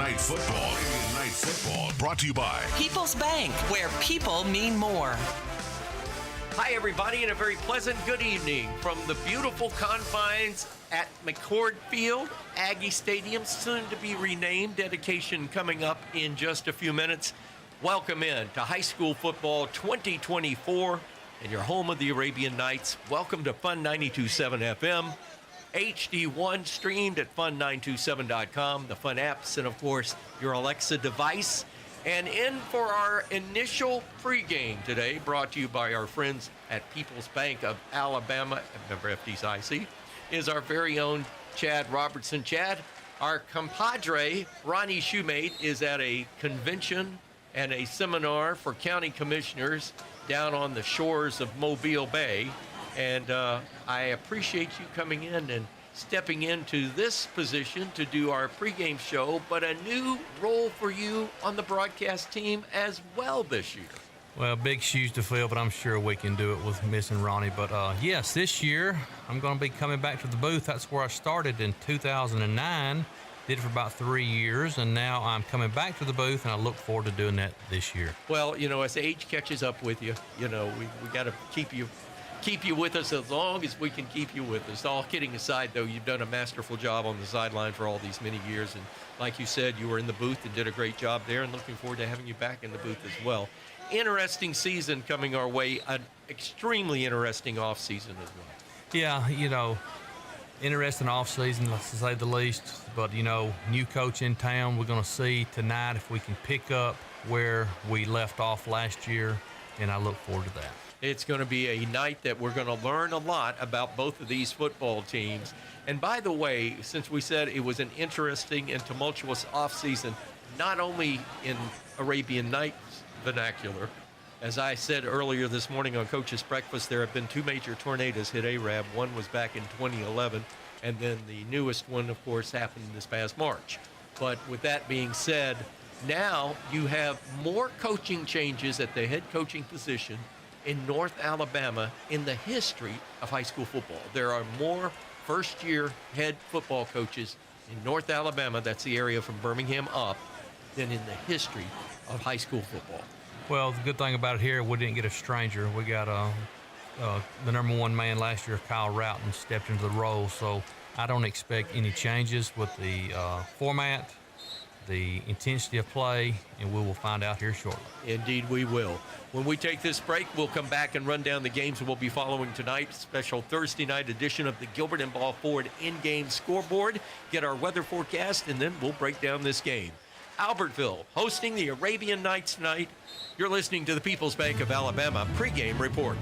Night Football. Arabian Night Football, brought to you by People's Bank, where people mean more. Hi, everybody, and a very pleasant good evening from the beautiful confines at McCord Field, Aggie Stadium, soon to be renamed. Dedication coming up in just a few minutes. Welcome in to high school football 2024 and your home of the Arabian Nights. Welcome to Fun 92.7 FM, HD1 streamed at fun927.com, the Fun apps, and of course, your Alexa device. And in for our initial pregame today, brought to you by our friends at People's Bank of Alabama, member FDIC, is our very own Chad Robertson. Chad, our compadre, Ronnie Shoemate, is at a convention and a seminar for county commissioners down on the shores of Mobile Bay. And I appreciate you coming in and stepping into this position to do our pregame show, but a new role for you on the broadcast team as well this year. Well, big shoes to fill, but I'm sure we can do it with missing Ronnie. But yes, this year I'm going to be coming back to the booth. That's where I started in 2009. Did it for about 3 years, and now I'm coming back to the booth, and I look forward to doing that this year. Well, you know, as age catches up with you, you know, we got to keep you with us as long as we can keep you with us. All kidding aside, though, you've done a masterful job on the sideline for all these many years. And like you said, you were in the booth and did a great job there, and looking forward to having you back in the booth as well. Interesting season coming our way, an extremely interesting offseason as well. Yeah, you know, interesting offseason, to say the least. But, you know, new coach in town. We're going to see tonight if we can pick up where we left off last year, and I look forward to that. It's going to be a night that we're going to learn a lot about both of these football teams. And by the way, since we said it was an interesting and tumultuous offseason, not only in Arabian Nights vernacular, as I said earlier this morning on Coach's Breakfast, there have been two major tornadoes hit Arab. One was back in 2011, and then the newest one, of course, happened this past March. But with that being said, now you have more coaching changes at the head coaching position in North Alabama in the history of high school football. There are more first-year head football coaches in North Alabama, that's the area from Birmingham up, than in the history of high school football. Well, the good thing about it here, we didn't get a stranger. We got the number one man last year, Kyle Roughton, stepped into the role, so I don't expect any changes with the format, the intensity of play, and we will find out here shortly. Indeed we will. When we take this break, we'll come back and run down the games that we'll be following tonight. Special Thursday night edition of the Gilbert and Ball Ford in-game scoreboard. Get our weather forecast, and then we'll break down this game. Albertville hosting the Arabian Nights tonight. You're listening to the People's Bank of Alabama pregame report.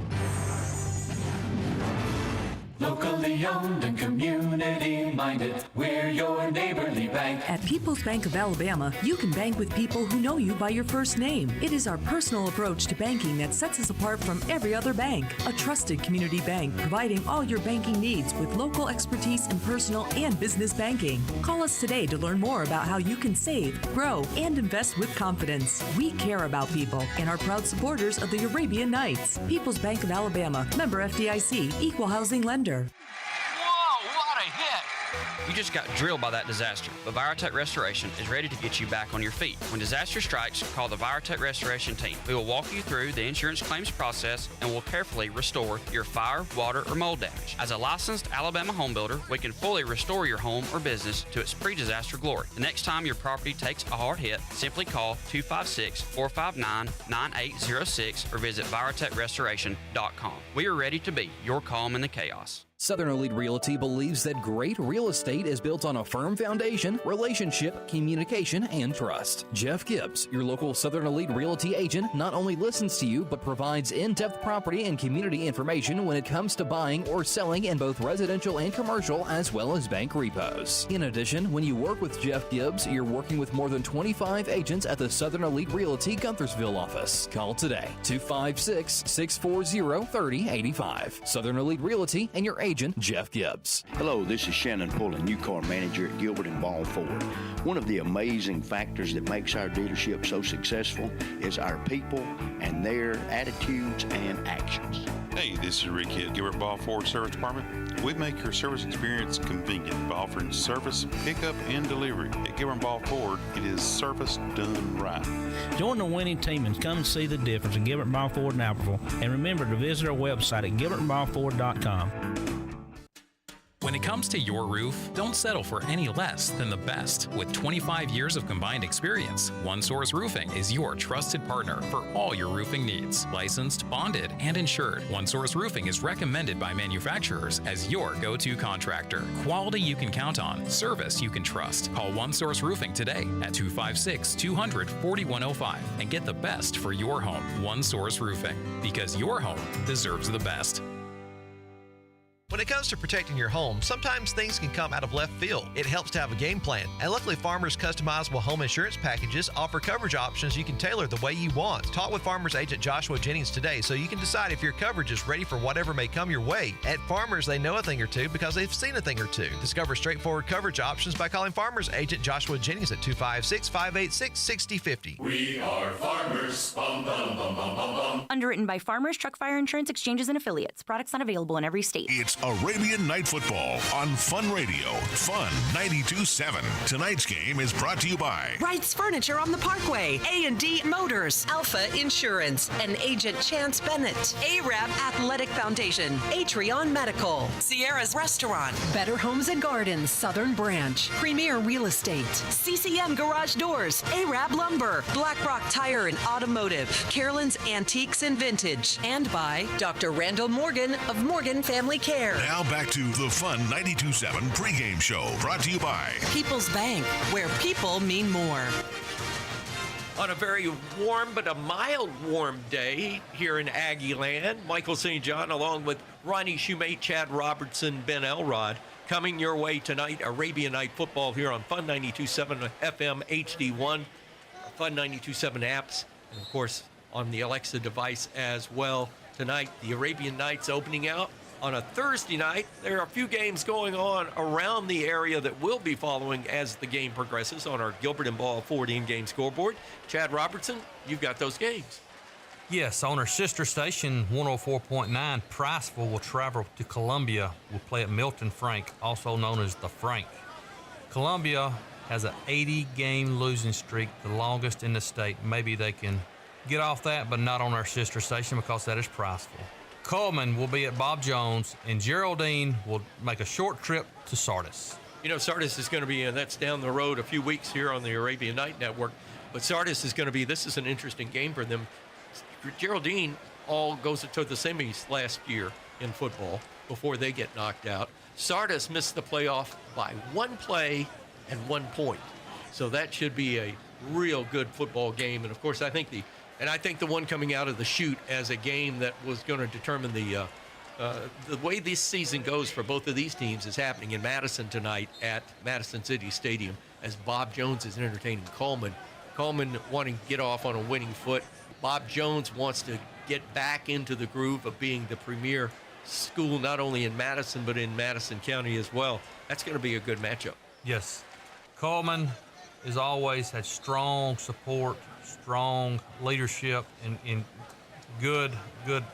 Locally owned and community-minded, we're your neighborly bank. At People's Bank of Alabama, you can bank with people who know you by your first name. It is our personal approach to banking that sets us apart from every other bank. A trusted community bank providing all your banking needs with local expertise in personal and business banking. Call us today to learn more about how you can save, grow, and invest with confidence. We care about people and are proud supporters of the Arabian Nights. People's Bank of Alabama, member FDIC, equal housing lender. Whoa, what a hit! You just got drilled by that disaster, but Virotech Restoration is ready to get you back on your feet. When disaster strikes, call the Virotech Restoration team. We will walk you through the insurance claims process and will carefully restore your fire, water, or mold damage. As a licensed Alabama home builder, we can fully restore your home or business to its pre-disaster glory. The next time your property takes a hard hit, simply call 256-459-9806 or visit virotechrestoration.com. We are ready to be your calm in the chaos. Southern Elite Realty believes that great real estate is built on a firm foundation, relationship, communication, and trust. Jeff Gibbs, your local Southern Elite Realty agent, not only listens to you, but provides in-depth property and community information when it comes to buying or selling in both residential and commercial, as well as bank repos. In addition, when you work with Jeff Gibbs, you're working with more than 25 agents at the Southern Elite Realty Guntersville office. Call today, 256-640-3085. Southern Elite Realty and your agent Jeff Gibbs. Hello, this is Shannon Pullen, new car manager at Gilbert and Ball Ford. One of the amazing factors that makes our dealership so successful is our people and their attitudes and actions. Hey, this is Ricky at Gilbert Ball Ford Service Department. We make your service experience convenient by offering service, pickup, and delivery. At Gilbert Ball Ford, it is service done right. Join the winning team and come and see the difference in Gilbert Ball Ford in Albertville. And remember to visit our website at gilbertballford.com. When it comes to your roof, don't settle for any less than the best. With 25 years of combined experience, One Source Roofing is your trusted partner for all your roofing needs. Licensed, bonded, and insured, One Source Roofing is recommended by manufacturers as your go-to contractor. Quality you can count on, service you can trust. Call One Source Roofing today at 256-200-4105 and get the best for your home. One Source Roofing, because your home deserves the best. When it comes to protecting your home, sometimes things can come out of left field. It helps to have a game plan. And luckily, Farmers' customizable home insurance packages offer coverage options you can tailor the way you want. Talk with Farmers agent Joshua Jennings today so you can decide if your coverage is ready for whatever may come your way. At Farmers, they know a thing or two because they've seen a thing or two. Discover straightforward coverage options by calling Farmers agent Joshua Jennings at 256-586-6050. We are Farmers. Bum, bum, bum, bum, bum, bum. Underwritten by Farmers Truck Fire Insurance Exchanges and Affiliates. Products not available in every state. It's Arabian Night Football on Fun Radio. Fun 92.7. Tonight's game is brought to you by Wright's Furniture on the Parkway, A&D Motors, Alpha Insurance, and Agent Chance Bennett, Arab Athletic Foundation, Atrion Medical, Sierra's Restaurant, Better Homes and Gardens, Southern Branch, Premier Real Estate, CCM Garage Doors, Arab Lumber, Black Rock Tire and Automotive, Carolyn's Antiques and Vintage, and by Dr. Randall Morgan of Morgan Family Care. Now back to the Fun 92.7 pregame show, brought to you by People's Bank, where people mean more. On a very warm but a mild warm day here in Aggie Land, Michael St. John along with Ronnie Shumate, Chad Robertson, Ben Elrod coming your way tonight. Arabian Night Football here on Fun 92.7 FM HD1, Fun 92.7 apps, and of course on the Alexa device as well. Tonight, the Arabian Nights opening out on a Thursday night. There are a few games going on around the area that we'll be following as the game progresses on our Gilbert and Ball Ford in-game scoreboard. Chad Robertson, you've got those games. Yes, on our sister station, 104.9, Priceville will travel to Columbia. We'll play at Milton Frank, also known as the Frank. Columbia has an 80-game losing streak, the longest in the state. Maybe they can get off that, but not on our sister station because that is Priceville. Coleman will be at Bob Jones, and Geraldine will make a short trip to Sardis. You know, Sardis is going to be, and that's down the road a few weeks here on the Arabian Night Network, but Sardis is going to be, this is an interesting game for them. Geraldine all goes to the semis last year in football before they get knocked out. Sardis missed the playoff by one play and 1 point. So that should be a real good football game. And, of course, I think the one coming out of the chute as a game that was going to determine the way this season goes for both of these teams is happening in Madison tonight at Madison City Stadium as Bob Jones is entertaining Coleman. Coleman wanting to get off on a winning foot. Bob Jones wants to get back into the groove of being the premier school not only in Madison but in Madison County as well. That's going to be a good matchup. Yes. Coleman has always had strong support, strong leadership, and good,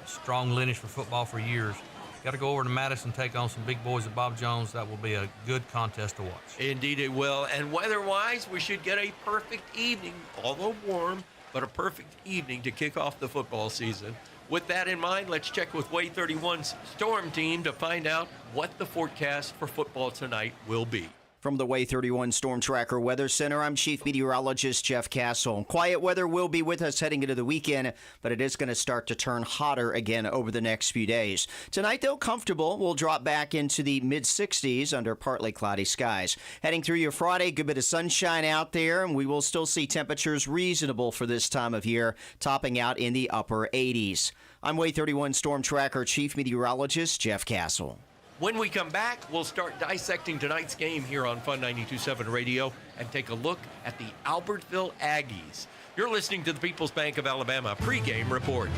strong lineage for football for years. Got to go over to Madison, take on some big boys at Bob Jones. That will be a good contest to watch. Indeed it will. And weather-wise, we should get a perfect evening, although warm, but a perfect evening to kick off the football season. With that in mind, let's check with Way 31's Storm Team to find out what the forecast for football tonight will be. From the Way 31 Storm Tracker Weather Center, I'm Chief Meteorologist Jeff Castle. Quiet weather will be with us heading into the weekend, but it is going to start to turn hotter again over the next few days. Tonight, though, comfortable. We'll drop back into the mid-60s under partly cloudy skies. Heading through your Friday, good bit of sunshine out there, and we will still see temperatures reasonable for this time of year, topping out in the upper 80s. I'm Way 31 Storm Tracker Chief Meteorologist Jeff Castle. When we come back, we'll start dissecting tonight's game here on Fun 92.7 Radio and take a look at the Albertville Aggies. You're listening to the People's Bank of Alabama pregame report.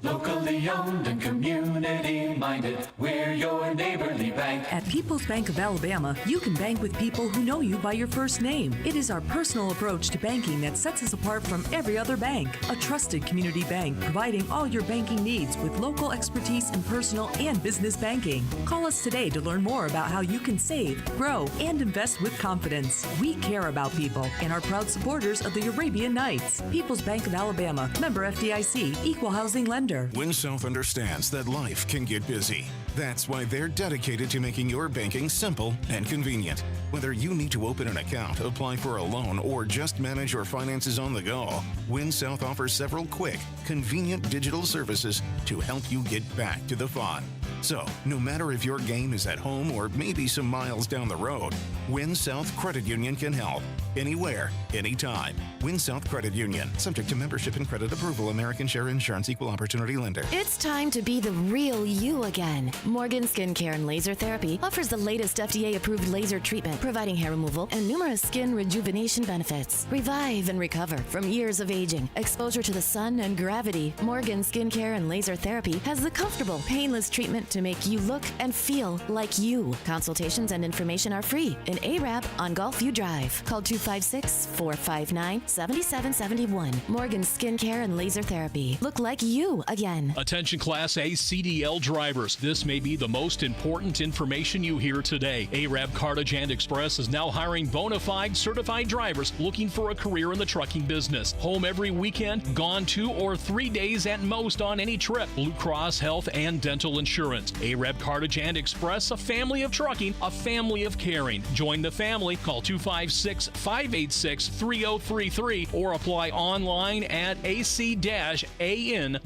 Locally Family owned and community minded. We're your neighborly bank. At People's Bank of Alabama, you can bank with people who know you by your first name. It is our personal approach to banking that sets us apart from every other bank. A trusted community bank providing all your banking needs with local expertise in personal and business banking. Call us today to learn more about how you can save, grow, and invest with confidence. We care about people and are proud supporters of the Arabian Nights. People's Bank of Alabama, member FDIC, equal housing lender. WinSouth understands that life can get busy. That's why they're dedicated to making your banking simple and convenient. Whether you need to open an account, apply for a loan, or just manage your finances on the go, WinSouth offers several quick, convenient digital services to help you get back to the fun. So, no matter if your game is at home or maybe some miles down the road, WinSouth Credit Union can help. Anywhere, anytime. WinSouth Credit Union. Subject to membership and credit approval. American Share Insurance. Equal Opportunity Lender. It's time to be the real you again. Morgan Skincare and Laser Therapy offers the latest FDA-approved laser treatment, providing hair removal and numerous skin rejuvenation benefits. Revive and recover from years of aging, exposure to the sun, and gravity. Morgan Skincare and Laser Therapy has the comfortable, painless treatment to make you look and feel like you. Consultations and information are free in ARAB on Gulfview Drive. Call 256-459-7771. Morgan Skincare and Laser Therapy. Look like you again. Attention Class A CDL drivers. This may be the most important information you hear today. ARAB Cartage and Express is now hiring bona fide certified drivers looking for a career in the trucking business. Home every weekend, gone 2 or 3 days at most on any trip. Blue Cross Health and Dental Insurance. ARAB Cartage and Express, a family of trucking, a family of caring. Join the family. Call 256-586-3033 or apply online at ac-an.com.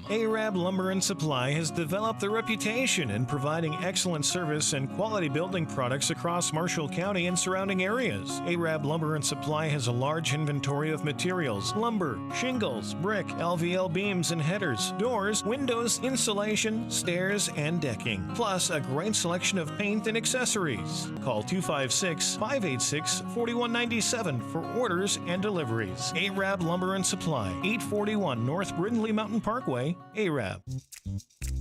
ARAB Lumber and Supply has developed a reputation in providing excellent service and quality building products across Marshall County and surrounding areas. ARAB Lumber and Supply has a large inventory of materials: lumber, shingles, brick, LVL beams and headers, doors, windows, insulation, stairs, and decking, plus a great selection of paint and accessories. Call 256-586-4197 for orders and deliveries. ARAB Lumber and Supply, 841 North Brindley Mountain Parkway, ARAB.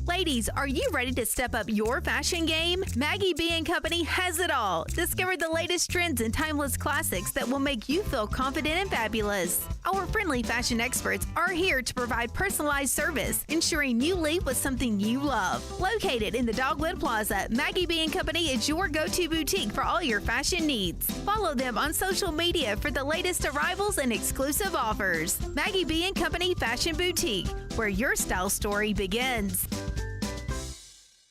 Ladies, are you ready to step up your fashion game? Maggie B & Company has it all. Discover the latest trends and timeless classics that will make you feel confident and fabulous. Our friendly fashion experts are here to provide personalized service, ensuring you leave with something you love. Located in the Dogwood Plaza, Maggie B & Company is your go-to boutique for all your fashion needs. Follow them on social media for the latest arrivals and exclusive offers. Maggie B & Company Fashion Boutique, where your style story begins.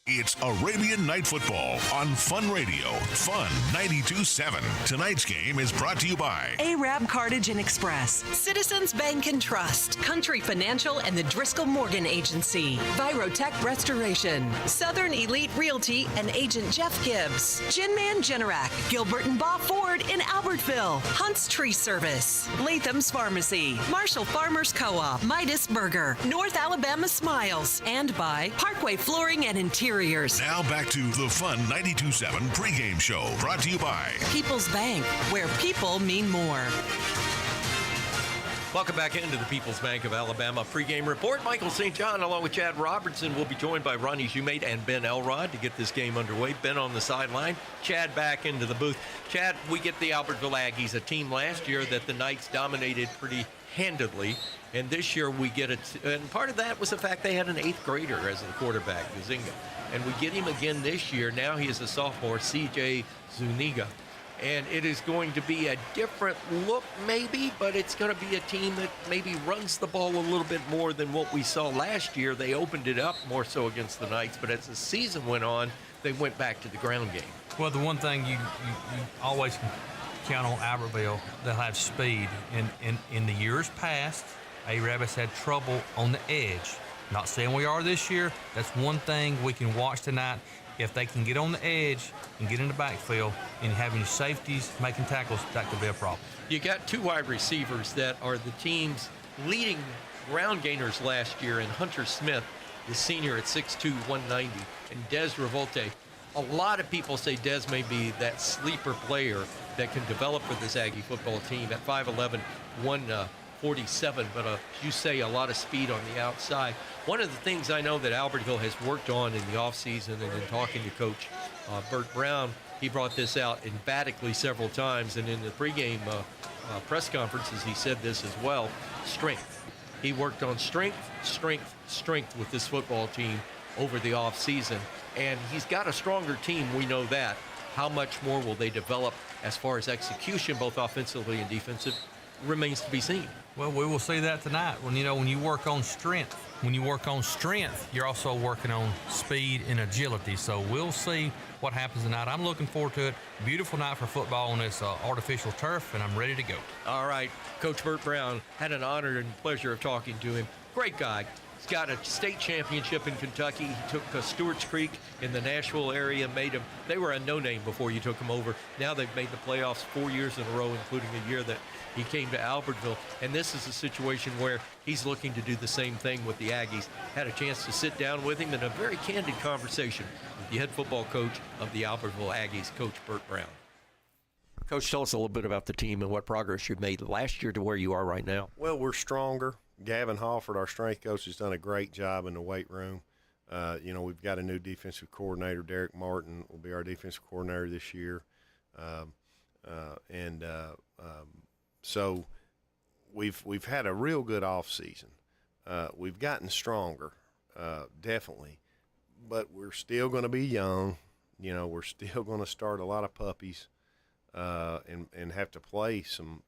It's Arabian Night Football on Fun Radio. Fun 92.7. Tonight's game is brought to you by ARAB Cartage and Express, Citizens Bank and Trust, Country Financial and the Driscoll Morgan Agency, Virotech Restoration, Southern Elite Realty and Agent Jeff Gibbs, Ginman Generac, Gilbert and Bob Ford in Albertville, Hunt's Tree Service, Latham's Pharmacy, Marshall Farmers Co-op, Midas Burger, North Alabama Smiles, and by Parkway Flooring and Interior. Now back to the Fun 92.7 pregame show, brought to you by People's Bank, where people mean more. Welcome back into the People's Bank of Alabama pregame report. Michael St. John along with Chad Robertson will be joined by Ronnie Jumate and Ben Elrod to get this game underway. Ben on the sideline, Chad back into the booth. Chad, we get the Albertville Aggies, a team last year that the Knights dominated pretty handedly. And this year we get it, and part of that was the fact they had an 8th grader as the quarterback, Nzinga. And we get him again this year. Now he is a sophomore, CJ Zuniga. And it is going to be a different look maybe, but it's going to be a team that maybe runs the ball a little bit more than what we saw last year. They opened it up more so against the Knights, but as the season went on, they went back to the ground game. Well, the one thing you always can count on Albertville, they'll have speed. In the years past, ARAB has had trouble on the edge. Not saying we are this year. That's one thing we can watch tonight. If they can get on the edge and get in the backfield and having safeties making tackles, that could be a problem. You got 2 wide receivers that are the team's leading ground gainers last year in Hunter Smith, the senior at 6'2", 190, and Des Revolte. A lot of people say Des may be that sleeper player that can develop for this Aggie football team at 5'11", 47, but you say a lot of speed on the outside. One of the things I know that Albertville has worked on in the offseason, and in talking to Coach Bert Brown, he brought this out emphatically several times, and in the pregame press conferences he said this as well, strength. He worked on strength with this football team over the offseason, and he's got a stronger team, we know that. How much more will they develop as far as execution, both offensively and defensive, remains to be seen. Well, we will see that tonight. When you work on strength, you're also working on speed and agility. So we'll see what happens tonight. I'm looking forward to it. Beautiful night for football on this artificial turf, and I'm ready to go. All right, Coach Bert Brown, had an honor and pleasure of talking to him. Great guy. He's got a state championship in Kentucky. He took Stewart's Creek in the Nashville area, they were a no-name before you took them over. Now they've made the playoffs 4 years in a row, including the year that he came to Albertville. And this is a situation where he's looking to do the same thing with the Aggies. Had a chance to sit down with him in a very candid conversation with the head football coach of the Albertville Aggies, Coach Bert Brown. Coach, tell us a little bit about the team and what progress you've made last year to where you are right now. Well, we're stronger. Gavin Halford, our strength coach, has done a great job in the weight room. We've got a new defensive coordinator. Derek Martin will be our defensive coordinator this year. So we've had a real good off season. We've gotten stronger, definitely, but we're still going to be young. We're still going to start a lot of puppies and have to play some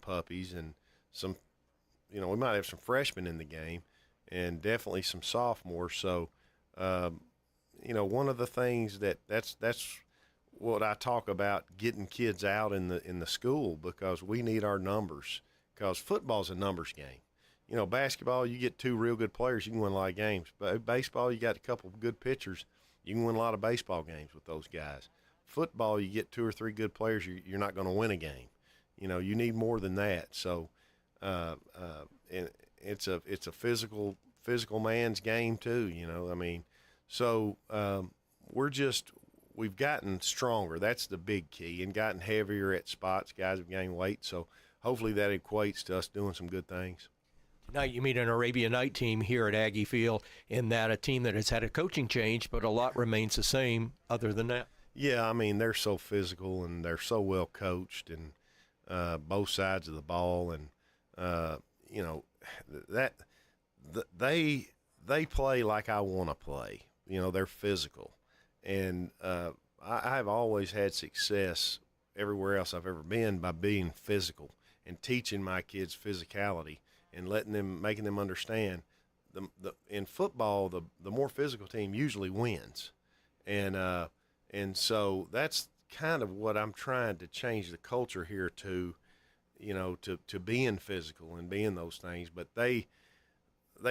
puppies and some. We might have some freshmen in the game and definitely some sophomores. So, one of the things that's what I talk about, getting kids out in the school, because we need our numbers, because football's a numbers game. Basketball, you get 2 real good players, you can win a lot of games. But baseball, you got a couple of good pitchers, you can win a lot of baseball games with those guys. Football, you get 2 or 3 good players, you're not going to win a game. You need more than that. So, and it's a physical man's game too, So we've gotten stronger. That's the big key, and gotten heavier at spots. Guys have gained weight, so hopefully that equates to us doing some good things. Tonight you meet an Arabian Night team here at Aggie Field, in that a team that has had a coaching change, but a lot remains the same other than that. Yeah, they're so physical and they're so well coached, and both sides of the ball, and they play like I want to play. They're physical, and I've always had success everywhere else I've ever been by being physical and teaching my kids physicality and making them understand. In football, the more physical team usually wins, and so that's kind of what I'm trying to change the culture here to being physical and being those things. But they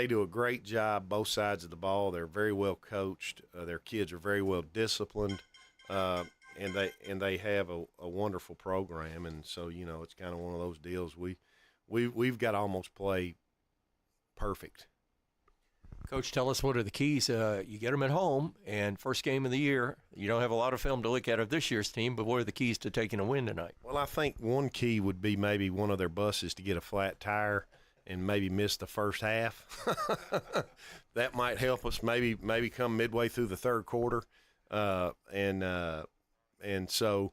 do a great job, both sides of the ball. They're very well coached. Their kids are very well disciplined, and they have a wonderful program. And so it's kind of one of those deals. We've got to almost play perfect. Coach, tell us, what are the keys? You get them at home, and first game of the year. You don't have a lot of film to look at of this year's team, but what are the keys to taking a win tonight? Well, I think one key would be maybe one of their buses to get a flat tire and maybe miss the first half. That might help us maybe come midway through the third quarter. And so,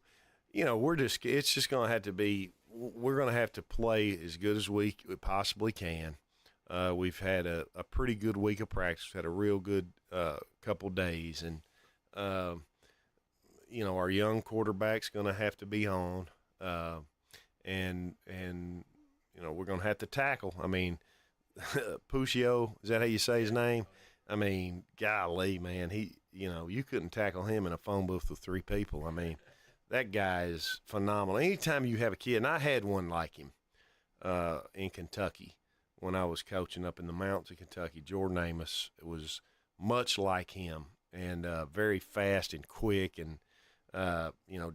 it's just going to have to be, we're going to have to play as good as we possibly can. We've had a pretty good week of practice. We've had a real good couple days, and our young quarterback's going to have to be on, and we're going to have to tackle. Puccio, is that how you say his name? Golly, man, you couldn't tackle him in a phone booth with 3 people. That guy is phenomenal. Anytime you have a kid, and I had one like him in Kentucky. When I was coaching up in the mountains of Kentucky, Jordan Amos was much like him, and very fast and quick. And,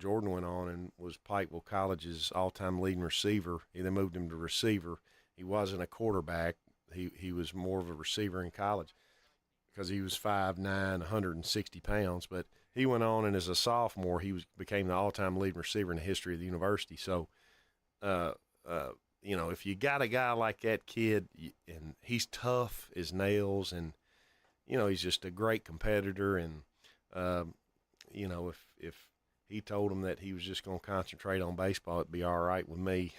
Jordan went on and was Pikeville College's all-time leading receiver. They moved him to receiver. He wasn't a quarterback. He was more of a receiver in college because he was 5'9", 160 pounds. But he went on, and as a sophomore, became the all-time leading receiver in the history of the university. So, if you got a guy like that kid, and he's tough as nails, and he's just a great competitor, and if he told him that he was just going to concentrate on baseball, it'd be all right with me.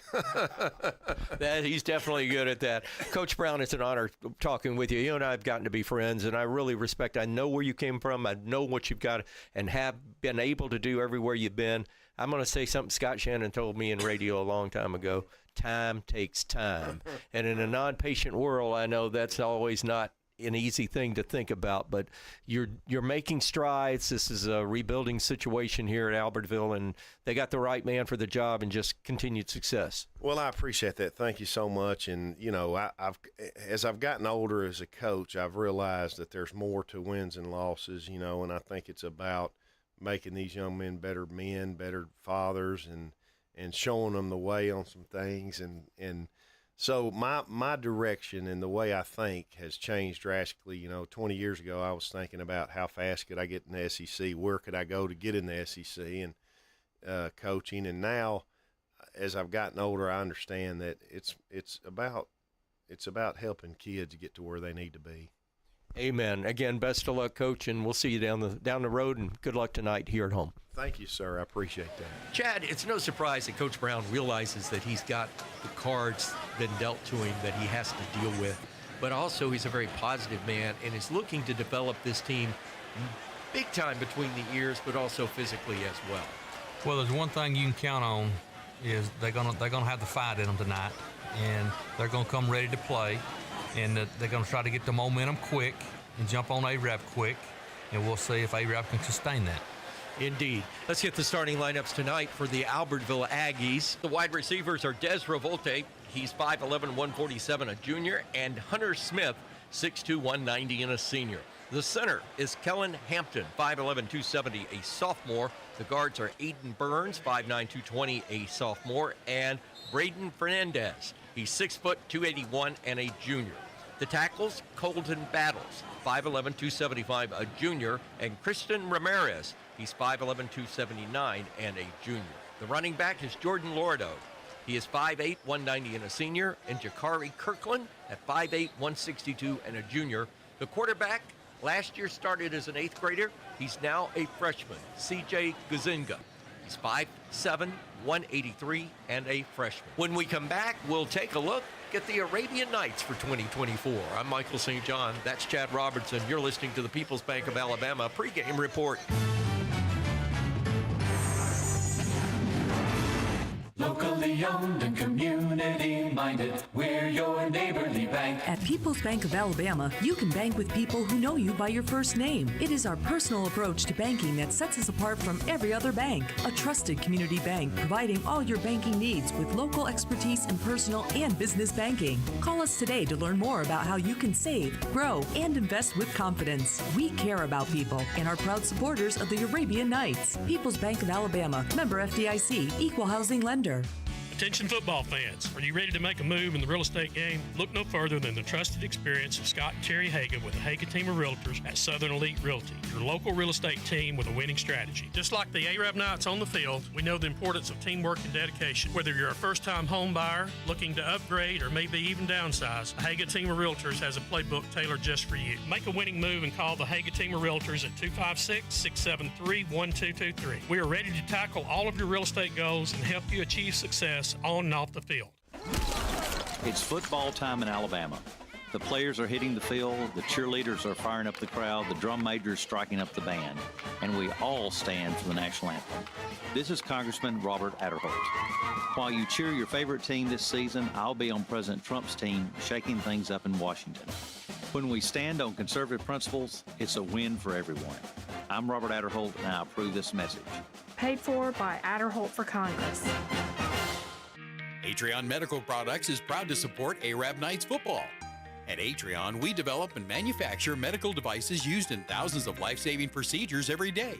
He's definitely good at that. Coach Brown, it's an honor talking with you. You and I have gotten to be friends, and I really respect. I know where you came from. I know what you've got and have been able to do everywhere you've been. I'm going to say something Scott Shannon told me in radio a long time ago. Time takes time. And in a non-patient world, I know that's always not an easy thing to think about, but you're making strides. This is a rebuilding situation here at Albertville, and they got the right man for the job, and just continued success. Well, I appreciate that. Thank you so much. And as I've gotten older as a coach, I've realized that there's more to wins and losses. And I think it's about making these young men, better fathers, and showing them the way on some things, and so my direction and the way I think has changed drastically. 20 years ago, I was thinking about how fast could I get in the SEC, where could I go to get in the SEC, and coaching. And now, as I've gotten older, I understand that it's about helping kids get to where they need to be. Amen. Again, best of luck, Coach, and we'll see you down the road, and good luck tonight here at home. Thank you, sir. I appreciate that. Chad, it's no surprise that Coach Brown realizes that he's got the cards been dealt to him that he has to deal with, but also he's a very positive man and is looking to develop this team big time between the ears, but also physically as well. Well, there's one thing you can count on is they're gonna have the fight in them tonight, and they're gonna come ready to play, and they're gonna try to get the momentum quick and jump on A-Rab quick, and we'll see if A-Rab can sustain that. Indeed. Let's get the starting lineups tonight for the Albertville Aggies. The wide receivers are Des Revolte. He's 5'11", 147, a junior, and Hunter Smith, 6'2", 190, and a senior. The center is Kellen Hampton, 5'11", 270, a sophomore. The guards are Aiden Burns, 5'9", 220, a sophomore, and Braden Fernandez. He's 6 foot, 281, and a junior. The tackles, Colton Battles, 5'11", 275, a junior, and Kristen Ramirez. He's 5'11", 279, and a junior. The running back is Jordan Lordo. He is 5'8", 190, and a senior, and Jakari Kirkland at 5'8", 162, and a junior. The quarterback last year started as an 8th grader. He's now a freshman, CJ Guzinga. He's 5'7", 183, and a freshman. When we come back, we'll take a look at the Arabian Nights for 2024. I'm Michael St. John. That's Chad Robertson. You're listening to the People's Bank of Alabama pregame report. Locally owned and community minded, we're your neighborly bank. At People's Bank of Alabama, you can bank with people who know you by your first name. It is our personal approach to banking that sets us apart from every other bank. A trusted community bank providing all your banking needs with local expertise in personal and business banking. Call us today to learn more about how you can save, grow, and invest with confidence. We care about people and are proud supporters of the Arabian Nights. People's Bank of Alabama, member FDIC, equal housing lender. Attention football fans, are you ready to make a move in the real estate game? Look no further than the trusted experience of Scott and Terry Haga with the Haga team of realtors at Southern Elite Realty, your local real estate team with a winning strategy. Just like the Arab Knights on the field, we know the importance of teamwork and dedication. Whether you're a first-time home buyer, looking to upgrade, or maybe even downsize, the Haga team of realtors has a playbook tailored just for you. Make a winning move and call the Haga team of realtors at 256-673-1223. We are ready to tackle all of your real estate goals and help you achieve success on and off the field. It's football time in Alabama. The players are hitting the field, the cheerleaders are firing up the crowd, the drum major's striking up the band, and we all stand for the national anthem. This is Congressman Robert Adderholt. While you cheer your favorite team this season, I'll be on President Trump's team shaking things up in Washington. When we stand on conservative principles, it's a win for everyone. I'm Robert Adderholt, and I approve this message. Paid for by Adderholt for Congress. Atreon Medical Products is proud to support Arab Knights football. At Atreon, we develop and manufacture medical devices used in thousands of life-saving procedures every day.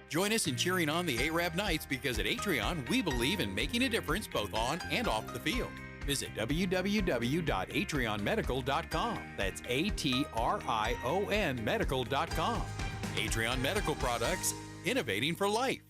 Join us in cheering on the Arab Knights because at Atreon, we believe in making a difference both on and off the field. Visit www.atreonmedical.com. That's ATRION medical.com. Atreon Medical Products, innovating for life.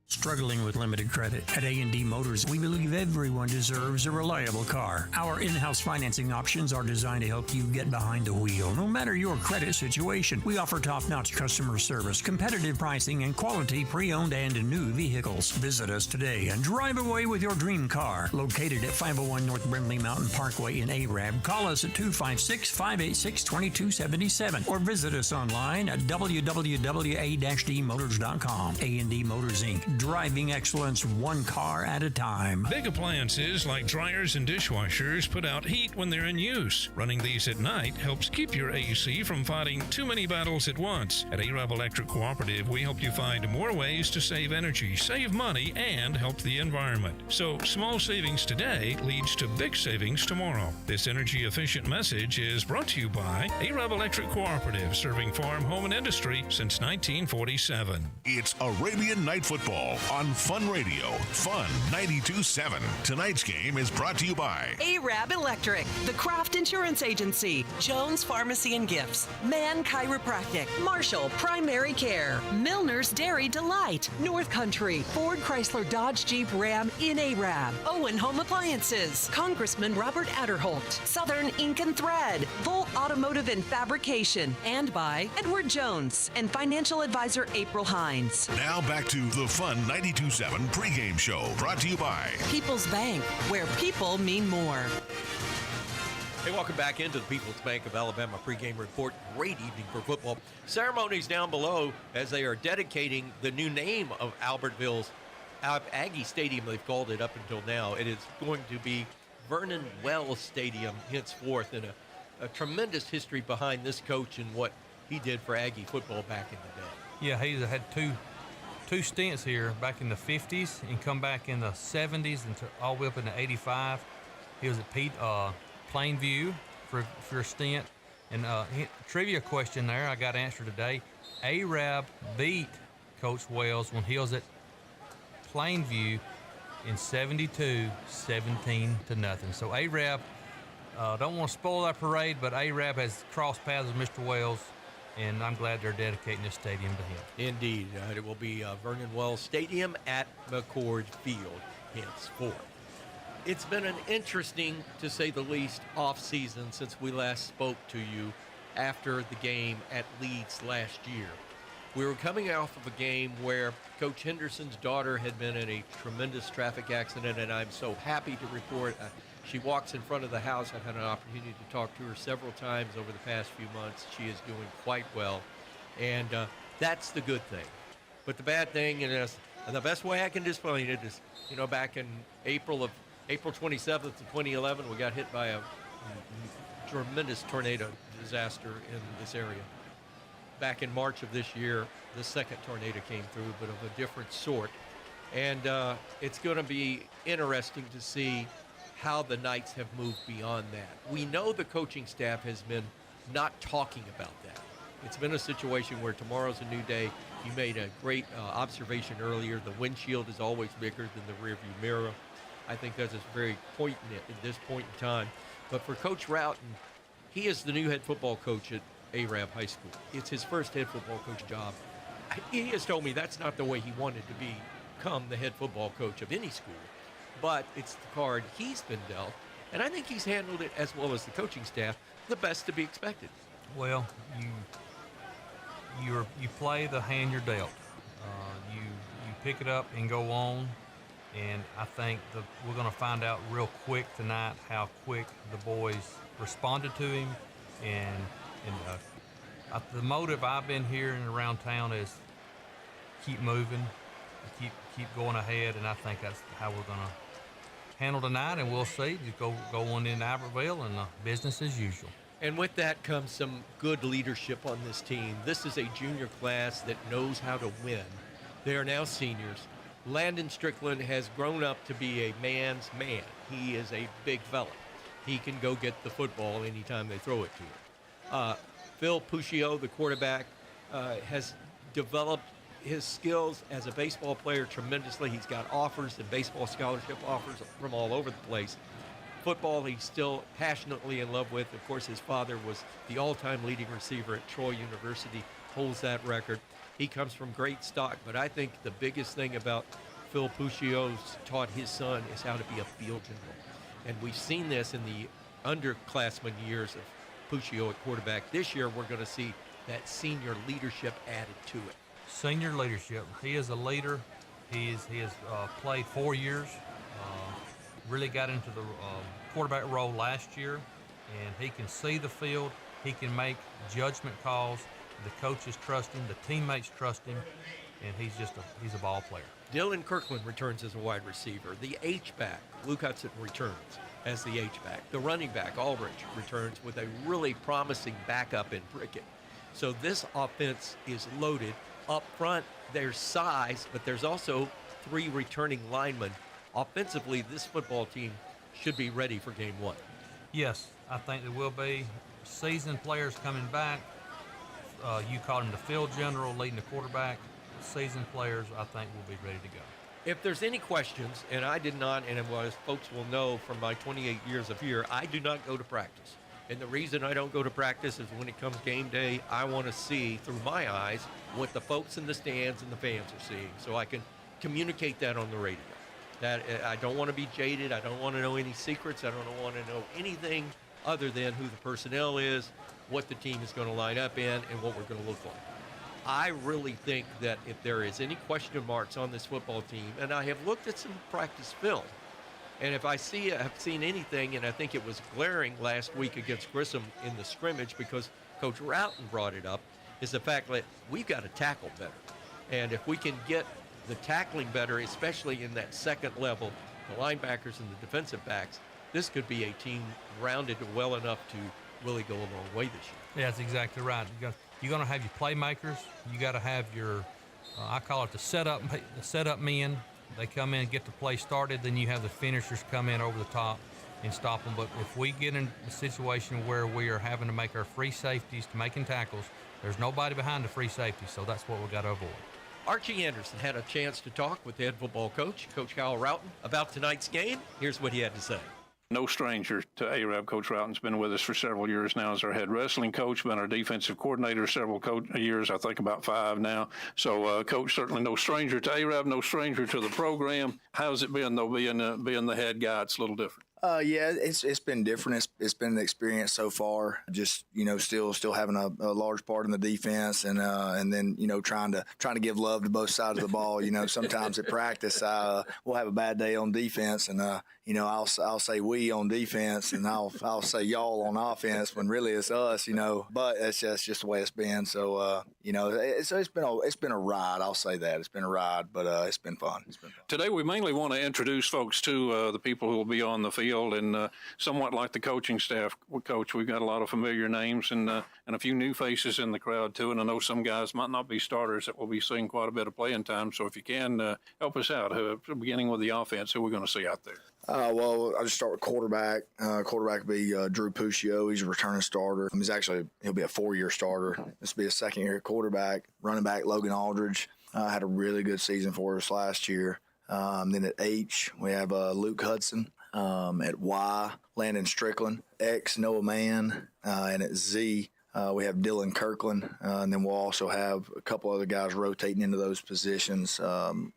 Struggling with limited credit? At A&D Motors, we believe everyone deserves a reliable car. Our in-house financing options are designed to help you get behind the wheel, no matter your credit situation. We offer top-notch customer service, competitive pricing, and quality pre-owned and new vehicles. Visit us today and drive away with your dream car. Located at 501 North Brindley Mountain Parkway in Arab, call us at 256-586-2277 or visit us online at www.a-dmotors.com. A&D Motors, Inc. Driving excellence one car at a time. Big appliances like dryers and dishwashers put out heat when they're in use. Running these at night helps keep your AC from fighting too many battles at once. At Arab Electric Cooperative, we help you find more ways to save energy, save money, and help the environment. So small savings today leads to big savings tomorrow. This energy-efficient message is brought to you by Arab Electric Cooperative, serving farm, home, and industry since 1947. It's Arabian Night Football on Fun Radio, Fun 92.7. Tonight's game is brought to you by Arab Electric, the Kraft Insurance Agency, Jones Pharmacy and Gifts, Mann Chiropractic, Marshall Primary Care, Milner's Dairy Delight, North Country, Ford Chrysler Dodge Jeep Ram in Arab, Owen Home Appliances, Congressman Robert Adderholt, Southern Ink and Thread, Volt Automotive and Fabrication, and by Edward Jones and financial advisor April Hines. Now back to the Fun 92.7 pregame show, brought to you by People's Bank, where people mean more. Hey, welcome back into the People's Bank of Alabama pregame report. Great evening for football. Ceremonies down below as they are dedicating the new name of Albertville's Aggie Stadium, they've called it up until now. It is going to be Vernon Wells Stadium henceforth, and a tremendous history behind this coach and what he did for Aggie football back in the day. Yeah, he's had two stints here back in the 50s and come back in the 70s and all the way up into 85. He was at Plainview for a stint. And trivia question there I got answered today. Arab beat Coach Wells when he was at Plainview in 72, 17-0. So Arab, don't want to spoil that parade, but Arab has crossed paths with Mr. Wells, and I'm glad they're dedicating this stadium to him. Indeed. It will be Vernon Wells Stadium at McCord Field henceforth. It's been an interesting, to say the least, off-season since we last spoke to you after the game at Leeds last year. We were coming off of a game where Coach Henderson's daughter had been in a tremendous traffic accident, and I'm so happy to report she walks in front of the house. I've had an opportunity to talk to her several times over the past few months. She is doing quite well, and that's the good thing. But the bad thing is, and the best way I can explain it is, back in April 27th of 2011, we got hit by a tremendous tornado disaster in this area. Back in March of this year, the second tornado came through, but of a different sort. And it's going to be interesting to see how the Knights have moved beyond that. We know the coaching staff has been not talking about that. It's been a situation where tomorrow's a new day. You made a great observation earlier. The windshield is always bigger than the rearview mirror. I think that's very poignant at this point in time. But for Coach Routon, he is the new head football coach at Arab High School. It's his first head football coach job. He has told me that's not the way he wanted to become the head football coach of any school, but it's the card he's been dealt, and I think he's handled it, as well as the coaching staff, the best to be expected. Well, you play the hand you're dealt. You pick it up and go on. And I think we're going to find out real quick tonight how quick the boys responded to him. And the motive I've been hearing around town is keep moving, keep going ahead. And I think that's how we're going to handle tonight. And we'll see. Just go on into Albertville and business as usual. And with that comes some good leadership on this team. This is a junior class that knows how to win. They are now seniors. Landon Strickland has grown up to be a man's man. He is a big fella. He can go get the football anytime they throw it to him. Phil Puccio, the quarterback, has developed his skills as a baseball player tremendously. He's got offers and baseball scholarship offers from all over the place. football he's still passionately in love with. Of course, his father was the all-time leading receiver at Troy University, holds that record. He comes from great stock, but I think the biggest thing about Phil Puccio's taught his son is how to be a field general. And we've seen this in the underclassmen years of Puccio at quarterback. This year, we're going to see that senior leadership added to it. Senior leadership. He is a leader. He has played 4 years. Really got into the quarterback role last year, and he can see the field. He can make judgment calls. The coaches trust him. The teammates trust him, and he's a ball player. Dylan Kirkland returns as a wide receiver. The H-back, Luke Hudson, returns as the H-back. The running back, Aldrich, returns with a really promising backup in Prickett. So this offense is loaded. Up front, there's size, but there's also 3 returning linemen. Offensively, this football team should be ready for game 1. Yes, I think there will be seasoned players coming back. You called him the field general, leading the quarterback. Seasoned players, I think, will be ready to go. If there's any questions, and I did not, and as folks will know from my 28 years of here, I do not go to practice. And the reason I don't go to practice is when it comes game day, I want to see through my eyes what the folks in the stands and the fans are seeing, so I can communicate that on the radio. That I don't want to be jaded. I don't want to know any secrets. I don't want to know anything other than who the personnel is, what the team is going to line up in, and what we're going to look like. I really think that if there is any question marks on this football team, and I have looked at some practice film, and if I have seen anything, and I think it was glaring last week against Grissom in the scrimmage because Coach Routon brought it up, is the fact that we've got to tackle better. And if we can get the tackling better, especially in that second level, the linebackers and the defensive backs, this could be a team rounded well enough to really go a long way this year. Yeah, that's exactly right. You're going to have your playmakers. You got to have your, I call it the setup men. They come in and get the play started. Then you have the finishers come in over the top and stop them. But if we get in a situation where we are having to make our free safeties to making tackles, there's nobody behind the free safety, so that's what we got to avoid. Archie Anderson had a chance to talk with the head football coach, Coach Kyle Routon, about tonight's game. Here's what he had to say. No stranger to ARAB. Coach Routon's been with us for several years now as our head wrestling coach, been our defensive coordinator several years, I think about 5 now. So, Coach, certainly no stranger to ARAB, no stranger to the program. How's it been, though, being the head guy? It's a little different. Yeah, it's been different. It's been an experience so far. Just still having a large part in the defense, and then trying to give love to both sides of the ball. Sometimes at practice we'll have a bad day on defense, and I'll say we on defense, and I'll say y'all on offense when really it's us. But that's just the way it's been. So it's been a ride. I'll say that it's been a ride, but it's been fun. Today we mainly want to introduce folks to the people who will be on the field. And somewhat like the coaching staff, Coach, we've got a lot of familiar names and a few new faces in the crowd, too. And I know some guys might not be starters that will be seeing quite a bit of playing time. So if you can, help us out, beginning with the offense, who we're going to see out there. Well, I'll just start with quarterback. Quarterback will be Drew Puccio. He's a returning starter. He'll be a 4-year starter. This will be a second-year quarterback. Running back, Logan Aldridge, had a really good season for us last year. Then at H, we have Luke Hudson. At Y, Landon Strickland. X, Noah Mann. And at Z, we have Dylan Kirkland. And then we'll also have a couple other guys rotating into those positions,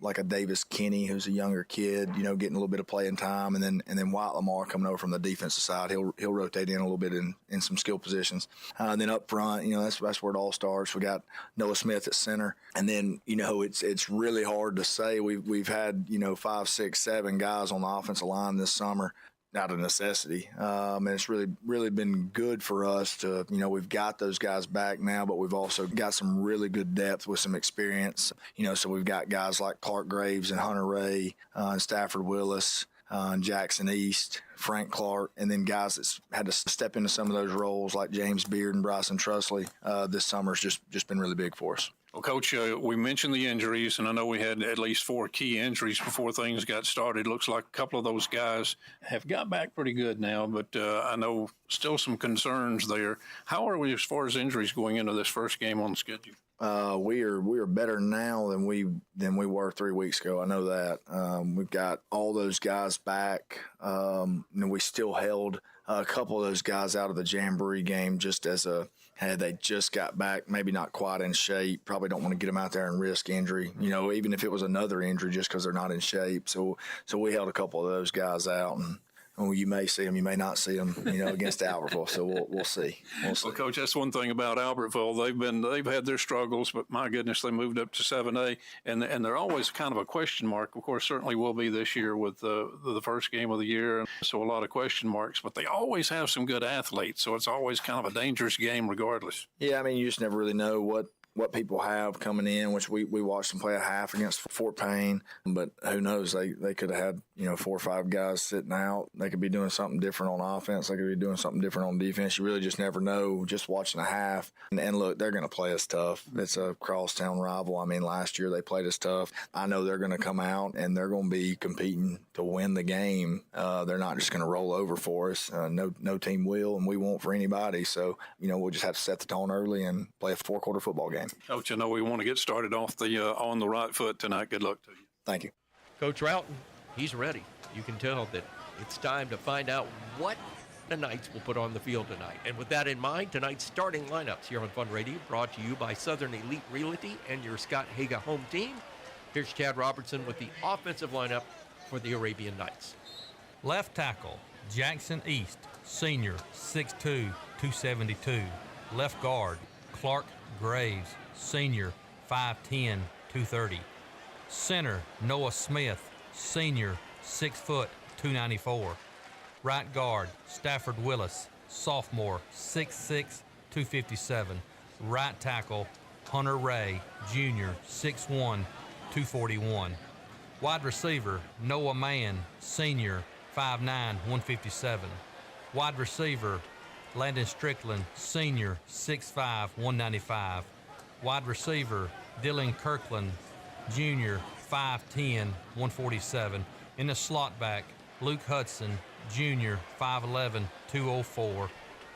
like a Davis Kinney, who's a younger kid, getting a little bit of playing time. And then Wyatt Lamar coming over from the defensive side. He'll rotate in a little bit in some skill positions. And then up front, that's where it all starts. We got Noah Smith at center. And then, it's really hard to say. We've had, 5, 6, 7 guys on the offensive line this summer. Out of necessity. And it's really been good for us to, we've got those guys back now, but we've also got some really good depth with some experience. So we've got guys like Clark Graves and Hunter Ray and Stafford Willis and Jackson East, Frank Clark, and then guys that's had to step into some of those roles like James Beard and Bryson Trusley this summer's just been really big for us. Well, Coach, we mentioned the injuries, and I know we had at least 4 key injuries before things got started. Looks like a couple of those guys have got back pretty good now, but I know still some concerns there. How are we as far as injuries going into this first game on the schedule? We are better now than we were 3 weeks ago. I know that. We've got all those guys back. And we still held a couple of those guys out of the Jamboree game just as they just got back, maybe not quite in shape. Probably don't want to get them out there and risk injury, even if it was another injury just because they're not in shape. So we held a couple of those guys out, and you may see them, you may not see them, against Albertville. So we'll see. We'll see. Well, Coach, that's one thing about Albertville. They've had their struggles, but my goodness, they moved up to 7A, and they're always kind of a question mark. Of course, certainly will be this year with the first game of the year, and so a lot of question marks. But they always have some good athletes, so it's always kind of a dangerous game regardless. Yeah, you just never really know what people have coming in, which we watched them play a half against Fort Payne, but who knows? They could have had 4 or 5 guys sitting out. They could be doing something different on offense. They could be doing something different on defense. You really just never know just watching a half. And look, they're going to play us tough. It's a crosstown rival. Last year they played us tough. I know they're going to come out and they're going to be competing to win the game. They're not just going to roll over for us. No team will, and we won't for anybody. So, we'll just have to set the tone early and play a 4-quarter football game. Coach, I know we want to get started off on the right foot tonight. Good luck to you. Thank you. Coach Routon, he's ready. You can tell that it's time to find out what the Knights will put on the field tonight. And with that in mind, tonight's starting lineups here on Fun Radio, brought to you by Southern Elite Realty and your Scott Haga home team. Here's Chad Robertson with the offensive lineup for the Arabian Knights. Left tackle, Jackson East, senior, 6'2", 272. Left guard, Clark Graves, senior, 5'10", 230. Center, Noah Smith, senior, 6 foot, 294. Right guard, Stafford Willis, sophomore, 6'6", 257. Right tackle, Hunter Ray, junior, 6'1", 241. Wide receiver, Noah Mann, senior, 5'9", 157. Wide receiver, Landon Strickland, senior, 6'5", 195. Wide receiver, Dylan Kirkland, junior, 5'10", 147. In the slot back, Luke Hudson, junior, 5'11", 204.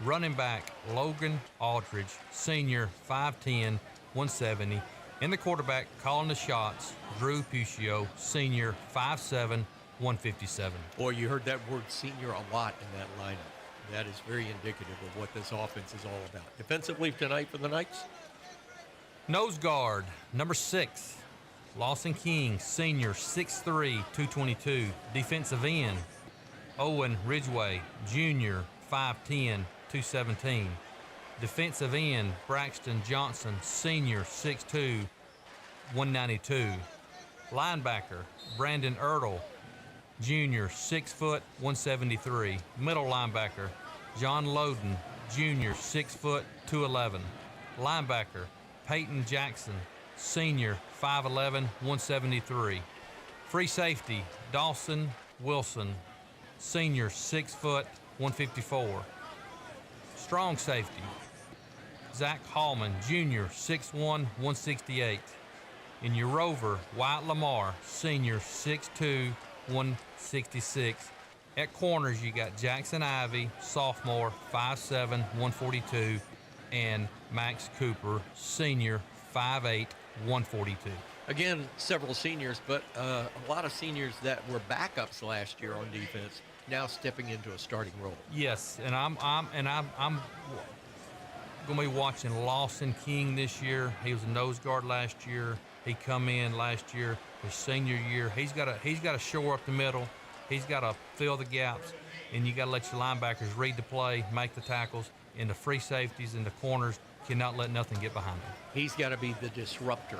Running back, Logan Aldridge, senior, 5'10", 170. In the quarterback, calling the shots, Drew Puccio, senior, 5'7", 157. Boy, you heard that word senior a lot in that lineup. That is very indicative of what this offense is all about. Defensively tonight for the Knights? Nose guard, number 6, Lawson King, senior, 6'3", 222. Defensive end, Owen Ridgway, junior, 5'10", 217. Defensive end, Braxton Johnson, senior, 6'2", 192. Linebacker, Brandon Ertl, junior, 6 foot, 173. Middle linebacker, John Loden, junior, 6 foot, 211. Linebacker, Peyton Jackson, senior, 5'11", 173. Free safety, Dawson Wilson, senior, 6 foot, 154. Strong safety, Zach Hallman, junior, 6'1", 168. In your rover, Wyatt Lamar, senior, 6'2", 166. At corners, you got Jackson Ivey, sophomore, 5'7", 142, and Max Cooper, senior, 5'8", 142. Again, several seniors, but a lot of seniors that were backups last year on defense now stepping into a starting role. Yes, and I'm going to be watching Lawson King this year. He was a nose guard last year. He come in last year, his senior year. He's got to shore up the middle. He's got to fill the gaps, and you got to let your linebackers read the play, make the tackles, and the free safeties and the corners cannot let nothing get behind him. He's got to be the disruptor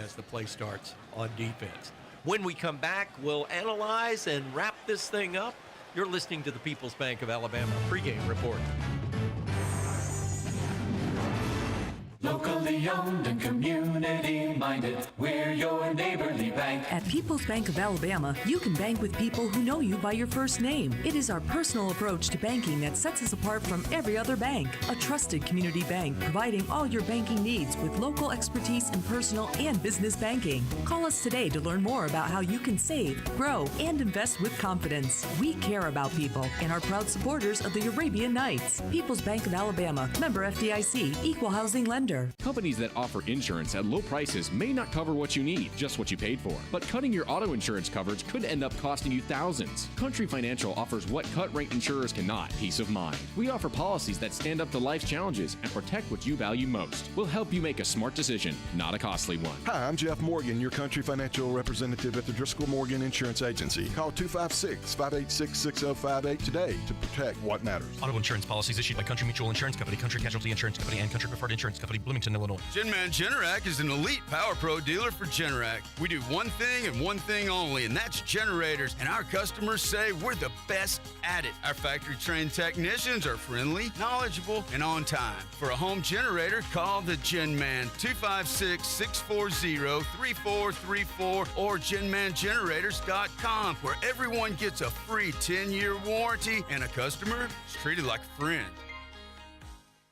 as the play starts on defense. When we come back, we'll analyze and wrap this thing up. You're listening to the People's Bank of Alabama pregame report. Locally owned and community minded, we're your neighborly bank. At People's Bank of Alabama, you can bank with people who know you by your first name. It is our personal approach to banking that sets us apart from every other bank. A trusted community bank providing all your banking needs with local expertise in personal and business banking. Call us today to learn more about how you can save, grow, and invest with confidence. We care about people and are proud supporters of the Arabian Nights. People's Bank of Alabama, member FDIC, equal housing lender. Company Companies that offer insurance at low prices may not cover what you need, just what you paid for. But cutting your auto insurance coverage could end up costing you thousands. Country Financial offers what cut-rate insurers cannot, peace of mind. We offer policies that stand up to life's challenges and protect what you value most. We'll help you make a smart decision, not a costly one. Hi, I'm Jeff Morgan, your Country Financial representative at the Driscoll Morgan Insurance Agency. Call 256-586-6058 today to protect what matters. Auto insurance policies issued by Country Mutual Insurance Company, Country Casualty Insurance Company, and Country Preferred Insurance Company, Bloomington, Illinois. Genman Generac is an elite Power Pro dealer for Generac. We do one thing and one thing only, and that's generators. And our customers say we're the best at it. Our factory-trained technicians are friendly, knowledgeable, and on time. For a home generator, call the Genman 256-640-3434 or GenmanGenerators.com, where everyone gets a free 10-year warranty and a customer is treated like a friend.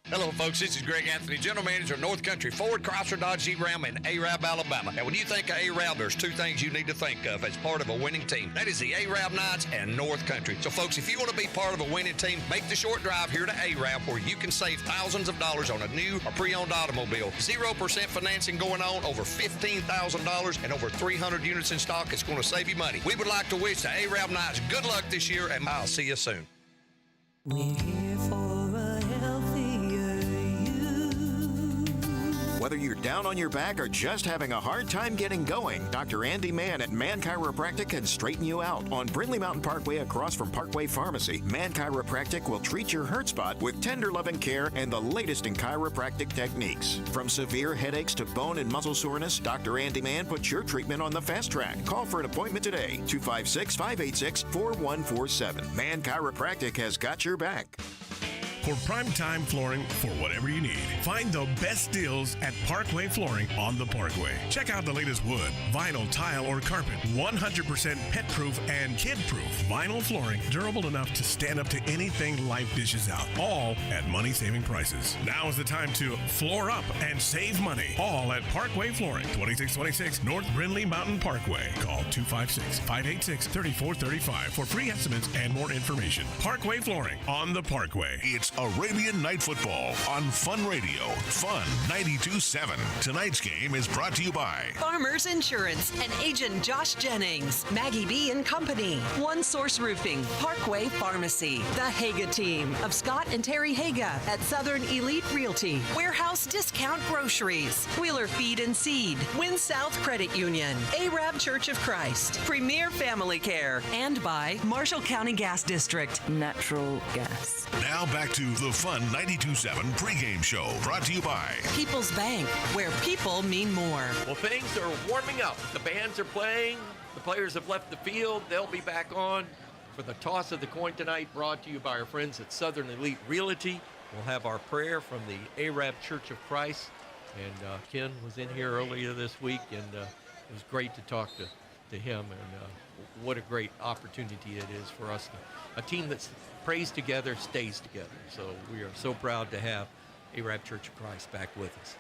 Hello, folks. This is Greg Anthony, General Manager of North Country Ford, Chrysler, Dodge, Jeep, Ram in Arab, Alabama. Now, when you think of Arab, there's two things you need to think of as part of a winning team. That is the Arab Knights and North Country. So, folks, if you want to be part of a winning team, make the short drive here to Arab, where you can save thousands of dollars on a new or pre-owned automobile. 0% financing going on, over $15,000, and over 300 units in stock. It's going to save you money. We would like to wish the Arab Knights good luck this year, and I'll see you soon. We're here for a healthier you. Whether you're down on your back or just having a hard time getting going, Dr. Andy Mann at Mann Chiropractic can straighten you out. On Brindley Mountain Parkway across from Parkway Pharmacy, Mann Chiropractic will treat your hurt spot with tender loving care and the latest in chiropractic techniques. From severe headaches to bone and muscle soreness, Dr. Andy Mann puts your treatment on the fast track. Call for an appointment today, 256-586-4147. Mann Chiropractic has got your back. For prime-time flooring for whatever you need, find the best deals at Parkway Flooring on the Parkway. Check out the latest wood, vinyl, tile, or carpet. 100% pet-proof and kid-proof vinyl flooring, durable enough to stand up to anything life dishes out. All at money-saving prices. Now is the time to floor up and save money. All at Parkway Flooring, 2626 North Brindley Mountain Parkway. Call 256-586-3435 for free estimates and more information. Parkway Flooring on the Parkway. It's Arabian Night Football on Fun Radio. Fun 92.7. Tonight's game is brought to you by Farmers Insurance and agent Josh Jennings, Maggie B and Company, One Source Roofing, Parkway Pharmacy, the Haga team of Scott and Terry Haga at Southern Elite Realty, Warehouse Discount Groceries, Wheeler Feed and Seed, Win South Credit Union, Arab Church of Christ, Premier Family Care, and by Marshall County Gas District, Natural Gas. Now back to the Fun 92.7 pregame show, brought to you by People's Bank, where people mean more. Well, things are warming up. The bands are playing. The players have left the field. They'll be back on for the toss of the coin tonight, brought to you by our friends at Southern Elite Realty. We'll have our prayer from the Arab Church of Christ. And Ken was in here earlier this week, and it was great to talk to him. And what a great opportunity it is for us. A team that's prays together, stays together. So we are so proud to have Arab Church of Christ back with us.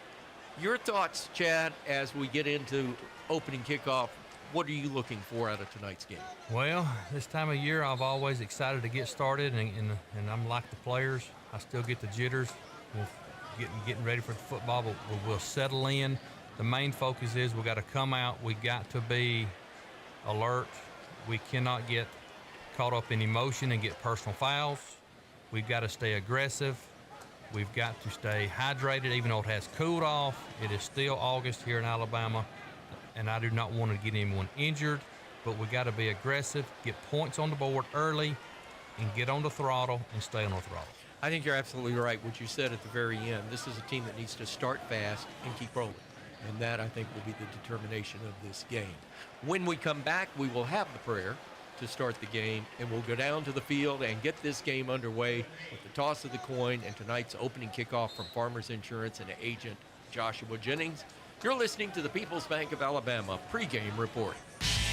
Your thoughts, Chad, as we get into opening kickoff, what are you looking for out of tonight's game? Well, this time of year, I'm always excited to get started, and I'm like the players. I still get the jitters. We're getting ready for the football, but we'll settle in. The main focus is we got to come out. We got to be alert. We cannot get caught up in emotion and get personal fouls. We've got to stay aggressive. We've got to stay hydrated, even though it has cooled off. It is still August here in Alabama, and I do not want to get anyone injured, but we got to be aggressive, get points on the board early, and get on the throttle and stay on the throttle. I think you're absolutely right, what you said at the very end. This is a team that needs to start fast and keep rolling, and that, I think, will be the determination of this game. When we come back, we will have the prayer to start the game, and we'll go down to the field and get this game underway with the toss of the coin and tonight's opening kickoff from Farmers Insurance and agent Joshua Jennings. You're listening to the People's Bank of Alabama pregame report.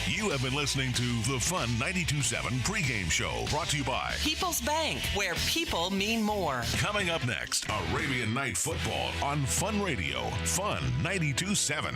You have been listening to the Fun 92.7 pregame show, brought to you by People's Bank, where people mean more. Coming up next, Arabian Night Football on Fun Radio. Fun 92.7.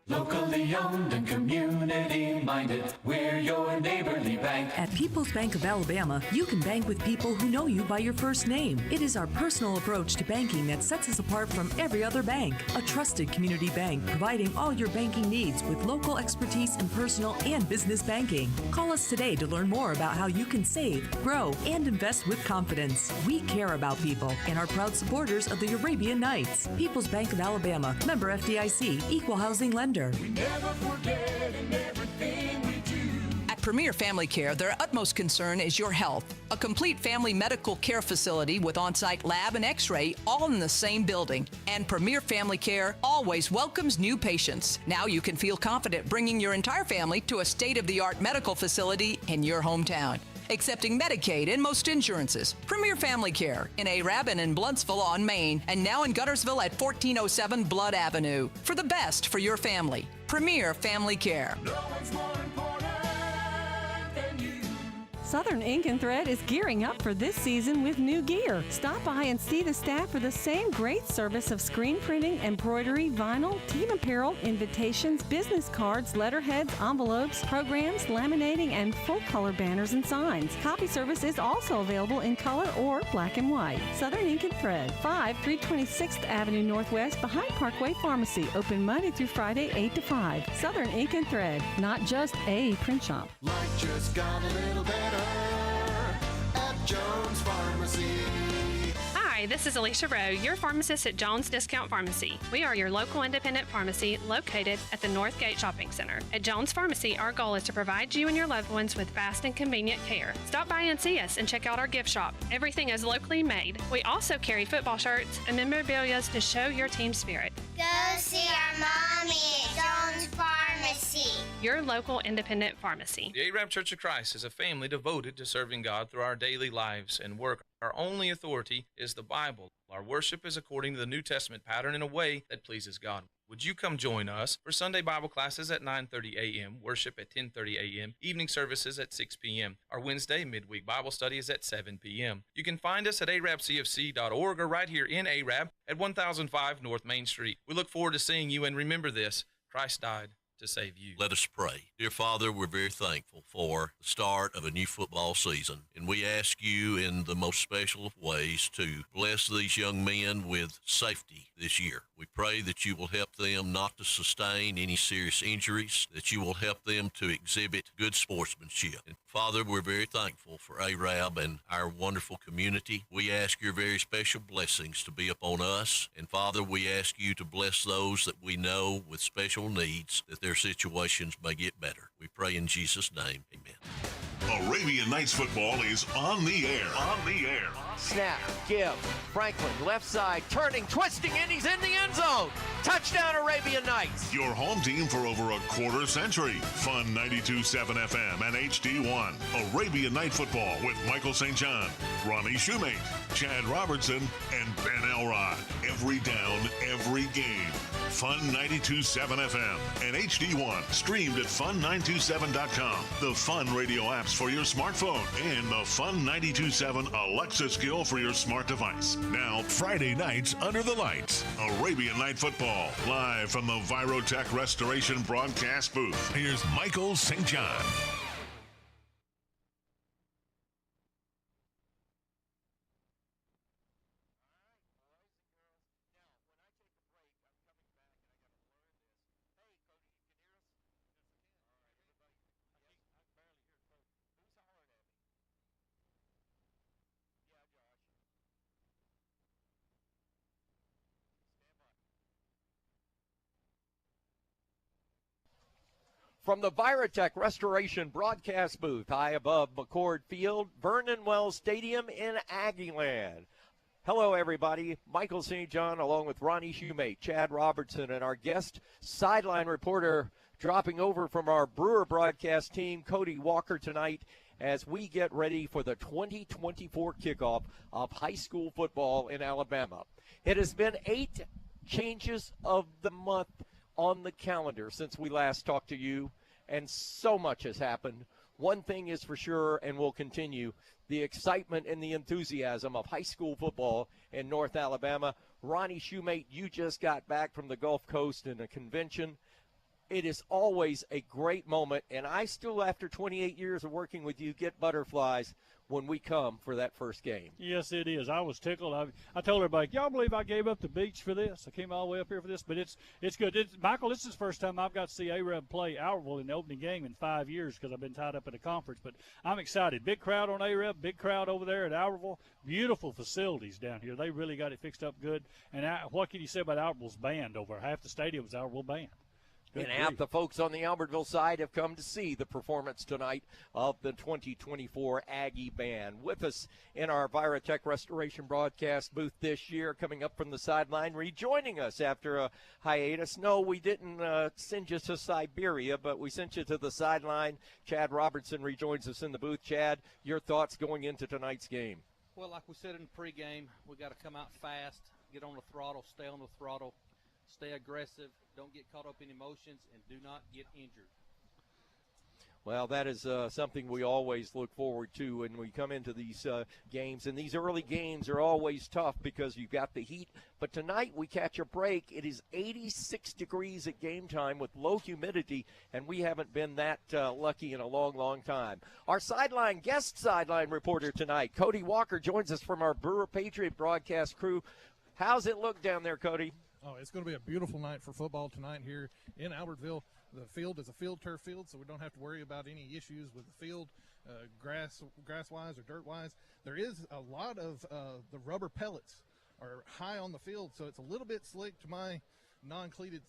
Locally owned and community-minded, we're your neighborly bank. At People's Bank of Alabama, you can bank with people who know you by your first name. It is our personal approach to banking that sets us apart from every other bank. A trusted community bank providing all your banking needs with local expertise in personal and business banking. Call us today to learn more about how you can save, grow, and invest with confidence. We care about people and are proud supporters of the Arabian Nights. People's Bank of Alabama, member FDIC, equal housing lender. We never forget in everything we do. At Premier Family Care, their utmost concern is your health. A complete family medical care facility with on-site lab and x-ray all in the same building. And Premier Family Care always welcomes new patients. Now you can feel confident bringing your entire family to a state-of-the-art medical facility in your hometown. Accepting Medicaid and most insurances. Premier Family Care in Arab and in Bluntsville on Main, and now in Guntersville at 1407 Blood Avenue. For the best for your family. Premier Family Care. No one's more important than you. Southern Ink and Thread is gearing up for this season with new gear. Stop by and see the staff for the same great service of screen printing, embroidery, vinyl, team apparel, invitations, business cards, letterheads, envelopes, programs, laminating, and full-color banners and signs. Copy service is also available in color or black and white. Southern Ink and Thread, 326th Avenue Northwest behind Parkway Pharmacy. Open Monday through Friday, 8 to 5. Southern Ink and Thread, not just a print shop. Life just got a little better at Jones Pharmacy. Hi, this is Alicia Rowe, your pharmacist at Jones Discount Pharmacy. We are your local independent pharmacy located at the Northgate Shopping Center. At Jones Pharmacy, our goal is to provide you and your loved ones with fast and convenient care. Stop by and see us and check out our gift shop. Everything is locally made. We also carry football shirts and memorabilia to show your team spirit. Go see our mommy at Jones Pharmacy. Your local independent pharmacy. The Arab Church of Christ is a family devoted to serving God through our daily lives and work. Our only authority is the Bible. Our worship is according to the New Testament pattern in a way that pleases God. Would you come join us for Sunday Bible classes at 9:30 a.m., worship at 10:30 a.m., evening services at 6 p.m. Our Wednesday midweek Bible study is at 7 p.m. You can find us at arabcfc.org or right here in Arab at 1005 North Main Street. We look forward to seeing you, and remember this, Christ died to save you. Let us pray. Dear Father, we're very thankful for the start of a new football season, and we ask you in the most special of ways to bless these young men with safety this year. We pray that you will help them not to sustain any serious injuries, that you will help them to exhibit good sportsmanship. And Father, we're very thankful for Arab and our wonderful community. We ask your very special blessings to be upon us. And Father, we ask you to bless those that we know with special needs, that their situations may get better. We pray in Jesus' name. Amen. Arabian Nights football is on the air. On the air. Snap, give, Franklin, left side, turning, twisting, and he's in the end zone. Touchdown, Arabian Nights. Your home team for over a quarter century. Fun 92.7 FM and HD1. Arabian Night Football with Michael St. John, Ronnie Shoemate, Chad Robertson, and Ben Elrod. Every down, every game. Fun 92.7 FM and HD1. Streamed at fun927.com. The Fun radio apps for your smartphone and the Fun 92.7 Alexa skill for your smart device. Now, Friday nights under the lights. Arabian Night Football. Live from the Virotech Restoration broadcast booth. Here's Michael St. John. From the Virotech Restoration broadcast booth high above McCord Field, Vernon Wells Stadium in Aggieland. Hello, everybody. Michael St. John along with Ronnie Shoemate, Chad Robertson, and our guest sideline reporter dropping over from our Brewer broadcast team, Cody Walker, tonight as we get ready for the 2024 kickoff of high school football in Alabama. It has been 8 changes of the month on the calendar since we last talked to you, and so much has happened. One thing is for sure and will continue, the excitement and the enthusiasm of high school football in North Alabama. Ronnie Shoemate, you just got back from the Gulf Coast in a convention. it is always a great moment, and I still, after 28 years of working with you, get butterflies when we come for that first game. Yes, it is. I was tickled. I told everybody, y'all believe I gave up the beach for this? I came all the way up here for this, but it's good. Michael, this is the first time I've got to see A-Reb play Albertville in the opening game in 5 years because I've been tied up at a conference, but I'm excited. Big crowd on A-Reb, big crowd over there at Albertville. Beautiful facilities down here. They really got it fixed up good. And what can you say about Albertville's band over? Half the stadium is Albertville band. And half the folks on the Albertville side have come to see the performance tonight of the 2024 Aggie Band. With us in our Virotech Restoration broadcast booth this year, coming up from the sideline, rejoining us after a hiatus. No, we didn't send you to Siberia, but we sent you to the sideline. Chad Robertson rejoins us in the booth. Chad, your thoughts going into tonight's game? Well, like we said in the pregame, we got to come out fast, get on the throttle, stay on the throttle, stay aggressive, don't get caught up in emotions, and do not get injured. Well, that is something we always look forward to when we come into these games. And these early games are always tough because you've got the heat. But tonight we catch a break. It is 86 degrees at game time with low humidity, and we haven't been that lucky in a long, long time. Our guest sideline reporter tonight, Cody Walker, joins us from our Brewer Patriot broadcast crew. How's it look down there, Cody? Oh, it's going to be a beautiful night for football tonight here in Albertville. The field is a field turf field, so we don't have to worry about any issues with the field, grass-wise or dirt-wise. There is a lot of the rubber pellets are high on the field, so it's a little bit slick to my non-cleated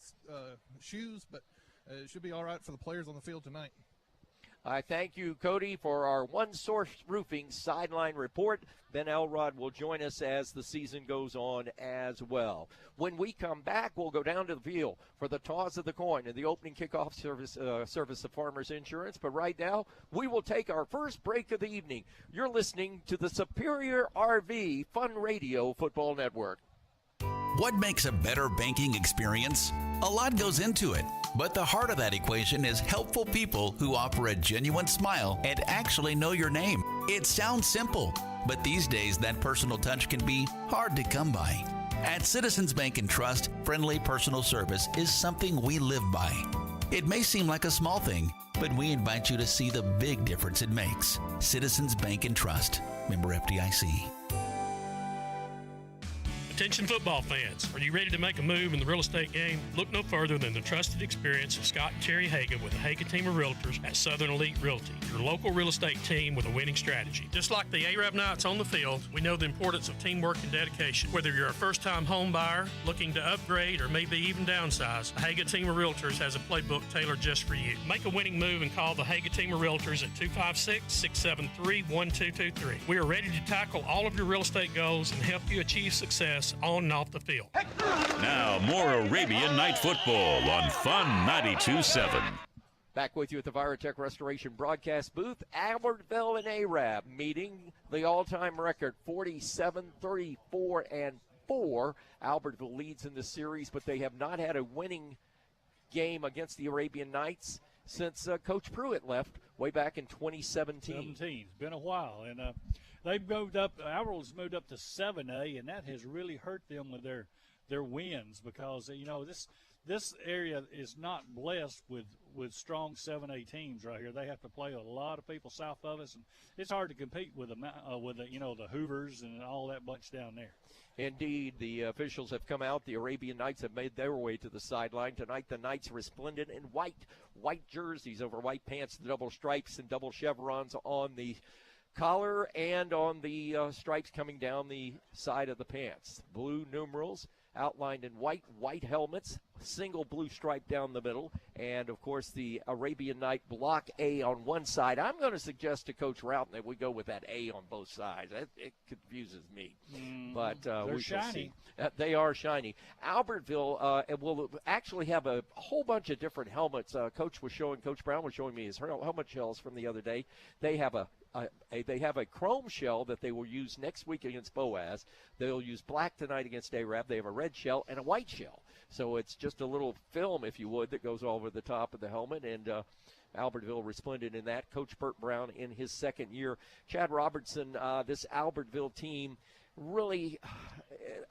shoes, but it should be all right for the players on the field tonight. I thank you, Cody, for our One Source Roofing sideline report. Ben Elrod will join us as the season goes on as well. When we come back, we'll go down to the field for the toss of the coin and the opening kickoff service of Farmers Insurance. But right now, we will take our first break of the evening. You're listening to the Superior RV Fun Radio Football Network. What makes a better banking experience? A lot goes into it, but the heart of that equation is helpful people who offer a genuine smile and actually know your name. It sounds simple, but these days that personal touch can be hard to come by. At Citizens Bank and Trust, friendly personal service is something we live by. It may seem like a small thing, but we invite you to see the big difference it makes. Citizens Bank and Trust, member FDIC. Attention football fans, are you ready to make a move in the real estate game? Look no further than the trusted experience of Scott and Terry Haga with the Haga team of realtors at Southern Elite Realty, your local real estate team with a winning strategy. Just like the A-Rab Knights on the field, we know the importance of teamwork and dedication. Whether you're a first-time home buyer, looking to upgrade, or maybe even downsize, the Haga team of realtors has a playbook tailored just for you. Make a winning move and call the Haga team of realtors at 256-673-1223. We are ready to tackle all of your real estate goals and help you achieve success on and off the field. Now, more Arabian Night Football on Fun 92.7. Back with you at the Virotech Restoration broadcast booth. Albertville and A-Rab meeting the all-time record, 47-34-4. Albertville leads in the series, but they have not had a winning game against the Arabian Knights since Coach Pruitt left way back in 2017. It's been a while, and they've moved up. Albertville's moved up to 7A, and that has really hurt them with their wins because this area is not blessed with strong 7A teams right here. They have to play a lot of people south of us, and it's hard to compete with the Hoovers and all that bunch down there. Indeed, the officials have come out. The Arabian Knights have made their way to the sideline. Tonight, the Knights are resplendent in white jerseys over white pants, the double stripes and double chevrons on the collar and on the stripes coming down the side of the pants. Blue numerals outlined in white helmets, single blue stripe down the middle, and, of course, the Arabian Night Block A on one side. I'm going to suggest to Coach Routon that we go with that A on both sides. It confuses me. But we shall see. They are shiny. Albertville will actually have a whole bunch of different helmets. Coach Brown was showing me his helmet shells from the other day. They have they have a chrome shell that they will use next week against Boaz. They'll use black tonight against A-Rab. They have a red shell and a white shell. So it's just a little film, if you would, that goes over the top of the helmet. And Albertville resplendent in that. Coach Burt Brown in his second year. Chad Robertson, this Albertville team, really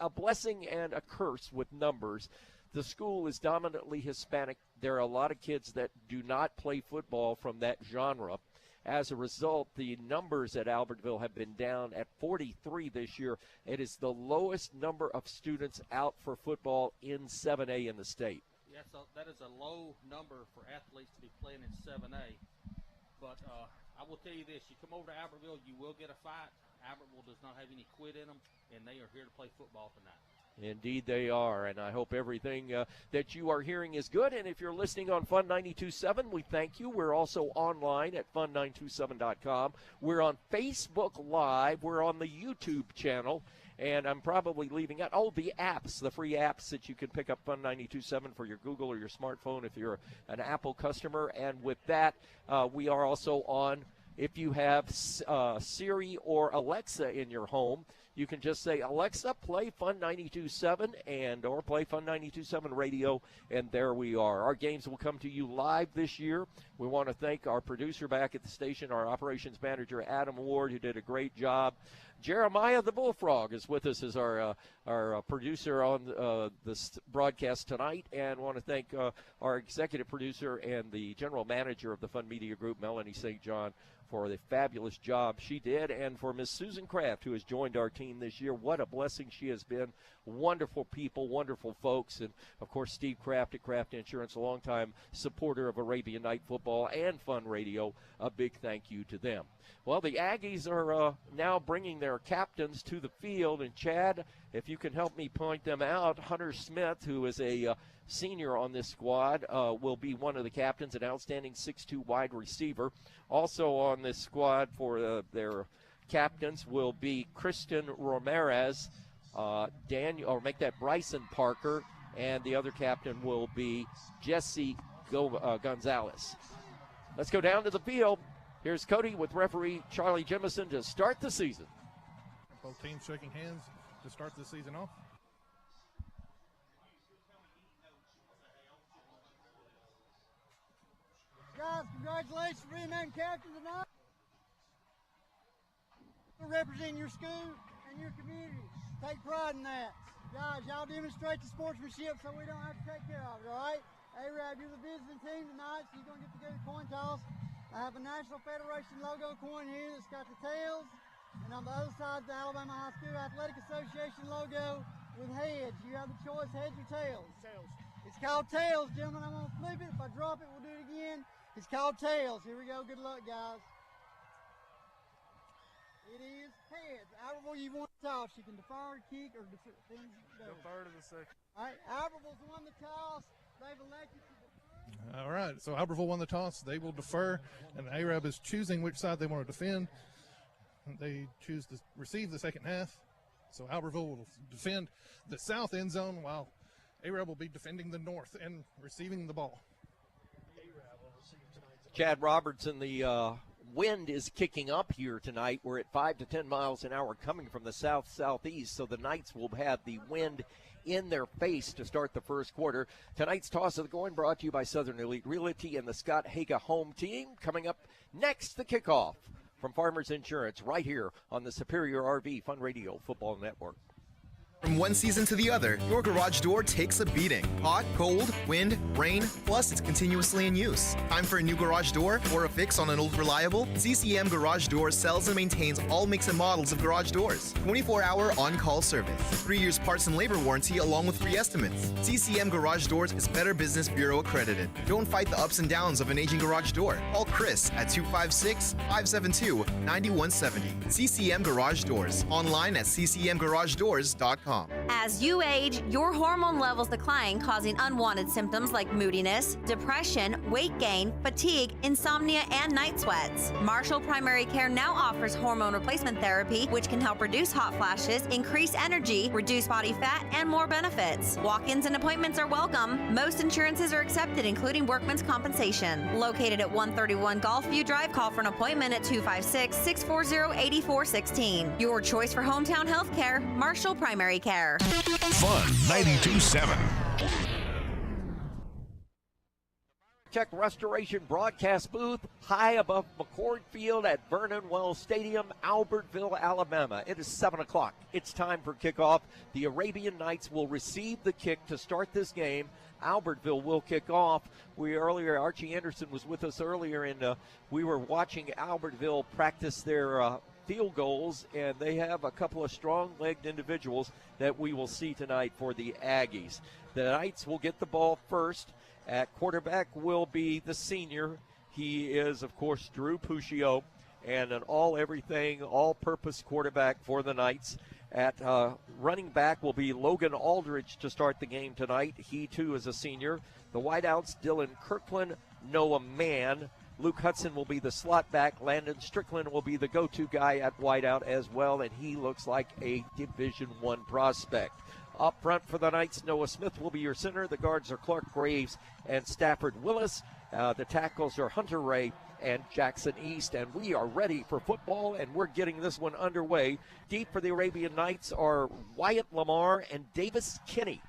a blessing and a curse with numbers. The school is dominantly Hispanic. There are a lot of kids that do not play football from that genre. As a result, the numbers at Albertville have been down at 43 this year. It is the lowest number of students out for football in 7A in the state. Yeah, so that is a low number for athletes to be playing in 7A. But I will tell you this, you come over to Albertville, you will get a fight. Albertville does not have any quit in them, and they are here to play football tonight. Indeed they are, and I hope everything that you are hearing is good. And if you're listening on Fun 92.7, we thank you. We're also online at fun927.com. We're on Facebook Live. We're on the YouTube channel. And I'm probably leaving out, the apps, the free apps that you can pick up Fun 92.7 for your Google or your smartphone if you're an Apple customer. And with that, we are also on, if you have Siri or Alexa in your home, you can just say, Alexa, play Fun 92.7 or play Fun 92.7 radio, and there we are. Our games will come to you live this year. We want to thank our producer back at the station, our operations manager, Adam Ward, who did a great job. Jeremiah the Bullfrog is with us as our producer on this broadcast tonight, and want to thank our executive producer and the general manager of the Fun Media Group, Melanie St. John, for the fabulous job she did, and for Miss Susan Kraft, who has joined our team this year. What a blessing she has been. Wonderful people, wonderful folks, and, of course, Steve Kraft at Kraft Insurance, a longtime supporter of Arabian Night Football and Fun Radio. A big thank you to them. Well, the Aggies are now bringing their captains to the field, and, Chad, if you can help me point them out, Hunter Smith, who is a senior on this squad, will be one of the captains, an outstanding 6'2" wide receiver. Also on this squad for their captains will be Kristen Ramirez, Bryson Parker, and the other captain will be Jesse Gonzalez. Let's go down to the field. Here's Cody with referee Charlie Jemison to start the season. Both teams shaking hands to start the season off. Guys, congratulations for being named captain tonight. Representing your school and your community. Take pride in that. Guys, y'all demonstrate the sportsmanship so we don't have to take care of it, all right? A-Rab, you're the visiting team tonight, so you're going to get to go to coin toss. I have a National Federation logo coin here that's got the tails, and on the other side, the Alabama High School Athletic Association logo with heads. You have the choice, heads or tails. Tails. It's called tails, gentlemen. I'm going to flip it. If I drop it, we'll do it again. It's called tails. Here we go. Good luck, guys. It is heads. Albertville, you want to toss. You can defer, kick, or things. Defer to the second. All right. Albertville's won the toss. They've elected to defer. All right. So Albertville won the toss. They will defer, and Arab is choosing which side they want to defend. They choose to receive the second half. So Albertville will defend the south end zone, while Arab will be defending the north and receiving the ball. Chad Robertson, the wind is kicking up here tonight. We're at 5 to 10 miles an hour coming from the south-southeast, so the Knights will have the wind in their face to start the first quarter. Tonight's toss of the coin brought to you by Southern Elite Realty and the Scott Haga home team. Coming up next, the kickoff from Farmers Insurance right here on the Superior RV Fun Radio Football Network. From one season to the other, your garage door takes a beating. Hot, cold, wind, rain, plus it's continuously in use. Time for a new garage door or a fix on an old reliable? CCM Garage Doors sells and maintains all makes and models of garage doors. 24-hour on-call service. 3 years parts and labor warranty along with free estimates. CCM Garage Doors is Better Business Bureau accredited. Don't fight the ups and downs of an aging garage door. Call Chris at 256-572-9170. CCM Garage Doors. Online at ccmgaragedoors.com. As you age, your hormone levels decline, causing unwanted symptoms like moodiness, depression, weight gain, fatigue, insomnia, and night sweats. Marshall Primary Care now offers hormone replacement therapy, which can help reduce hot flashes, increase energy, reduce body fat, and more benefits. Walk-ins and appointments are welcome. Most insurances are accepted, including workman's compensation. Located at 131 Gulfview Drive, call for an appointment at 256-640-8416. Your choice for hometown health care, Marshall Primary Care. Fun 92.7. Tech Restoration broadcast booth high above McCord Field at Vernon Wells Stadium, Albertville, Alabama. It is 7 o'clock. It's time for kickoff. The Arabian Knights will receive the kick to start this game. Albertville will kick off. Archie Anderson was with us earlier, and we were watching Albertville practice their field goals, and they have a couple of strong-legged individuals that we will see tonight for the Aggies. The Knights will get the ball first. At quarterback will be the senior. He is, of course, Drew Puccio, and an all-everything, all-purpose quarterback for the Knights. At running back will be Logan Aldridge to start the game tonight. He, too, is a senior. The wideouts, Dylan Kirkland, Noah Mann. Luke Hudson will be the slot back. Landon Strickland will be the go-to guy at wideout as well, and he looks like a Division I prospect. Up front for the Knights, Noah Smith will be your center. The guards are Clark Graves and Stafford Willis. The tackles are Hunter Ray and Jackson East, and we are ready for football, and we're getting this one underway. Deep for the Arabian Knights are Wyatt Lamar and Davis Kinney,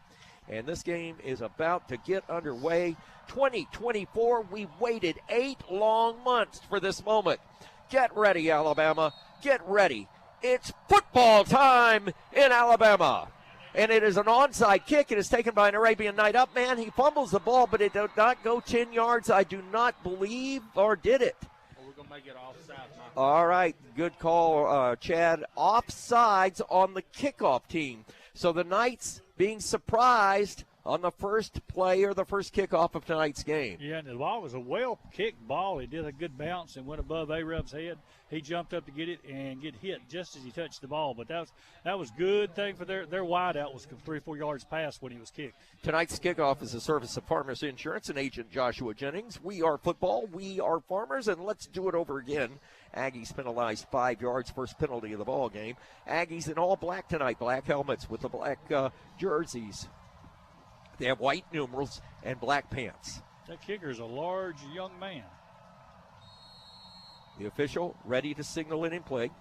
and this game is about to get underway. 2024, we waited 8 long months for this moment. Get ready, Alabama. Get ready. It's football time in Alabama. And it is an onside kick. It is taken by an Arabian Knight up man. He fumbles the ball, but it did not go 10 yards, I do not believe, or did it? Well, we're going to make it offside. All right, good call, Chad. Offsides on the kickoff team. So the Knights being surprised on the first play or the first kickoff of tonight's game. Yeah, and the ball was a well-kicked ball. He did a good bounce and went above A-Rub's head. He jumped up to get it and get hit just as he touched the ball. But that was good thing for their wideout was 3 or 4 yards past when he was kicked. Tonight's kickoff is a service of Farmers Insurance and Agent Joshua Jennings. We are football, we are farmers, and let's do it over again. Aggies penalized 5 yards, first penalty of the ball game. Aggies in all black tonight, black helmets with the black jerseys. They have white numerals and black pants. That kicker is a large young man. The official ready to signal it in play.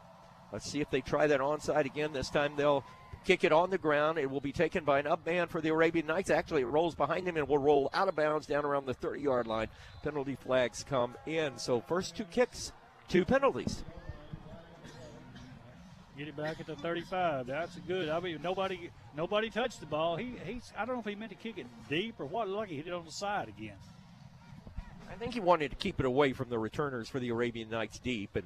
Let's see if they try that onside again. This time they'll kick it on the ground. It will be taken by an up man for the Arabian Knights. Actually, it rolls behind him and will roll out of bounds down around the 30-yard line. Penalty flags come in. So first 2 kicks, 2 penalties. Get it back at the 35. That's good. I mean, nobody touched the ball. He's I don't know if he meant to kick it deep or what. Look, he hit it on the side again. I think he wanted to keep it away from the returners for the Arabian Knights deep, and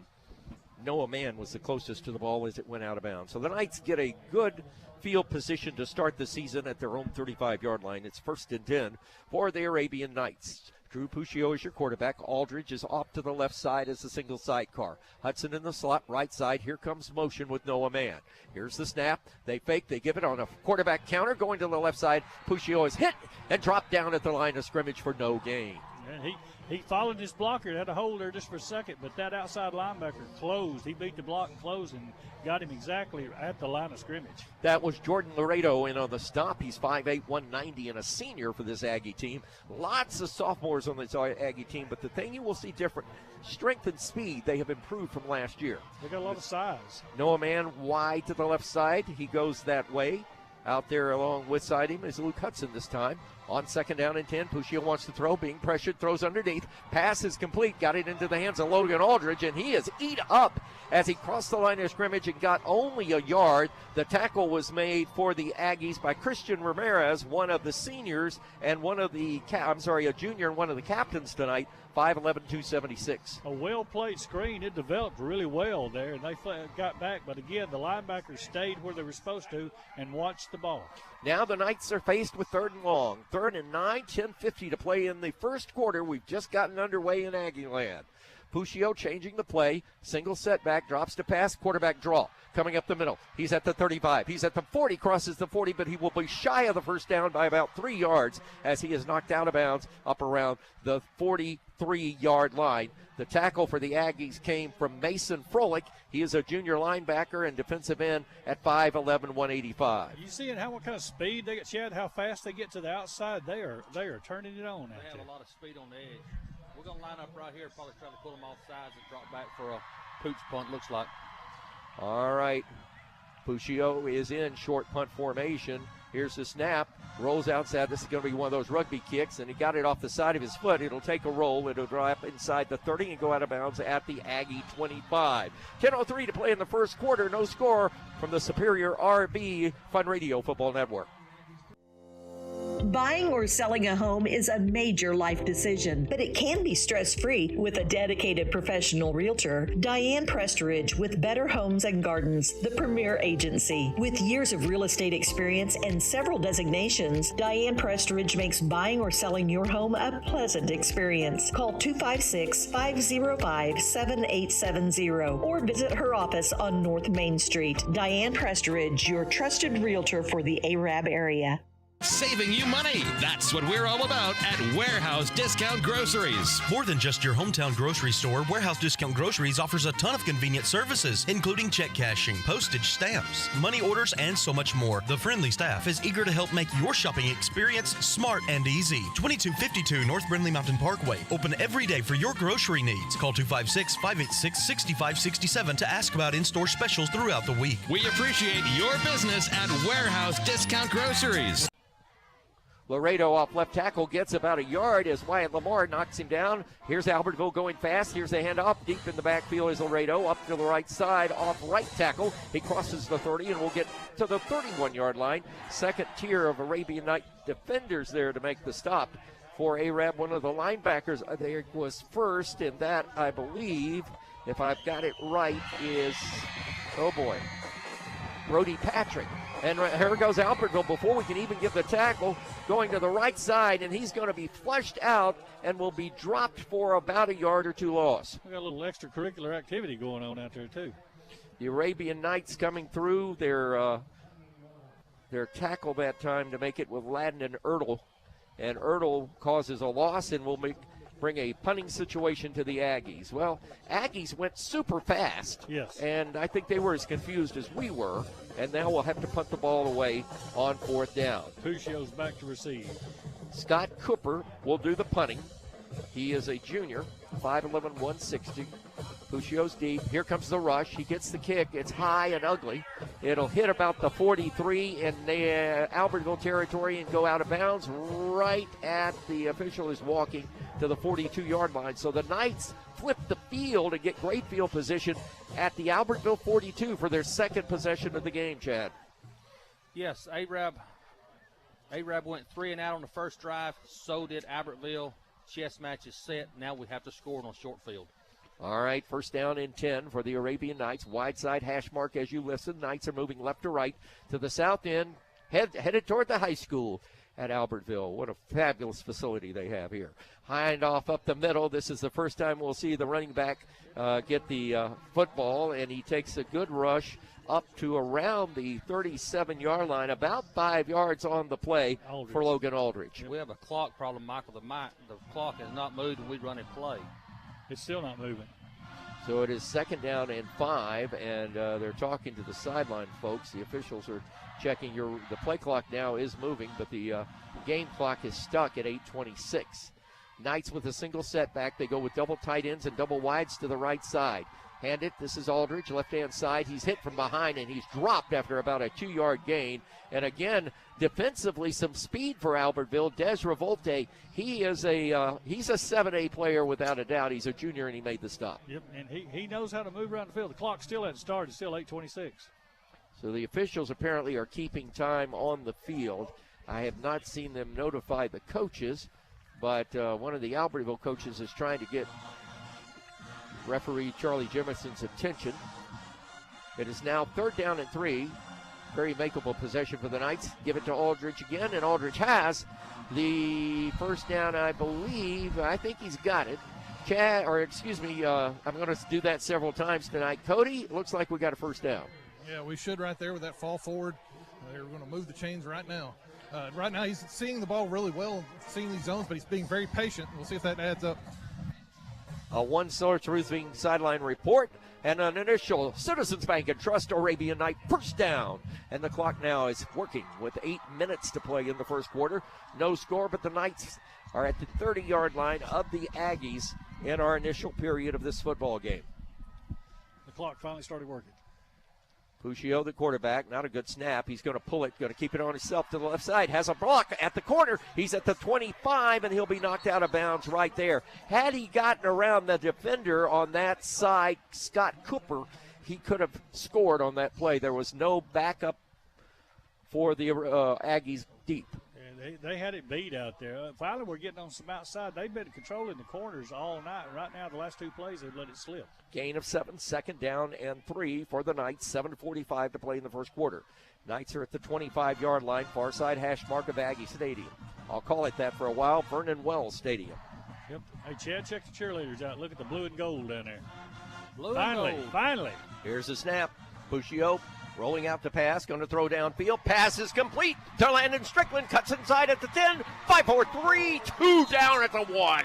Noah Mann was the closest to the ball as it went out of bounds. So the Knights get a good field position to start the season at their own 35-yard line. It's 1st and 10 for the Arabian Knights. Drew Puccio is your quarterback. Aldridge is off to the left side as a single sidecar. Hudson in the slot, right side. Here comes motion with Noah Mann. Here's the snap. They fake. They give it on a quarterback counter. Going to the left side. Puccio is hit and dropped down at the line of scrimmage for no gain. And he followed his blocker. Had a hold there just for a second, but that outside linebacker closed. He beat the block and closed and got him exactly at the line of scrimmage. That was Jordan Laredo in on the stop. He's 5'8", 190, and a senior for this Aggie team. Lots of sophomores on this Aggie team, but the thing you will see different, strength and speed, they have improved from last year. They got a lot of size. Noah Mann wide to the left side. He goes that way. Out there along with side him is Luke Hudson this time. On 2nd down and 10, Puccio wants to throw, being pressured, throws underneath. Pass is complete, got it into the hands of Logan Aldridge, and he is eat up as he crossed the line of scrimmage and got only a yard. The tackle was made for the Aggies by Christian Ramirez, one of the seniors, and a junior and one of the captains tonight, 5'11", 276. A well-played screen. It developed really well there, and they got back. But again, the linebackers stayed where they were supposed to and watched the ball. Now the Knights are faced with 3rd and long. 3rd and 9, 10:50 to play in the first quarter. We've just gotten underway in Aggieland. Puccio changing the play. Single setback, drops to pass, quarterback draw. Coming up the middle. He's at the 35. He's at the 40, crosses the 40, but he will be shy of the first down by about 3 yards as he is knocked out of bounds up around the 43-yard line. The tackle for the Aggies came from Mason Froelich. He is a junior linebacker and defensive end at 5'11", 185. You seeing what kind of speed they get, Chad, how fast they get to the outside? They are turning it on. They have a lot of speed on the edge. We're going to line up right here, probably try to pull them off sides and drop back for a pooch punt, looks like. All right. Puccio is in short punt formation. Here's the snap. Rolls outside. This is going to be one of those rugby kicks, and he got it off the side of his foot. It'll take a roll. It'll drop inside the 30 and go out of bounds at the Aggie 25. 10:03 to play in the first quarter. No score from the Superior RB Fun Radio Football Network. Buying or selling a home is a major life decision, but it can be stress-free with a dedicated professional realtor. Diane Prestridge with Better Homes and Gardens, the premier agency. With years of real estate experience and several designations, Diane Prestridge makes buying or selling your home a pleasant experience. Call 256-505-7870 or visit her office on North Main Street. Diane Prestridge, your trusted realtor for the Arab area. Saving you money. That's what we're all about at Warehouse Discount Groceries. More than just your hometown grocery store, Warehouse Discount Groceries offers a ton of convenient services, including check cashing, postage stamps, money orders, and so much more. The friendly staff is eager to help make your shopping experience smart and easy. 2252 North Brindley Mountain Parkway. Open every day for your grocery needs. Call 256-586-6567 to ask about in-store specials throughout the week. We appreciate your business at Warehouse Discount Groceries. Laredo off left tackle gets about a yard as Wyatt Lamar knocks him down. Here's Albertville going fast. Here's a handoff. Deep in the backfield is Laredo. Up to the right side off right tackle. He crosses the 30 and will get to the 31-yard line. Second tier of Arabian Night defenders there to make the stop for Arab. One of the linebackers there was first, and that, I believe, if I've got it right, is, oh boy, Brody Patrick. And here goes Albertville before we can even give the tackle, going to the right side, and he's going to be flushed out and will be dropped for about a yard or two loss. We got a little extracurricular activity going on out there, too. The Arabian Knights coming through their tackle that time to make it with Ladden and Ertl. And Ertl causes a loss and will bring a punting situation to the Aggies. Well, Aggies went super fast. Yes. And I think they were as confused as we were. And now we'll have to punt the ball away on fourth down. Puccio's back to receive. Scott Cooper will do the punting. He is a junior, 5'11", 160. Puccio's deep. Here comes the rush. He gets the kick. It's high and ugly. It'll hit about the 43 in the Albertville territory and go out of bounds right at the official is walking to the 42-yard line. So the Knights flip the field and get great field position at the Albertville 42 for their second possession of the game, Chad. Yes, Arab went 3 and out on the first drive. So did Albertville. Chess match is set. Now we have to score on a short field. All right, first down and 10 for the Arabian Knights. Wide side hash mark as you listen. Knights are moving left to right to the south end, headed toward the high school at Albertville. What a fabulous facility they have here. Hand off up the middle. This is the first time we'll see the running back get the football, and he takes a good rush up to around the 37-yard line, about 5 yards on the play for Logan Aldridge. We have a clock problem, Michael. The clock has not moved and we run a play. It's still not moving. So it is second down and 5, and they're talking to the sideline folks. The officials are checking. The play clock now is moving, but the game clock is stuck at 8:26. Knights with a single setback. They go with double tight ends and double wides to the right side. Hand it. This is Aldridge, left-hand side. He's hit from behind, and he's dropped after about a 2-yard gain. And again, defensively, some speed for Albertville. Des Revolte, he's a 7A player without a doubt. He's a junior, and he made the stop. Yep, and he knows how to move around the field. The clock still hasn't started. It's still 8:26. So the officials apparently are keeping time on the field. I have not seen them notify the coaches, but one of the Albertville coaches is trying to get referee Charlie Jimison's attention. It is now third down and 3. Very makeable possession for the Knights. Give it to Aldridge again, and Aldridge has the first down, I believe. I think he's got it. I'm going to do that several times tonight. Cody, it looks like we got a first down. Yeah, we should right there with that fall forward. They're going to move the chains right now. Right now he's seeing the ball really well, seeing these zones, but he's being very patient. We'll see if that adds up. A one-source roofing sideline report and an initial Citizens Bank and Trust Arabian Night first down. And the clock now is working with 8 minutes to play in the first quarter. No score, but the Knights are at the 30-yard line of the Aggies in our initial period of this football game. The clock finally started working. Puccio, the quarterback, not a good snap. He's going to pull it, going to keep it on himself to the left side. Has a block at the corner. He's at the 25, and he'll be knocked out of bounds right there. Had he gotten around the defender on that side, Scott Cooper, he could have scored on that play. There was no backup for the Aggies deep. They had it beat out there. Finally, we're getting on some outside. They've been controlling the corners all night. Right now, the last two plays, they've let it slip. Gain of 7, second down and 3 for the Knights. 7:45 to play in the first quarter. Knights are at the 25-yard line, far side hash mark of Aggie Stadium. I'll call it that for a while, Vernon Wells Stadium. Yep. Hey, Chad, check the cheerleaders out. Look at the blue and gold down there. Finally. Finally. Here's the snap. Puccio rolling out the pass, going to throw downfield. Pass is complete to Landon Strickland. Cuts inside at the 10. 5-4-3, 2 down at the 1.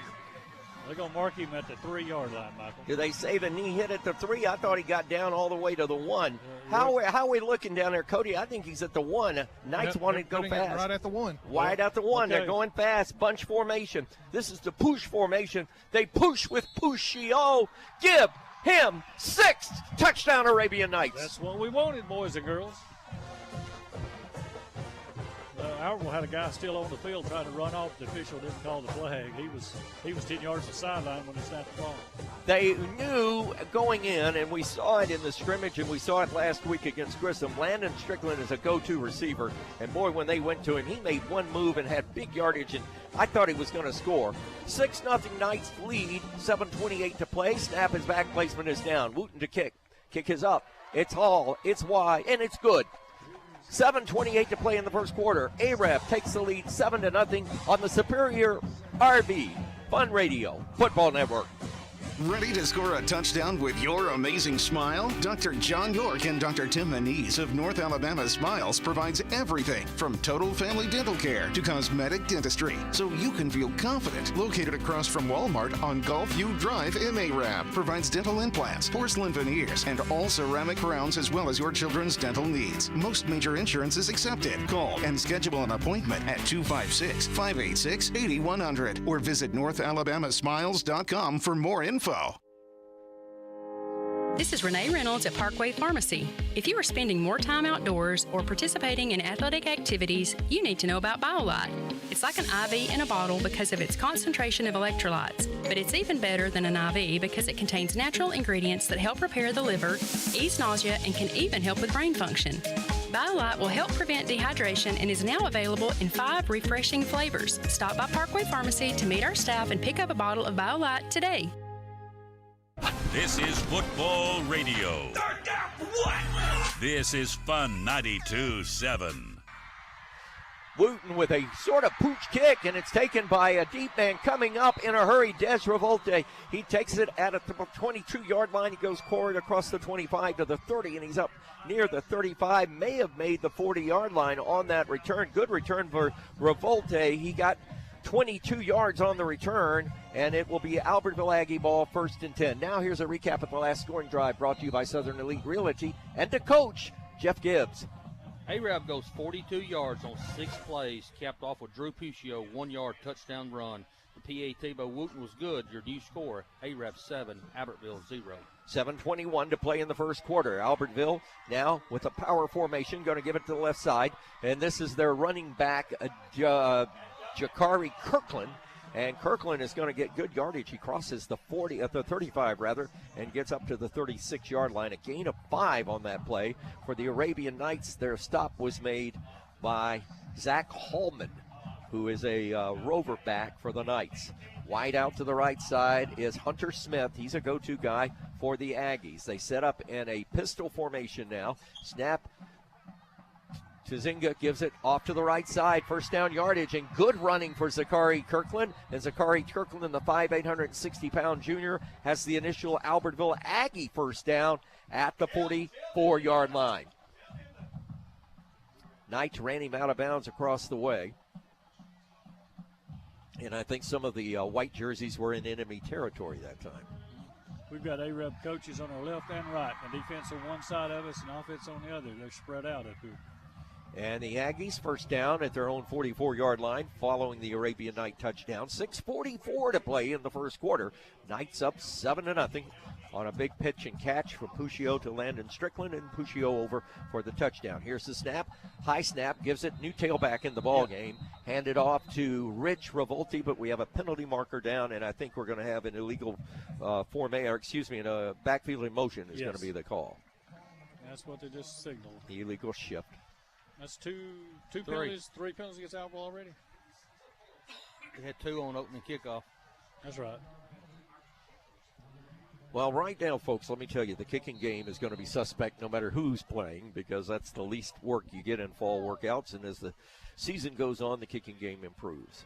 They're going to mark him at the 3-yard line, Michael. Do they say the knee hit at the 3? I thought he got down all the way to the 1. How are we looking down there, Cody? I think he's at the 1. Knights want to go fast. Right at the 1. Wide at the 1. Okay. They're going fast. Bunch formation. This is the push formation. They push with Puccio. Give him 6. Touchdown, Arabian Knights. That's what we wanted, boys and girls. Albertville had a guy still on the field trying to run off. The official didn't call the flag. He was 10 yards to the sideline when he snapped the ball. They knew going in, and we saw it in the scrimmage, and we saw it last week against Grissom. Landon Strickland is a go-to receiver, and boy, when they went to him, he made one move and had big yardage, and I thought he was going to score. 6-0 Knights lead, 7:28 to play. Snap is back, placement is down. Wooten to kick. Kick is up. It's Hall, it's wide, and it's good. 7:28 to play in the first quarter. Arab takes the lead 7-0 on the Superior RV Fun Radio Football Network. Ready to score a touchdown with your amazing smile? Dr. John York and Dr. Tim Manise of North Alabama Smiles provides everything from total family dental care to cosmetic dentistry, so you can feel confident. Located across from Walmart on Gulfview Drive in Arab, provides dental implants, porcelain veneers, and all ceramic crowns, as well as your children's dental needs. Most major insurance is accepted. Call and schedule an appointment at 256-586-8100 or visit NorthAlabamaSmiles.com for more info. This is Renee Reynolds at Parkway Pharmacy. If you are spending more time outdoors or participating in athletic activities, you need to know about BioLite. It's like an IV in a bottle because of its concentration of electrolytes, but it's even better than an IV because it contains natural ingredients that help repair the liver, ease nausea, and can even help with brain function. BioLite will help prevent dehydration and is now available in 5 refreshing flavors. Stop by Parkway Pharmacy to meet our staff and pick up a bottle of BioLite today. This is Football Radio. This is Fun 92.7. Wooten with a sort of pooch kick, and it's taken by a deep man coming up in a hurry, Des Revolte. He takes it at the 22-yard line. He goes forward across the 25 to the 30, and he's up near the 35. May have made the 40-yard line on that return. Good return for Revolte. He got 22 yards on the return, and it will be Albertville Aggie ball, 1st and 10. Now here's a recap of the last scoring drive brought to you by Southern Elite Realty and to Coach Jeff Gibbs. Arab goes 42 yards on 6 plays, capped off with Drew Puccio, 1-yard touchdown run. The PAT by Wooten was good. Your new score, Arab 7, Albertville 0. 7:21 to play in the first quarter. Albertville now with a power formation, going to give it to the left side, and this is their running back, Jakari Kirkland, and Kirkland is going to get good yardage. He crosses the 35 and gets up to the 36-yard line. A gain of 5 on that play for the Arabian Knights. Their stop was made by Zach Hallman, who is a rover back for the Knights. Wide out to the right side is Hunter Smith. He's a go-to guy for the Aggies. They set up in a pistol formation now. Snap. Tuzinga gives it off to the right side. First down yardage and good running for Zakari Kirkland. And Zakari Kirkland, the 860-pound junior, has the initial Albertville Aggie first down at the 44-yard line. Knights ran him out of bounds across the way. And I think some of the white jerseys were in enemy territory that time. We've got Arab coaches on our left and right. The defense on one side of us and offense on the other. They're spread out up here. And the Aggies first down at their own 44-yard line following the Arabian Night touchdown. 6:44 to play in the first quarter. Knights up 7-0 on a big pitch and catch from Puccio to Landon Strickland, and Puccio over for the touchdown. Here's the snap. High snap, gives it new tailback in the ball game. Handed off to Rich Revolti, but we have a penalty marker down, and I think we're going to have an illegal in a backfield in motion is going to be the call. That's what they just signaled. Illegal shift. That's two penalties, 3 penalties against Albertville already. They had 2 on opening kickoff. That's right. Well, right now, folks, let me tell you, the kicking game is going to be suspect no matter who's playing, because that's the least work you get in fall workouts. And as the season goes on, the kicking game improves.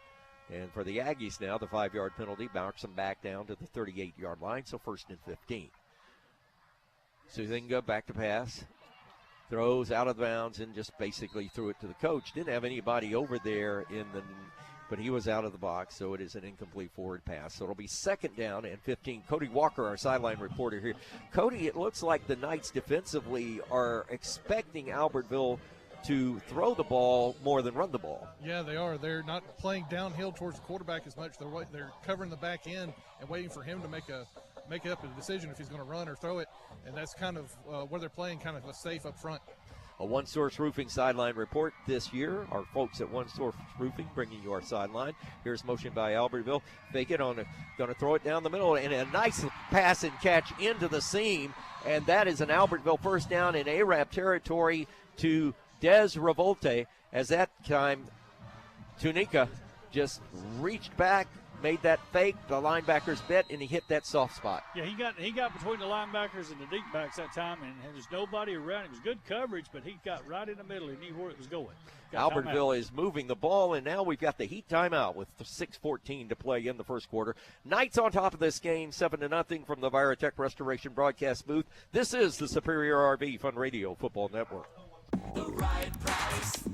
And for the Aggies now, the 5-yard penalty bounced them back down to the 38-yard line, so 1st and 15. Suzinga back to pass. Throws out of bounds and just basically threw it to the coach. Didn't have anybody over there but he was out of the box, so it is an incomplete forward pass. So it'll be 2nd down and 15. Cody Walker, our sideline reporter here. Cody, it looks like the Knights defensively are expecting Albertville to throw the ball more than run the ball. Yeah, they are. They're not playing downhill towards the quarterback as much. They're covering the back end and waiting for him to make up a decision if he's going to run or throw it, and that's kind of where they're playing kind of a safe up front. A One Source Roofing sideline report this year. Our folks at One Source Roofing bringing you our sideline. Here's motion by Albertville. Fake it going to throw it down the middle, and a nice pass and catch into the seam, and that is an Albertville 1st down in Arab territory to Des Revolte. As that time, Tunica just reached back, made that fake. The linebackers bit, and he hit that soft spot. Yeah, he got between the linebackers and the deep backs that time, and there was nobody around. It was good coverage, but he got right in the middle. He knew where it was going. Albertville is moving the ball, and now we've got the Heat timeout with 6:14 to play in the 1st quarter. Knights on top of this game, 7-0 from the Viratech Restoration broadcast booth. This is the Superior RV Fun Radio Football Network. The right price,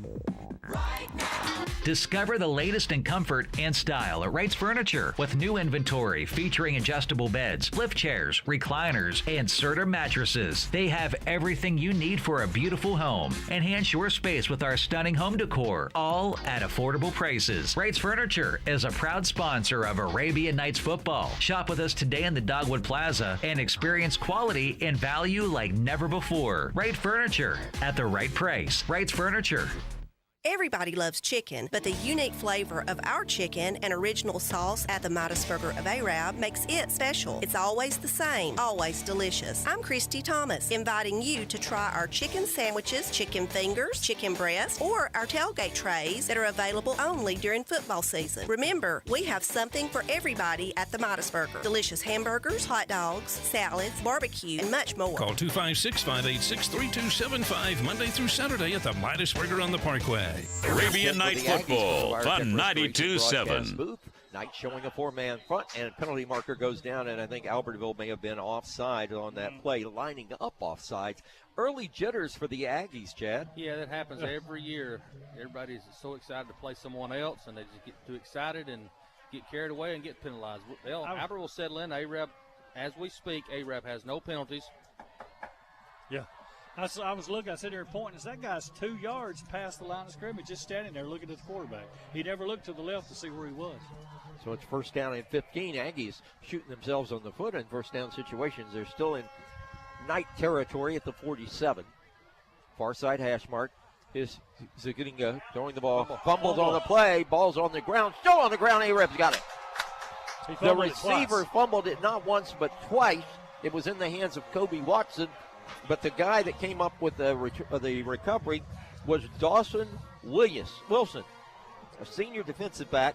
right now. Discover the latest in comfort and style at Wright's Furniture with new inventory featuring adjustable beds, lift chairs, recliners, and Serta mattresses. They have everything you need for a beautiful home. Enhance your space with our stunning home decor, all at affordable prices. Wright's Furniture is a proud sponsor of Arabian Nights football. Shop with us today in the Dogwood Plaza and experience quality and value like never before. Wright Furniture at the right price. Wright's Furniture. Everybody loves chicken, but the unique flavor of our chicken and original sauce at the Midasburger of Arab makes it special. It's always the same, always delicious. I'm Christy Thomas, inviting you to try our chicken sandwiches, chicken fingers, chicken breasts, or our tailgate trays that are available only during football season. Remember, we have something for everybody at the Midasburger. Delicious hamburgers, hot dogs, salads, barbecue, and much more. Call 256-586-3275 Monday through Saturday at the Midasburger on the Parkway. Arabian Night Football, Fun 92.7. Knight showing a 4-man front, and penalty marker goes down, and I think Albertville may have been offside on that play, lining up offsides. Early jitters for the Aggies, Chad. Yeah, that happens every year. Everybody's so excited to play someone else, and they just get too excited and get carried away and get penalized. Well, Albertville will settle in. Arab, as we speak, Arab has no penalties. Yeah. I was looking, I said there pointing, that guy's 2 yards past the line of scrimmage, just standing there looking at the quarterback. He never looked to the left to see where he was. So it's 1st down and 15. Aggies shooting themselves on the foot in 1st down situations. They're still in Knight territory at the 47. Far side hash mark is Zagutinga throwing the ball. Fumbles on the play. Ball's on the ground. Still on the ground. Arab's got it. The receiver fumbled it not once but twice. It was in the hands of Kobe Watson. But the guy that came up with the recovery was Dawson Wilson, a senior defensive back,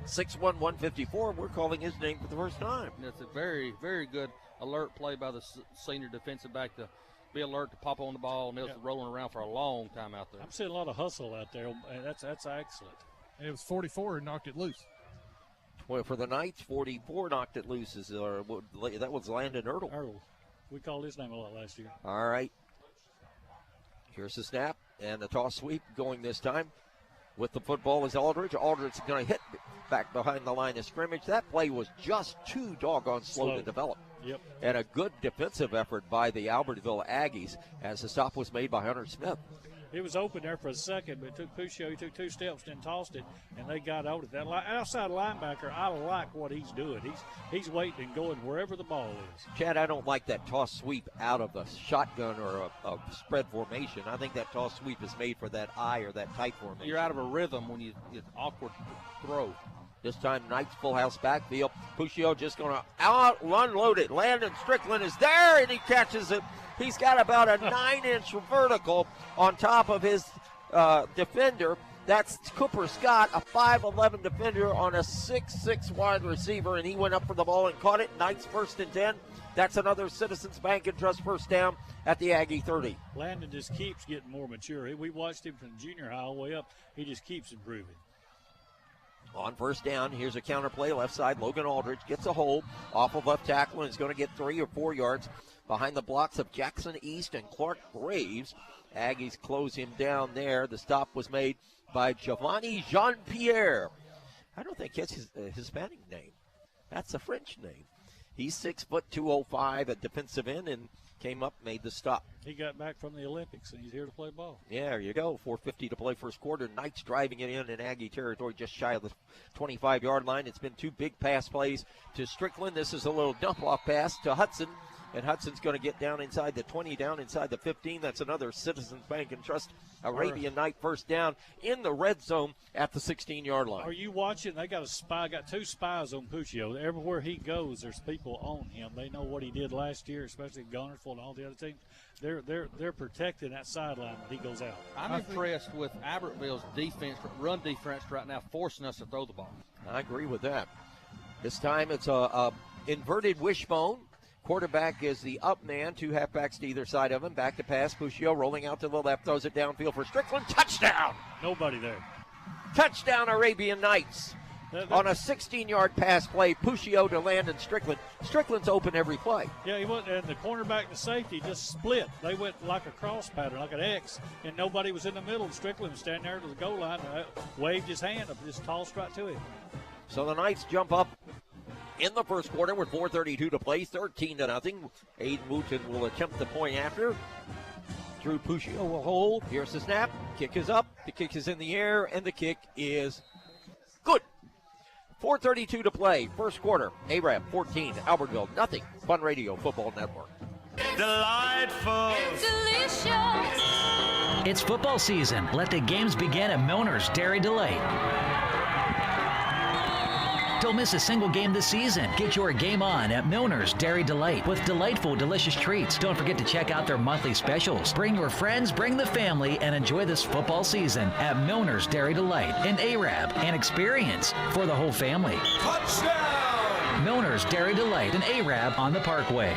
6'1", 154. We're calling his name for the first time. That's a very, very good alert play by the senior defensive back to be alert to pop on the ball, and it was rolling around for a long time out there. I'm seeing a lot of hustle out there. That's excellent. And it was 44 and knocked it loose. Well, for the Knights, 44 knocked it loose. That was Landon Ertl. We called his name a lot last year. All right. Here's the snap and the toss sweep going this time. With the football is Aldridge. Aldridge is going to hit back behind the line of scrimmage. That play was just too doggone slow to develop. Yep. And a good defensive effort by the Albertville Aggies as the stop was made by Hunter Smith. It was open there for a second, but it took Puccio. He took 2 steps, then tossed it, and they got out of that. Outside linebacker, I like what he's doing. He's waiting and going wherever the ball is. Chad, I don't like that toss sweep out of a shotgun or a spread formation. I think that toss sweep is made for that I or that tight formation. You're out of a rhythm when you get awkward throw. This time, Knights full house backfield. Puccio just going to unload it. Landon Strickland is there, and he catches it. He's got about a 9-inch vertical on top of his defender. That's Cooper Scott, a 5'11 defender on a 6'6 wide receiver, and he went up for the ball and caught it. Knights 1st and 10. That's another Citizens Bank and Trust first down at the Aggie 30. Landon just keeps getting more mature. We watched him from junior high all the way up. He just keeps improving. On first down, here's a counter play left side. Logan Aldridge gets a hold off of left tackle and is going to get 3 or 4 yards behind the blocks of Jackson East and Clark Graves. Aggies close him down there. The stop was made by Giovanni Jean-Pierre. I don't think it's his Hispanic name. That's a French name. He's 6 foot 205 at defensive end and came up, made the stop. He got back from the Olympics, and he's here to play ball. Yeah, there you go. 4:50 to play first quarter. Knights driving it in Aggie territory just shy of the 25-yard line. It's been 2 big pass plays to Strickland. This is a little dump-off pass to Hudson, and Hudson's going to get down inside the 20, down inside the 15. That's another Citizens Bank and Trust Arabian Night first down in the red zone at the 16-yard line. Are you watching? They got a spy. Got 2 spies on Puccio. Everywhere he goes, there's people on him. They know what he did last year, especially Gunnersville and all the other teams. They're protecting that sideline when he goes out. I'm impressed with Albertville's defense, run defense right now, forcing us to throw the ball. I agree with that. This time it's a inverted wishbone. Quarterback is the up man, 2 halfbacks to either side of him. Back to pass. Puccio rolling out to the left, throws it downfield for Strickland. Touchdown! Nobody there. Touchdown, Arabian Knights. On a 16-yard pass play, Puccio to Landon Strickland. Strickland's open every play. Yeah, he went, and the cornerback and the safety just split. They went like a cross pattern, like an X, and nobody was in the middle. Strickland was standing there to the goal line, waved his hand up, just tossed right to him. So the Knights jump up in the first quarter with 4:32 to play, 13-0. Aiden Wooten will attempt the point after. Drew Puccio will hold. Here's the snap. Kick is up. The kick is in the air, and the kick is good. 4:32 to play, first quarter. Arab 14, Albertville nothing. Fun Radio Football Network. Delightful. It's delicious. It's football season. Let the games begin at Milner's Dairy Delight. Don't miss a single game this season. Get your game on at Milner's Dairy Delight with delightful, delicious treats. Don't forget to check out their monthly specials. Bring your friends, bring the family, and enjoy this football season at Milner's Dairy Delight in Arab. An experience for the whole family. Touchdown! Milner's Dairy Delight in Arab on the Parkway.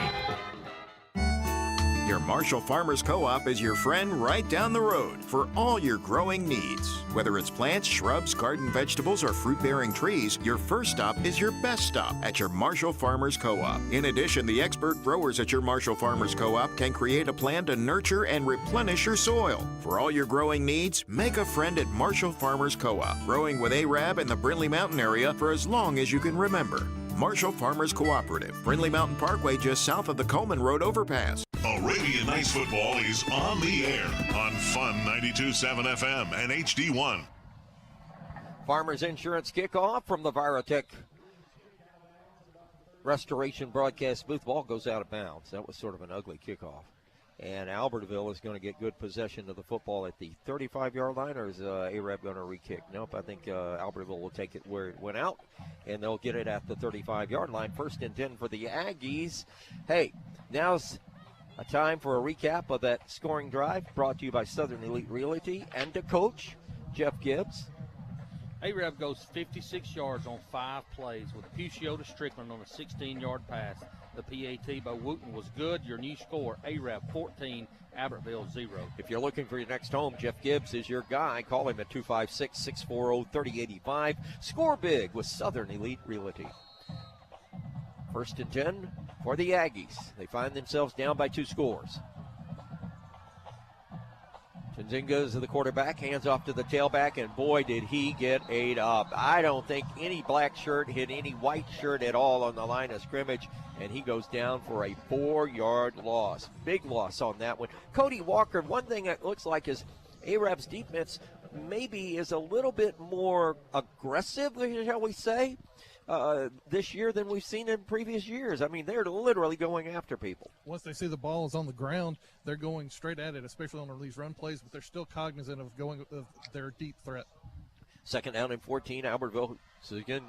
Your Marshall Farmers Co-op is your friend right down the road for all your growing needs. Whether it's plants, shrubs, garden vegetables, or fruit-bearing trees, your first stop is your best stop at your Marshall Farmers Co-op. In addition, the expert growers at your Marshall Farmers Co-op can create a plan to nurture and replenish your soil. For all your growing needs, make a friend at Marshall Farmers Co-op, growing with Arab in the Brindley Mountain area for as long as you can remember. Marshall Farmers Cooperative, Brindley Mountain Parkway just south of the Coleman Road overpass. Arabian Nights football is on the air on Fun 92.7 FM and HD1. Farmers Insurance kickoff from the Virotech Restoration broadcast booth. Ball goes out of bounds. That was sort of an ugly kickoff. And Albertville is going to get good possession of the football at the 35-yard line, or is Arab going to re-kick? Nope, I think Albertville will take it where it went out, and they'll get it at the 35-yard line. 1st and 10 for the Aggies. Hey, now's a time for a recap of that scoring drive brought to you by Southern Elite Realty and the coach, Jeff Gibbs. Arab goes 56 yards on 5 plays with Puccio to Strickland on a 16-yard pass. The PAT by Wooten was good. Your new score, Arab 14, Albertville 0. If you're looking for your next home, Jeff Gibbs is your guy. Call him at 256-640-3085. Score big with Southern Elite Realty. 1st and 10 for the Aggies. They find themselves down by 2 scores. Chinzinga is the quarterback, hands off to the tailback, and boy, did he get ate up. I don't think any black shirt hit any white shirt at all on the line of scrimmage, and he goes down for a 4-yard loss. Big loss on that one. Cody Walker, one thing that looks like is Arab's defense maybe is a little bit more aggressive, shall we say, this year than we've seen in previous years. I mean, they're literally going after people. Once they see the ball is on the ground, they're going straight at it, especially on these run plays, but they're still cognizant of going of their deep threat. Second down and 14, Albertville. So again,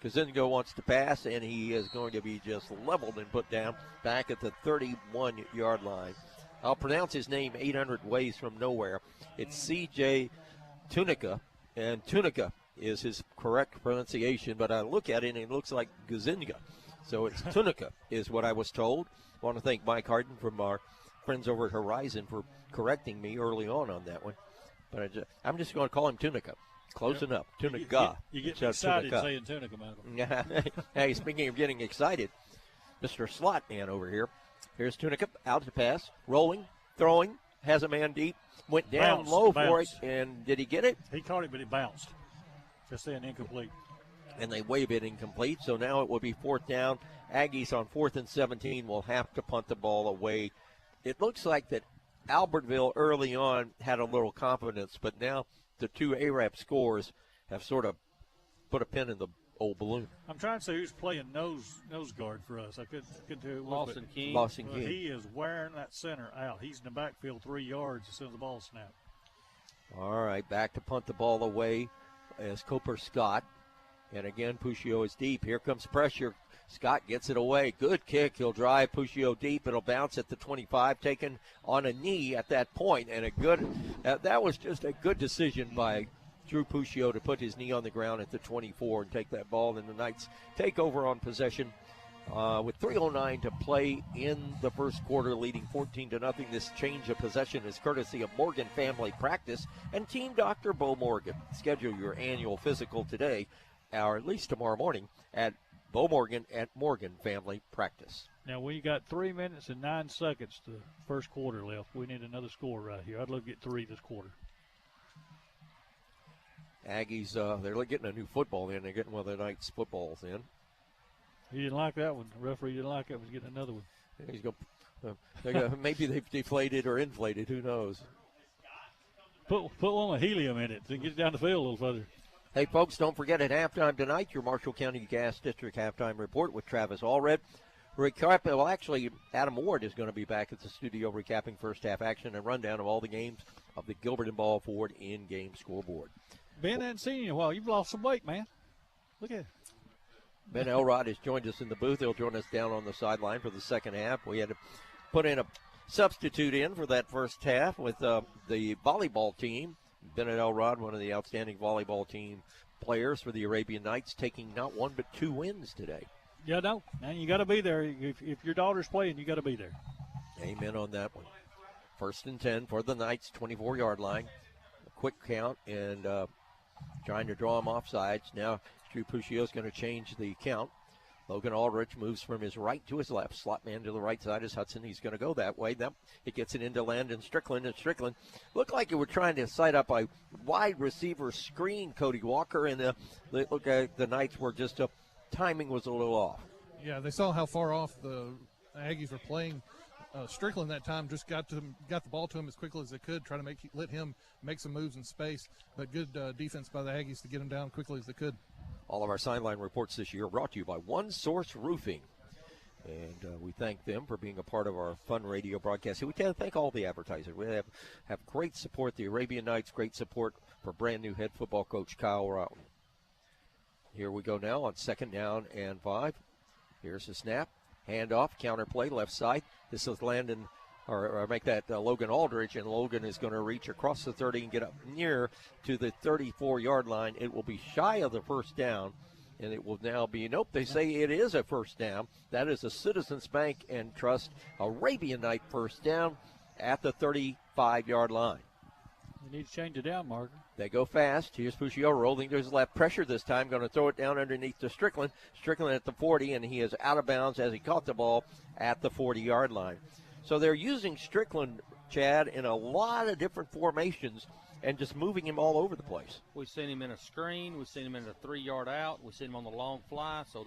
Kazingo wants to pass, and he is going to be just leveled and put down back at the 31-yard line. I'll pronounce his name 800 ways from nowhere. It's C.J. Tunica, and Tunica is his correct pronunciation, but I look at it and it looks like Gazinga. So it's Tunica is what I was told. I want to thank Mike Harden from our friends over at Horizon for correcting me early on that one. But I'm just going to call him Tunica. Close enough. Tunica. You get excited saying Tunica, Michael. Hey, speaking of getting excited, Mr. Slot Man over here. Here's Tunica out to pass, rolling, throwing, has a man deep, went down low for it, and did he get it? He caught it, but it bounced. Just saying incomplete. And they wave it incomplete, so now it will be fourth down. Aggies on 4th and 17 will have to punt the ball away. It looks like that Albertville early on had a little confidence, but now the two Arab scores have sort of put a pin in the old balloon. I'm trying to say who's playing nose guard for us. I couldn't do it. Lawson King. Lawson King. He is wearing that center out. He's in the backfield 3 yards as soon as the ball snapped. All right, back to punt the ball away as Cooper Scott. And again, Puccio is deep. Here comes pressure. Scott gets it away. Good kick. He'll drive Puccio deep. It'll bounce at the 25, taken on a knee at that point. And that was just a good decision by Drew Puccio to put his knee on the ground at the 24 and take that ball. And the Knights take over on possession with 3:09 to play in the first quarter, leading 14-0. This change of possession is courtesy of Morgan Family Practice and Team Dr. Bo Morgan. Schedule your annual physical today, or at least tomorrow morning, at Bo Morgan at Morgan Family Practice. Now, we got 3 minutes and 9 seconds to first quarter left. We need another score right here. I'd love to get 3 this quarter. Aggies, they're getting a new football in. They're getting one of the Knights footballs in. He didn't like that one. The referee didn't like it. Was getting another one. He's going. Maybe they've deflated or inflated. Who knows? Put one with helium in it to get it down the field a little further. Hey, folks, don't forget at halftime tonight, your Marshall County Gas District halftime report with Travis Allred. Actually, Adam Ward is going to be back at the studio recapping first half action and rundown of all the games of the Gilbert and Ball Ford in-game scoreboard. Ben, I hadn't seen you in a while. You've lost some weight, man. Look at it. Ben Elrod has joined us in the booth. He'll join us down on the sideline for the second half. We had to put in a substitute in for that first half with the volleyball team. Bennett Elrod, one of the outstanding volleyball team players for the Arabian Knights, taking not one but 2 wins today. Yeah, no, and you got to be there. If your daughter's playing, you got to be there. Amen on that one. 1st and 10 for the Knights, 24-yard line. A quick count and trying to draw them off sides. Now Drew Puccio is going to change the count. Logan Aldrich moves from his right to his left. Slot man to the right side is Hudson. He's going to go that way. Now it gets it into Landon Strickland. And Strickland looked like they were trying to set up a wide receiver screen, Cody Walker. And look at the Knights were just timing was a little off. Yeah, they saw how far off the Aggies were playing. Strickland that time just got the ball to him as quickly as they could, try to let him make some moves in space. But good defense by the Aggies to get him down quickly as they could. All of our sideline reports this year brought to you by One Source Roofing. And we thank them for being a part of our fun radio broadcast. We thank all the advertisers. We have great support. The Arabian Knights, great support for brand new head football coach Kyle Roughton. Here we go now on 2nd down and 5. Here's the snap. Handoff, counter play, left side. This is Landon, or make that Logan Aldridge, and Logan is going to reach across the 30 and get up near to the 34-yard line. It will be shy of the first down, and it will now be, nope, they say it is a first down. That is a Citizens Bank and Trust Arabian Night first down at the 35-yard line. You need to change it down, Mark. They go fast. Here's Puccio rolling to his left. Pressure this time. Going to throw it down underneath to Strickland. Strickland at the 40, and he is out of bounds as he caught the ball at the 40-yard line. So they're using Strickland, Chad, in a lot of different formations and just moving him all over the place. We've seen him in a screen. We've seen him in a 3-yard out. We've seen him on the long fly. So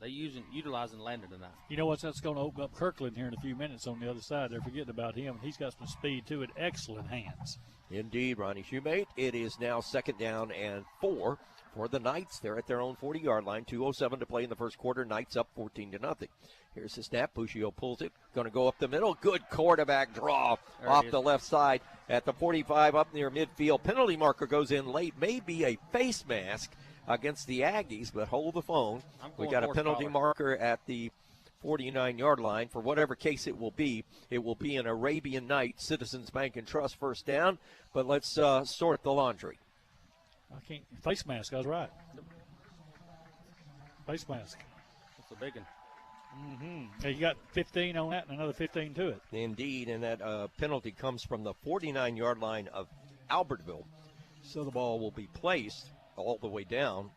They utilizing Landon tonight. You know what? That's going to open up Kirkland here in a few minutes on the other side. They're forgetting about him. He's got some speed, too, and excellent hands. Indeed, Ronnie Shoemate. It is now 2nd down and 4 for the Knights. They're at their own 40-yard line. 2:07 to play in the first quarter. Knights up 14-0. Here's the snap. Puccio pulls it. Going to go up the middle. Good quarterback draw off the left side at the 45 up near midfield. Penalty marker goes in late. Maybe a face mask against the Aggies, but hold the phone. We got a penalty marker at the 49-yard line. For whatever case it will be an Arabian Night Citizens Bank and Trust first down. But let's sort the laundry. I can't. Face mask, I was right. Face mask. That's a big one. Yeah, you got 15 on that and another 15 to it. Indeed, and that penalty comes from the 49-yard line of Albertville. So the ball will be placed all the way down.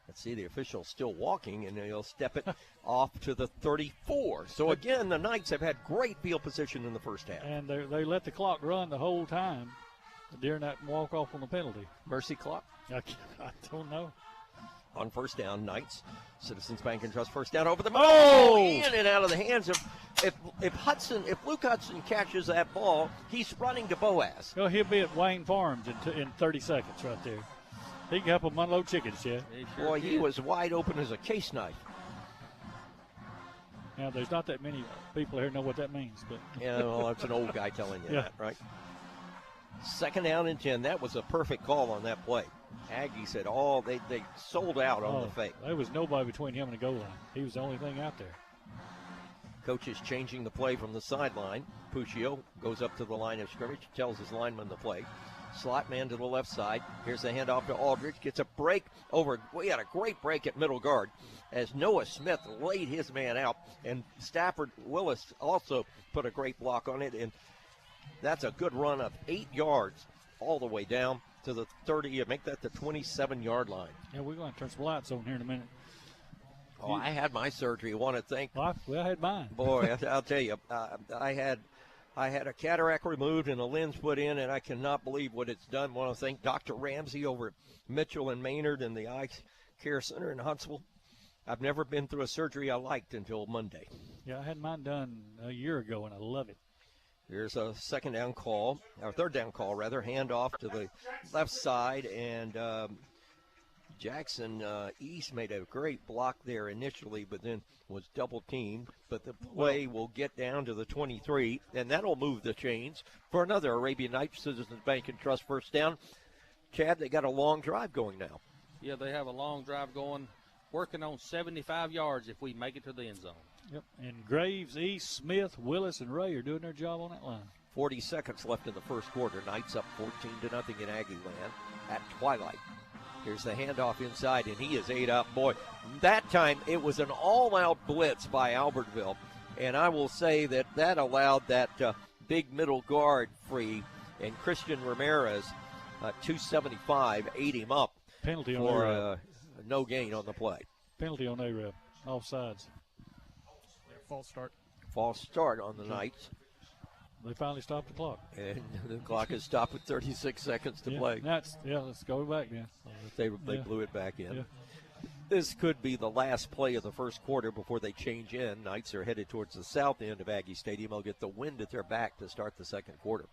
Let's see, the official's still walking, and he'll step it off to the 34. So, again, the Knights have had great field position in the first half. And they let the clock run the whole time during that walk-off on the penalty. Mercy clock? I don't know. On first down, Knights, Citizens Bank and Trust first down over the middle. Oh! In and out of the hands of if Luke Hudson catches that ball, he's running to Boaz. Well, he'll be at Wayne Farms in 30 seconds right there. He can help him unload chickens, yeah. Boy, he was wide open as a case knife. Now, there's not that many people here know what that means, but yeah, well, that's an old guy telling you that, right? 2nd down and 10. That was a perfect call on that play. Aggies said, they sold out on the fake. There was nobody between him and the goal line. He was the only thing out there. Coach is changing the play from the sideline. Puccio goes up to the line of scrimmage, tells his lineman the play. Slot man to the left side. Here's the handoff to Aldridge. Gets a break over. We had a great break at middle guard as Noah Smith laid his man out. And Stafford Willis also put a great block on it. And that's a good run of 8 yards all the way down to the 30. You make that the 27-yard line. Yeah, we're going to turn some lights on here in a minute. Oh, I had my surgery. Want to thank. Well, I had mine. Boy, I'll tell you, I had a cataract removed and a lens put in, and I cannot believe what it's done. Want to thank Dr. Ramsey over at Mitchell and Maynard and the Eye Care Center in Huntsville. I've never been through a surgery I liked until Monday. Yeah, I had mine done a year ago, and I love it. Here's a 2nd down call, or 3rd down call, rather. Handoff to the left side, and Jackson East made a great block there initially, but then was double teamed. But the play will get down to the 23, and that'll move the chains for another Arabian Nights Citizens Bank and Trust first down. Chad, they got a long drive going now. Yeah, they have a long drive going, working on 75 yards if we make it to the end zone. Yep, and Graves, East, Smith, Willis, and Ray are doing their job on that line. 40 seconds left in the first quarter. Knights up 14-0 in Aggie land at twilight. Here's the handoff inside, and he is ate up. Boy, that time it was an all-out blitz by Albertville, and I will say that allowed that big middle guard free, and Christian Ramirez, 275, ate him up. Penalty on for no gain on the play. Penalty on A-Rab, offsides. False start on the Knights. They finally stopped the clock. And the clock is stopped with 36 seconds to play. Let's go back now. They blew it back in. Yeah. This could be the last play of the first quarter before they change in. Knights are headed towards the south end of Aggie Stadium. They'll get the wind at their back to start the second quarter.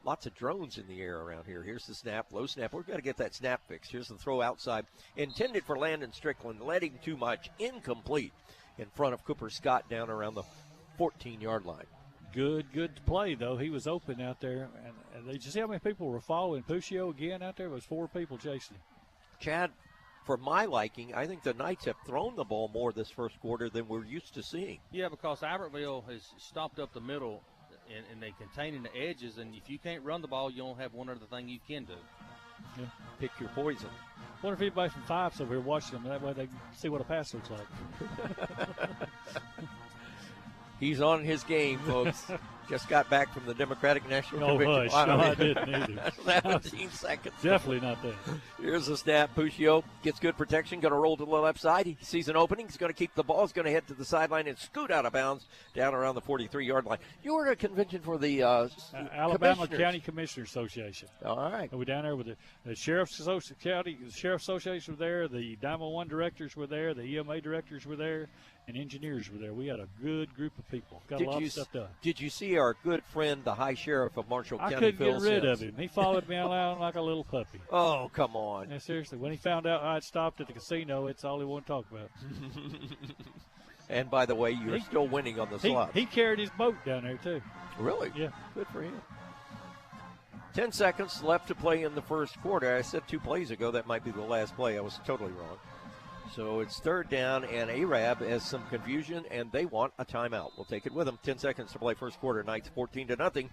Lots of drones in the air around here. Here's the snap, low snap. We've got to get that snap fixed. Here's the throw outside. Intended for Landon Strickland, letting too much, incomplete in front of Cooper Scott down around the 14-yard line. Good play, though. He was open out there. And did you see how many people were following Puccio again out there? It was 4 people chasing him. Chad, for my liking, I think the Knights have thrown the ball more this first quarter than we're used to seeing. Yeah, because Albertville has stopped up the middle and they containing the edges, and if you can't run the ball, you don't have one other thing you can do. Yeah. Pick your poison. Wonder if anybody from Five's over here watching them. That way they can see what a pass looks like. He's on his game, folks. Just got back from the Democratic National Oh, Convention. hush. No, I didn't either. 17 seconds. Definitely not that. Here's the snap. Puccio gets good protection, going to roll to the left side. He sees an opening. He's going to keep the ball. He's going to head to the sideline and scoot out of bounds down around the 43-yard line. You were at a convention for the Alabama County Commissioners Association. All right. And we're down there with the Sheriff's Association was there, the 911 directors were there, the EMA directors were there, and engineers were there. We had a good group of people. Got a lot of stuff done. Did you see our good friend, the High Sheriff of Marshall County? I couldn't Phil get rid Sims? of him. He followed me around like a little puppy. Oh, come on. Yeah, seriously. When he found out I had stopped at the casino, it's all he wanted to talk about. And by the way, you're still winning on the slot. He carried his boat down there, too. Really? Yeah. Good for him. 10 seconds left to play in the first quarter. I said 2 plays ago that might be the last play. I was totally wrong. So it's third down, and Arab has some confusion, and they want a timeout. We'll take it with them. 10 seconds to play first quarter. Knights 14-0.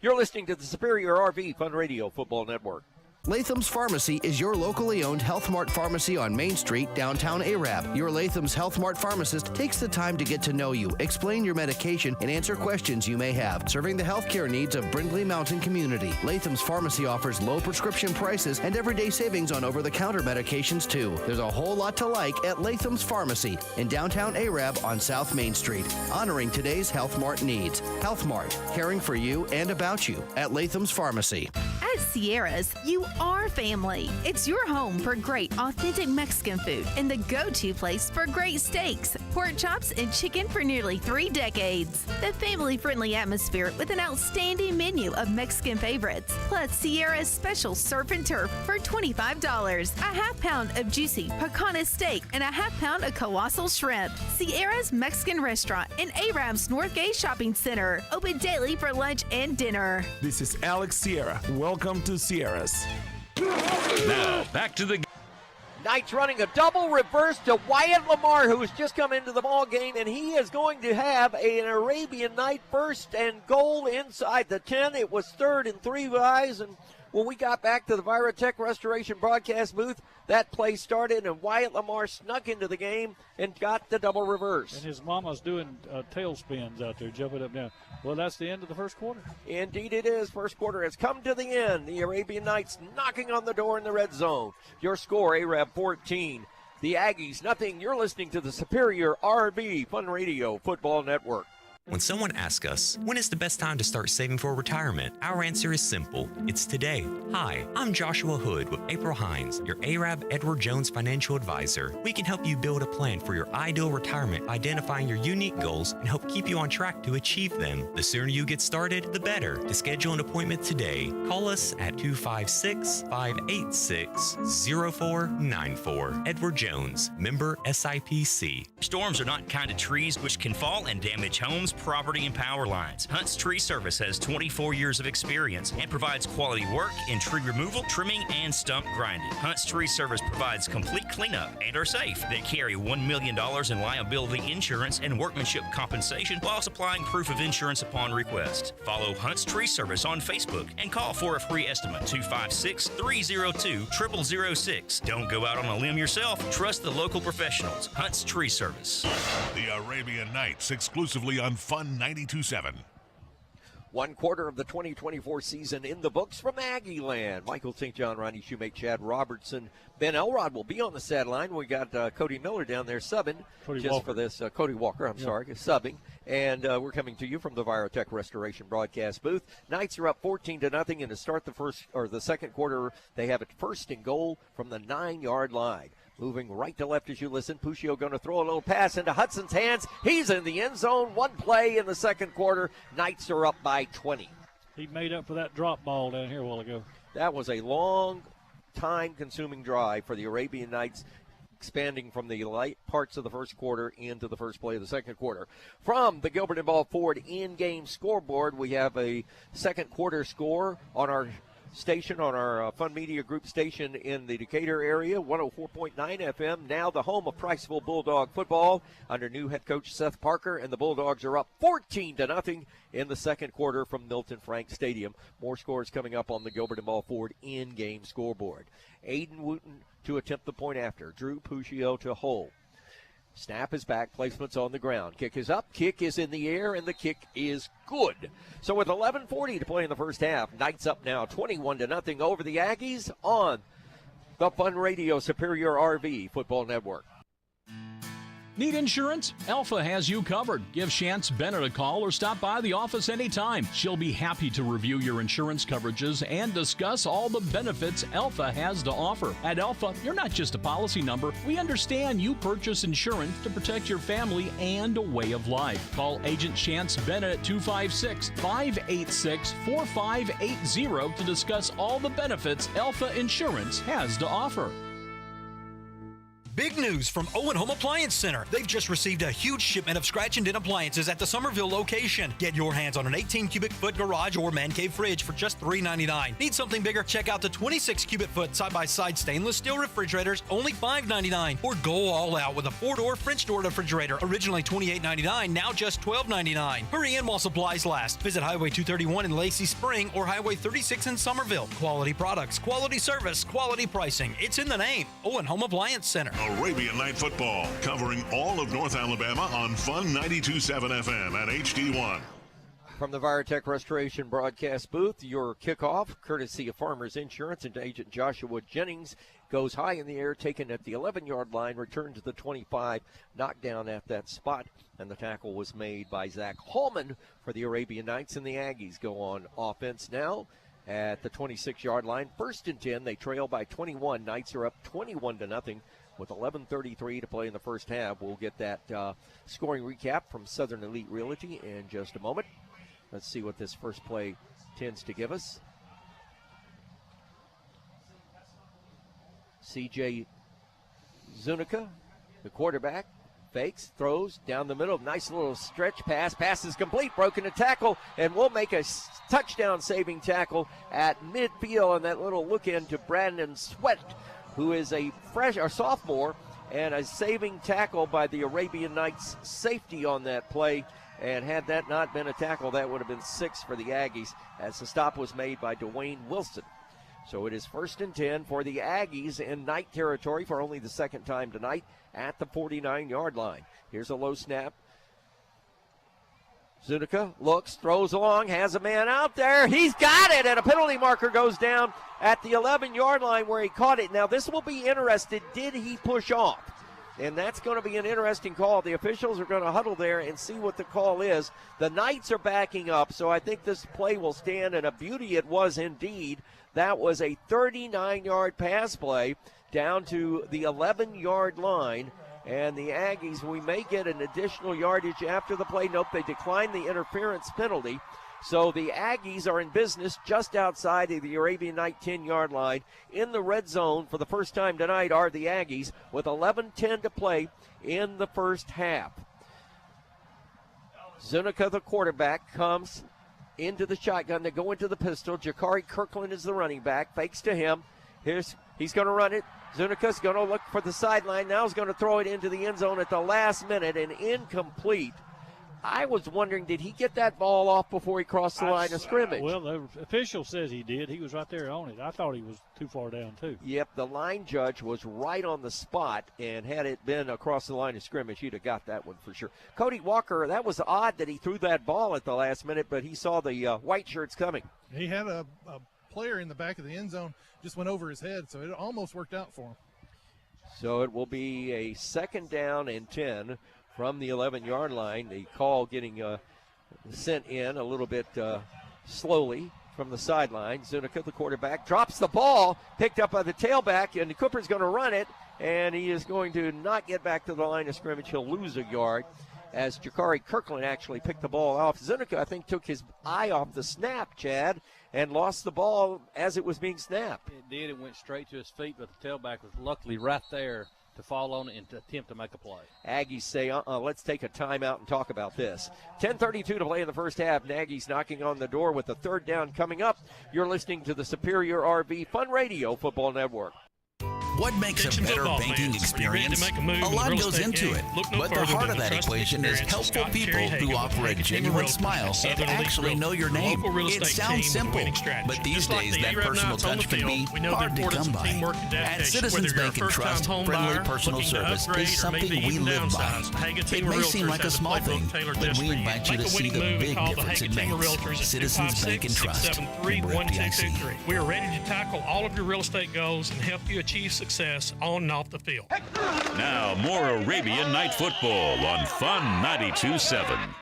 You're listening to the Superior RV Fun Radio Football Network. Latham's Pharmacy is your locally owned Health Mart pharmacy on Main Street, downtown Arab. Your Latham's Health Mart pharmacist takes the time to get to know you, explain your medication, and answer questions you may have, serving the healthcare needs of Brindley Mountain community. Latham's Pharmacy offers low prescription prices and everyday savings on over-the-counter medications, too. There's a whole lot to like at Latham's Pharmacy in downtown Arab on South Main Street, honoring today's Health Mart needs. Health Mart, caring for you and about you at Latham's Pharmacy. At Sierra's, you are family. It's your home for great, authentic Mexican food and the go-to place for great steaks, pork chops, and chicken for nearly 3 decades. The family-friendly atmosphere with an outstanding menu of Mexican favorites, plus Sierra's special surf and turf for $25, a half-pound of juicy picana steak, and a half-pound of colossal shrimp. Sierra's Mexican Restaurant in Arab's Northgate Shopping Center, open daily for lunch and dinner. This is Alex Sierra. Welcome to Sierra's. Now, back to the Knights running a double reverse to Wyatt Lamar, who has just come into the ball game, and he is going to have an Arabian Night first and goal inside the 10. It was 3rd and 3 guys, and when we got back to the Virotech Restoration broadcast booth, that play started, and Wyatt Lamar snuck into the game and got the double reverse. And his mama's doing tail spins out there, jumping up and down. Well, that's the end of the first quarter. Indeed it is. First quarter has come to the end. The Arabian Knights knocking on the door in the red zone. Your score, Arab 14. The Aggies, nothing. You're listening to the Superior RV Fun Radio Football Network. When someone asks us, when is the best time to start saving for retirement? Our answer is simple. It's today. Hi, I'm Joshua Hood with April Hines, your Arab Edward Jones financial advisor. We can help you build a plan for your ideal retirement by identifying your unique goals and help keep you on track to achieve them. The sooner you get started, the better. To schedule an appointment today, call us at 256-586-0494. Edward Jones, member SIPC. Storms are not kind of trees which can fall and damage homes, property, and power lines. Hunt's Tree Service has 24 years of experience and provides quality work in tree removal, trimming, and stump grinding. Hunt's Tree Service provides complete cleanup and are safe. They carry $1 million in liability insurance and workmanship compensation while supplying proof of insurance upon request. Follow Hunt's Tree Service on Facebook and call for a free estimate 256-302-0006. Don't go out on a limb yourself. Trust the local professionals. Hunt's Tree Service. The Arabian Nights exclusively on Fun 92.7. 1 quarter of the 2024 season in the books from Aggie Land. Michael St. John, Ronnie Shoemake, Chad Robertson, Ben Elrod will be on the sideline. We got Cody Miller down there subbing for this. Cody Walker, subbing. And we're coming to you from the Virotech Restoration broadcast booth. Knights are up 14-0, and to start the second quarter, they have it 1st and goal from the 9-yard line. Moving right to left as you listen. Puccio going to throw a little pass into Hudson's hands. He's in the end zone. 1 play in the second quarter. Knights are up by 20. He made up for that drop ball down here a while ago. That was a long, time-consuming drive for the Arabian Knights, expanding from the light parts of the first quarter into the first play of the second quarter. From the Gilbert and Ball Ford in-game scoreboard, we have a second quarter score on our station, on our Fun Media Group station in the Decatur area, 104.9 FM, now the home of Priceville Bulldog football under new head coach Seth Parker, and the Bulldogs are up 14-0 in the second quarter from Milton Frank Stadium. More scores coming up on the Gilbert and Ball Ford in-game scoreboard. Aiden Wooten to attempt the point after. Drew Puccio to hold. Snap is back, placement's on the ground. Kick is up, kick is in the air, and the kick is good. So with 11:40 to play in the first half, Knights up now 21-0 over the Aggies on the Fun Radio Superior RV Football Network. Need insurance? Alpha has you covered. Give Chance Bennett a call or stop by the office anytime. She'll be happy to review your insurance coverages and discuss all the benefits Alpha has to offer. At Alpha, you're not just a policy number. We understand you purchase insurance to protect your family and a way of life. Call Agent Chance Bennett at 256-586-4580 to discuss all the benefits Alpha Insurance has to offer. Big news from Owen Home Appliance Center. They've just received a huge shipment of scratch and dent appliances at the Somerville location. Get your hands on an 18 cubic foot garage or man cave fridge for just $3.99. Need something bigger? Check out the 26 cubic foot side-by-side stainless steel refrigerators, only $5.99. Or go all out with a 4-door French door refrigerator, originally $28.99, now just $12.99. Hurry in while supplies last. Visit Highway 231 in Lacey Spring or Highway 36 in Somerville. Quality products, quality service, quality pricing. It's in the name. Owen Home Appliance Center. Arabian Night Football, covering all of North Alabama on Fun 92.7 FM and HD1. From the Virotech Restoration broadcast booth, your kickoff, courtesy of Farmers Insurance and Agent Joshua Jennings, goes high in the air, taken at the 11-yard line, returned to the 25, knocked down at that spot, and the tackle was made by Zach Hallman for the Arabian Knights, and the Aggies go on offense now at the 26-yard line. 1st and 10, they trail by 21. Knights are up 21-0. With 11:33 to play in the first half. We'll get that scoring recap from Southern Elite Realty in just a moment. Let's see what this first play tends to give us. C.J. Zunica, the quarterback, fakes, throws down the middle. Nice little stretch pass. Pass is complete. Broken a tackle, and we'll make a touchdown-saving tackle at midfield, and that little look into Brandon Sweat, who is a sophomore, and a saving tackle by the Arabian Knights safety on that play. And had that not been a tackle, that would have been 6 for the Aggies, as the stop was made by Dwayne Wilson. So it is 1st and 10 for the Aggies in Knight territory for only the second time tonight at the 49-yard line. Here's a low snap. Zunica looks, throws along, has a man out there. He's got it, and a penalty marker goes down at the 11-yard line where he caught it. Now, this will be interesting. Did he push off? And that's going to be an interesting call. The officials are going to huddle there and see what the call is. The Knights are backing up, so I think this play will stand, and a beauty it was indeed. That was a 39-yard pass play down to the 11-yard line. And the Aggies, we may get an additional yardage after the play. Nope, they declined the interference penalty. So the Aggies are in business just outside of the Arabian Night 10-yard line. In the red zone for the first time tonight are the Aggies with 11:10 to play in the first half. Zunica, the quarterback, comes into the shotgun. They go into the pistol. Jakari Kirkland is the running back. Fakes to him. He's going to run it. Zunica's going to look for the sideline. Now he's going to throw it into the end zone at the last minute and incomplete. I was wondering, did he get that ball off before he crossed the line of scrimmage? Well, the official says he did. He was right there on it. I thought he was too far down, too. Yep, the line judge was right on the spot, and had it been across the line of scrimmage, he'd have got that one for sure. Cody Walker, that was odd that he threw that ball at the last minute, but he saw the white shirts coming. He had a player in the back of the end zone, just went over his head, so it almost worked out for him. So it will be a 2nd down and 10 from the 11-yard line. The call getting sent in a little bit slowly from the sideline. Zunica, the quarterback, drops the ball, picked up by the tailback, and Cooper's going to run it, and he is going to not get back to the line of scrimmage. He'll lose a yard as Jakari Kirkland actually picked the ball off. Zunica, I think, took his eye off the snap, Chad, and lost the ball as it was being snapped. It did. It went straight to his feet, but the tailback was luckily right there to fall on it and to attempt to make a play. Aggies say, let's take a timeout and talk about this. 10:32 to play in the first half. Aggies knocking on the door with a 3rd down coming up. You're listening to the Superior RV Fun Radio Football Network. What makes a better banking experience? A lot goes into it, but the heart of that equation is helpful people who offer a genuine smile and actually know your name. It sounds simple, but these days that personal touch can be hard to come by. At Citizens Bank and Trust, friendly personal service is something we live by. It may seem like a small thing, but we invite you to see the big difference it makes. Citizens Bank and Trust. We are ready to tackle all of your real estate goals and help you achieve success on and off the field. Now, more Arabian Night Football on Fun 92.7.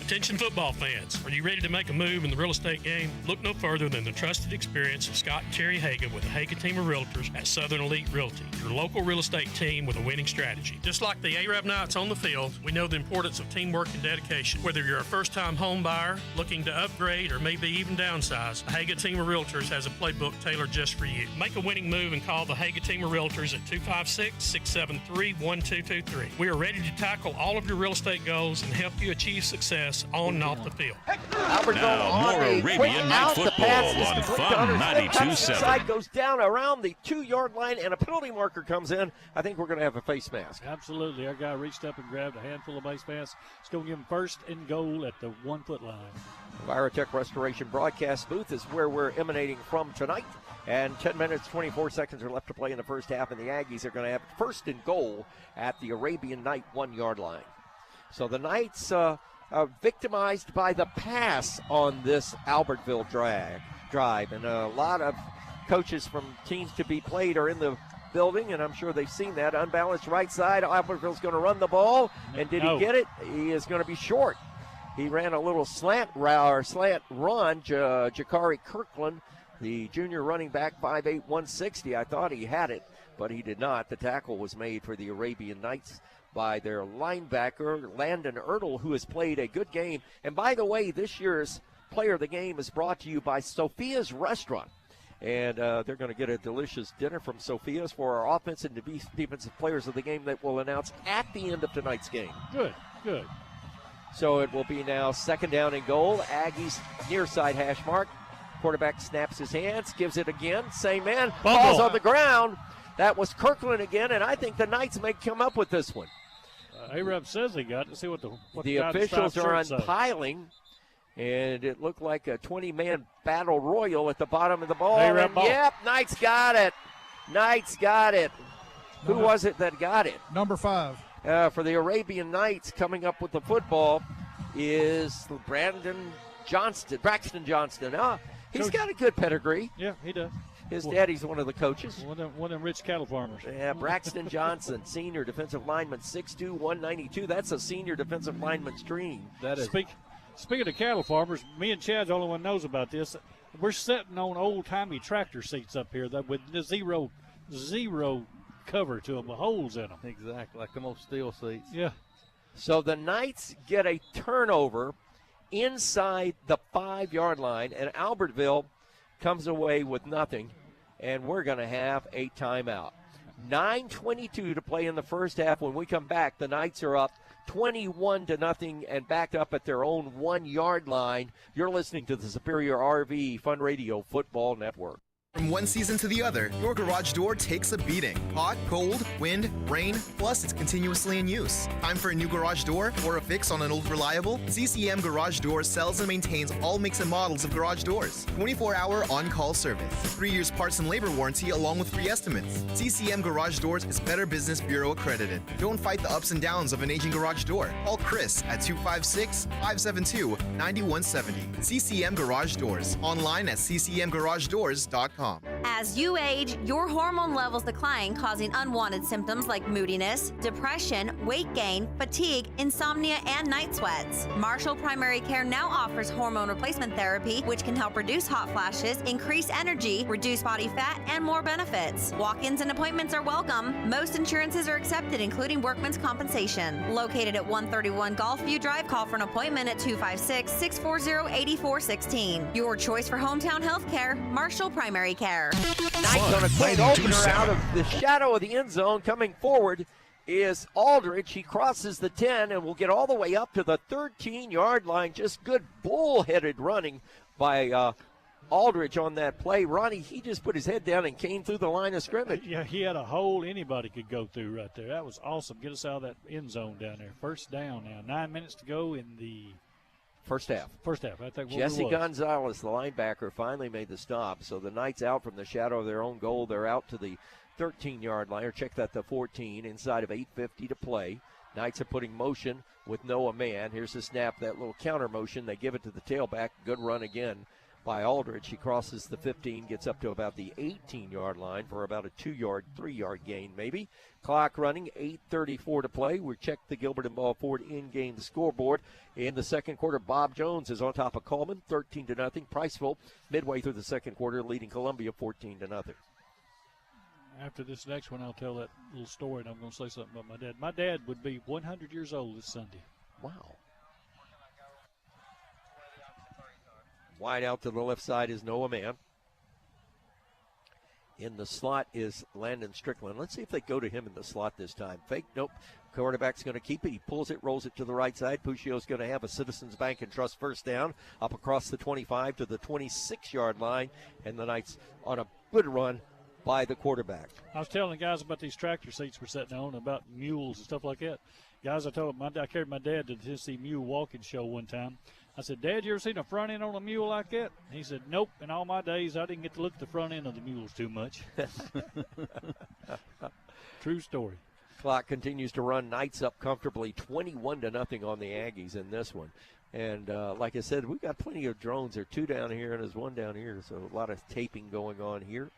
Attention football fans, are you ready to make a move in the real estate game? Look no further than the trusted experience of Scott and Terry Hagan with the Hagan team of realtors at Southern Elite Realty, your local real estate team with a winning strategy. Just like the Arab Knights on the field, we know the importance of teamwork and dedication. Whether you're a first-time home buyer looking to upgrade or maybe even downsize, the Hagan team of realtors has a playbook tailored just for you. Make a winning move and call the Hagan team of realtors at 256-673-1223. We are ready to tackle all of your real estate goals and help you achieve success on and off the field. Now, more Arabian Night Football on Fun 92.7. Side goes down around the 2-yard line, and a penalty marker comes in. I think we're going to have a face mask. Absolutely. Our guy reached up and grabbed a handful of face masks. It's going to give him first and goal at the 1-foot line. Virotech Restoration broadcast booth is where we're emanating from tonight. And 10 minutes, 24 seconds are left to play in the first half, and the Aggies are going to have first and goal at the Arabian Night 1-yard line. So the Knights victimized by the pass on this Albertville drive. And a lot of coaches from teams to be played are in the building, and I'm sure they've seen that. Unbalanced right side. Albertville's going to run the ball. And did he get it? He is going to be short. He ran a little slant run. Jakari Kirkland, the junior running back, 5'8", 160. I thought he had it, but he did not. The tackle was made for the Arabian Knights by their linebacker, Landon Ertl, who has played a good game. And by the way, this year's Player of the Game is brought to you by Sophia's Restaurant. And they're going to get a delicious dinner from Sophia's for our offensive and defensive players of the game that we'll announce at the end of tonight's game. Good. So it will be now second down and goal. Aggies near side hash mark. Quarterback snaps his hands, gives it again. Same man, falls on the ground. That was Kirkland again, and I think the Knights may come up with this one. Arab says he got it. See what the officials are unpiling, and it looked like a 20-man battle royal at the bottom of the ball. Yep, Knights got it. Who was it that got it? Number 5. For the Arabian Knights, coming up with the football is Braxton Johnston. He's got a good pedigree. Yeah, he does. His daddy's one of the coaches. One of them rich cattle farmers. Yeah, Braxton Johnson, senior defensive lineman, 6'2", 192. That's a senior defensive lineman's dream. That is. Speaking of cattle farmers, me and Chad's the only one knows about this. We're sitting on old-timey tractor seats up here that with zero cover to them, with holes in them. Exactly, like them old steel seats. Yeah. So the Knights get a turnover inside the 5-yard line, and Albertville comes away with nothing. And we're going to have a timeout. 9:22 to play in the first half. When we come back, the Knights are up 21-0 and back up at their own 1-yard line. You're listening to the Superior RV Fun Radio Football Network. From one season to the other, your garage door takes a beating. Hot, cold, wind, rain, plus it's continuously in use. Time for a new garage door or a fix on an old reliable? CCM Garage Doors sells and maintains all makes and models of garage doors. 24-hour on-call service. 3 years parts and labor warranty along with free estimates. CCM Garage Doors is Better Business Bureau accredited. Don't fight the ups and downs of an aging garage door. Call Chris at 256-572-9170. CCM Garage Doors. Online at ccmgaragedoors.com. As you age, your hormone levels decline, causing unwanted symptoms like moodiness, depression, weight gain, fatigue, insomnia, and night sweats. Marshall Primary Care now offers hormone replacement therapy, which can help reduce hot flashes, increase energy, reduce body fat, and more benefits. Walk-ins and appointments are welcome. Most insurances are accepted, including workman's compensation. Located at 131 Gulfview Drive, call for an appointment at 256-640-8416. Your choice for hometown health care, Marshall Primary Care. Knights on a quick opener out of the shadow of the end zone. Coming forward is Aldridge. He crosses the 10 and will get all the way up to the 13-yard line. Just good bull-headed running by Aldridge on that play. Ronnie, he just put his head down and came through the line of scrimmage. Yeah, he had a hole anybody could go through right there. That was awesome. Get us out of that end zone down there. First down now. 9 minutes to go in the first half. I think. Jesse Gonzalez, the linebacker, finally made the stop. So the Knights out from the shadow of their own goal. They're out to the 13-yard line, or check that, the 14, inside of 8:50 to play. Knights are putting motion with Noah Mann. Here's the snap, that little counter motion. They give it to the tailback. Good run again by Aldridge. He crosses the 15, gets up to about the 18-yard line for about a 3-yard gain maybe. Clock running, 8:34 to play. We check the Gilbert and Ball Ford in-game scoreboard. In the second quarter, Bob Jones is on top of Coleman, 13-0. Priceville, midway through the second quarter, leading Columbia 14-0. After this next one, I'll tell that little story, and I'm going to say something about my dad. My dad would be 100 years old this Sunday. Wow. Wide out to the left side is Noah Mann. In the slot is Landon Strickland. Let's see if they go to him in the slot this time. Fake, nope. Quarterback's going to keep it. He pulls it, rolls it to the right side. Puccio's going to have a Citizens Bank and Trust first down up across the 25 to the 26-yard line. And the Knights on a good run by the quarterback. I was telling the guys about these tractor seats we're sitting on, about mules and stuff like that. Guys, I told them, I carried my dad to the Tennessee Mule Walking Show one time. I said, Dad, you ever seen a front end on a mule like that? He said, nope. In all my days, I didn't get to look at the front end of the mules too much. True story. Clock continues to run. Knights up comfortably, 21-0 on the Aggies in this one. And like I said, we've got plenty of drones. There are 2 down here and there's 1 down here, so a lot of taping going on here.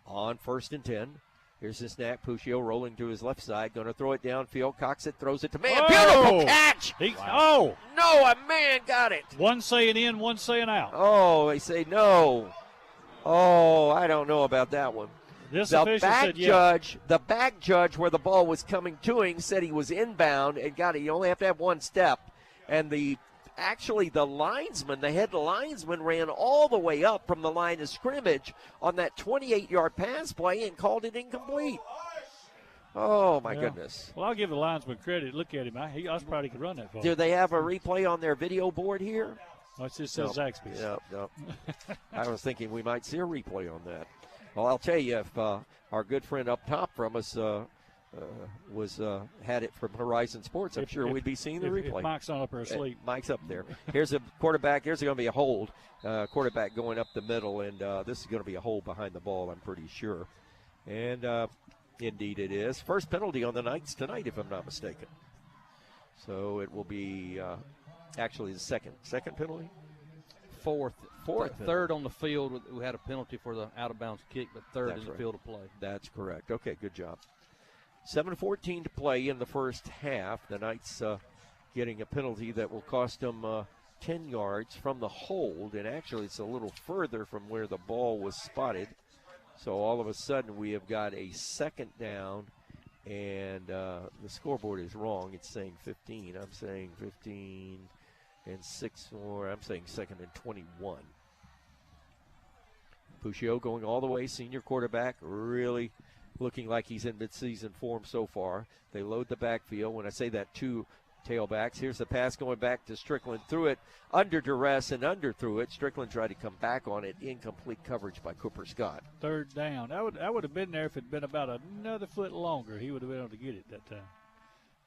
On 1st and 10. Here's the snap. Puccio rolling to his left side. Going to throw it downfield. Cocks it, throws it to Mann. Beautiful catch! Oh! Noah Mann got it. One saying in, one saying out. Oh, they say no. Oh, I don't know about that one. The back judge where the ball was coming to him said he was inbound and got it. You only have to have 1 step. And the linesman, the head linesman, ran all the way up from the line of scrimmage on that 28-yard pass play and called it incomplete. Oh, my goodness. Well, I'll give the linesman credit. Look at him. I was proud he could run that far. Do they have a replay on their video board here? Oh, it just says Zaxby's. No. I was thinking we might see a replay on that. Well, I'll tell you, if our good friend up top from us had it from Horizon Sports, I'm sure we'd be seeing the replay. If Mike's not up or asleep. Mike's up there. Here's a quarterback. Here's going to be a hold. Quarterback going up the middle, and this is going to be a hold behind the ball, I'm pretty sure. And indeed it is. First penalty on the Knights tonight, if I'm not mistaken. So it will be actually the second penalty? Fourth. Third on the field. We had a penalty for the out-of-bounds kick, but third in the field of play. That's correct. Okay, good job. 7:14 to play in the first half. The Knights getting a penalty that will cost them 10 yards from the hold, and actually it's a little further from where the ball was spotted. So all of a sudden we have got a second down, and the scoreboard is wrong. It's saying 15. I'm saying 15 and 6 more. I'm saying second and 21. Puccio going all the way, senior quarterback, really looking like he's in midseason form so far. They load the backfield. When I say that, 2 tailbacks. Here's the pass going back to Strickland. Threw it under duress and underthrew it. Strickland tried to come back on it. Incomplete coverage by Cooper Scott. Third down. I would have been there if it had been about another foot longer. He would have been able to get it that time.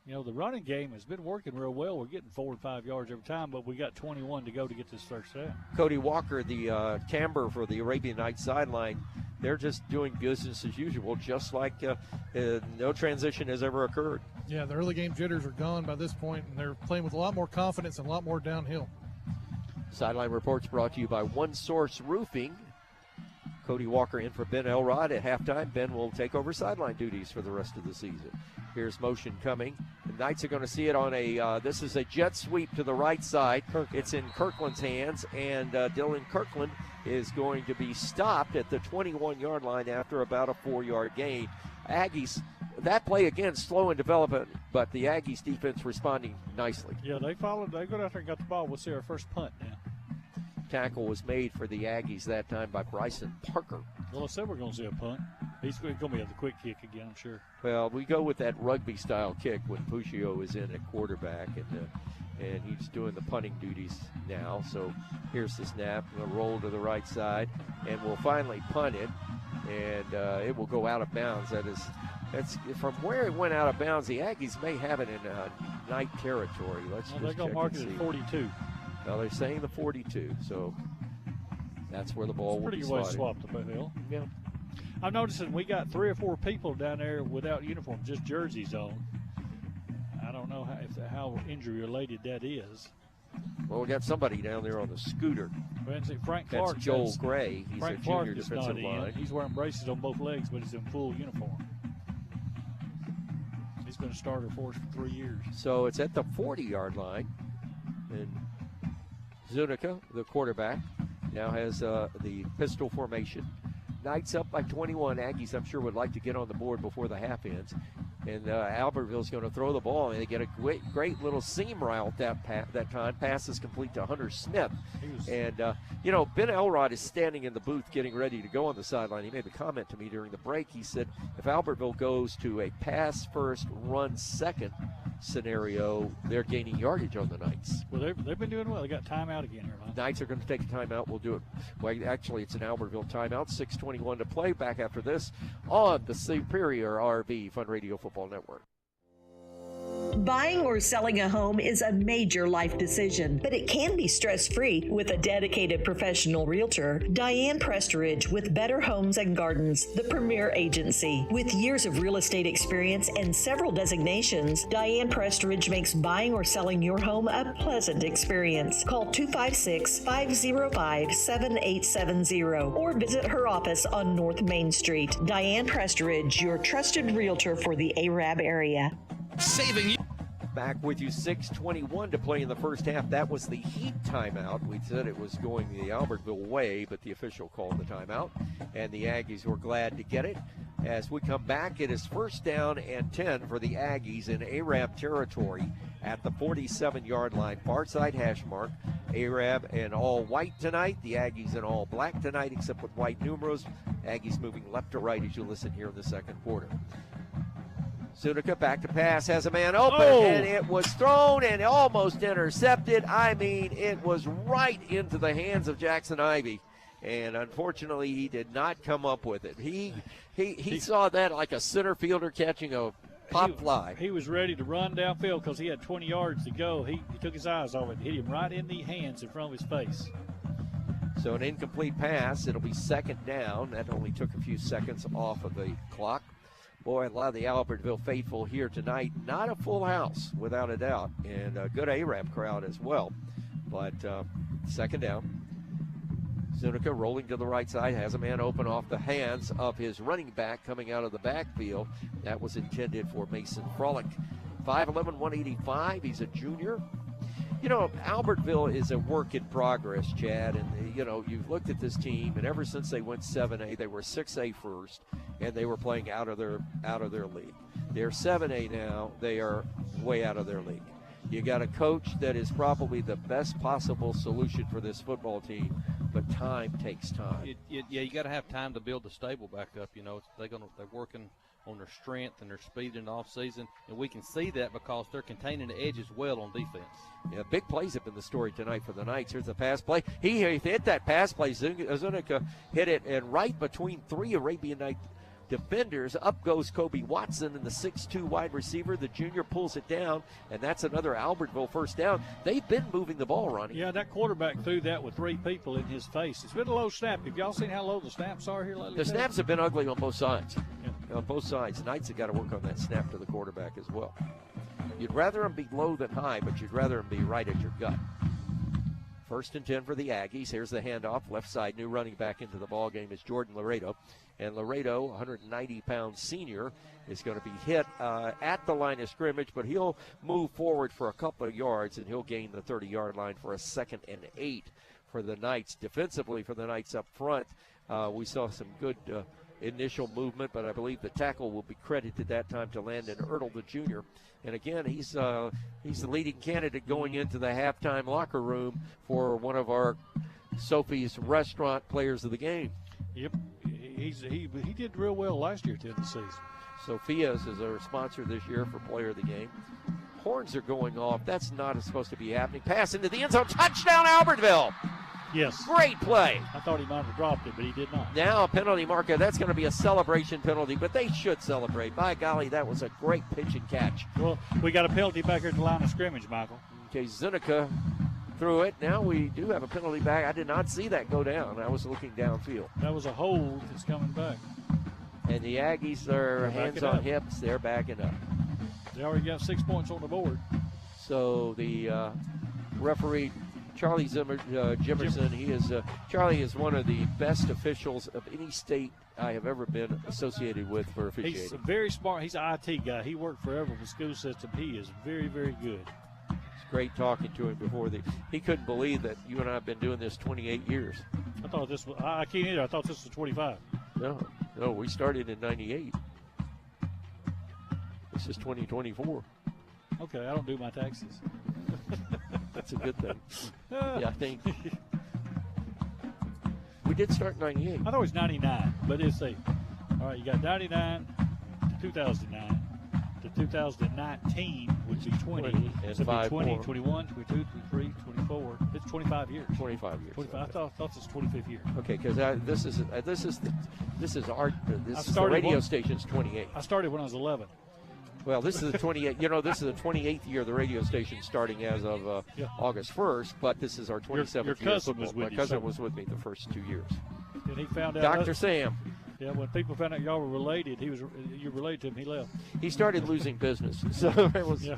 You know, the running game has been working real well. We're getting 4 and 5 yards every time, but we got 21 to go to get this first down. Cody Walker, the timbre for the Arabian Nights sideline, they're just doing business as usual, just like no transition has ever occurred. Yeah, the early game jitters are gone by this point, and they're playing with a lot more confidence and a lot more downhill. Sideline reports brought to you by One Source Roofing. Cody Walker in for Ben Elrod at halftime. Ben will take over sideline duties for the rest of the season. Here's motion coming. The Knights are going to see it on a, this is a jet sweep to the right side. It's in Kirkland's hands, and Dylan Kirkland is going to be stopped at the 21-yard line after about a 4-yard gain. Aggies, that play again, slow in development, but the Aggies defense responding nicely. Yeah, they got out there and got the ball. We'll see our first punt now. Tackle was made for the Aggies that time by Bryson Parker. Well, I said we're going to see a punt. He's going to be at the quick kick again, I'm sure. Well, we go with that rugby-style kick when Puccio is in at quarterback, and he's doing the punting duties now. So here's the snap. We'll roll to the right side, and we'll finally punt it, and it will go out of bounds. That's from where it went out of bounds. The Aggies may have it in Knight territory. They're going to mark it at 42. Well, they're saying the 42, so that's where the ball will be slotted. Pretty well swapped up hill. Yeah. I'm noticing we got 3 or 4 people down there without uniforms, just jerseys on. I don't know how injury related that is. Well, we got somebody down there on the scooter. Frank Clark. That's Joel Gray. He's Frank a junior Clark is defensive not line. in. He's wearing braces on both legs, but he's in full uniform. He's been a starter for us for 3 years. So it's at the 40-yard line. And Zuniga, the quarterback, now has the pistol formation. Knights up by 21. Aggies, I'm sure, would like to get on the board before the half ends. And Albertville's going to throw the ball, and they get a great little seam route that time. Pass is complete to Hunter Smith. And, Ben Elrod is standing in the booth getting ready to go on the sideline. He made the comment to me during the break. He said, if Albertville goes to a pass first, run second scenario, they're gaining yardage on the Knights. Well, they've been doing well. They got timeout again here, huh? Knights are going to take a timeout. We'll do it. Well, actually, it's an Albertville timeout. 6:21 to play. Back after this on the Superior RV Fun Radio Football Network. Buying or selling a home is a major life decision, but it can be stress-free with a dedicated professional realtor. Diane Prestridge with Better Homes and Gardens, the premier agency. With years of real estate experience and several designations, Diane Prestridge makes buying or selling your home a pleasant experience. Call 256-505-7870 or visit her office on North Main Street. Diane Prestridge, your trusted realtor for the Arab area. Saving you. Back with you, 6:21 to play in the first half. That was the Heat timeout. We said it was going the Albertville way, but the official called the timeout, and the Aggies were glad to get it. As we come back, it is 1st down and 10 for the Aggies in Arab territory at the 47-yard line. Far side hash mark. Arab in all white tonight. The Aggies in all black tonight, except with white numerals. Aggies moving left to right as you listen here in the second quarter. Zuniga back to pass, has a man open, and it was thrown and almost intercepted. I mean, it was right into the hands of Jackson Ivey, and unfortunately, he did not come up with it. He saw that like a center fielder catching a pop fly. He was ready to run downfield because he had 20 yards to go. He took his eyes off it, hit him right in the hands in front of his face. So an incomplete pass. It'll be 2nd down. That only took a few seconds off of the clock. Boy, a lot of the Albertville faithful here tonight. Not a full house, without a doubt, and a good Arab crowd as well. But 2nd down. Zuniga rolling to the right side, has a man open off the hands of his running back coming out of the backfield. That was intended for Mason Frolick. 5'11", 185. He's a junior. You know, Albertville is a work in progress, Chad, and you've looked at this team, and ever since they went 7A, they were 6A first, and they were playing out of their league. They're 7A now. They are way out of their league. You got a coach that is probably the best possible solution for this football team, but time takes time. You got to have time to build the stable back up. They're working on their strength and their speed in the offseason, and we can see that because they're containing the edges well on defense. Yeah, big plays have been the story tonight for the Knights. Here's the pass play. He hit that pass play. Zuniga hit it, and right between 3 Arabian Night defenders, up goes Kobe Watson, and the 6'2" wide receiver, the junior, pulls it down, and that's another Albertville 1st down. They've been moving the ball, Ronnie. Yeah, that quarterback threw that with 3 people in his face. It's been a low snap. Have y'all seen how low the snaps are here lately? The snaps have been ugly on both sides. Yeah. On both sides. Knights have got to work on that snap to the quarterback as well. You'd rather them be low than high, but you'd rather them be right at your gut. 1st and 10 for the Aggies. Here's the handoff. Left side, new running back into the ball game is Jordan Laredo. And Laredo, 190-pound senior, is going to be hit at the line of scrimmage, but he'll move forward for a couple of yards, and he'll gain the 30-yard line for a 2nd and 8 for the Knights. Defensively for the Knights up front, we saw some good initial movement, but I believe the tackle will be credited that time to Landon Ertl, the junior. And again, he's the leading candidate going into the halftime locker room for one of our Sophie's Restaurant Players of the Game. Yep. he did real well last year to end the season. Sophia's is our sponsor this year for Player of the Game. Horns are going off. That's not supposed to be happening. Pass into the end zone. Touchdown, Albertville. Yes. Great play. I thought he might have dropped it, but he did not. Now a penalty marker. That's going to be a celebration penalty, but they should celebrate. By golly, that was a great pitch and catch. Well, we got a penalty back here at the line of scrimmage, Michael. Okay, Zeneca threw it. Now we do have a penalty back. I did not see that go down. I was looking downfield. That was a hold that's coming back. And the Aggies are hands on hips. They're backing up. They already got 6 points on the board. So the referee, Charlie Jimerson, Charlie is one of the best officials of any state I have ever been associated with for officiating. He's very smart. He's an IT guy. He worked forever with the school system. He is very, very good. It's great talking to him before he couldn't believe that you and I have been doing this 28 years. I thought this was, I can't either. I thought this was 25. No, we started in 98. This is 2024. Okay, I don't do my taxes. That's a good thing. Yeah, I think we did start in 98. I thought it was 99, but it's all right, you got 99 to 2009 to 2019 would be 20. And so 5 20, more. 21, 22, 23, 24. It's 25 years. 25 years. 25. I thought this was 25th year. Okay, because this is the radio station's 28. I started when I was 11. Well, this is the 28. This is the 28th year of the radio station, starting as of August 1st. But this is our 27th your year. Cousin was with My you, cousin so. was with me the first 2 years. And he found out. Dr. Sam. Yeah, when people found out y'all were related, you related to him. He left. He started losing business, so it was. Yeah.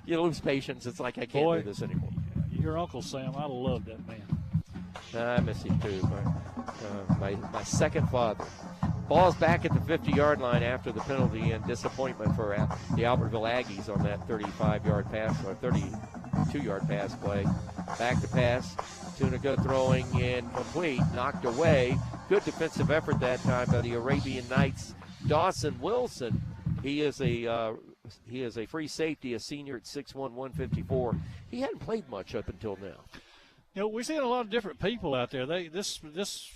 You lose patience. It's like I can't do this anymore. Your Uncle Sam, I love that man. I miss him too. My second father. Ball's back at the 50-yard line after the penalty, and disappointment for the Albertville Aggies on that 35-yard pass or 32-yard pass play. Back to pass. Tunica throwing in complete, knocked away. Good defensive effort that time by the Arabian Knights. Dawson Wilson, he is a free safety, a senior at 6'1", 154. He hadn't played much up until now. We're seeing a lot of different people out there. This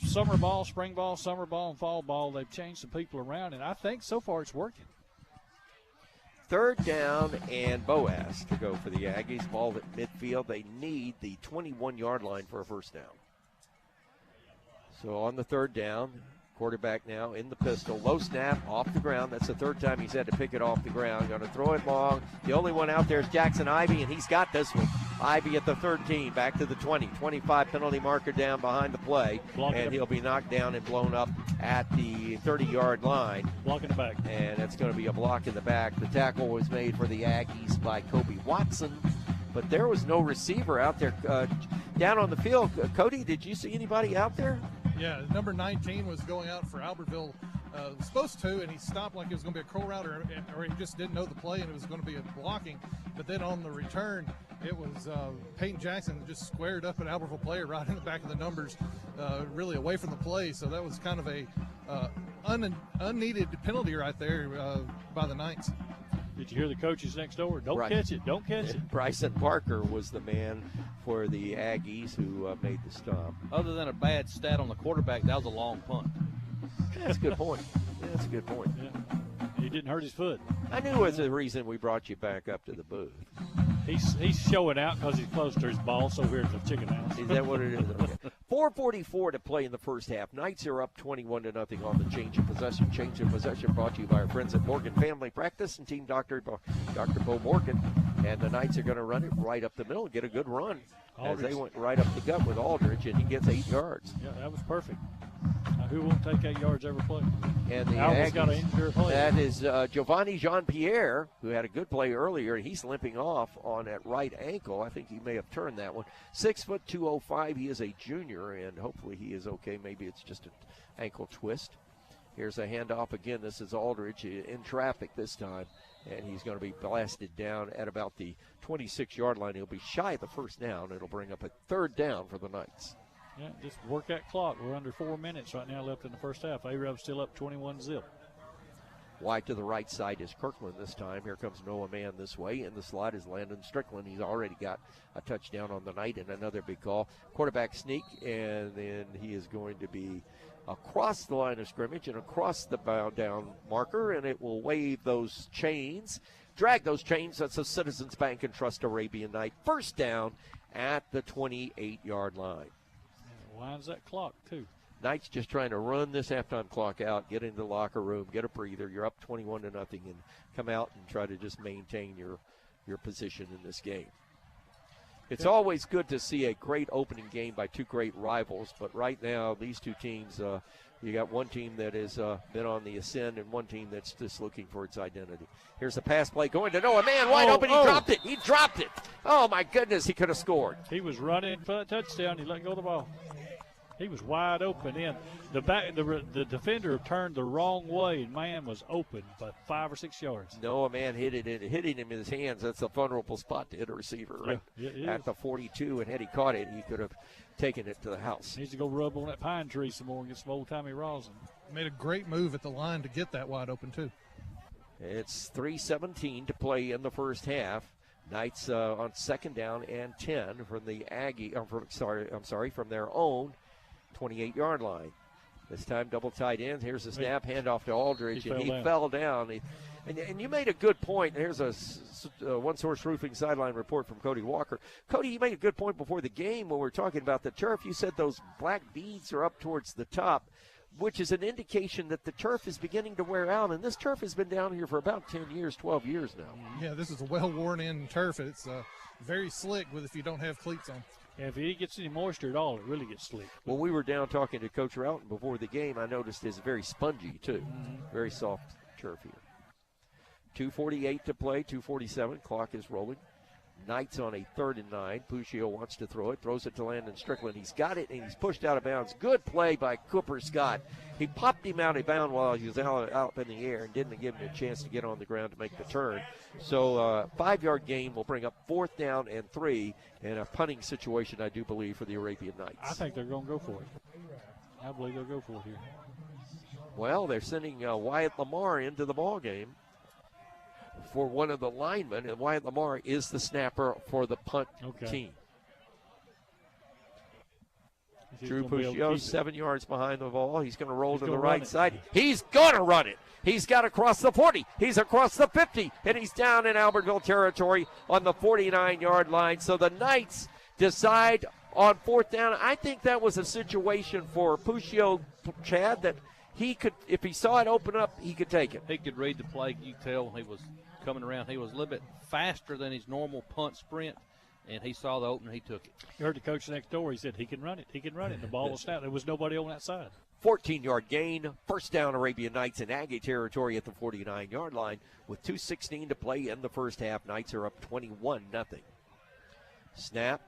summer ball, spring ball, summer ball, and fall ball, they've changed some people around, and I think so far it's working. Third down and Boas to go for the Aggies. Ball at midfield. They need the 21-yard line for a first down. So on the third down, quarterback now in the pistol. Low snap, off the ground. That's the third time he's had to pick it off the ground. Going to throw it long. The only one out there is Jackson Ivey, and he's got this one. Ivey at the 13, back to the 20. 25 penalty marker down behind the play. And he'll be knocked down and blown up at the 30-yard line. Block in the back. And it's going to be a block in the back. The tackle was made for the Aggies by Kobe Watson. But there was no receiver out there down on the field. Cody, did you see anybody out there? Yeah, number 19 was going out for Albertville. Supposed to, and he stopped like it was going to be a curl route, or he just didn't know the play and it was going to be a blocking. But then on the return, it was Peyton Jackson just squared up an Albertville player right in the back of the numbers, really away from the play. So that was kind of a unneeded penalty right there by the Knights. Did you hear the coaches next door? Don't catch it. Don't catch it. Bryson Parker was the man for the Aggies who made the stop. Other than a bad stat on the quarterback, that was a long punt. That's a good point. Yeah, that's a good point. Yeah. He didn't hurt his foot. I knew it was the reason we brought you back up to the booth. He's showing out because he's close to his ball, so here's the chicken house. Is that what it is? Okay. 4:44 to play in the first half. Knights are up 21-0 on the change of possession. Change of possession brought to you by our friends at Morgan Family Practice and Team Dr. Bo Morgan. And the Knights are going to run it right up the middle and get a good run. Aldridge. As they went right up the gut with Aldridge, and he gets 8 yards. Yeah, that was perfect. Who won't take 8 yards every play? And the Aggies got an injured play. That is Giovanni Jean-Pierre, who had a good play earlier. He's limping off on that right ankle. I think he may have turned that one. 6'2", 205. He is a junior, and hopefully he is okay. Maybe it's just an ankle twist. Here's a handoff again. This is Aldridge in traffic this time, and he's going to be blasted down at about the 26-yard line. He'll be shy of the first down. It'll bring up a third down for the Knights. Yeah, just work that clock. We're under 4 minutes right now left in the first half. A-Rab's still up 21-0. Wide to the right side is Kirkland this time. Here comes Noah Mann this way. In the slot is Landon Strickland. He's already got a touchdown on the night and another big call. Quarterback sneak, and then he is going to be across the line of scrimmage and across the bow down marker, and it will wave those chains, drag those chains. That's a Citizens Bank and Trust Arabian Night. First down at the 28-yard line. And winds that clock, too. Knights just trying to run this halftime clock out, get into the locker room, get a breather. You're up 21-0, and come out and try to just maintain your position in this game. It's always good to see a great opening game by two great rivals, but right now these two teams, you got one team that has been on the ascend and one team that's just looking for its identity. Here's a pass play going to Noah. Man, wide open. He dropped it. He dropped it. Oh, my goodness, he could have scored. He was running for a touchdown. He let go of the ball. He was wide open in. The defender turned the wrong way, and man was open by 5 or 6 yards. Noah, man, hitting him in his hands. That's a vulnerable spot to hit a receiver, right? Yeah, at the 42, and had he caught it, he could have taken it to the house. Needs to go rub on that pine tree some more and get some old-timey rosin. Made a great move at the line to get that wide open, too. It's 3:17 to play in the first half. Knights on second down and 10 from the from their own 28-yard line. This time double tight end. Here's the snap, handoff to Aldridge, and he fell down. And you made a good point. Here's a One Source Roofing sideline report from Cody Walker. Cody, you made a good point before the game when we were talking about the turf. You said those black beads are up towards the top, which is an indication that the turf is beginning to wear out. And this turf has been down here for about 10 years, 12 years now. Yeah, this is a well-worn-in turf. It's very slick if you don't have cleats on. Yeah, if he gets any moisture at all, it really gets slick. When we were down talking to Coach Routon before the game, I noticed it's very spongy, too. Very soft turf here. 2:48 to play, 2:47. Clock is rolling. Knights on a 3rd and 9. Puccio wants to throw it, throws it to Landon Strickland. He's got it, and he's pushed out of bounds. Good play by Cooper Scott. He popped him out of bounds while he was out in the air and didn't give him a chance to get on the ground to make the turn. So 5-yard gain will bring up 4th down and 3 in a punting situation, I do believe, for the Arabian Knights. I think they're going to go for it. I believe they'll go for it here. Well, they're sending Wyatt Lamar into the ball game for one of the linemen, and Wyatt Lamar is the snapper for the punt team. Drew Puccio, 7 yards behind the ball. He's going to roll to the right side. He's going to run it. He's got across the 40. He's across the 50, and he's down in Albertville territory on the 49-yard line. So the Knights decide on 4th down. I think that was a situation for Puccio, Chad, that he could, if he saw it open up, he could take it. He could read the play. You tell he was coming around. He was a little bit faster than his normal punt sprint, and he saw the opener. He took it. You heard the coach next door. He said he can run it. He can run it. The ball was snapped. There was nobody on that side. 14-yard gain. First down, Arabian Knights in Aggie territory at the 49-yard line with 2:16 to play in the first half. Knights are up 21-0. Snap.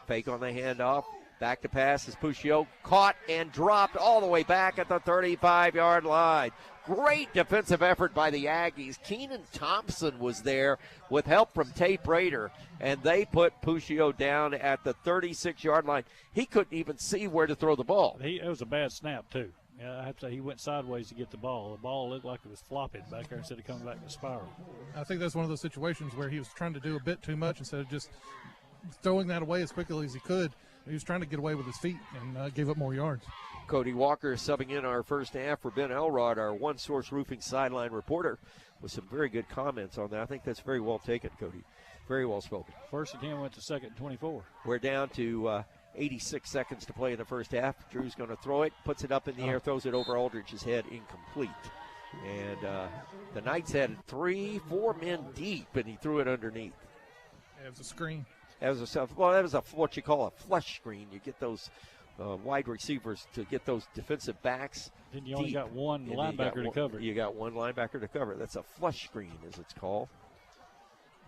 Fake on the handoff. Back to pass is Puccio. Caught and dropped all the way back at the 35-yard line. Great defensive effort by the Aggies. Keenan Thompson was there with help from Tate Rader, and they put Puccio down at the 36-yard line. He couldn't even see where to throw the ball. It was a bad snap, too. Yeah, I have to say he went sideways to get the ball. The ball looked like it was flopping back there instead of coming back in a spiral. I think that's one of those situations where he was trying to do a bit too much instead of just throwing that away as quickly as he could. He was trying to get away with his feet and gave up more yards. Cody Walker subbing in our first half for Ben Elrod, our One Source Roofing sideline reporter, with some very good comments on that. I think that's very well taken, Cody. Very well spoken. First and 10 went to 2nd and 24. We're down to 86 seconds to play in the first half. Drew's going to throw it, puts it up in the air, throws it over Aldridge's head, incomplete. And the Knights had 3-4 men deep, and he threw it underneath. It was a screen. That was what you call a flush screen. You get those wide receivers to get those defensive backs. Then you only got one linebacker to cover. You got one linebacker to cover. That's a flush screen, as it's called.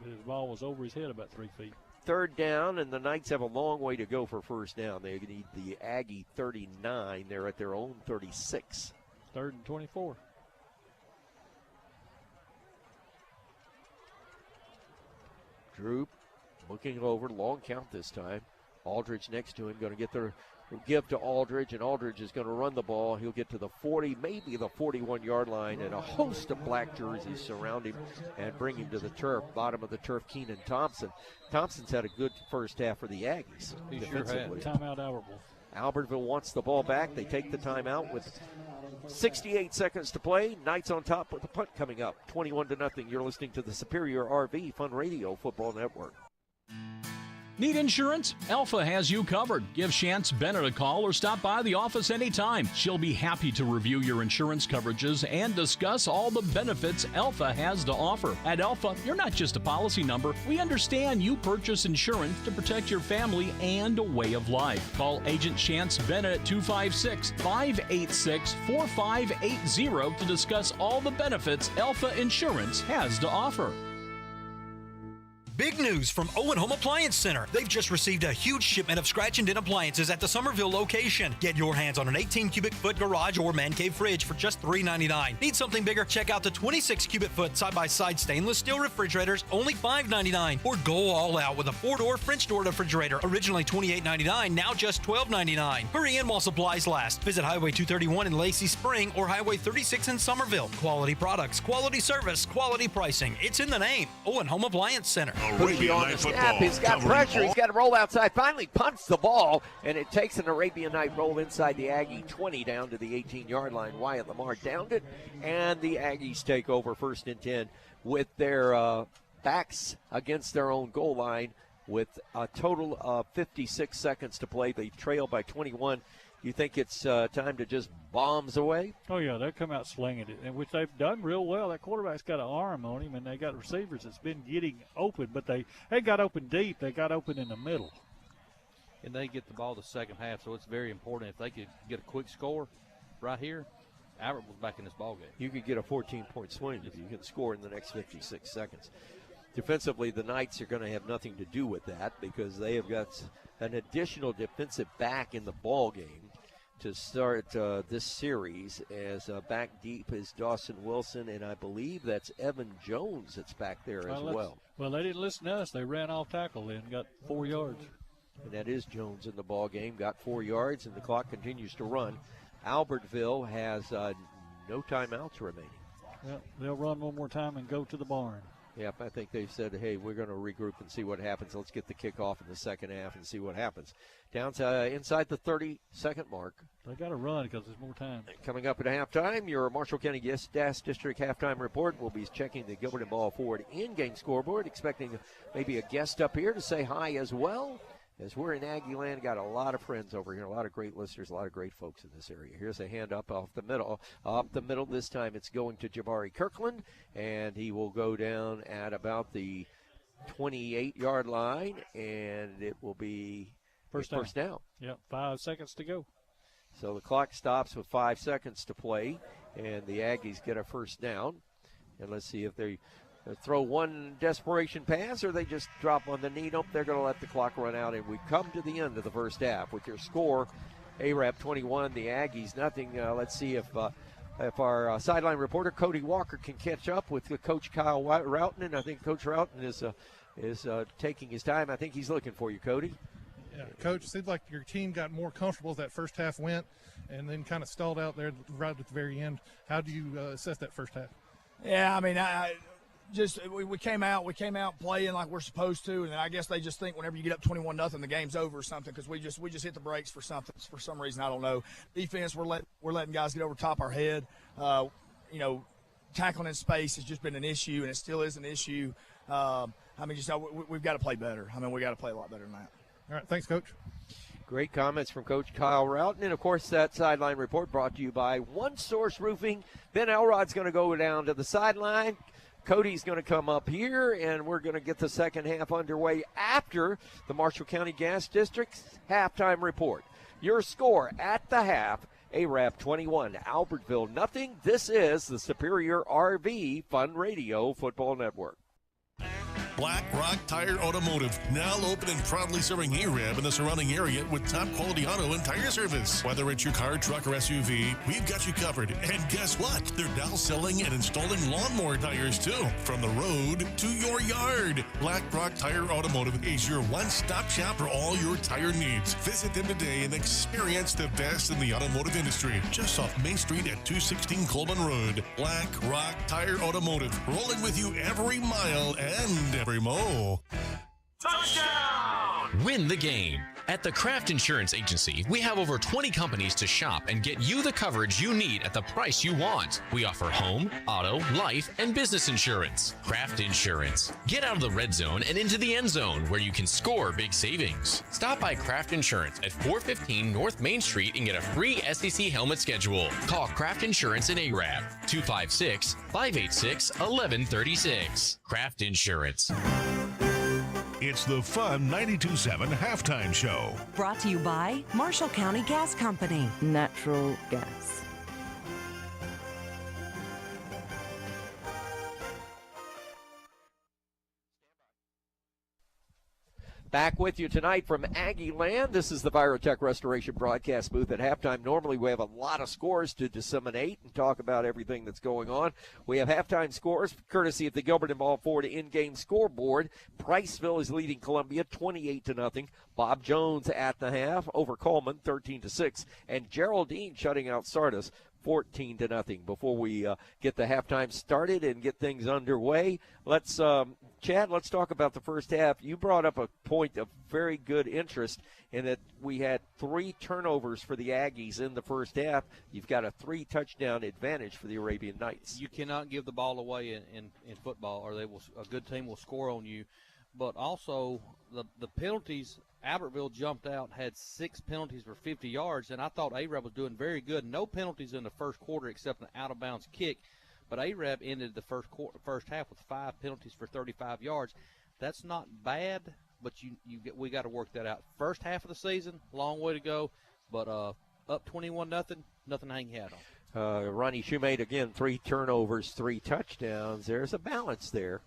His ball was over his head about 3 feet. 3rd down, and the Knights have a long way to go for first down. They need the Aggie 39. They're at their own 36. 3rd and 24. Drew looking over, long count this time. Aldridge next to him, going to get the give to Aldridge, and Aldridge is going to run the ball. He'll get to the 40, maybe the 41-yard line, and a host of black jerseys surround him and bring him to the turf. Bottom of the turf, Keenan Thompson. Thompson's had a good first half for the Aggies. He sure had. Timeout Albertville. Albertville wants the ball back. They take the timeout with 68 seconds to play. Knights on top with the punt coming up. 21-0. You're listening to the Superior RV Fun Radio Football Network. Need insurance? Alpha has you covered. Give Chance Bennett a call or stop by the office anytime. She'll be happy to review your insurance coverages and discuss all the benefits Alpha has to offer. At Alpha, you're not just a policy number. We understand you purchase insurance to protect your family and a way of life. Call Agent Chance Bennett at 256-586-4580 to discuss all the benefits Alpha Insurance has to offer. Big news from Owen Home Appliance Center. They've just received a huge shipment of scratch and dent appliances at the Somerville location. Get your hands on an 18 cubic foot garage or man cave fridge for just $3.99. Need something bigger? Check out the 26 cubic foot side-by-side stainless steel refrigerators, only $5.99. Or go all out with a 4-door French door refrigerator, originally $28.99, now just $12.99. Hurry in while supplies last. Visit Highway 231 in Lacey Spring or Highway 36 in Somerville. Quality products, quality service, quality pricing. It's in the name. Owen Home Appliance Center. Arabian on the snap. He's got pressure. He's got to roll outside. Finally punts the ball, and it takes an Arabian Night roll inside the Aggie 20 down to the 18-yard line. Wyatt Lamar downed it, and the Aggies take over 1st and 10 with their backs against their own goal line with a total of 56 seconds to play. They trail by 21. You think it's time to just bombs away? Oh, yeah, they'll come out slinging it, and which they've done real well. That quarterback's got an arm on him, and they got receivers that's been getting open, but they got open deep. They got open in the middle. And they get the ball the second half, so it's very important. If they could get a quick score right here, Albert was back in this ball game. You could get a 14-point swing if you can score in the next 56 seconds. Defensively, the Knights are going to have nothing to do with that because they have got an additional defensive back in the ball game to start this series, as back deep is Dawson Wilson, and I believe that's Evan Jones that's back there as well. Well, they didn't listen to us. They ran off tackle and got 4 yards. And that is Jones in the ball game, got 4 yards, and the clock continues to run. Albertville has no timeouts remaining. Well, they'll run one more time and go to the barn. Yep, I think they've said, hey, we're going to regroup and see what happens. Let's get the kickoff in the second half and see what happens. Down to inside the 30-second mark. They got to run because there's more time. Coming up at halftime, your Marshall County Gas District halftime report. We'll be checking the Gilbert and Ball Ford in-game scoreboard, expecting maybe a guest up here to say hi as well. As we're in Aggie land, got a lot of friends over here, a lot of great listeners, a lot of great folks in this area. Here's a hand up off the middle. Up the middle this time, it's going to Jabari Kirkland, and he will go down at about the 28-yard line, and it will be first down. Yep, 5 seconds to go. So the clock stops with 5 seconds to play, and the Aggies get a first down. And let's see if they throw one desperation pass or they just drop on the knee. Nope, they're going to let the clock run out, and we come to the end of the first half with your score. ARAB 21, the Aggies nothing. Let's see if our sideline reporter Cody Walker can catch up with Coach Kyle Routon, and I think Coach Routon is taking his time. I think he's looking for you, Cody. Yeah, Coach, it seemed like your team got more comfortable as that first half went and then kind of stalled out there right at the very end. How do you assess that first half? Yeah, I mean, we came out playing like we're supposed to, and I guess they just think whenever you get up 21-0, the game's over or something, because we just hit the brakes for something, for some reason, I don't know. Defense, we're letting guys get over top our head. Tackling in space has just been an issue, and it still is an issue. We've got to play better. I mean, we got to play a lot better than that. All right, thanks, Coach. Great comments from Coach Kyle Routon. And, of course, that sideline report brought to you by One Source Roofing. Ben Elrod's going to go down to the sideline. Cody's going to come up here, and we're going to get the second half underway after the Marshall County Gas District's halftime report. Your score at the half, ARAB 21, Albertville nothing. This is the Superior RV Fun Radio Football Network. Black Rock Tire Automotive, now open and proudly serving ARAB and the surrounding area with top quality auto and tire service. Whether it's your car, truck, or SUV, we've got you covered. And guess what? They're now selling and installing lawnmower tires too. From the road to your yard. Black Rock Tire Automotive is your one-stop shop for all your tire needs. Visit them today and experience the best in the automotive industry. Just off Main Street at 216 Coleman Road. Black Rock Tire Automotive, rolling with you every mile and every mo. Touchdown! Win the game. At the Kraft Insurance Agency, we have over 20 companies to shop and get you the coverage you need at the price you want. We offer home, auto, life, and business insurance. Kraft Insurance. Get out of the red zone and into the end zone where you can score big savings. Stop by Kraft Insurance at 415 North Main Street and get a free SEC helmet schedule. Call Kraft Insurance in Arab, 256-586-1136. Kraft Insurance. It's the Fun 92.7 Halftime Show. Brought to you by Marshall County Gas Company. Natural gas. Back with you tonight from Aggie Land. This is the Virotech Restoration broadcast booth at halftime. Normally we have a lot of scores to disseminate and talk about everything that's going on. We have halftime scores courtesy of the Gilbert and Ball Ford in-game scoreboard. Priceville is leading Columbia 28-0. Bob Jones at the half over Coleman 13-6. And Geraldine shutting out Sardis 14-0. Before we get the halftime started and get things underway, let's Chad, let's talk about the first half. You brought up a point of very good interest in that we had 3 turnovers for the Aggies in the first half. You've got a 3-touchdown advantage for the Arabian Knights. You cannot give the ball away in football, or a good team will score on you. But also the penalties. Albertville jumped out, had 6 penalties for 50 yards, and I thought Arab was doing very good. No penalties in the first quarter except an out-of-bounds kick. But Arab ended the first half with 5 penalties for 35 yards. That's not bad, but we got to work that out. First half of the season, long way to go, but up 21-0, nothing to hang your hat on. Ronnie Shoemate, again, 3 turnovers, 3 touchdowns. There's a balance there.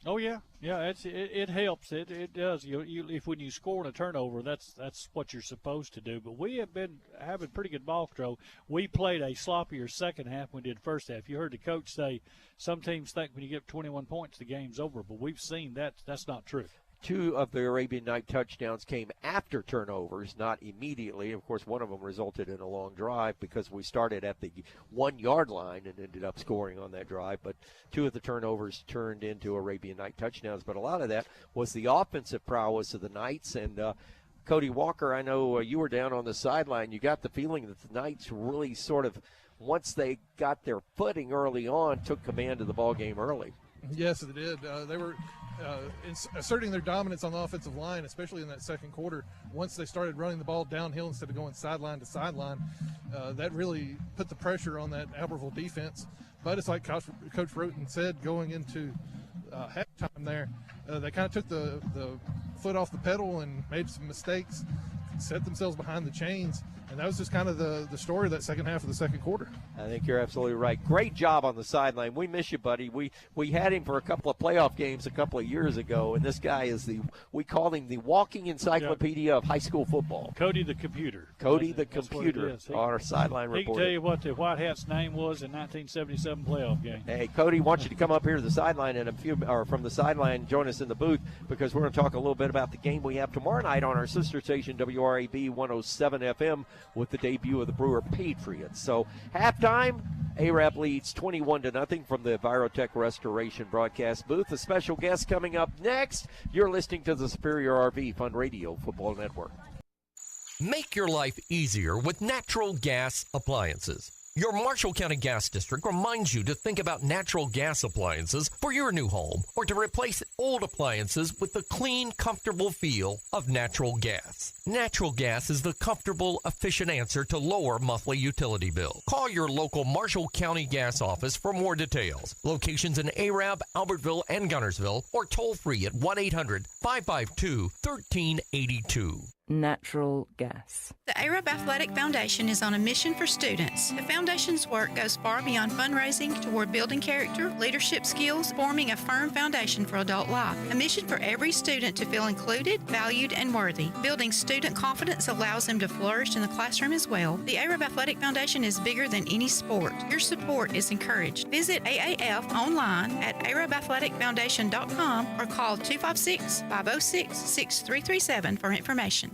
Oh yeah, it helps. It does. If when you score on a turnover, that's what you're supposed to do. But we have been having pretty good ball control. We played a sloppier second half than we did first half. You heard the coach say some teams think when you get 21 points the game's over, but we've seen that's not true. 2 of the Arabian Night touchdowns came after turnovers, not immediately. Of course, one of them resulted in a long drive because we started at the 1-yard line and ended up scoring on that drive. But 2 of the turnovers turned into Arabian Night touchdowns. But a lot of that was the offensive prowess of the Knights. And Cody Walker, I know you were down on the sideline. You got the feeling that the Knights really sort of, once they got their footing early on, took command of the ball game early. Yes, they did. They were asserting their dominance on the offensive line, especially in that second quarter. Once they started running the ball downhill instead of going sideline to sideline, that really put the pressure on that Albertville defense. But it's like Coach Roten said, going into halftime there, they kind of took the foot off the pedal and made some mistakes, set themselves behind the chains. And that was just kind of the story of that second half of the second quarter. I think you're absolutely right. Great job on the sideline. We miss you, buddy. We had him for a couple of playoff games a couple of years ago, and this guy is we called him the walking encyclopedia of high school football. Cody the computer. Cody the computer on our sideline report. He can tell you what the White Hat's name was in 1977 playoff game. Hey, Cody wants you to come up here to the sideline from the sideline, join us in the booth, because we're going to talk a little bit about the game we have tomorrow night on our sister station, WRAB 107 FM, with the debut of the Brewer Patriots. So halftime, Arab leads 21-0 from the Virotech Restoration broadcast booth. A special guest coming up next. You're listening to the Superior RV Fun Radio Football Network. Make your life easier with natural gas appliances. Your Marshall County Gas District reminds you to think about natural gas appliances for your new home or to replace old appliances with the clean, comfortable feel of natural gas. Natural gas is the comfortable, efficient answer to lower monthly utility bills. Call your local Marshall County Gas office for more details. Locations in Arab, Albertville, and Gunnersville, or toll free at 1-800-552-1382. Natural gas. The Arab Athletic Foundation is on a mission for students. The foundation's work goes far beyond fundraising toward building character, leadership skills, forming a firm foundation for adult life. A mission for every student to feel included, valued, and worthy. Building student confidence allows them to flourish in the classroom as well. The Arab Athletic Foundation is bigger than any sport. Your support is encouraged. Visit AAF online at arabathleticfoundation.com or call 256-506-6337 for information.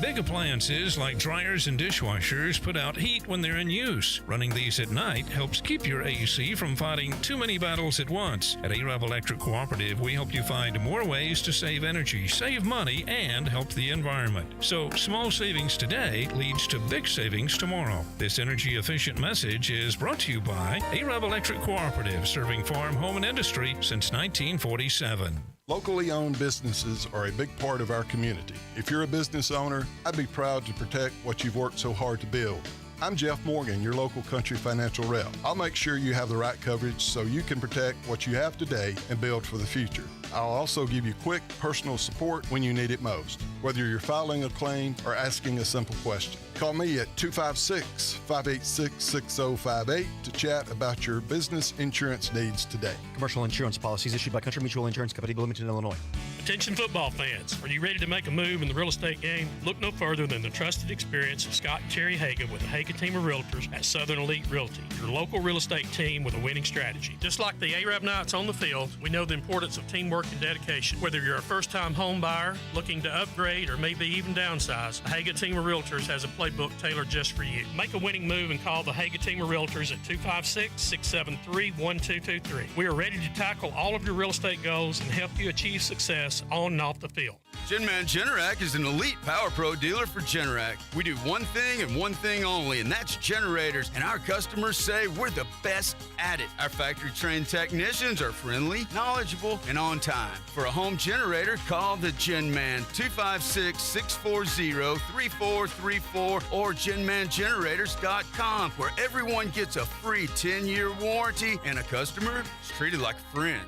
Big appliances like dryers and dishwashers put out heat when they're in use. Running these at night helps keep your AC from fighting too many battles at once. At Arab Electric Cooperative, we help you find more ways to save energy, save money, and help the environment. So small savings today leads to big savings tomorrow. This energy-efficient message is brought to you by Arab Electric Cooperative, serving farm, home, and industry since 1947. Locally owned businesses are a big part of our community. If you're a business owner, I'd be proud to protect what you've worked so hard to build. I'm Jeff Morgan, your local country financial rep. I'll make sure you have the right coverage so you can protect what you have today and build for the future. I'll also give you quick, personal support when you need it most, whether you're filing a claim or asking a simple question. Call me at 256-586-6058 to chat about your business insurance needs today. Commercial insurance policies issued by Country Mutual Insurance Company, Bloomington, Illinois. Attention football fans. Are you ready to make a move in the real estate game? Look no further than the trusted experience of Scott and Terry Hagan with the Hagan team of realtors at Southern Elite Realty, your local real estate team with a winning strategy. Just like the Arab Knights on the field, we know the importance of teamwork and dedication. Whether you're a first-time home buyer looking to upgrade or maybe even downsize, the Hagan team of realtors has a playbook tailored just for you. Make a winning move and call the Hagan team of realtors at 256-673-1223. We are ready to tackle all of your real estate goals and help you achieve success on and off the field. Genman Generac is an elite Power Pro dealer for Generac. We do one thing and one thing only, and that's generators. And our customers say we're the best at it. Our factory-trained technicians are friendly, knowledgeable, and on time. For a home generator, call the Genman 256-640-3434 or GenmanGenerators.com, where everyone gets a free 10-year warranty and a customer is treated like a friend.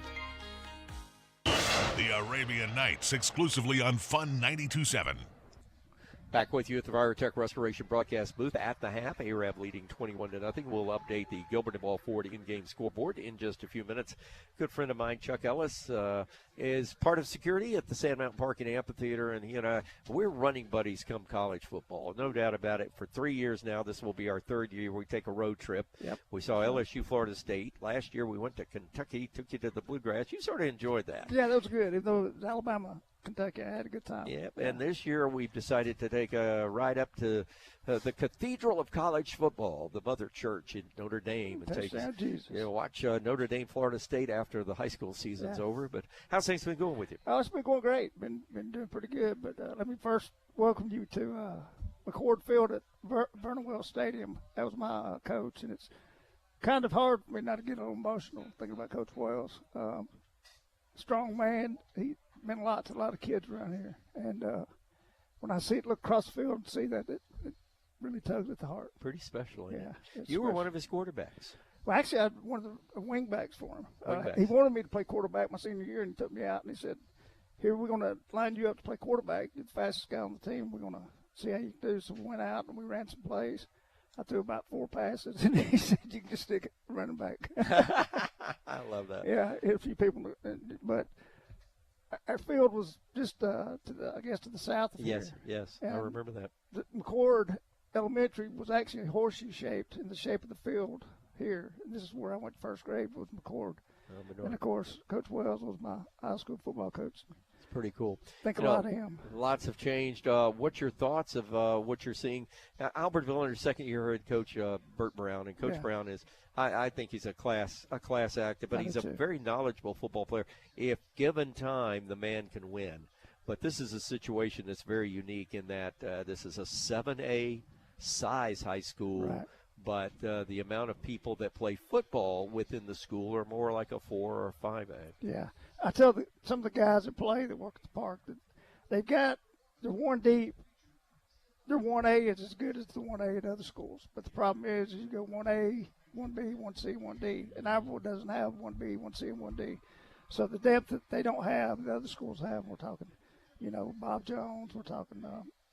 The Arabian Nights, exclusively on Fun 92.7. Back with you at the Virotech Restoration broadcast booth at the half. Arab leading 21-0. We'll update the Gilbert and Ball Ford in-game scoreboard in just a few minutes. Good friend of mine, Chuck Ellis, is part of security at the Sand Mountain Park and Amphitheater, and he and I, we're running buddies come college football. No doubt about it. For 3 years now, this will be our third year. We take a road trip. Yep. We saw LSU, Florida State. Last year we went to Kentucky, took you to the Bluegrass. You sort of enjoyed that. Yeah, that was good. Even though it was Alabama, Kentucky, I had a good time. Yep. Yeah. And this year we've decided to take a ride up to the Cathedral of College Football, the Mother Church in Notre Dame, and watch Notre Dame, Florida State after the high school season's over. But how's things been going with you? Oh, it's been going great. Been doing pretty good. But let me first welcome you to McCord Field at Vernon Wells Stadium. That was my coach, and it's kind of hard for me not to get a little emotional thinking about Coach Wells. Strong man. He meant a lot to a lot of kids around here. And when I see it, look across the field and see that, it really tugs at the heart. Pretty special, yeah. You were one of his quarterbacks. Well, actually, I had one of the wingbacks for him. He wanted me to play quarterback my senior year, and he took me out, and he said, here, we're going to line you up to play quarterback. You're the fastest guy on the team. We're going to see how you do. So we went out, and we ran some plays. I threw about 4 passes, and he said, you can just stick it running back. I love that. Yeah, hit a few people, but our field was just, to the south of here. Yes, I remember that. The McCord Elementary was actually horseshoe-shaped in the shape of the field here. And this is where I went to first grade, was McCord. And, of course, Coach Wells was my high school football coach. It's pretty cool. Think a lot of him. Lots have changed. What's your thoughts of what you're seeing? Albertville under second-year head coach Bert Brown, and Coach Brown is – I think he's a class act, but he's a very knowledgeable football player. If given time, the man can win. But this is a situation that's very unique in that this is a 7A size high school, but the amount of people that play football within the school are more like a 4 or 5A. Yeah. I tell some of the guys that play that work at the park that they're one deep. Their 1A is as good as the 1A at other schools. But the problem is you go 1A, 1B, 1C, 1D. And Albertville doesn't have 1B, 1C, and 1D. So the depth that they don't have, the other schools have. We're talking, Bob Jones. We're talking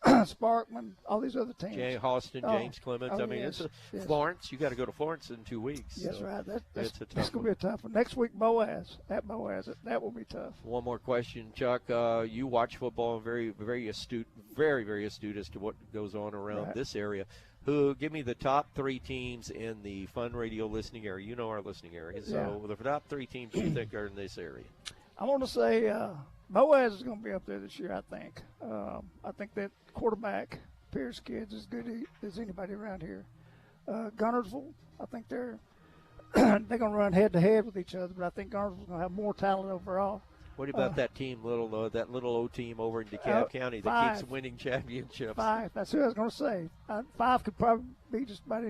Sparkman, all these other teams. Jay Austin, James Clemens. Florence. You got to go to Florence in 2 weeks. That's right. That's going to be a tough one. Next week, Boaz. At Boaz. That will be tough. One more question, Chuck. You watch football and very, very astute as to what goes on around this area. Give me the top 3 teams in the Fun Radio listening area. You know our listening area. So the top 3 teams you think are in this area. I want to say Boaz is going to be up there this year, I think. I think that quarterback, Pierce kid's as good as anybody around here. Gunnersville, I think they're going to run head-to-head with each other, but I think Gunnersville's going to have more talent overall. What about that team, that little old team over in DeKalb County that keeps winning championships? 5. That's who I was going to say. 5 could probably be just about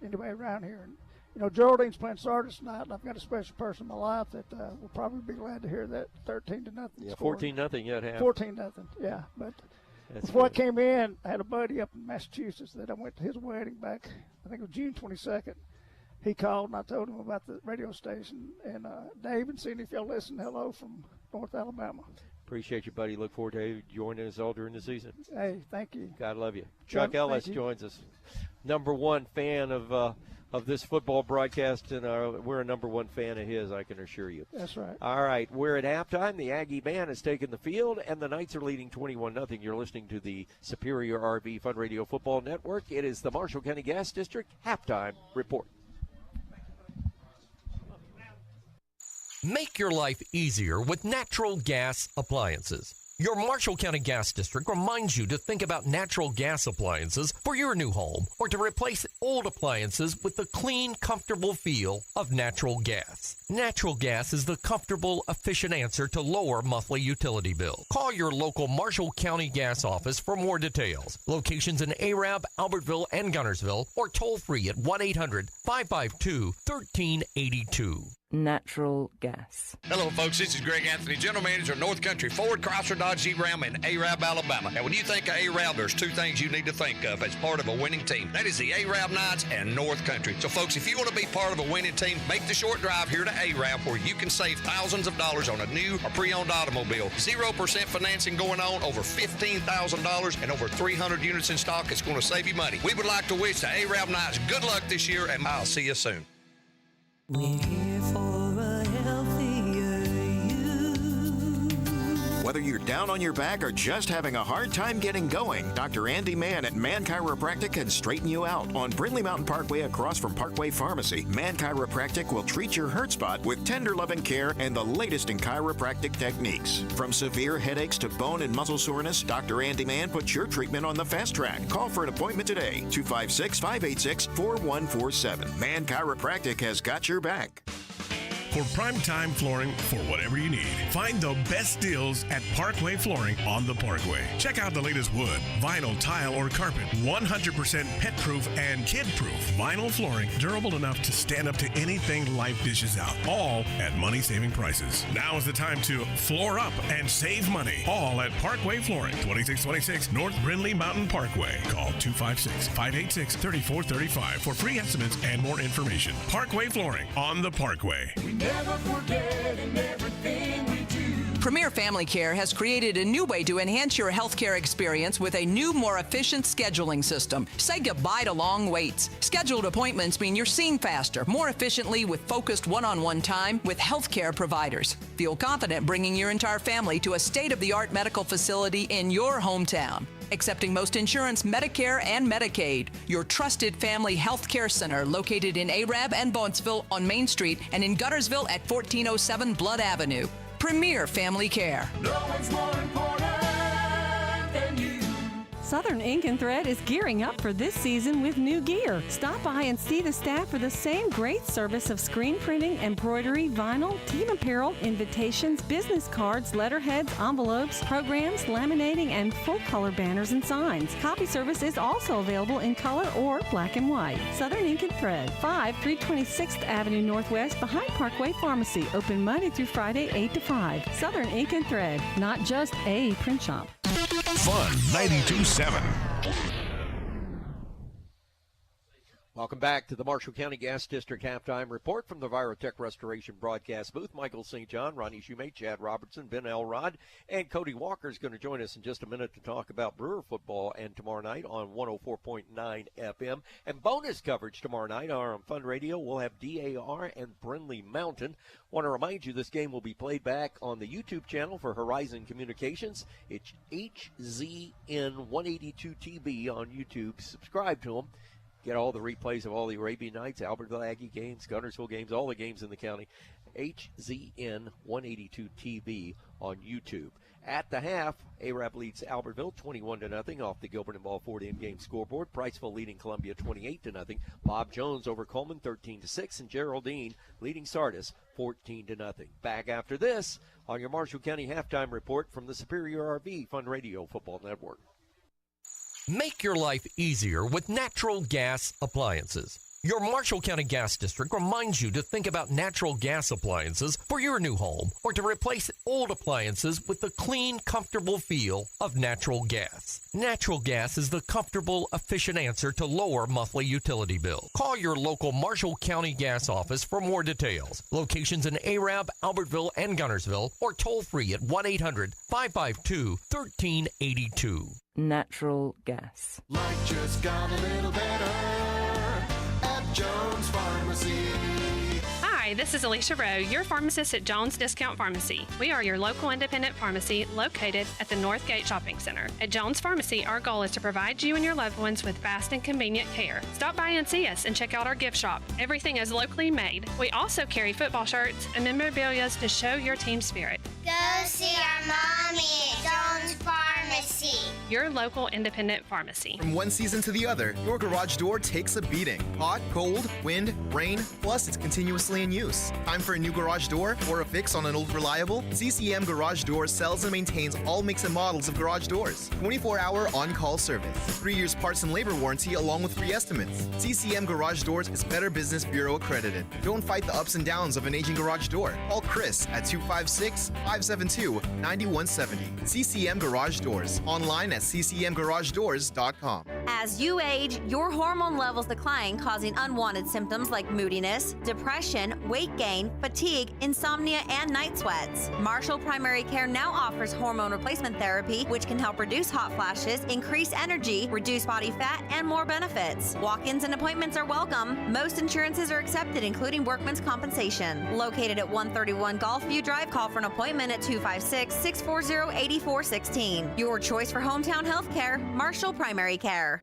anybody around here. And, you know, Geraldine's playing Sardis tonight, and I've got a special person in my life that will probably be glad to hear that 13-0. Yeah, 14-0 yet half. 14-0. Yeah, but that's before good. I came in, I had a buddy up in Massachusetts that I went to his wedding back, I think it was June 22nd. He called, and I told him about the radio station. And Dave and Cindy, if y'all listen, hello from North Alabama. Appreciate you, buddy. Look forward to you joining us all during the season. Hey, thank you. God love you. Chuck Ellis joins us, #1 fan of this football broadcast, and we're a #1 fan of his, I can assure you. That's right. All right, we're at halftime. The Aggie band has taken the field, and the Knights are leading 21-0. You're listening to the Superior RV Fun Radio Football Network. It is the Marshall County Gas District halftime report. Make your life easier with natural gas appliances. Your Marshall County Gas District reminds you to think about natural gas appliances for your new home or to replace old appliances with the clean, comfortable feel of natural gas. Natural gas is the comfortable, efficient answer to lower monthly utility bills. Call your local Marshall County Gas office for more details. Locations in Arab, Albertville, and Gunnersville, or toll free at 1-800-552-1382. Natural gas. Hello, folks. This is Greg Anthony, General Manager of North Country Ford, Chrysler, Dodge, Jeep, Ram, in Arab, Alabama. Now, when you think of Arab, there's 2 things you need to think of as part of a winning team. That is the Arab Knights and North Country. So, folks, if you want to be part of a winning team, make the short drive here to Arab, where you can save thousands of dollars on a new or pre-owned automobile. 0% financing going on, over $15,000, and over 300 units in stock. It's going to save you money. We would like to wish the Arab Knights good luck this year, and I'll see you soon. We're here for a healthier you. Whether you're down on your back or just having a hard time getting going, Dr. Andy Mann at Mann Chiropractic can straighten you out. On Brindley Mountain Parkway across from Parkway Pharmacy, Mann Chiropractic will treat your hurt spot with tender loving care and the latest in chiropractic techniques. From severe headaches to bone and muscle soreness, Dr. Andy Mann puts your treatment on the fast track. Call for an appointment today, 256-586-4147. Mann Chiropractic has got your back. For primetime flooring for whatever you need, find the best deals at Parkway Flooring on the Parkway. Check out the latest wood, vinyl, tile, or carpet. 100% pet-proof and kid-proof vinyl flooring, durable enough to stand up to anything life dishes out. All at money-saving prices. Now is the time to floor up and save money. All at Parkway Flooring, 2626 North Brindley Mountain Parkway. Call 256-586-3435 for free estimates and more information. Parkway Flooring on the Parkway. Never forgetting everything we do. Premier Family Care has created a new way to enhance your healthcare experience with a new, more efficient scheduling system. Say goodbye to long waits. Scheduled appointments mean you're seen faster, more efficiently with focused one-on-one time with healthcare providers. Feel confident bringing your entire family to a state-of-the-art medical facility in your hometown. Accepting most insurance, Medicare, and Medicaid. Your trusted family health care center located in Arab and Bowensville on Main Street and in Gunnersville at 1407 Blood Avenue. Premier Family Care. No one's more important than you. Southern Ink and Thread is gearing up for this season with new gear. Stop by and see the staff for the same great service of screen printing, embroidery, vinyl, team apparel, invitations, business cards, letterheads, envelopes, programs, laminating, and full-color banners and signs. Copy service is also available in color or black and white. Southern Ink and Thread, 326th Avenue Northwest behind Parkway Pharmacy. Open Monday through Friday, 8 to 5. Southern Ink and Thread, not just a print shop. Fun 92.7. Welcome back to the Marshall County Gas District halftime report from the Virotech Restoration broadcast booth. Michael St. John, Ronnie Shumate, Chad Robertson, Ben Elrod, and Cody Walker is going to join us in just a minute to talk about Brewer football and tomorrow night on 104.9 FM. And bonus coverage tomorrow night on Fun Radio. We'll have DAR and Brindley Mountain. Want to remind you this game will be played back on the YouTube channel for Horizon Communications. It's HZN182TV on YouTube. Subscribe to them. Get all the replays of all the Arabian Nights, Albertville Aggie games, Gunnersville games, all the games in the county. HZN 182 TV on YouTube. At the half, Arab leads Albertville 21-0 off the Gilbert and Ball Ford in-game scoreboard. Priceville leading Columbia 28-0. Bob Jones over Coleman 13-6, and Geraldine leading Sardis 14-0. Back after this on your Marshall County halftime report from the Superior RV Fun Radio Football Network. Make your life easier with natural gas appliances. Your Marshall County Gas District reminds you to think about natural gas appliances for your new home or to replace old appliances with the clean, comfortable feel of natural gas. Natural gas is the comfortable, efficient answer to lower monthly utility bills. Call your local Marshall County Gas office for more details. Locations in Arab, Albertville, and Gunnersville, or toll free at 1-800-552-1382. Natural gas. Life just got a little better at Jones Pharmacy. Hi, this is Alicia Rowe, your pharmacist at Jones Discount Pharmacy. We are your local independent pharmacy located at the Northgate Shopping Center. At Jones Pharmacy, our goal is to provide you and your loved ones with fast and convenient care. Stop by and see us and check out our gift shop. Everything is locally made. We also carry football shirts and memorabilia to show your team spirit. Go see our mommy at Jones Pharmacy. Your local independent pharmacy. From one season to the other, your garage door takes a beating. Hot, cold, wind, rain, plus it's continuously in use. Time for a new garage door or a fix on an old reliable? CCM Garage Doors sells and maintains all makes and models of garage doors. 24-hour on-call service. 3 years parts and labor warranty along with free estimates. CCM Garage Doors is Better Business Bureau accredited. Don't fight the ups and downs of an aging garage door. Call Chris at 256-572-9170. CCM Garage Doors. Online at ccmgaragedoors.com. As you age, your hormone levels decline, causing unwanted symptoms like moodiness, depression, weight gain, fatigue, insomnia, and night sweats. Marshall Primary Care now offers hormone replacement therapy, which can help reduce hot flashes, increase energy, reduce body fat, and more benefits. Walk-ins and appointments are welcome. Most insurances are accepted, including workman's compensation. Located at 131 Gulfview Drive, call for an appointment at 256-640-8416. Your choice for hometown health care, Marshall Primary Care.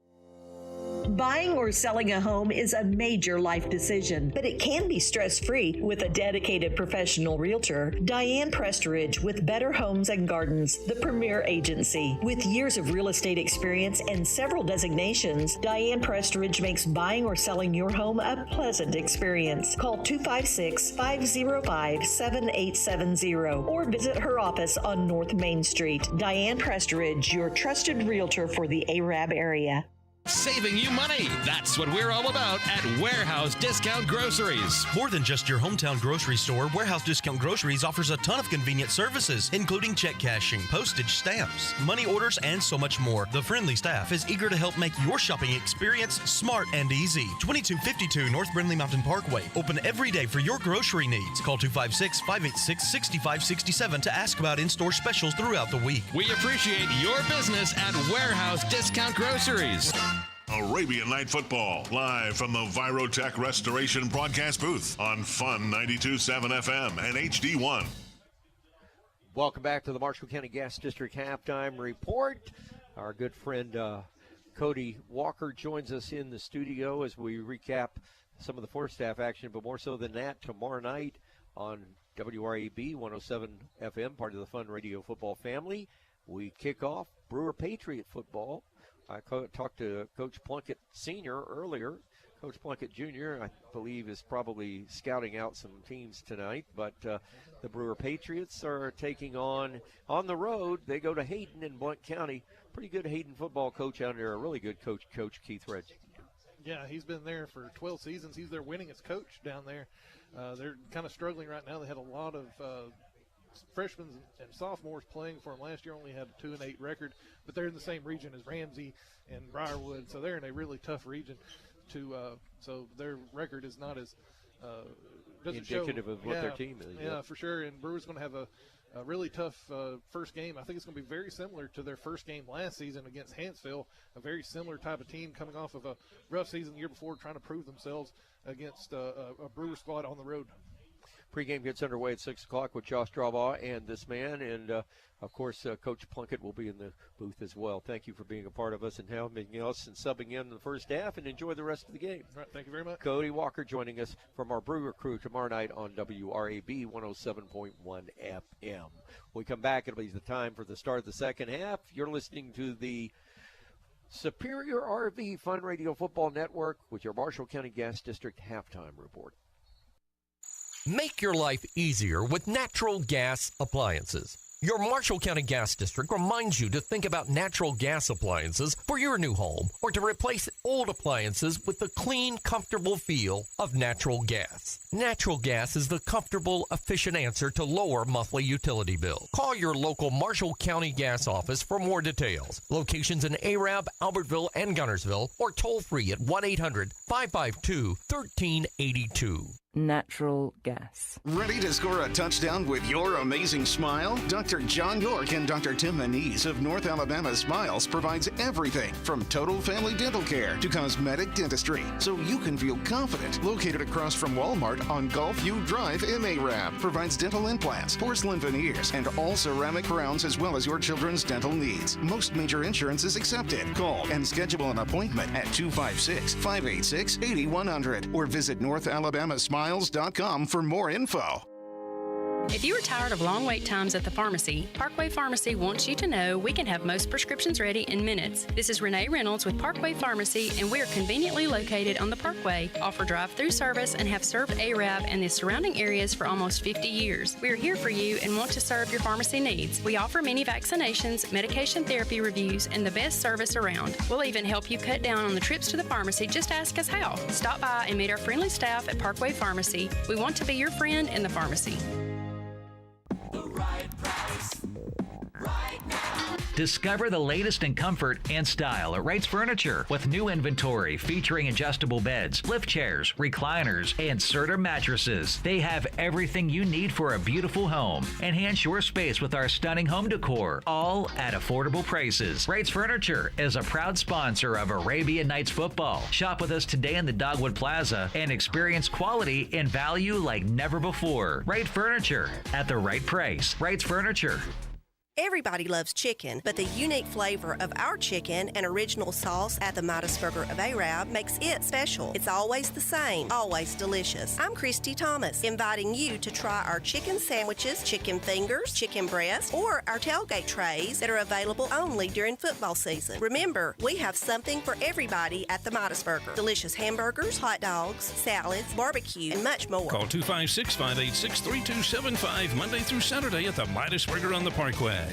Buying or selling a home is a major life decision, but it can be stress-free with a dedicated professional realtor. Diane Prestridge with Better Homes and Gardens, the premier agency. With years of real estate experience and several designations, Diane Prestridge makes buying or selling your home a pleasant experience. Call 256-505-7870 or visit her office on North Main Street. Diane Prestridge, your trusted realtor for the Arab area. Saving you money. That's what we're all about at Warehouse Discount Groceries. More than just your hometown grocery store, Warehouse Discount Groceries offers a ton of convenient services, including check cashing, postage stamps, money orders, and so much more. The friendly staff is eager to help make your shopping experience smart and easy. 2252 North Brindley Mountain Parkway. Open every day for your grocery needs. Call 256-586-6567 to ask about in-store specials throughout the week. We appreciate your business at Warehouse Discount Groceries. Arabian Night Football, live from the Virotech Restoration broadcast booth on Fun 92.7 FM and HD1. Welcome back to the Marshall County Gas District halftime report. Our good friend Cody Walker joins us in the studio as we recap some of the first half action, but more so than that, tomorrow night on WRAB 107 FM, part of the Fun Radio Football family, we kick off Brewer Patriot football. I talked to Coach Plunkett Sr. earlier. Coach Plunkett Jr., I believe, is probably scouting out some teams tonight. But the Brewer Patriots are taking on the road. They go to Hayden in Blount County. Pretty good Hayden football coach out there. A really good coach, Keith Redge. Yeah, he's been there for 12 seasons. He's their winningest coach down there. They're kind of struggling right now. They had a lot of freshmen and sophomores playing for them last year. Only had a 2-8 record, but they're in the same region as Ramsey and Briarwood, so they're in a really tough region. So their record is not as doesn't indicative show, of what their team is. Yeah, for sure. And Brewer's going to have a really tough first game. I think it's going to be very similar to their first game last season against Hanceville, a very similar type of team coming off of a rough season the year before, trying to prove themselves against a Brewer squad on the road. Pregame gets underway at 6 o'clock with Josh Straubaugh and this man. And, of course, Coach Plunkett will be in the booth as well. Thank you for being a part of us and helping us and subbing in the first half, and enjoy the rest of the game. All right, thank you very much. Cody Walker joining us from our Brewer crew tomorrow night on WRAB 107.1 FM. When we come back, it'll be the time for the start of the second half. You're listening to the Superior RV Fun Radio Football Network with your Marshall County Gas District halftime report. Make your life easier with natural gas appliances. Your Marshall County Gas District reminds you to think about natural gas appliances for your new home, or to replace old appliances with the clean, comfortable feel of natural gas. Natural gas is the comfortable, efficient answer to lower monthly utility bills. Call your local Marshall County Gas office for more details. Locations in Arab, Albertville, and Gunnersville, or toll free at 1-800-552-1382. Natural gas. Ready to score a touchdown with your amazing smile? Dr. John York and Dr. Tim Manise of North Alabama Smiles provides everything from total family dental care to cosmetic dentistry, so you can feel confident. Located across from Walmart on Gulfview Drive in Arab, provides dental implants, porcelain veneers, and all ceramic crowns, as well as your children's dental needs. Most major insurance is accepted. Call and schedule an appointment at 256-586-8100 or visit NorthAlabamaSmiles.com for more info. If you are tired of long wait times at the pharmacy, Parkway Pharmacy wants you to know we can have most prescriptions ready in minutes. This is Renee Reynolds with Parkway Pharmacy, and we are conveniently located on the Parkway, offer drive-through service, and have served Arab and the surrounding areas for almost 50 years. We are here for you and want to serve your pharmacy needs. We offer many vaccinations, medication therapy reviews, and the best service around. We'll even help you cut down on the trips to the pharmacy. Just ask us how. Stop by and meet our friendly staff at Parkway Pharmacy. We want to be your friend in the pharmacy. Discover the latest in comfort and style at Wright's Furniture with new inventory featuring adjustable beds, lift chairs, recliners, and Serta mattresses. They have everything you need for a beautiful home. Enhance your space with our stunning home decor, all at affordable prices. Wright's Furniture is a proud sponsor of Arabian Nights football. Shop with us today in the Dogwood Plaza and experience quality and value like never before. Wright Furniture at the right price. Wright's Furniture. Everybody loves chicken, but the unique flavor of our chicken and original sauce at the Midas Burger of Arab makes it special. It's always the same, always delicious. I'm Christy Thomas, inviting you to try our chicken sandwiches, chicken fingers, chicken breasts, or our tailgate trays that are available only during football season. Remember, we have something for everybody at the Midas Burger. Delicious hamburgers, hot dogs, salads, barbecue, and much more. Call 256-586-3275 Monday through Saturday at the Midas Burger on the Parkway.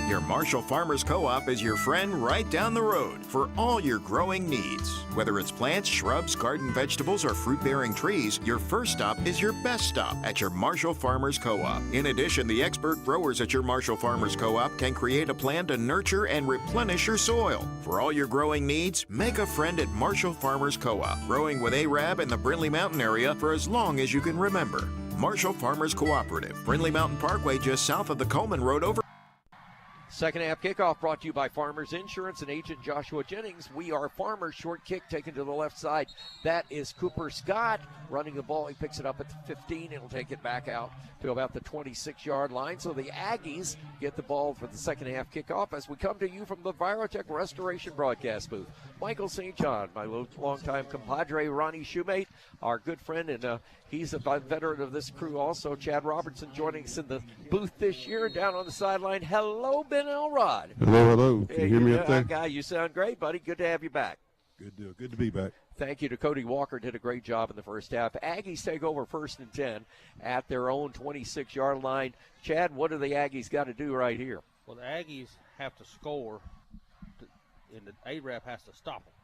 Your Marshall Farmers Co-op is your friend right down the road for all your growing needs. Whether it's plants, shrubs, garden vegetables, or fruit-bearing trees, your first stop is your best stop at your Marshall Farmers Co-op. In addition, the expert growers at your Marshall Farmers Co-op can create a plan to nurture and replenish your soil. For all your growing needs, make a friend at Marshall Farmers Co-op, growing with Arab in the Brindley Mountain area for as long as you can remember. Marshall Farmers Cooperative, Brindley Mountain Parkway, just south of the Coleman Road over. Second half kickoff brought to you by Farmers Insurance and agent Joshua Jennings. We are Farmers. Short kick taken to the left side. That is Cooper Scott running the ball. He picks it up at the 15. It'll take it back out to about the 26-yard line. So the Aggies get the ball for the second half kickoff as we come to you from the Virotech Restoration broadcast booth. Michael St. John, my longtime compadre Ronnie Shoemate, our good friend, and he's a veteran of this crew also. Chad Robertson joining us in the booth this year. Down on the sideline, hello, Ben Elrod. Hello. Can you hear me up there? Guy, you sound great, buddy. Good to have you back. Good deal. Good to be back. Thank you to Cody Walker. Did a great job in the first half. Aggies take over 1st and 10 at their own 26-yard line. Chad, what do the Aggies got to do right here? Well, the Aggies have to score, and the Arab has to stop them.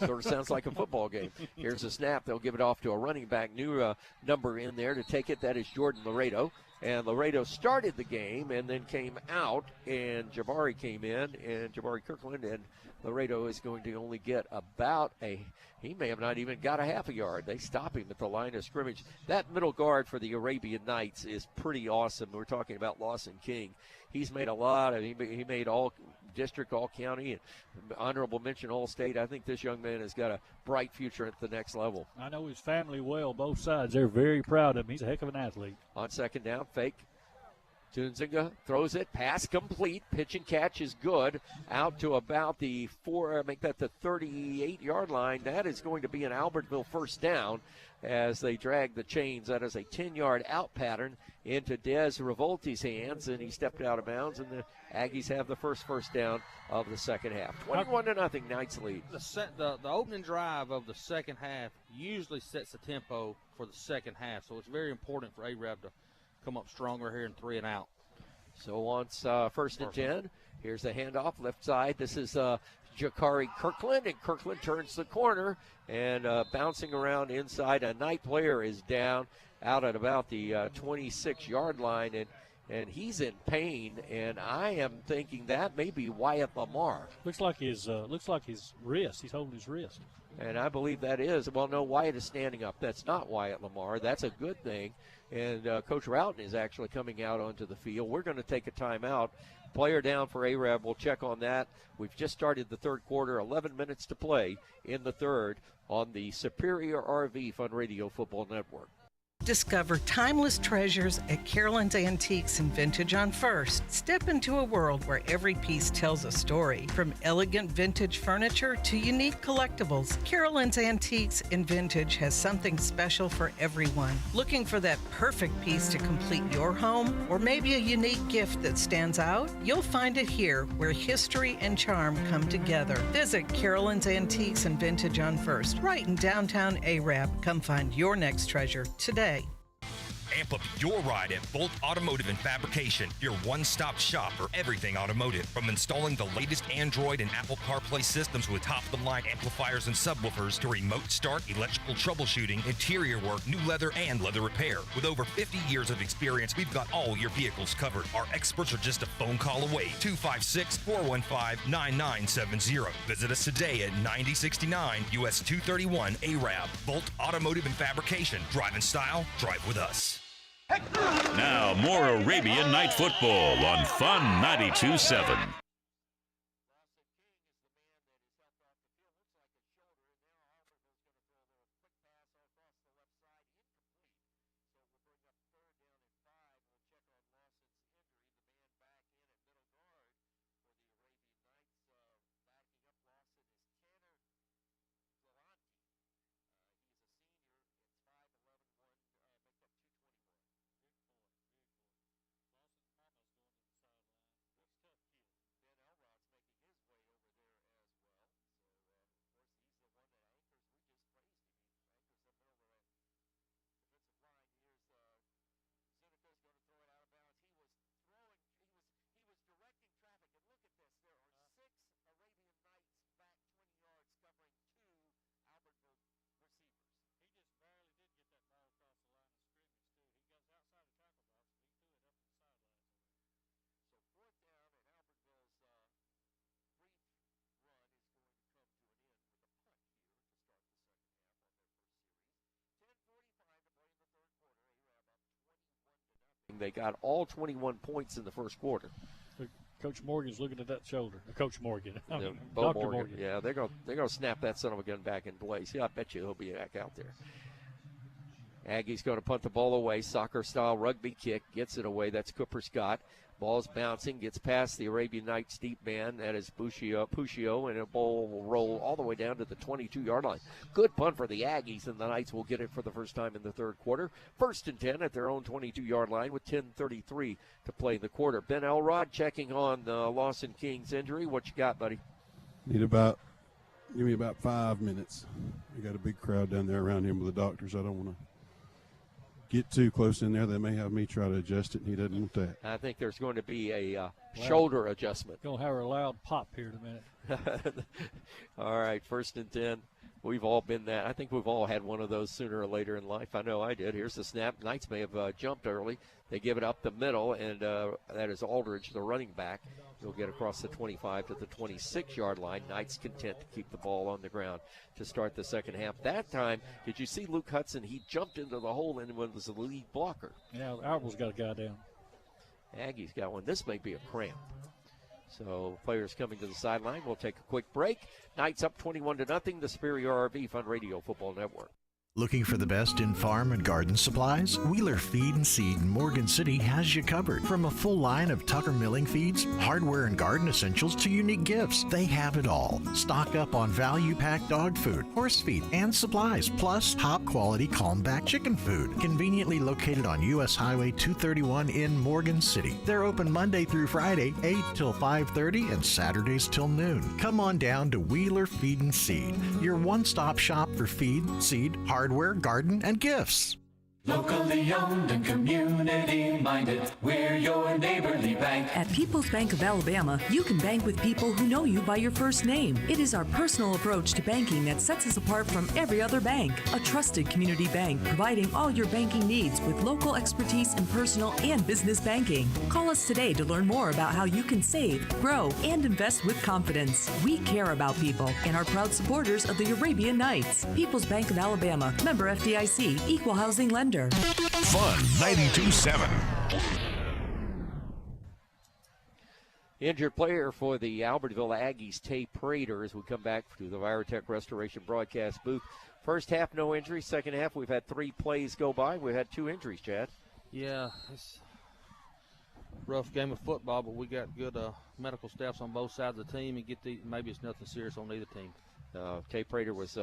Sort of sounds like a football game. Here's a snap. They'll give it off to a running back. New number in there to take it. That is Jordan Laredo. And Laredo started the game and then came out, and Jabari came in, and Jabari Kirkland, and Laredo is going to only get about he may have not even got a half a yard. They stop him at the line of scrimmage. That middle guard for the Arabian Nights is pretty awesome. We're talking about Lawson King. He's made a lot of, he made all district, all county, and honorable mention all state. I think this young man has got a bright future at the next level. I know his family well, both sides. They're very proud of him. He's a heck of an athlete. On second down, fake. Tunzinga throws it, pass complete, pitch and catch is good, out to about the 38-yard line. That is going to be an Albertville first down as they drag the chains. That is a 10-yard out pattern into Des Revolti's hands, and he stepped out of bounds, and the Aggies have the first down of the second half. 21-0, Knights lead. The opening drive of the second half usually sets the tempo for the second half, so it's very important for Arab to come up stronger here in 3 and out. So on first and 10, here's the handoff left side. This is Jakari Kirkland, and Kirkland turns the corner and bouncing around inside. A Knight player is down out at about the 26-yard line, and he's in pain. And I am thinking that may be Wyatt Lamar. Looks like his wrist. He's holding his wrist. And I believe that is. Well, no, Wyatt is standing up. That's not Wyatt Lamar. That's a good thing. And Coach Routon is actually coming out onto the field. We're going to take a timeout. Player down for Arab. We'll check on that. We've just started the third quarter. 11 minutes to play in the third on the Superior RV Fun Radio Football Network. Discover timeless treasures at Carolyn's Antiques and Vintage on First. Step into a world where every piece tells a story. From elegant vintage furniture to unique collectibles, Carolyn's Antiques and Vintage has something special for everyone. Looking for that perfect piece to complete your home, or maybe a unique gift that stands out? You'll find it here, where history and charm come together. Visit Carolyn's Antiques and Vintage on First, right in downtown Arab. Come find your next treasure today. Amp up your ride at Bolt Automotive and Fabrication, your one-stop shop for everything automotive. From installing the latest Android and Apple CarPlay systems with top-of-the-line amplifiers and subwoofers to remote start, electrical troubleshooting, interior work, new leather, and leather repair. With over 50 years of experience, we've got all your vehicles covered. Our experts are just a phone call away. 256-415-9970. Visit us today at 9069 US 231 Arab. Bolt Automotive and Fabrication. Drive in style, drive with us. Now, more Arabian Night Football on Fun 92.7. They got all 21 points in the first quarter. Coach Morgan's looking at that shoulder. Coach Morgan. Dr. Morgan. Yeah, they're going to snap that son of a gun back in place. Yeah, I bet you he'll be back out there. Aggie's going to punt the ball away. Soccer-style rugby kick. Gets it away. That's Cooper Scott. Ball's bouncing. Gets past the Arabian Nights deep man. That is Puccio, and a ball will roll all the way down to the 22-yard line. Good punt for the Aggies, and the Knights will get it for the first time in the third quarter. First and 10 at their own 22-yard line with 10:33 to play the quarter. Ben Elrod checking on Lawson King's injury. What you got, buddy? Give me about 5 minutes. We got a big crowd down there around him with the doctors. I don't want to get too close in there. They may have me try to adjust it, and he doesn't want that. I think there's going to be a shoulder adjustment. Going to have a loud pop here in a minute. All right, first and 10. We've all been that. I think we've all had one of those sooner or later in life. I know I did. Here's the snap. Knights may have jumped early. They give it up the middle, and that is Aldridge, the running back. He'll get across the 25 to the 26-yard line. Knights content to keep the ball on the ground to start the second half. That time, did you see Luke Hudson? He jumped into the hole and was the lead blocker. Yeah, Albert's got a guy down. Aggie's got one. This may be a cramp. So players coming to the sideline. We'll take a quick break. Knights up 21-0. The Superior RV Fun Radio Football Network. Looking for the best in farm and garden supplies? Wheeler Feed and Seed in Morgan City has you covered. From a full line of Tucker milling feeds, hardware and garden essentials to unique gifts, they have it all. Stock up on value-packed dog food, horse feed, and supplies, plus top-quality Calmback chicken food. Conveniently located on U.S. Highway 231 in Morgan City. They're open Monday through Friday, 8 till 5:30, and Saturdays till noon. Come on down to Wheeler Feed and Seed, your one-stop shop for feed, seed, hardware, garden, and gifts. Locally owned and community-minded, we're your neighborly bank. At People's Bank of Alabama, you can bank with people who know you by your first name. It is our personal approach to banking that sets us apart from every other bank. A trusted community bank providing all your banking needs with local expertise in personal and business banking. Call us today to learn more about how you can save, grow, and invest with confidence. We care about people and are proud supporters of the Arabian Nights. People's Bank of Alabama, member FDIC, equal housing lender. Fun 92.7. Injured player for the Albertville Aggies, Tay Prater, as we come back to the Virotech Restoration broadcast booth. First half, no injuries. Second half, we've had 3 plays go by. We've had 2 injuries, Chad. Yeah, it's a rough game of football, but we got good medical staffs on both sides of the team, and maybe it's nothing serious on either team. Tay Prater was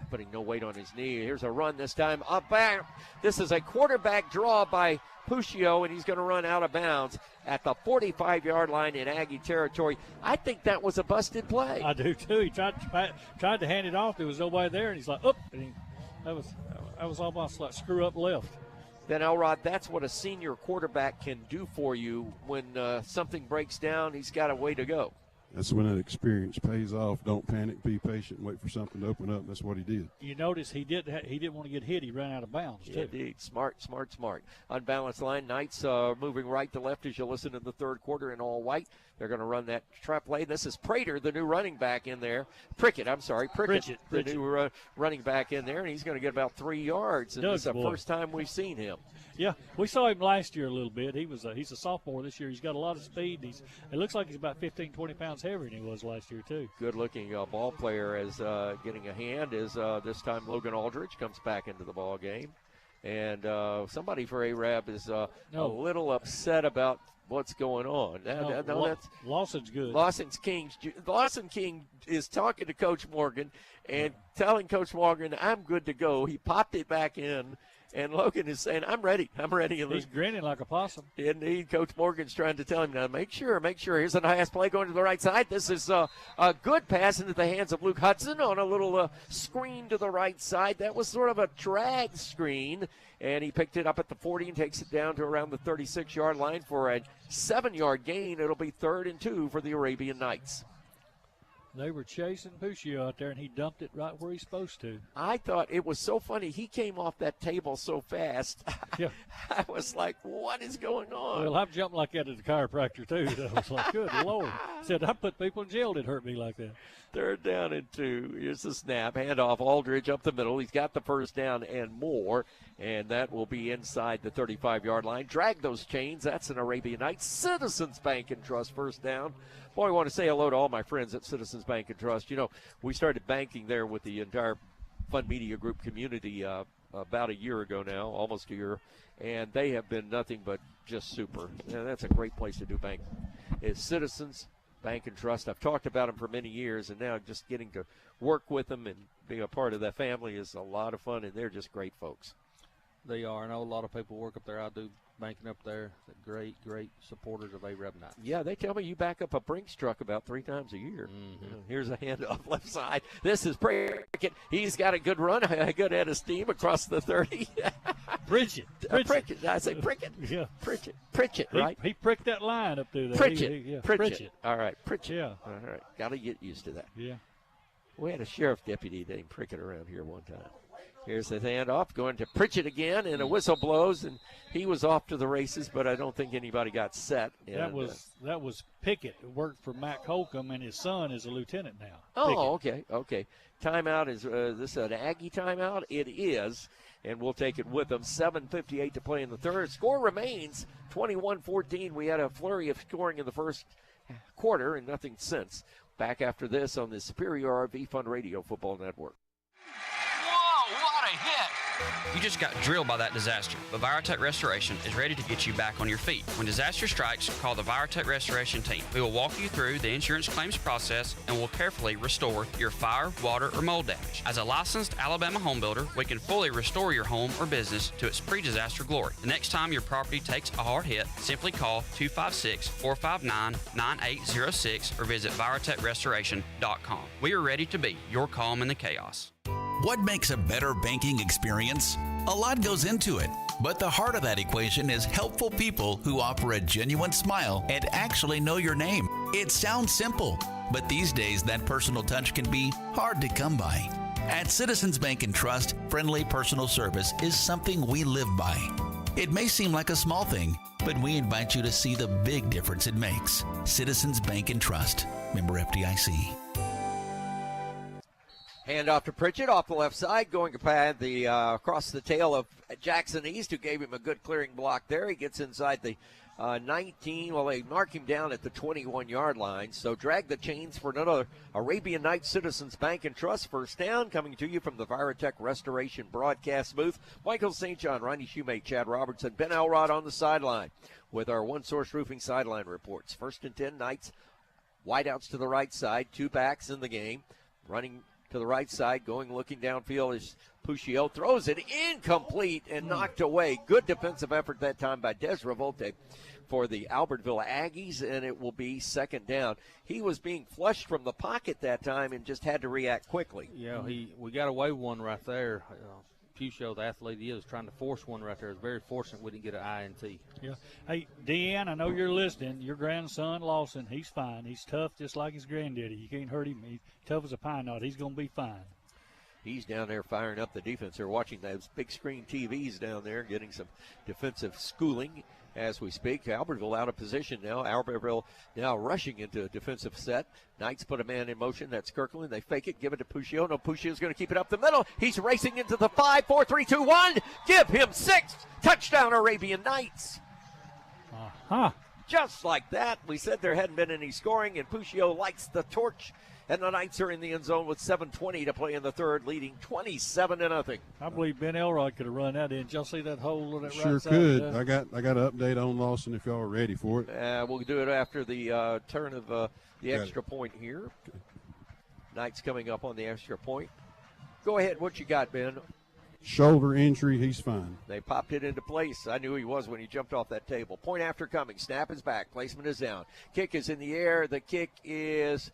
putting no weight on his knee. Here's a run this time up back. This is a quarterback draw by Puccio, and he's going to run out of bounds at the 45-yard line in Aggie territory. I think that was a busted play. I do too. He tried to hand it off. There was nobody there, and he's like, "Up!" And that was almost like screw up left. Then, Elrod, that's what a senior quarterback can do for you when something breaks down. He's got a way to go. That's when that experience pays off. Don't panic, be patient, wait for something to open up. That's what he did. You notice he didn't want to get hit. He ran out of bounds, too. Indeed. Smart. Unbalanced line. Knights moving right to left as you listen in the third quarter in all white. They're going to run that trap play. This is Prater, the new running back in there. Prickett, the new running back in there, and he's going to get about 3 yards. And this is the first time we've seen him. Yeah, we saw him last year a little bit. He's a sophomore this year. He's got a lot of speed. It looks like he's about 15, 20 pounds heavier than he was last year, too. Good-looking ball player as getting a hand is this time Logan Aldridge comes back into the ball game. And somebody for Arab is a little upset about what's going on. That's Lawson's good. Lawson King is talking to Coach Morgan and telling Coach Morgan, I'm good to go. He popped it back in. And Logan is saying, I'm ready. He's grinning like a possum. Indeed, Coach Morgan's trying to tell him now, make sure. Here's a nice play going to the right side. This is a good pass into the hands of Luke Hudson on a little screen to the right side. That was sort of a drag screen, and he picked it up at the 40 and takes it down to around the 36-yard line for a 7-yard gain. It'll be 3rd and 2 for the Arabian Nights. They were chasing Puccio out there, and he dumped it right where he's supposed to. I thought it was so funny. He came off that table so fast. Yeah. I was like, what is going on? Well, I've jumped like that at the chiropractor, too. I was like, good Lord. Said, I put people in jail that hurt me like that. 3rd down and 2. Here's the snap. Handoff. Aldridge up the middle. He's got the first down and more, and that will be inside the 35-yard line. Drag those chains. That's an Arabian Nights. Citizens Bank and Trust first down. Boy, I want to say hello to all my friends at Citizens Bank and Trust. You know, we started banking there with the entire Fun Media Group community about a year ago now, almost a year, and they have been nothing but just super. And that's a great place to do bank. It's Citizens Bank and Trust. I've talked about them for many years, and now just getting to work with them and being a part of that family is a lot of fun, and they're just great folks. They are. I know a lot of people work up there. I do banking up there. Great supporters of Arab Nights. Yeah, they tell me you back up a Brinks truck about 3 times a year. Mm-hmm. Here's a handoff left side. This is Prickett. He's got a good run, a good head of steam across the 30. Pritchett. I say Prickett. Yeah. Pritchett, right? He pricked that line up through there. Pritchett. All right, Pritchett. Yeah. All right, got to get used to that. Yeah. We had a sheriff deputy named Prickett around here one time. Here's the handoff going to Pritchett again, and a whistle blows, and he was off to the races, but I don't think anybody got set. And, that was Pickett, who worked for Mac Holcomb, and his son is a lieutenant now. Oh, okay. Timeout is this an Aggie timeout? It is, and we'll take it with them. 7:58 to play in the third. Score remains 21-14. We had a flurry of scoring in the first quarter and nothing since. Back after this on the Superior RV Fun Radio Football Network. Whoa, what a hit! You just got drilled by that disaster, but Virotech Restoration is ready to get you back on your feet. When disaster strikes, call the Virotech Restoration team. We will walk you through the insurance claims process and will carefully restore your fire, water, or mold damage. As a licensed Alabama home builder, we can fully restore your home or business to its pre-disaster glory. The next time your property takes a hard hit, simply call 256-459-9806 or visit virotechrestoration.com. We are ready to be your calm in the chaos. What makes a better banking experience? A lot goes into it, but the heart of that equation is helpful people who offer a genuine smile and actually know your name. It sounds simple, but these days that personal touch can be hard to come by. At Citizens Bank and Trust, friendly personal service is something we live by. It may seem like a small thing, but we invite you to see the big difference it makes. Citizens Bank and Trust, member FDIC. Hand off to Pritchett off the left side, going across the tail of Jackson East, who gave him a good clearing block there. He gets inside the 19. Well, they mark him down at the 21-yard line. So drag the chains for another Arabian Nights Citizens Bank and Trust first down, coming to you from the Virotech Restoration broadcast booth. Michael St. John, Ronnie Shoemate, Chad Robertson, Ben Elrod on the sideline with our One Source Roofing sideline reports. 1st and 10, Knights. Wideouts to the right side, 2 backs in the game. Running to the right side, looking downfield is Puccio, throws it incomplete and knocked away. Good defensive effort that time by Des Revolte for the Albertville Aggies, and it will be 2nd down. He was being flushed from the pocket that time and just had to react quickly. Yeah, we got away with one right there. Puccio, the athlete he is, trying to force one right there. It's very fortunate we didn't get an INT. Yeah. Hey, Deanne, I know you're listening. Your grandson, Lawson, he's fine. He's tough just like his granddaddy. You can't hurt him. He's tough as a pine knot. He's going to be fine. He's down there firing up the defense. They're watching those big screen TVs down there, getting some defensive schooling as we speak. Albertville out of position now. Albertville now rushing into a defensive set. Knights put a man in motion. That's Kirkland. They fake it, give it to Puccio. No, Puccio's going to keep it up the middle. He's racing into the 5, 4, 3, 2, 1. Give him 6. Touchdown, Arabian Knights. Just like that. We said there hadn't been any scoring, and Puccio lights the torch. And the Knights are in the end zone with 7:20 to play in the third, leading 27-0. I believe Ben Elrod could have run that in. Did y'all see that hole on that sure right side? Sure could. I got an update on Lawson if y'all are ready for it. We'll do it after the turn of the extra point here. Okay. Knights coming up on the extra point. Go ahead. What you got, Ben? Shoulder injury. He's fine. They popped it into place. I knew he was when he jumped off that table. Point after coming. Snap is back. Placement is down. Kick is in the air. The kick is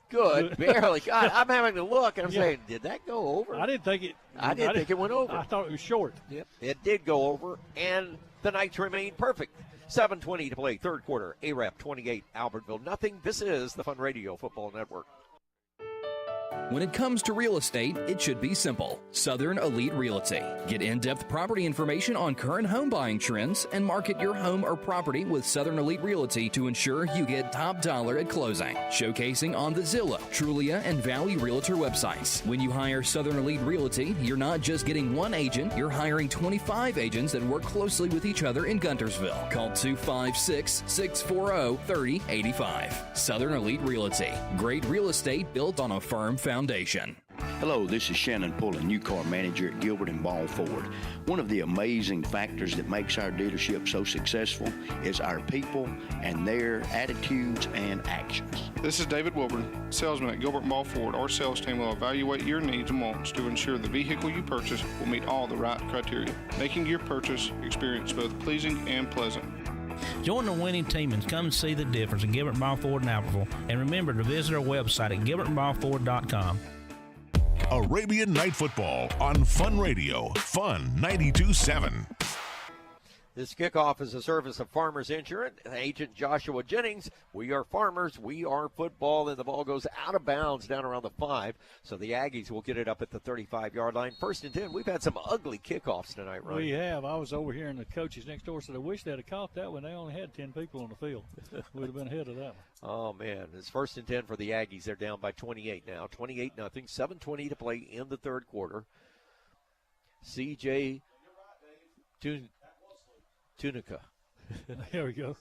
good. Barely. God, I'm having to look. I'm saying, did that go over? I didn't think it. I didn't think it went over. I thought it was short. Yep, it did go over, and the Knights remain perfect. 7:20 to play, third quarter. ARAP 28, Albertville nothing. This is the Fun Radio Football Network. When it comes to real estate, it should be simple. Southern Elite Realty. Get in-depth property information on current home buying trends and market your home or property with Southern Elite Realty to ensure you get top dollar at closing. Showcasing on the Zillow, Trulia, and Valley Realtor websites. When you hire Southern Elite Realty, you're not just getting one agent, you're hiring 25 agents that work closely with each other in Guntersville. Call 256-640-3085. Southern Elite Realty. Great real estate built on a firm foundation. Hello, this is Shannon Pullen, new car manager at Gilbert and Ball Ford. One of the amazing factors that makes our dealership so successful is our people and their attitudes and actions. This is David Wilburn, salesman at Gilbert and Ball Ford. Our sales team will evaluate your needs and wants to ensure the vehicle you purchase will meet all the right criteria, making your purchase experience both pleasing and pleasant. Join the winning team and come and see the difference in Gilbert and Ball Ford and Albertville. And remember to visit our website at gilbertandballford.com. Arabian Night Football on Fun Radio, Fun 92.7. This kickoff is a service of Farmers Insurance. Agent Joshua Jennings. We are Farmers. We are football. And the ball goes out of bounds down around the 5. So the Aggies will get it up at the 35-yard line. 1st and 10. We've had some ugly kickoffs tonight, right? We have. I was over here and the coaches next door said, I wish they'd have caught that one. They only had 10 people on the field. We'd have been ahead of that one. Oh, man. It's 1st and 10 for the Aggies. They're down by 28 now. 28-0. 7:20 to play in the third quarter. C.J. Tunica. There we go.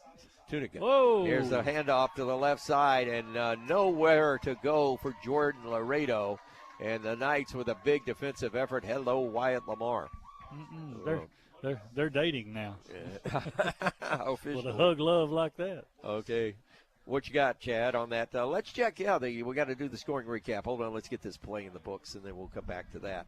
Tunica. Whoa. Here's the handoff to the left side, and nowhere to go for Jordan Laredo. And the Knights with a big defensive effort. Hello, Wyatt Lamar. They're dating now. Yeah. With a hug love like that. Okay. What you got, Chad, on that? Let's check. Yeah, we got to do the scoring recap. Hold on. Let's get this play in the books, and then we'll come back to that.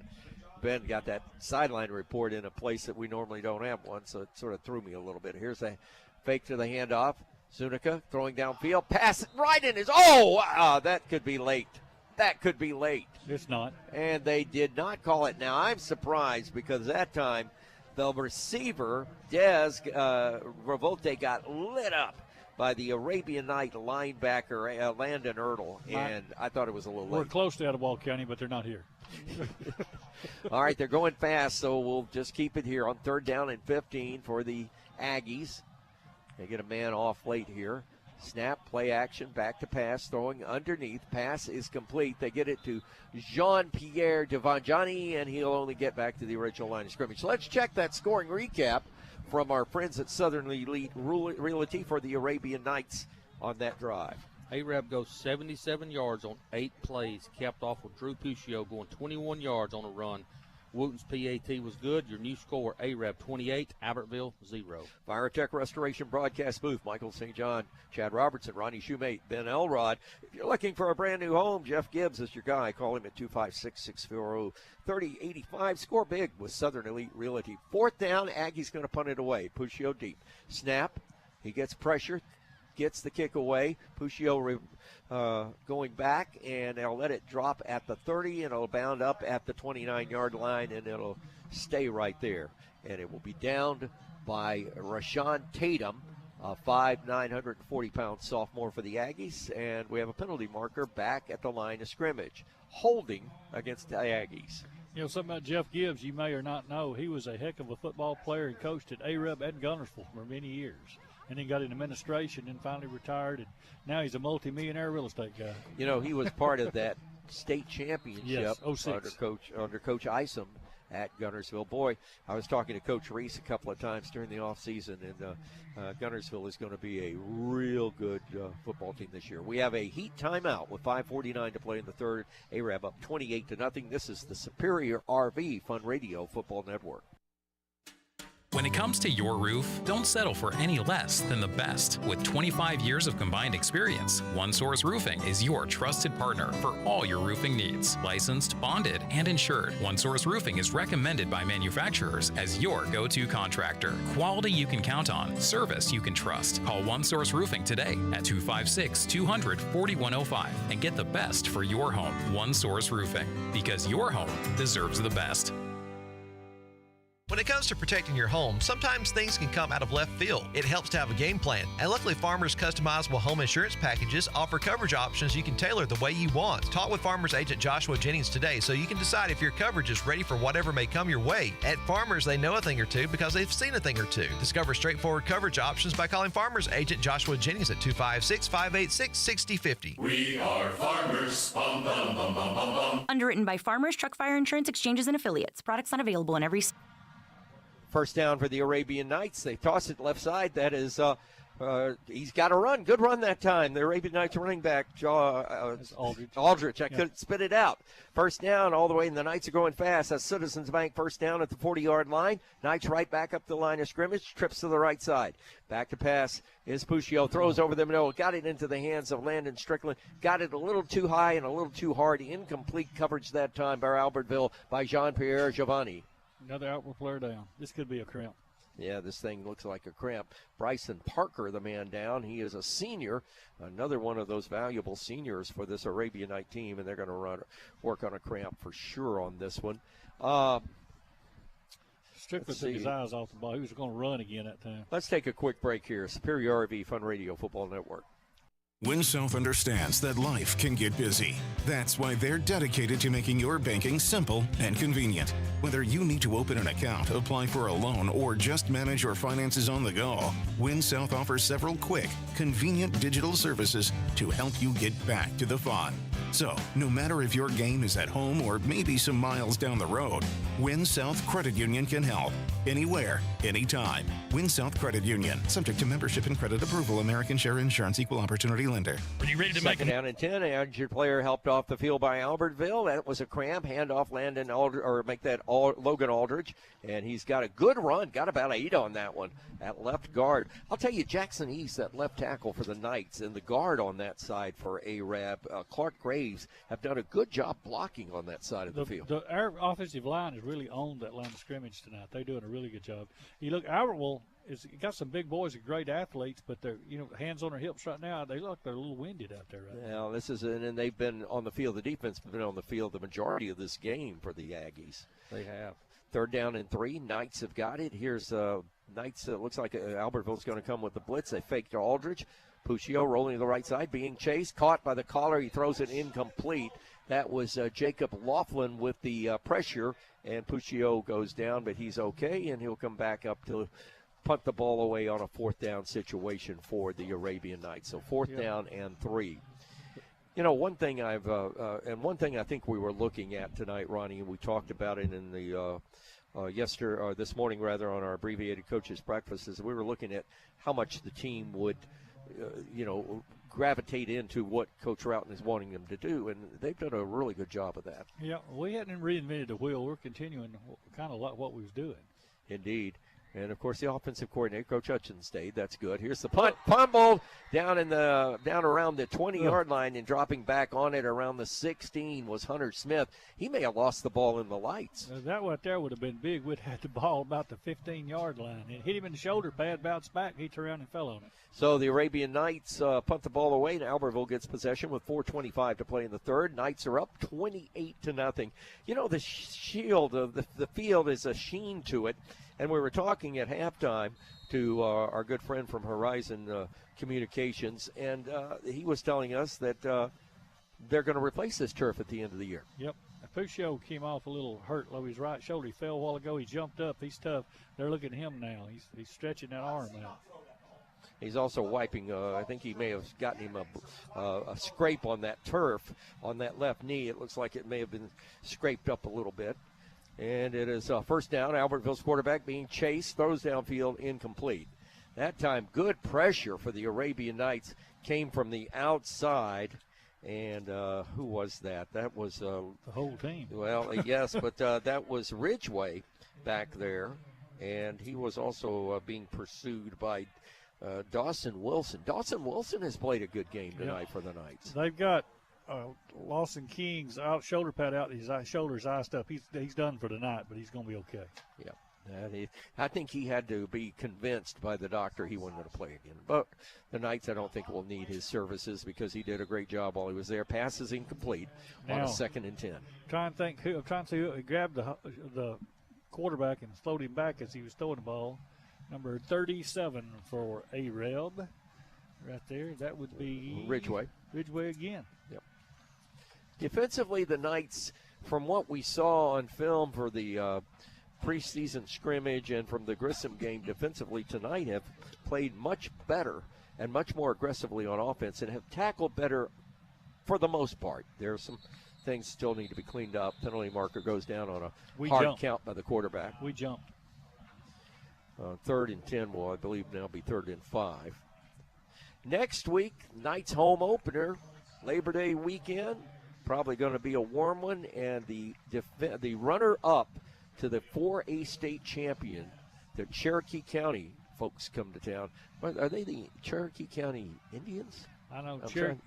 Ben got that sideline report in a place that we normally don't have one, so it sort of threw me a little bit. Here's a fake to the handoff. Zuniga throwing downfield. Pass it right in his. Oh, that could be late. That could be late. It's not. And they did not call it. Now, I'm surprised because that time the receiver, Des Revolte, got lit up by the Arabian Night linebacker, Landon Ertl, and I thought it was a little late. We're close to Etowah County, but they're not here. All right, they're going fast, so we'll just keep it here on 3rd down and 15 for the Aggies. They get a man off late here. Snap, play action, back to pass, throwing underneath. Pass is complete. They get it to Jean-Pierre Devanjani, and he'll only get back to the original line of scrimmage. So let's check that scoring recap from our friends at Southern Elite Realty for the Arabian Knights on that drive. Arab goes 77 yards on 8 plays, capped off with Drew Puccio going 21 yards on a run. Wooten's PAT was good. Your new score, Arab 28, Albertville 0. Virotech Restoration broadcast booth, Michael St. John, Chad Robertson, Ronnie Shoemate, Ben Elrod. If you're looking for a brand new home, Jeff Gibbs is your guy. Call him at 256-640-3085. Score big with Southern Elite Realty. 4th down, Aggie's going to punt it away. Puccio deep. Snap. He gets pressure. Gets the kick away. Puccio going back, and they'll let it drop at the 30, and it'll bound up at the 29-yard line, and it'll stay right there. And it will be downed by Rashawn Tatum, a 5'9", 940-pound sophomore for the Aggies, and we have a penalty marker back at the line of scrimmage. Holding against the Aggies. You know, something about Jeff Gibbs you may or not know. He was a heck of a football player and coached at Arab and Gunnersville for many years. And then got in administration and finally retired, and now he's a multi-millionaire real estate guy. You know, he was part of that state championship yes, 06. under Coach Isom at Gunnersville. Boy, I was talking to Coach Reese a couple of times during the offseason, and Gunnersville is going to be a real good football team this year. We have a heat timeout with 5:49 to play in the third. Arab up 28-0. This is the Superior RV Fun Radio Football Network. When it comes to your roof, don't settle for any less than the best. With 25 years of combined experience, One Source Roofing is your trusted partner for all your roofing needs. Licensed, bonded, and insured, One Source Roofing is recommended by manufacturers as your go-to contractor. Quality you can count on, service you can trust. Call One Source Roofing today at 256-200-4105 and get the best for your home. One Source Roofing, because your home deserves the best. When it comes to protecting your home, sometimes things can come out of left field. It helps to have a game plan. And luckily, Farmers' customizable home insurance packages offer coverage options you can tailor the way you want. Talk with Farmers agent Joshua Jennings today so you can decide if your coverage is ready for whatever may come your way. At Farmers, they know a thing or two because they've seen a thing or two. Discover straightforward coverage options by calling Farmers agent Joshua Jennings at 256-586-6050. We are Farmers. Bum, bum, bum, bum, bum, bum. Underwritten by Farmers Truck Fire Insurance Exchanges and Affiliates. Products not available in every state. First down for the Arabian Knights. They toss it left side. That is, he's got a run. Good run that time. The Arabian Knights running back, Aldrich. I couldn't spit it out. First down all the way, and the Knights are going fast. That's Citizens Bank first down at the 40-yard line. Knights right back up the line of scrimmage. Trips to the right side. Back to pass is Puccio. Throws over the middle. Got it into the hands of Landon Strickland. Got it a little too high and a little too hard. Incomplete coverage that time by Albertville by Jean-Pierre Giovanni. Another outward player down. This could be a cramp. Yeah, this thing looks like a cramp. Bryson Parker, the man down. He is a senior, another one of those valuable seniors for this Arabian Night team, and they're going to work on a cramp for sure on this one. Strickland took his eyes off the ball. He was going to run again that time. Let's take a quick break here. Superior RV Fun Radio Football Network. WinSouth understands that life can get busy. That's why they're dedicated to making your banking simple and convenient. Whether you need to open an account, apply for a loan, or just manage your finances on the go, WinSouth offers several quick, convenient digital services to help you get back to the fun. So, no matter if your game is at home or maybe some miles down the road, Win South Credit Union can help. Anywhere, anytime. Win South Credit Union. Subject to membership and credit approval. American Share Insurance. Equal Opportunity Lender. Are you ready to Second down and 10. An injured player helped off the field by Albertville. That was a cramp. Handoff Logan Aldridge. And he's got a good run. Got about 8 on that one at left guard. I'll tell you, Jackson East, that left tackle for the Knights, and the guard on that side for Arab, Clark Graves, have done a good job blocking on that side of the field. Our offensive line has really owned that line of scrimmage tonight. They're doing a really good job. You look, Albertville is got some big boys and great athletes, but they're hands on their hips right now. They look like they're a little winded out there right now. This is and they've been on the field. The defense has been on the field the majority of this game for the Aggies. They have. Third down and 3. Knights have got it. Here's Knights. Looks like Albertville's going to come with the blitz. They fake to Aldridge. Puccio rolling to the right side, being chased, caught by the collar. He throws it incomplete. That was Jacob Laughlin with the pressure, and Puccio goes down, but he's okay, and he'll come back up to punt the ball away on a 4th down situation for the Arabian Knights. So 4th down and 3. One thing one thing I think we were looking at tonight, Ronnie, and we talked about it in the this morning rather on our abbreviated coaches breakfast, is we were looking at how much the team would gravitate into what Coach Routon is wanting them to do, and they've done a really good job of that. Yeah, we hadn't reinvented the wheel. We're continuing kind of like what we was doing. Indeed. And, of course, the offensive coordinator, Coach Hutchins, stayed. That's good. Here's the punt. Fumbled down around the 20-yard line, and dropping back on it around the 16 was Hunter Smith. He may have lost the ball in the lights. That right there would have been big. We'd had the ball about the 15-yard line. It hit him in the shoulder pad, bounced back. He turned around and fell on it. So the Arabian Knights punt the ball away, and Albertville gets possession with 4:25 to play in the third. Knights are up 28-0. The shield of the field is a sheen to it. And we were talking at halftime to our good friend from Horizon Communications, and he was telling us that they're going to replace this turf at the end of the year. Yep. Puccio came off a little hurt low his right shoulder. He fell a while ago. He jumped up. He's tough. They're looking at him now. He's stretching that arm out. He's also wiping. I think he may have gotten him a scrape on that turf on that left knee. It looks like it may have been scraped up a little bit. And it is first down. Albertville's quarterback being chased, throws downfield, incomplete. That time, good pressure for the Arabian Knights came from the outside. And who was that? That was the whole team. Well, yes, but that was Ridgeway back there. And he was also being pursued by Dawson Wilson. Dawson Wilson has played a good game tonight for the Knights. They've got Lawson King's shoulder pad out. His shoulder's iced up. He's done for tonight, but he's going to be okay. Yeah. I think he had to be convinced by the doctor he wasn't going to play again. But the Knights, I don't think, will need his services because he did a great job while he was there. Pass is incomplete on a 2nd and 10. I'm trying to see who grabbed the quarterback and slowed him back as he was throwing the ball. Number 37 for Arab. Right there. That would be Ridgeway. Ridgeway again. Yep. Defensively, the Knights, from what we saw on film for the preseason scrimmage and from the Grissom game defensively tonight, have played much better and much more aggressively on offense and have tackled better for the most part. There are some things still need to be cleaned up. Penalty marker goes down on a hard count by the quarterback. We jumped. 3rd and 10 will, I believe, now be 3rd and 5. Next week, Knights home opener, Labor Day weekend. Probably going to be a warm one, and the runner-up to the 4A state champion, the Cherokee County folks come to town. Are they the Cherokee County Indians? I know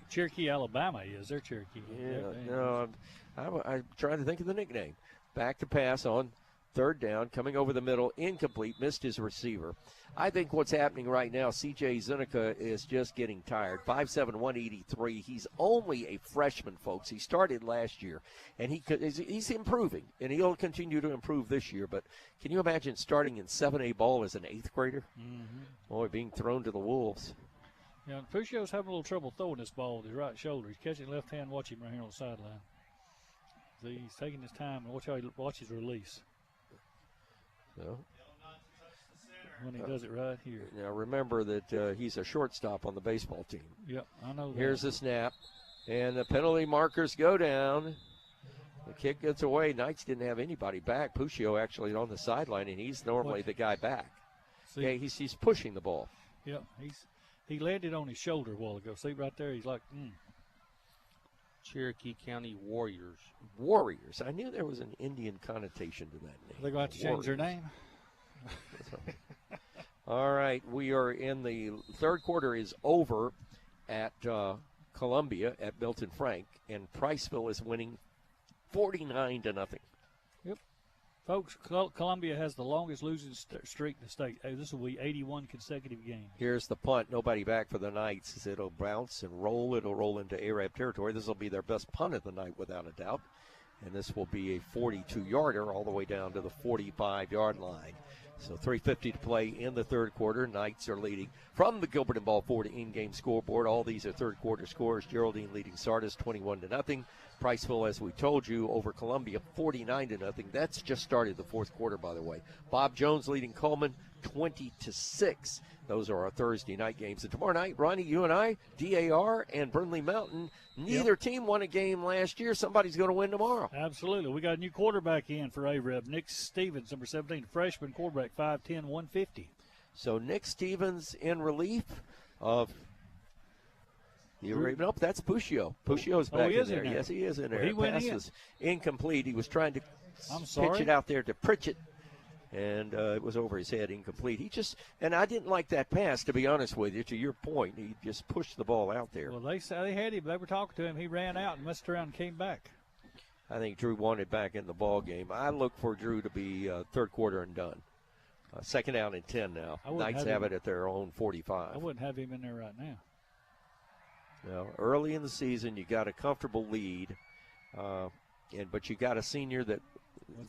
Cherokee, Alabama is. They're Cherokee. Yeah, no, I'm trying to think of the nickname. Back to pass on 3rd down, coming over the middle, incomplete, missed his receiver. I think what's happening right now, C.J. Zenica is just getting tired. 5'7", 183. He's only a freshman, folks. He started last year, and he's improving, and he'll continue to improve this year. But can you imagine starting in 7A ball as an 8th grader? Mm-hmm. Boy, being thrown to the wolves. Yeah, Puccio's having a little trouble throwing this ball with his right shoulder. He's catching left hand. Watch him right here on the sideline. See, he's taking his time, and watch his release. So, when he does it right here. Now remember that he's a shortstop on the baseball team. Yep, I know that. Here's the snap, And the penalty markers go down. The kick gets away. Knights didn't have anybody back. Puccio actually on the sideline, and he's normally the guy back. See, yeah, he's pushing the ball. Yep, he landed on his shoulder a while ago. See right there, he's like, Cherokee County Warriors. Warriors. I knew there was an Indian connotation to that name. They're going to have to change their name. All right, we are in the third quarter is over at Columbia at Milton Frank, and Priceville is winning 49-0. Yep. Folks, Columbia has the longest losing streak in the state. This will be 81 consecutive games. Here's the punt. Nobody back for the Knights. It'll bounce and roll. It'll roll into Arab territory. This will be their best punt of the night without a doubt. And this will be a 42-yarder all the way down to the 45-yard line. So 3:50 to play in the third quarter. Knights are leading from the Gilbert and Ball Ford in-game scoreboard. All these are third quarter scores. Geraldine leading Sardis 21-0. Priceville, as we told you, over Columbia 49-0. That's just started the fourth quarter, by the way. Bob Jones leading Coleman 20-6. Those are our Thursday night games. And tomorrow night, Ronnie, you and I, DAR and Burnley Mountain, neither team won a game last year. Somebody's going to win tomorrow. Absolutely. We got a new quarterback in for AREB. Nick Stevens, number 17, freshman quarterback, 5'10", 150. So Nick Stevens in relief of nope, that's Puccio. Puccio's back in there. Yes, he is in there. Well, he went Pass in. was incomplete. He was trying to pitch it out there to Pritchett. And it was over his head, incomplete. And I didn't like that pass, to be honest with you. To your point, he just pushed the ball out there. Well, they had him. They were talking to him. He ran out and messed around and came back. I think Drew wanted back in the ball game. I look for Drew to be third quarter and done. Second down and 10 now. Knights have it at their own 45. I wouldn't have him in there right now. Now, early in the season, you got a comfortable lead, but you got a senior that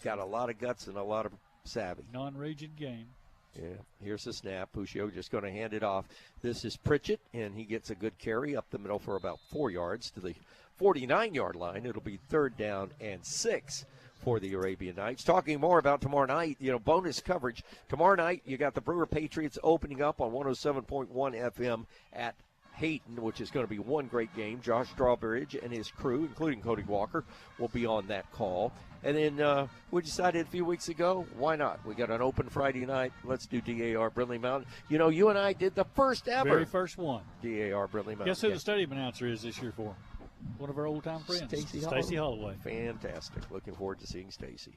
got a lot of guts and a lot of savvy. Non-region game. Yeah, here's the snap. Puccio just going to hand it off. This is Pritchett, and he gets a good carry up the middle for about 4 yards to the 49-yard line. It'll be third down and 6 for the Arabian Knights. Talking more about tomorrow night, bonus coverage. Tomorrow night, you got the Brewer Patriots opening up on 107.1 FM at Hayden, which is going to be one great game. Josh Drawbridge and his crew, including Cody Walker, will be on that call. And then we decided a few weeks ago, why not? We got an open Friday night. Let's do DAR Brindley Mountain. You and I did the first ever. Very first one. DAR Brindley Mountain. Guess who the stadium announcer is this year for? One of our old-time friends. Stacy Holloway. Fantastic. Looking forward to seeing Stacy.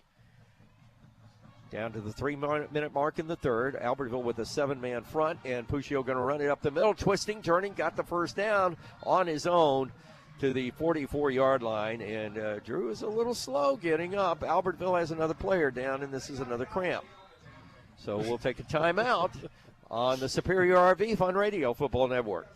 Down to the 3-minute mark in the third. Albertville with a 7-man front, and Puccio going to run it up the middle, twisting, turning, got the first down on his own to the 44-yard line, and Drew is a little slow getting up. Albertville has another player down, and this is another cramp. So we'll take a timeout on the Superior RV Fun Radio Football Network.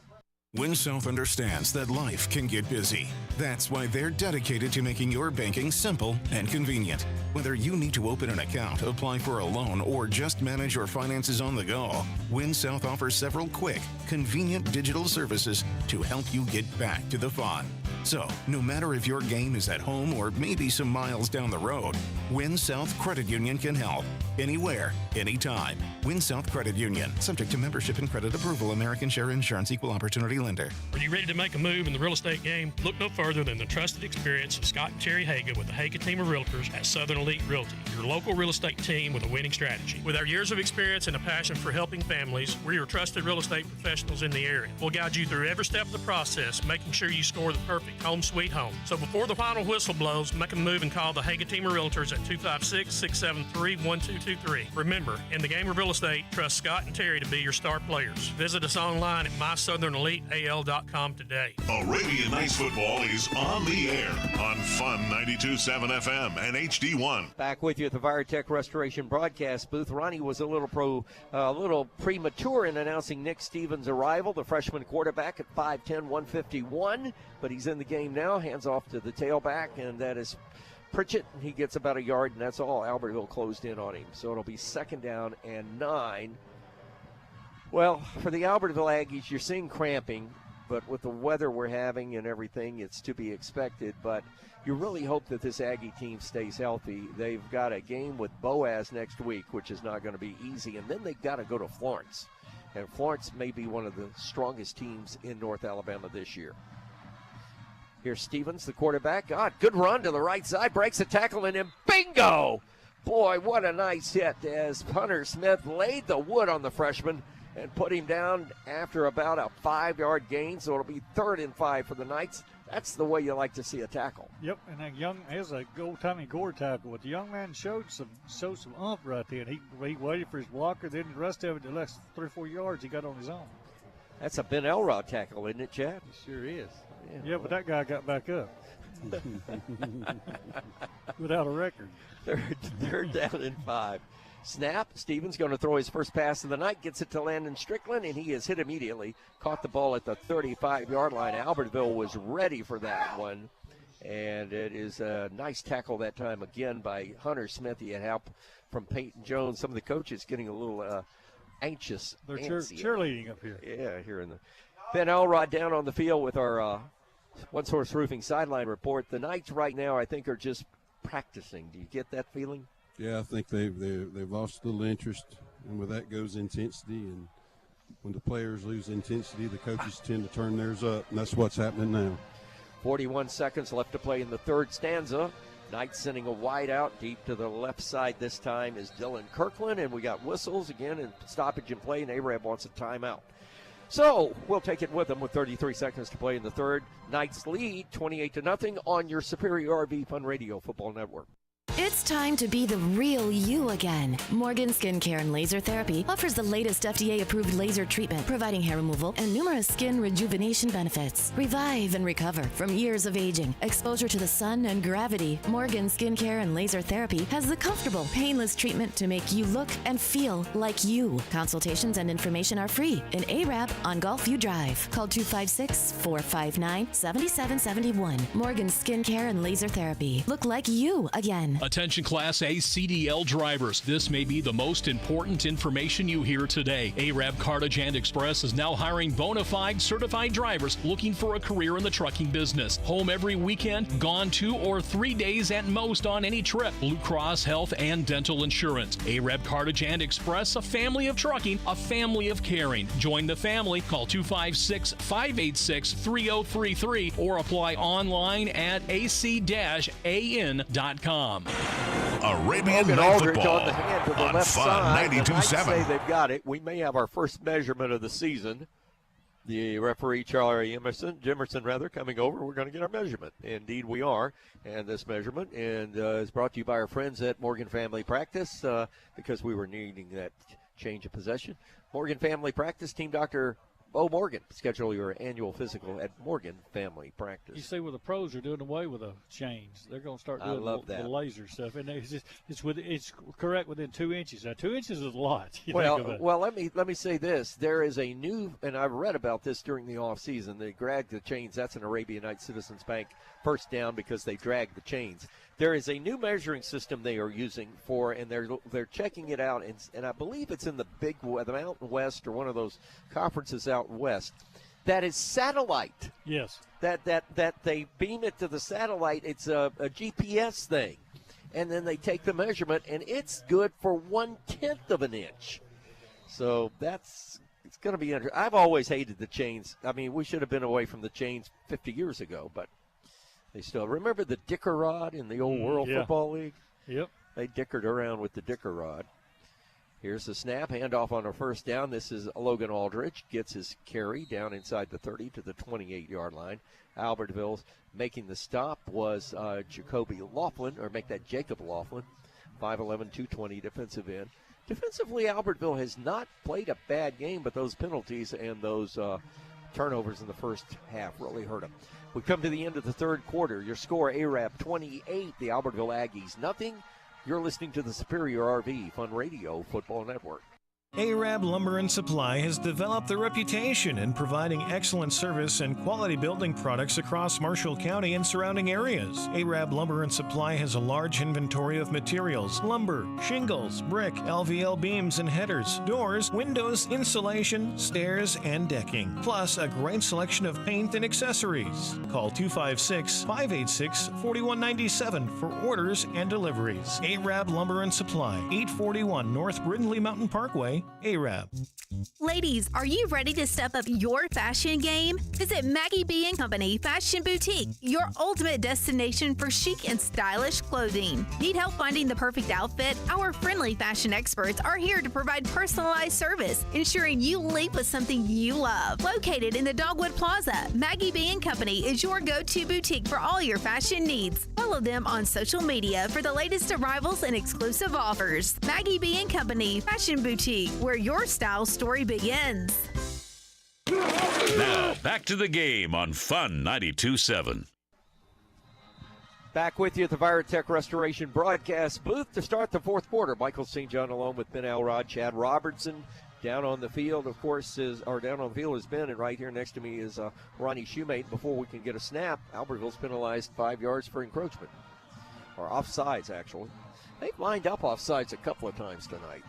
WinSouth understands that life can get busy. That's why they're dedicated to making your banking simple and convenient. Whether you need to open an account, apply for a loan, or just manage your finances on the go, WinSouth offers several quick, convenient digital services to help you get back to the fun. So, no matter if your game is at home or maybe some miles down the road, WinSouth Credit Union can help. Anywhere, anytime. WinSouth Credit Union. Subject to membership and credit approval. American Share Insurance Equal Opportunity Lender. Are you ready to make a move in the real estate game? Look no further than the trusted experience of Scott and Terry Haga with the Haga team of realtors at Southern Elite Realty, your local real estate team with a winning strategy. With our years of experience and a passion for helping families, we're your trusted real estate professionals in the area. We'll guide you through every step of the process, making sure you score the perfect home sweet home. So before the final whistle blows, make a move and call the Haga team of realtors at 256-673-1223. Remember, in the game of real estate, trust Scott and Terry to be your star players. Visit us online at mysouthernereliteal.com today. Arabian Nights football is on the air on Fun 92.7 FM and HD1. Back with you at the Virotech Restoration broadcast booth. Ronnie was a little premature in announcing Nick Stevens' arrival, the freshman quarterback at 5'10", 151, but he's in the game now. Hands off to the tailback, and that is Pritchett. He gets about a yard, and that's all. Albertville closed in on him, so it'll be second down and 9. Well, for the Albertville Aggies, you're seeing cramping, but with the weather we're having and everything, it's to be expected. But you really hope that this Aggie team stays healthy. They've got a game with Boaz next week, which is not going to be easy, and then they've got to go to Florence. And Florence may be one of the strongest teams in North Alabama this year. Here's Stevens, the quarterback. God, good run to the right side, breaks a tackle, and then bingo! Boy, what a nice hit as Hunter Smith laid the wood on the freshman and put him down after about a 5-yard gain, so it'll be 3rd and 5 for the Knights. That's the way you like to see a tackle. Yep, and here's a old-timey Gore tackle. But the young man showed some oomph right there. And he waited for his blocker, then the rest of it, the last 3 or 4 yards, he got on his own. That's a Ben Elrod tackle, isn't it, Chad? It sure is. Yeah, but that guy got back up. Without a record. Third down and 5. Snap. Stevens going to throw his first pass of the night. Gets it to Landon Strickland, and he is hit immediately. Caught the ball at the 35-yard line. Albertville was ready for that one. And it is a nice tackle that time again by Hunter Smith. He had help from Peyton Jones. Some of the coaches getting a little anxious. They're cheerleading up here. Yeah, here in the Ben Elrod down on the field with our One Source Roofing sideline report. The Knights right now, I think, are just practicing. Do you get that feeling? Yeah, I think they've lost a little interest, and with that goes intensity. And when the players lose intensity, the coaches tend to turn theirs up, and that's what's happening now. 41 seconds left to play in the third stanza. Knights sending a wide out deep to the left side this time is Dylan Kirkland, and we got whistles again and stoppage in play, and Arab wants a timeout. So we'll take it with them with 33 seconds to play in the third. Knights lead 28-0 on your Superior RV Fun Radio Football Network. It's time to be the real you again. Morgan Skincare and Laser Therapy offers the latest FDA-approved laser treatment, providing hair removal and numerous skin rejuvenation benefits. Revive and recover from years of aging, exposure to the sun, and gravity. Morgan Skincare and Laser Therapy has the comfortable, painless treatment to make you look and feel like you. Consultations and information are free in Arab on Gulfview Drive. Call 256-459-7771. Morgan Skincare and Laser Therapy. Look like you again. Attention Class A CDL drivers. This may be the most important information you hear today. Arab Cartage and Express is now hiring bona fide certified drivers looking for a career in the trucking business. Home every weekend, gone 2 or 3 days at most on any trip. Blue Cross Health and Dental Insurance. Arab Cartage and Express, a family of trucking, a family of caring. Join the family. Call 256-586-3033 or apply online at ac-an.com. Arabian Night Football on the hand to the on left Fun side. 92.7. Say they've got it. We may have our first measurement of the season. The referee, Charlie Jimerson, coming over. We're going to get our measurement. Indeed, we are. And this measurement is brought to you by our friends at Morgan Family Practice because we were needing that change of possession. Morgan Family Practice, Team Dr. Bo Morgan. Schedule your annual physical at Morgan Family Practice. You see, where the pros are doing away with the chains, they're going to start doing the laser stuff, and it's correct within 2 inches. Now, 2 inches is a lot. Well, let me say this: there is a new, and I've read about this during the off season. They drag the chains. That's an Arabian Night Citizens Bank first down because they drag the chains. There is a new measuring system they are using and they're checking it out, and I believe it's in the Mountain West or one of those conferences out west. That is satellite. Yes. That they beam it to the satellite. It's a GPS thing, and then they take the measurement, and it's good for 1/10 of an inch. So it's going to be interesting. I've always hated the chains. I mean, we should have been away from the chains 50 years ago, but. They still remember the dicker rod in the old World Football League? Yep. They dickered around with the dicker rod. Here's the snap, handoff on a first down. This is Logan Aldrich. Gets his carry down inside the 30 to the 28-yard line. Albertville's making the stop was Jacob Laughlin, 5'11", 220 defensive end. Defensively, Albertville has not played a bad game, but those penalties and those turnovers in the first half really hurt them. We come to the end of the third quarter. Your score, Arab 28, the Albertville Aggies nothing. You're listening to the Superior RV Fun Radio Football Network. Arab Lumber and Supply has developed a reputation in providing excellent service and quality building products across Marshall County and surrounding areas. Arab Lumber and Supply has a large inventory of materials: lumber, shingles, brick, LVL beams and headers, doors, windows, insulation, stairs, and decking, plus a great selection of paint and accessories. Call 256-586-4197 for orders and deliveries. Arab Lumber and Supply, 841 North Brindley Mountain Parkway Supply, Arab. Ladies, are you ready to step up your fashion game? Visit Maggie B & Company Fashion Boutique, your ultimate destination for chic and stylish clothing. Need help finding the perfect outfit? Our friendly fashion experts are here to provide personalized service, ensuring you leap with something you love. Located in the Dogwood Plaza, Maggie B & Company is your go-to boutique for all your fashion needs. Follow them on social media for the latest arrivals and exclusive offers. Maggie B & Company Fashion Boutique, where your style story begins. Now, back to the game on Fun 92.7. Back with you at the Virotech Restoration broadcast booth to start the fourth quarter. Michael St. John along with Ben Alrod, Chad Robertson. Down on the field, of course, is Ben, and right here next to me is Ronnie Shoemate. Before we can get a snap, Albertville's penalized 5 yards for encroachment. Or offsides, actually. They've lined up offsides a couple of times tonight.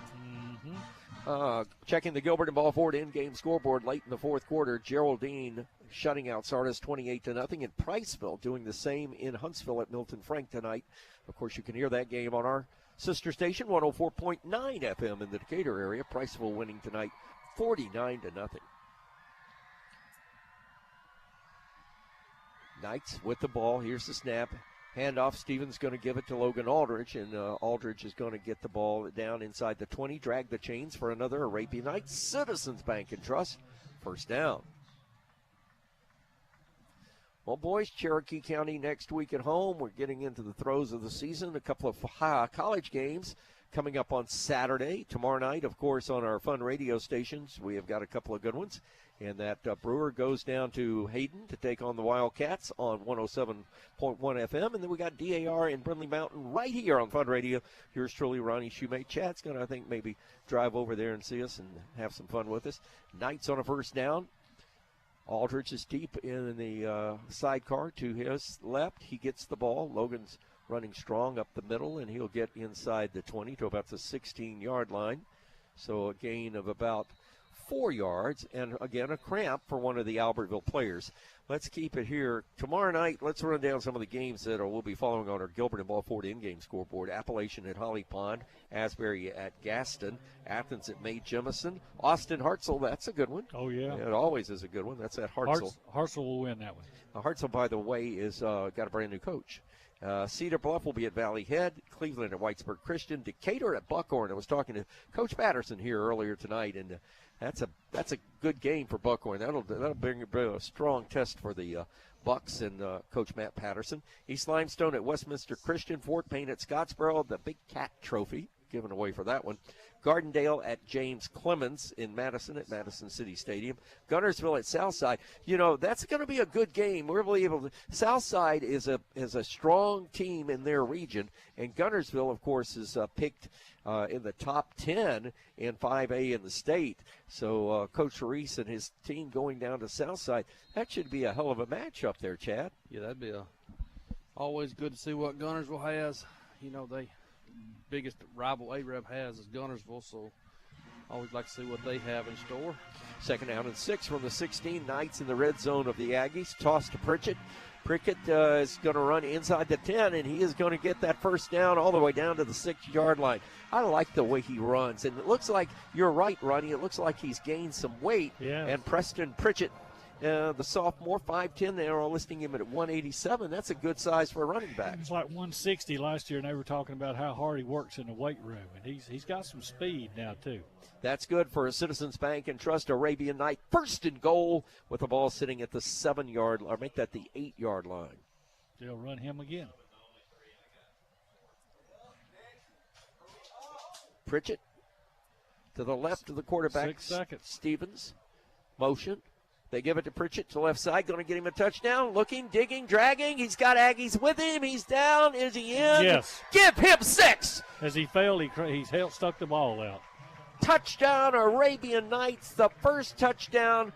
Checking the Gilbert and Ball Ford in-game scoreboard late in the fourth quarter. Geraldine shutting out Sardis 28-0, and Priceville doing the same in Huntsville at Milton Frank tonight. Of course, you can hear that game on our sister station, 104.9 FM in the Decatur area. Priceville winning tonight 49-0. Knights with the ball. Here's the snap. Handoff. Stevens going to give it to Logan Aldridge, and Aldridge is going to get the ball down inside the 20, drag the chains for another Arabian Nights Citizens Bank and Trust first down. Well, boys, Cherokee County next week at home. We're getting into the throes of the season. A couple of college games coming up on Saturday. Tomorrow night, of course, on our fun radio stations, we have got a couple of good ones. And that Brewer goes down to Hayden to take on the Wildcats on 107.1 FM. And then we got DAR in Brindley Mountain right here on Fun Radio. Yours truly, Ronnie Shoemate. Chad's going to, I think, maybe drive over there and see us and have some fun with us. Knights on a first down. Aldridge is deep in the sidecar to his left. He gets the ball. Logan's running strong up the middle, and he'll get inside the 20 to about the 16-yard line. So a gain of about 4 yards, and again, a cramp for one of the Albertville players. Let's keep it here. Tomorrow night, let's run down some of the games that we'll be following on our Gilbert and Ball Ford in-game scoreboard. Appalachian at Holly Pond, Asbury at Gaston, Athens at May Jemison, Austin Hartzell, that's a good one. Oh, yeah. It always is a good one. That's at Hartzell. Hartzell will win that one. Hartzell, by the way, is got a brand new coach. Cedar Bluff will be at Valley Head, Cleveland at Whitesburg Christian, Decatur at Buckhorn. I was talking to Coach Patterson here earlier tonight, and that's a good game for Buckhorn. That'll bring a strong test for the Bucks and Coach Matt Patterson. East Limestone at Westminster Christian, Fort Payne at Scottsboro, the Big Cat Trophy given away for that one. Gardendale at James Clemens in Madison at Madison City Stadium. Gunnersville at Southside. You know, that's going to be a good game. We're really able to. Southside is a strong team in their region, and Gunnersville, of course, is picked in the top 10 in 5A in the state. So Coach Reese and his team going down to Southside, that should be a hell of a match up there, Chad. Yeah, that'd be always good to see what Gunnersville has. You know, they biggest rival AREB has is Gunnersville, so always like to see what they have in store. Second down and 6 from the 16. Knights in the red zone of the Aggies. Toss to Pritchett. Prickett is going to run inside the 10, and he is going to get that first down all the way down to the 6-yard line. I like the way he runs, and it looks like, you're right, Ronnie, it looks like he's gained some weight. Yeah. And Preston Pritchett, the sophomore, 5'10", they are listing him at 187. That's a good size for a running back. It's like 160 last year, and they were talking about how hard he works in the weight room, and he's got some speed now too. That's good for a Citizens Bank and Trust Arabian Night. First and goal with the ball sitting at the 7-yard, or make that the 8-yard line. They'll run him again. Pritchett to the left of the quarterback. 6 seconds. Stevens, motion. They give it to Pritchett to the left side. Going to get him a touchdown. Looking, digging, dragging. He's got Aggies with him. He's down. Is he in? Yes. Give him 6. As he failed, he's stuck the ball out. Touchdown, Arabian Nights. The first touchdown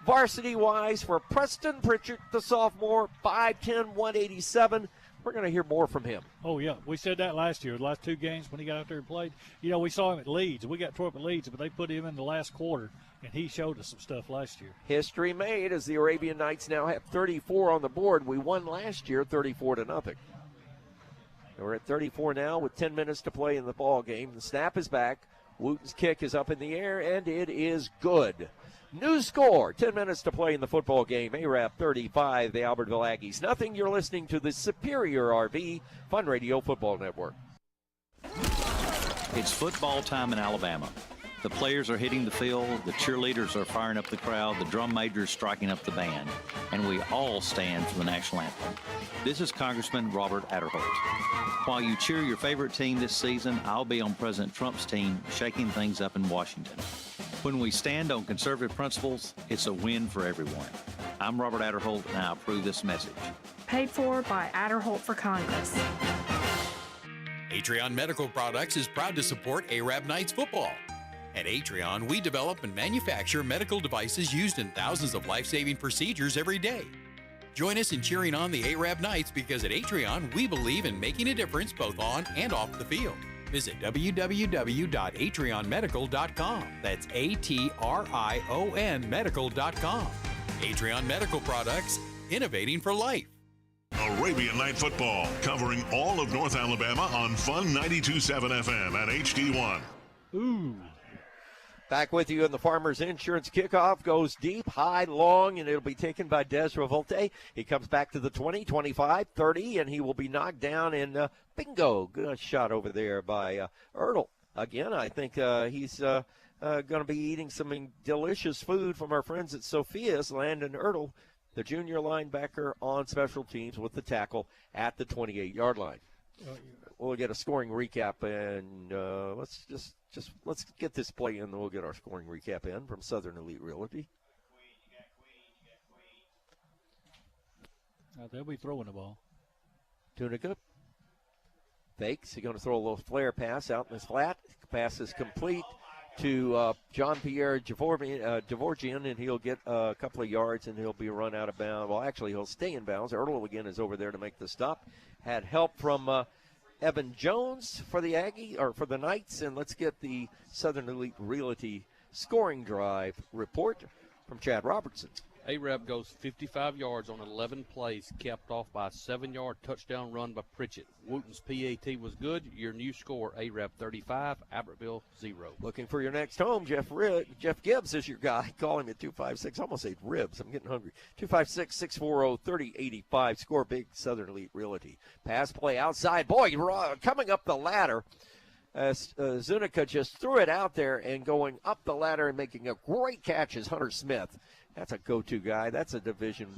varsity-wise for Preston Pritchett, the sophomore, 5'10", 187. We're going to hear more from him. Oh, yeah. We said that last year, the last 2 games when he got out there and played. You know, we saw him at Leeds. We got tore up at Leeds, but they put him in the last quarter, and he showed us some stuff last year. History made as the Arabian Nights now have 34 on the board. We won last year 34-0. We're at 34 now with 10 minutes to play in the ball game. The snap is back. Wooten's kick is up in the air, and it is good. New score, 10 minutes to play in the football game. Arab 35, the Albertville Aggies nothing. You're listening to the Superior RV Fun Radio Football Network. It's football time in Alabama. The players are hitting the field, the cheerleaders are firing up the crowd, the drum major is striking up the band, and we all stand for the national anthem. This is Congressman Robert Adderholt. While you cheer your favorite team this season, I'll be on President Trump's team shaking things up in Washington. When we stand on conservative principles, it's a win for everyone. I'm Robert Adderholt, and I approve this message. Paid for by Adderholt for Congress. Atreon Medical Products is proud to support Arab Knights football. At Atreon, we develop and manufacture medical devices used in thousands of life-saving procedures every day. Join us in cheering on the Arab Knights because at Atreon, we believe in making a difference both on and off the field. Visit www.atreonmedical.com. That's ATRION medical.com. Atreon Medical Products, innovating for life. Arabian Night Football, covering all of North Alabama on Fun 92.7 FM and HD1. Ooh. Back with you in the Farmers Insurance kickoff. Goes deep, high, long, and it'll be taken by Des Revolte. He comes back to the 20, 25, 30, and he will be knocked down. And bingo, good shot over there by Ertl. Again, I think he's going to be eating some delicious food from our friends at Sophia's. Landon Ertl, the junior linebacker on special teams with the tackle at the 28-yard line. We'll get a scoring recap, and let's get this play in, and we'll get our scoring recap in from Southern Elite Realty. They'll be throwing the ball. Tunica fakes. He's going to throw a little flare pass out in the flat. Pass is complete to Jean-Pierre Dvorgian, and he'll get a couple of yards, and he'll be run out of bounds. Well, actually, he'll stay in bounds. Ertl again is over there to make the stop. Had help from Evan Jones for the Knights, and let's get the Southern Elite Realty scoring drive report from Chad Robertson. Arab goes 55 yards on 11 plays, capped off by a 7-yard touchdown run by Pritchett. Wooten's PAT was good. Your new score, Arab 35, Albertville 0. Looking for your next home, Jeff Gibbs is your guy. Call him at 256. I almost ate ribs. I'm getting hungry. 256-640-3085. Score big, Southern Elite Realty. Pass play outside. Boy, coming up the ladder. Zunica just threw it out there, and going up the ladder and making a great catch is Hunter Smith. That's a go-to guy. That's a division.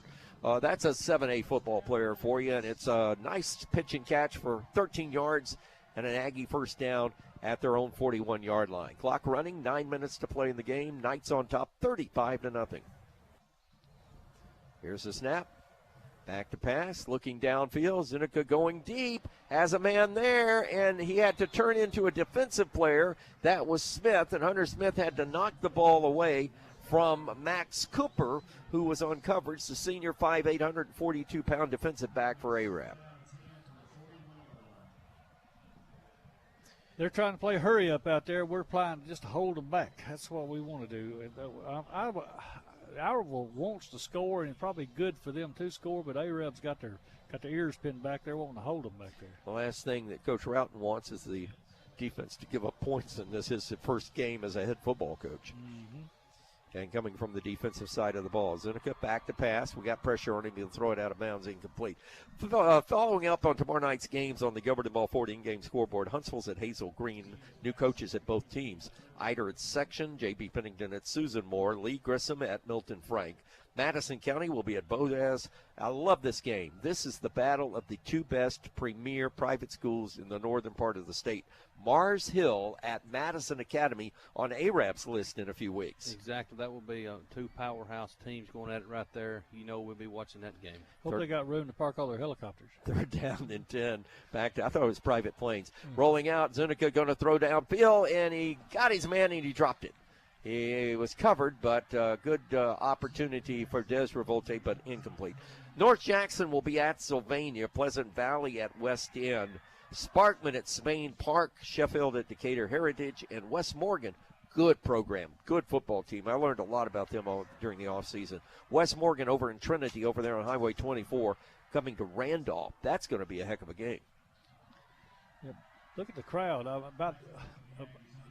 That's a 7A football player for you, and it's a nice pitch and catch for 13 yards and an Aggie first down at their own 41-yard line. Clock running, 9 minutes to play in the game. Knights on top, 35-0. Here's the snap. Back to pass, looking downfield. Zunica going deep, has a man there, and he had to turn into a defensive player. That was Smith, and Hunter Smith had to knock the ball away from Max Cooper, who was on coverage, the senior 5'8", 142-pound defensive back for Arab. They're trying to play hurry up out there. We're playing just to hold them back. That's what we want to do. Albertville wants to score, and it's probably good for them to score, but Arab's got their ears pinned back there, wanting to hold them back there. The last thing that Coach Routon wants is the defense to give up points in this. His first game as a head football coach. Mm-hmm. And coming from the defensive side of the ball. Zunica back to pass. We got pressure on him. He'll throw it out of bounds, incomplete. Following up on tomorrow night's games on the Gilbert and Balford in-game scoreboard, Huntsville's at Hazel Green. New coaches at both teams. Eider at Section, J.B. Pennington at Susan Moore, Lee Grissom at Milton Frank. Madison County will be at Boaz. I love this game. This is the battle of the two best premier private schools in the northern part of the state. Mars Hill at Madison Academy on Arab's list in a few weeks. Exactly. That will be two powerhouse teams going at it right there. You know we'll be watching that game. Hope they got room to park all their helicopters. They're down in 10. I thought it was private planes. Rolling out, Zunica going to throw downfield, and he got his man and he dropped it. He was covered, but good opportunity for Des Revolte, but incomplete. North Jackson will be at Sylvania, Pleasant Valley at West End, Sparkman at Spain Park, Sheffield at Decatur Heritage, and West Morgan. Good program, good football team. I learned a lot about them during the offseason. West Morgan over in Trinity over there on Highway 24, coming to Randolph. That's going to be a heck of a game. Yeah. Look at the crowd. About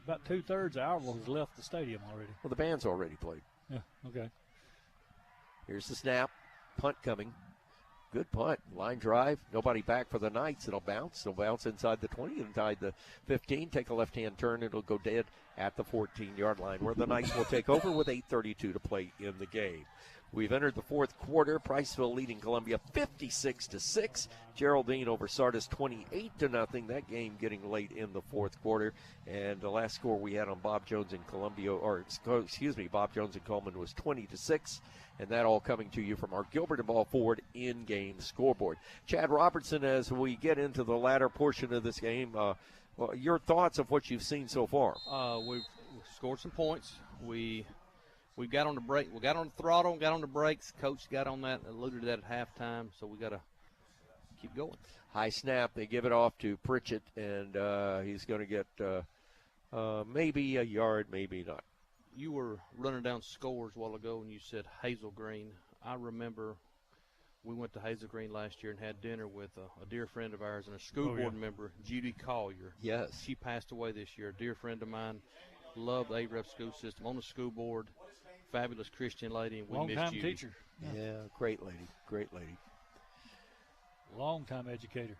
about 2/3 of Albertville has left the stadium already. Well, the band's already played. Yeah, okay. Here's the snap. Punt coming. Good punt. Line drive. Nobody back for the Knights. It'll bounce. It'll bounce inside the 20, inside the 15. Take a left-hand turn. It'll go dead at the 14-yard line, where the Knights will take over with 8:32 to play in the game. We've entered the fourth quarter. Priceville leading Columbia 56-6. Geraldine over Sardis 28-0. That game getting late in the fourth quarter. And the last score we had on Bob Jones and Columbia, Bob Jones and Coleman was 20-6. And that all coming to you from our Gilbert and Ball Ford in-game scoreboard. Chad Robertson, as we get into the latter portion of this game, your thoughts of what you've seen so far? We've scored some points. We got on the brake. We got on the throttle, got on the brakes. Coach got on that, alluded to that at halftime. So we got to keep going. High snap. They give it off to Pritchett, and he's going to get maybe a yard, maybe not. You were running down scores a while ago, and you said Hazel Green. I remember we went to Hazel Green last year and had dinner with a dear friend of ours and a school board member, Judy Collier. Yes. She passed away this year. A dear friend of mine, loved the AREP school system, on the school board, fabulous Christian lady, and we missed Long-time Judy. teacher. Yeah, great lady, great lady. Long-time educator.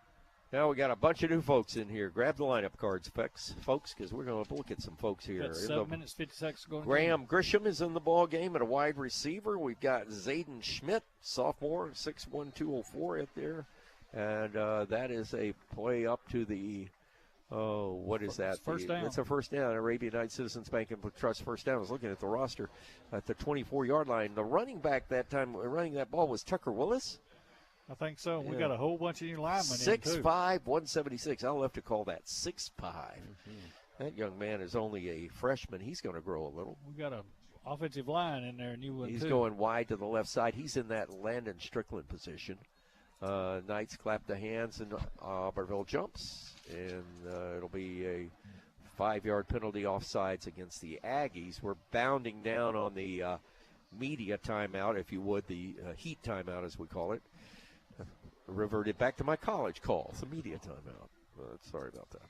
Now we got a bunch of new folks in here. Grab the lineup cards, folks, because we're going to look at some folks here. Got 7 minutes, 50 seconds going. Graham Grisham is in the ball game at a wide receiver. We've got Zayden Schmidt, sophomore, 6'1", 204 out there. And that is a play up to the, what is that? First down. It's a first down. Arabian Night Citizens Bank and Trust first down. I was looking at the roster at the 24-yard line. The running back that time running that ball was Tucker Willis. I think so. Yeah. We got a whole bunch of new linemen 6'5", 176. I'll have to call that 6'5". That young man is only a freshman. He's going to grow a little. We got an offensive line in there, new one He's too. going wide to the left side. He's in that Landon Strickland position. Knights clap the hands, and Albertville jumps. And it'll be a 5-yard penalty offsides against the Aggies. We're bounding down on the media timeout, if you would, the heat timeout as we call it. Reverted back to my college calls, the media timeout. Sorry about that.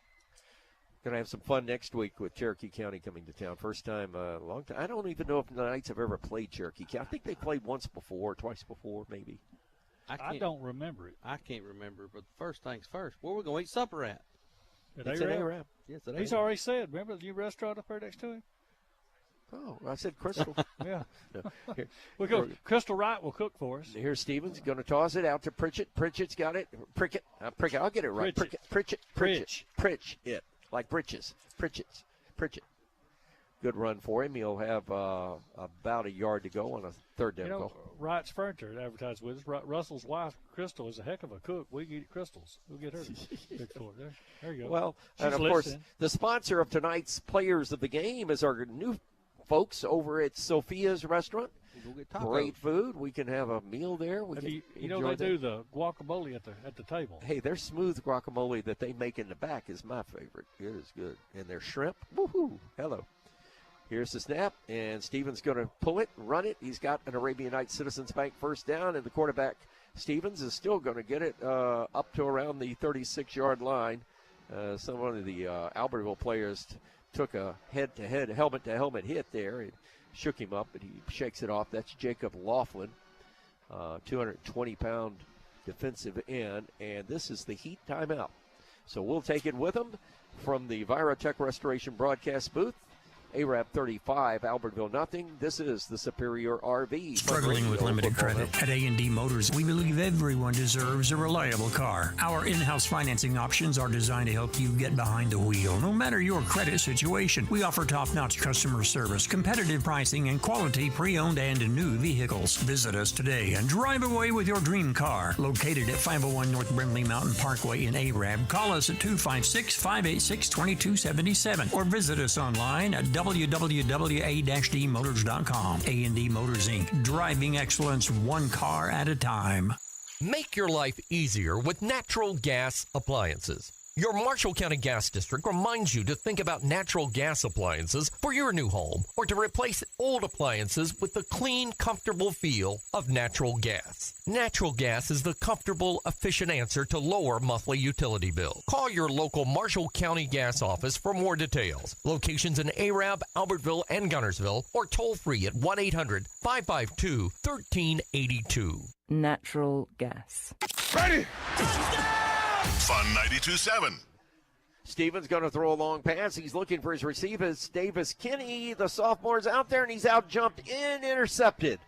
Going to have some fun next week with Cherokee County coming to town. First time, long time. I don't even know if the Knights have ever played Cherokee County. I think they played once before, twice before, maybe. I don't remember it. I can't remember, but first things first. Where we going to eat supper at? It's at AREP. Yes, at He's AREP. already said. Remember the new restaurant up there next to him? Oh, I said Crystal. Yeah. No. Here, We'll go. Crystal Wright will cook for us. Here's Stevens going to toss it out to Pritchett. Pritchett's got it. Prickett. I'll get it right. Pritchett. It. Like britches. Pritchett. Good run for him. He'll have about a yard to go on a third down goal. Wright's Furniture advertised with us. Russell's wife, Crystal, is a heck of a cook. We can eat at Crystal's. We'll get her cooked for it. There you go. Well, She's and of listening. course, the sponsor of tonight's Players of the Game is our new folks over at Sophia's Restaurant. We'll get tacos. Great food. We can have a meal there. We can You know enjoy they do the guacamole at the table. Hey, their smooth guacamole that they make in the back is my favorite. It is good. And their shrimp, woohoo, hello. Here's the snap, and Stevens going to pull it, run it. He's got an Arabian Nights Citizens Bank first down, and the quarterback, Stevens, is still going to get it up to around the 36-yard line. Some of the Albertville players took a head-to-head, helmet-to-helmet hit there and shook him up, and he shakes it off. That's Jacob Laughlin, 220-pound defensive end, and this is the heat timeout. So we'll take it with him from the Virotech Restoration broadcast booth. AREP 35, Albertville nothing. This is the Superior RV. Struggling with limited credit? At A&D Motors, we believe everyone deserves a reliable car. Our in-house financing options are designed to help you get behind the wheel, no matter your credit situation. We offer top-notch customer service, competitive pricing, and quality pre-owned and new vehicles. Visit us today and drive away with your dream car. Located at 501 North Brindley Mountain Parkway in AREP, call us at 256-586-2277 or visit us online at www.a-dmotors.com. A&D Motors, Inc. Driving excellence one car at a time. Make your life easier with natural gas appliances. Your Marshall County Gas District reminds you to think about natural gas appliances for your new home or to replace old appliances with the clean, comfortable feel of natural gas. Natural gas is the comfortable, efficient answer to lower monthly utility bills. Call your local Marshall County Gas office for more details. Locations in Arab, Albertville, and Gunnersville, or toll free at 1-800-552-1382. Natural gas. Ready! Fun 92.7. Stevens going to throw a long pass. He's looking for his receivers. Davis Kinney, the sophomore's out there, and he's out jumped in, intercepted.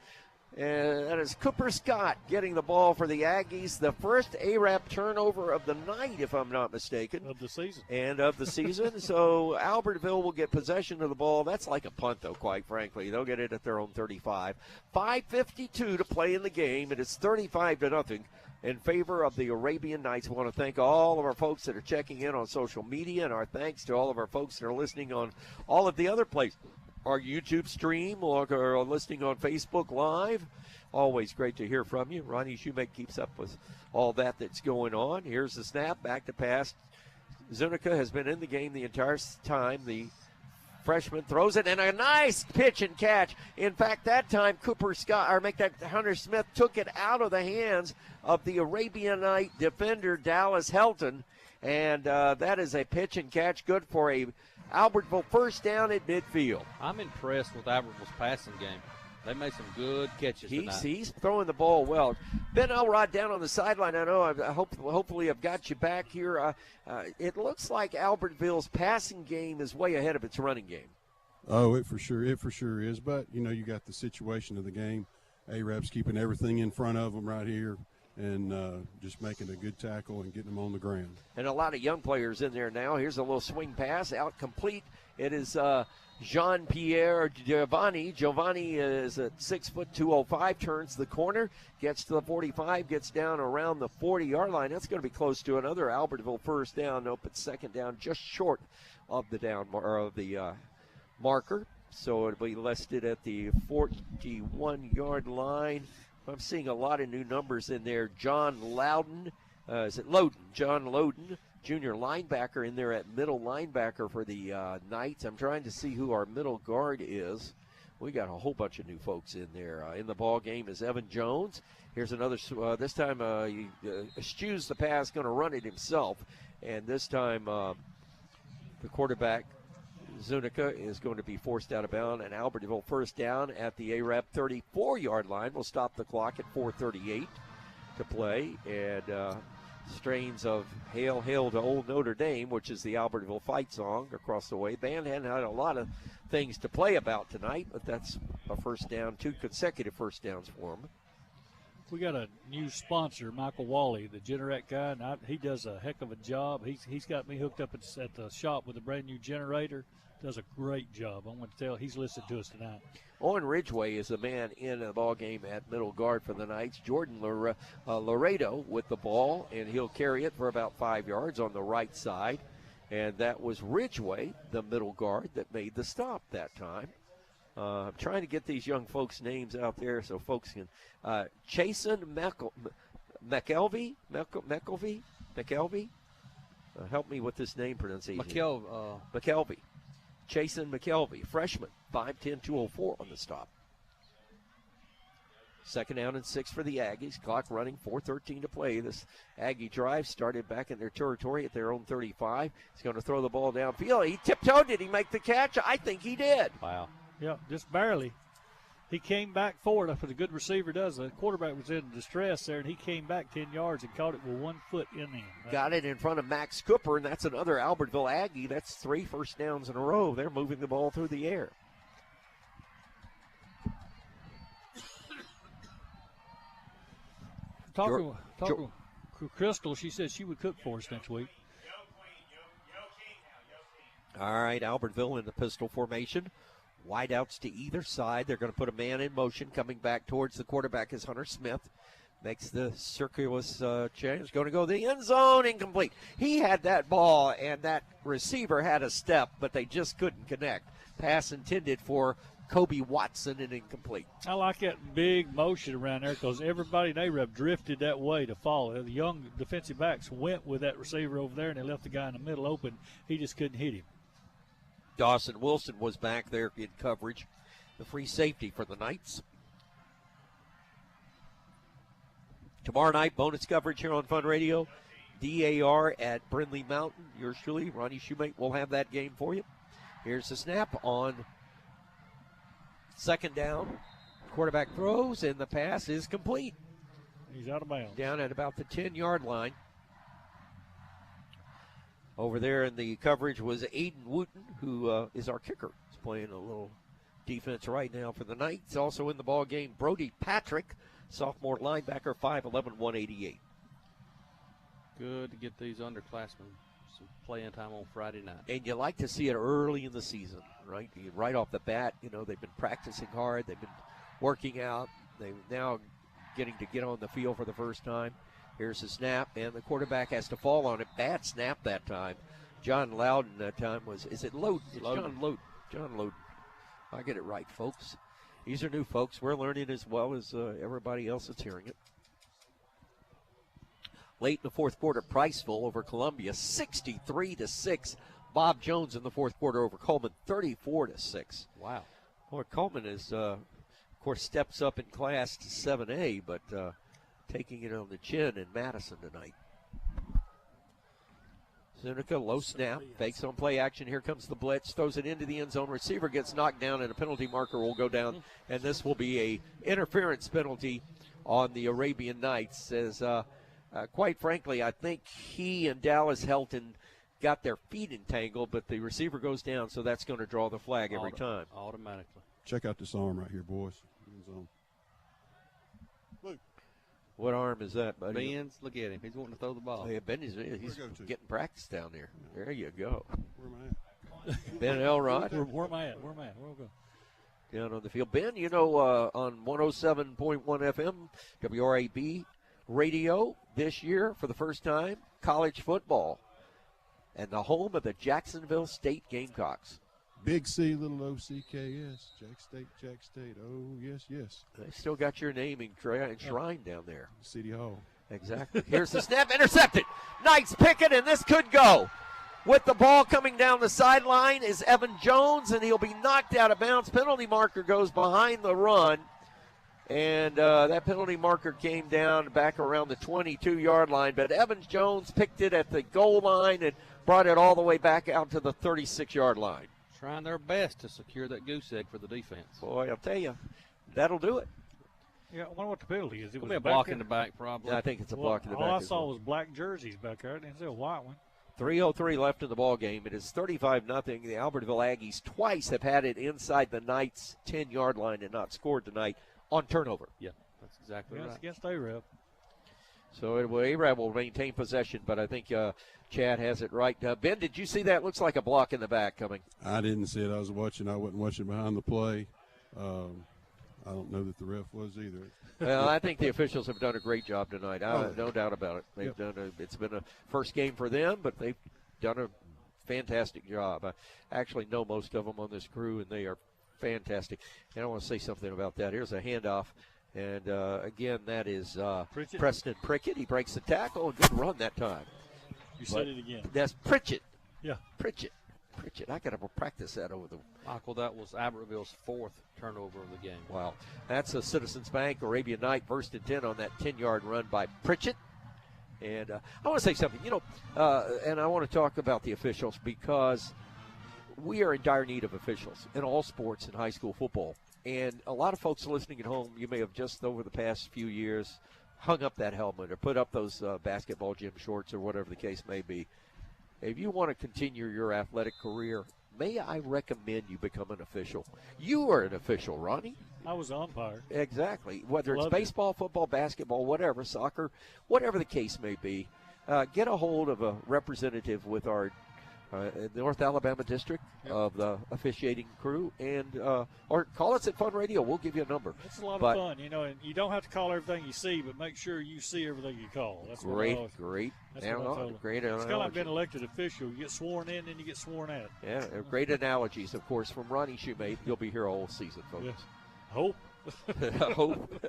And that is Cooper Scott getting the ball for the Aggies. The first Arab turnover of the night, if I'm not mistaken. Of the season. And of the season. So Albertville will get possession of the ball. That's like a punt, though, quite frankly. They'll get it at their own 35. 5:52 to play in the game. It is 35-0 in favor of the Arabian Knights. We want to thank all of our folks that are checking in on social media, and our thanks to all of our folks that are listening on all of the other places. Our YouTube stream or listening on Facebook Live. Always great to hear from you. Ronnie Shoemake keeps up with all that's going on. Here's the snap, back to pass. Zuniga has been in the game the entire time. The freshman throws it, and a nice pitch and catch. In fact, that time Hunter Smith took it out of the hands of the Arabian Night defender Dallas Helton, and that is a pitch and catch good for a Albertville first down at midfield. I'm impressed with Albertville's passing game. They made some good catches tonight. He's throwing the ball well. Ben Elrod down on the sideline. I know. Hopefully I've got you back here. It looks like Albertville's passing game is way ahead of its running game. Oh, it for sure is. But you got the situation of the game. Arab's keeping everything in front of them right here, and just making a good tackle and getting them on the ground. And a lot of young players in there now. Here's a little swing pass, out complete. It is Jean-Pierre Giovanni. Giovanni is at 6', 205, turns the corner, gets to the 45, gets down around the 40-yard line. That's going to be close to another Albertville first down. Nope, it's second down, just short of the marker. So it'll be listed at the 41-yard line. I'm seeing a lot of new numbers in there. John Loudon, John Loudon, junior linebacker in there at middle linebacker for the Knights. I'm trying to see who our middle guard is. We got a whole bunch of new folks in there. In the ball game is Evan Jones. Here's another. This time he eschews the pass, going to run it himself. And this time the quarterback, Zuniga, is going to be forced out of bounds, and Albertville first down at the Arab 34-yard line. We'll stop the clock at 4:38 to play, and strains of Hail, Hail to Old Notre Dame, which is the Albertville fight song across the way. Band hadn't had a lot of things to play about tonight, but that's a first down, 2 consecutive first downs for them. We got a new sponsor, Michael Wally, the Generac guy, and he does a heck of a job. He's got me hooked up at the shop with a brand new generator. Does a great job. I'm going to tell he's listening to us tonight. Owen Ridgway is the man in the ball game at middle guard for the Knights. Jordan Laredo with the ball, and he'll carry it for about 5 yards on the right side. And that was Ridgway, the middle guard, that made the stop that time. I'm trying to get these young folks' names out there so folks can. Chasen McKelvey? Help me with this name pronunciation. McKelvey. Chasen McKelvey, freshman, 5'10", 204 on the stop. Second down and 6 for the Aggies. Clock running, 4:13 to play. This Aggie drive started back in their territory at their own 35. He's going to throw the ball downfield. He tiptoed. Did he make the catch? I think he did. Wow. Yeah, just barely. He came back forward. That's what a good receiver does. The quarterback was in distress there, and he came back 10 yards and caught it with 1 foot in him. Got it in front of Max Cooper, and that's another Albertville Aggie. That's 3 first downs in a row. They're moving the ball through the air. Talking to Crystal, she said she would cook for us next week. All right, Albertville in the pistol formation. Wideouts to either side. They're going to put a man in motion. Coming back towards the quarterback is Hunter Smith. Makes the circuitous change. Going to go to the end zone. Incomplete. He had that ball, and that receiver had a step, but they just couldn't connect. Pass intended for Kobe Watson and incomplete. I like that big motion around there because everybody in A-Rep drifted that way to follow. The young defensive backs went with that receiver over there, and they left the guy in the middle open. He just couldn't hit him. Dawson Wilson was back there in coverage, the free safety for the Knights. Tomorrow night, bonus coverage here on Fun Radio. DAR at Brindley Mountain. Yours truly, Ronnie Shoemate, will have that game for you. Here's the snap on second down. Quarterback throws, and the pass is complete. He's out of bounds. Down at about the 10-yard line. Over there in the coverage was Aiden Wooten, who is our kicker. He's playing a little defense right now for the Knights. Also in the ball game, Brody Patrick, sophomore linebacker, 5'11", 188. Good to get these underclassmen some playing time on Friday night. And you like to see it early in the season, right? Right off the bat, they've been practicing hard. They've been working out. They're now getting to get on the field for the first time. Here's the snap, and the quarterback has to fall on it. Bad snap that time. John Loudon that time is it Loudon? It's John Loudon. John Loudon. I get it right, folks. These are new folks. We're learning as well as everybody else that's hearing it. Late in the fourth quarter, Priceville over Columbia, 63-6. Bob Jones in the fourth quarter over Coleman, 34-6. Wow. Boy, Coleman is, of course, steps up in class to 7A, but taking it on the chin in Madison tonight. Seneca, low snap, fakes on play action. Here comes the blitz, throws it into the end zone. Receiver gets knocked down, and a penalty marker will go down, and this will be a interference penalty on the Arabian Knights. As quite frankly, I think he and Dallas Helton got their feet entangled, but the receiver goes down, so that's going to draw the flag every time. Automatically. Check out this arm right here, boys. Look. What arm is that, buddy? Ben's, look at him. He's wanting to throw the ball. Oh, yeah, Ben is he's getting practice down there. There you go. Where am I at? Ben Elrod. Where am I at? Where am I? Where am I going? Down on the field. Ben, on 107.1 FM, WRAB radio this year for the first time, college football, and the home of the Jacksonville State Gamecocks. Big C, little O-C-K-S. Jack State. Oh, yes, yes. They still got your name enshrined down there. City Hall. Exactly. Here's the snap, intercepted. Knights pick it, and this could go. With the ball coming down the sideline is Evan Jones, and he'll be knocked out of bounds. Penalty marker goes behind the run, and that penalty marker came down back around the 22-yard line. But Evan Jones picked it at the goal line and brought it all the way back out to the 36-yard line. Trying their best to secure that goose egg for the defense. Boy, I'll tell you, that'll do it. Yeah, I wonder what the penalty is. It was a block in the back, probably. Yeah, I think it's a block in the back. All I saw was black jerseys back there. I didn't see a white one. 3:03 left in the ball game. It is 35-0. The Albertville Aggies twice have had it inside the Knights' 10-yard line and not scored tonight on turnover. Yeah, that's exactly right. Against A-Rab. So A-Rab will maintain possession, but I think Chad has it right. Ben, did you see that? Looks like a block in the back coming. I didn't see it. I was watching. I wasn't watching behind the play. I don't know that the ref was either. Well, I think the officials have done a great job tonight. No doubt about it. They've done it's been a first game for them, but they've done a fantastic job. I actually know most of them on this crew, and they are fantastic. And I want to say something about that. Here's a handoff. And, again, that is Preston Prickett. He breaks the tackle. Good run that time. You said it again. That's Pritchett. Yeah. Pritchett. I got to practice that over the. Michael, that was Albertville's 4th turnover of the game. Wow. That's a Citizens Bank Arabian Knight 1st and 10 on that 10-yard run by Pritchett. And I want to say something, and I want to talk about the officials because we are in dire need of officials in all sports in high school football. And a lot of folks listening at home, you may have just over the past few years hung up that helmet or put up those basketball gym shorts or whatever the case may be. If you want to continue your athletic career, may I recommend you become an official? You are an official, Ronnie. I was an umpire. Exactly. Whether it's baseball, football, basketball, whatever, soccer, whatever the case may be, get a hold of a representative with our North Alabama district of the officiating crew, and or call us at Fun Radio. We'll give you a number. It's a lot of fun, and you don't have to call everything you see, but make sure you see everything you call. That's great. That's what I told them. Great It's analogy. kind of like being an elected official. You get sworn in, then you get sworn out. Yeah, great analogies, of course, from Ronnie Shoemate. He'll be here all season, folks. Yes. Hope. Hope.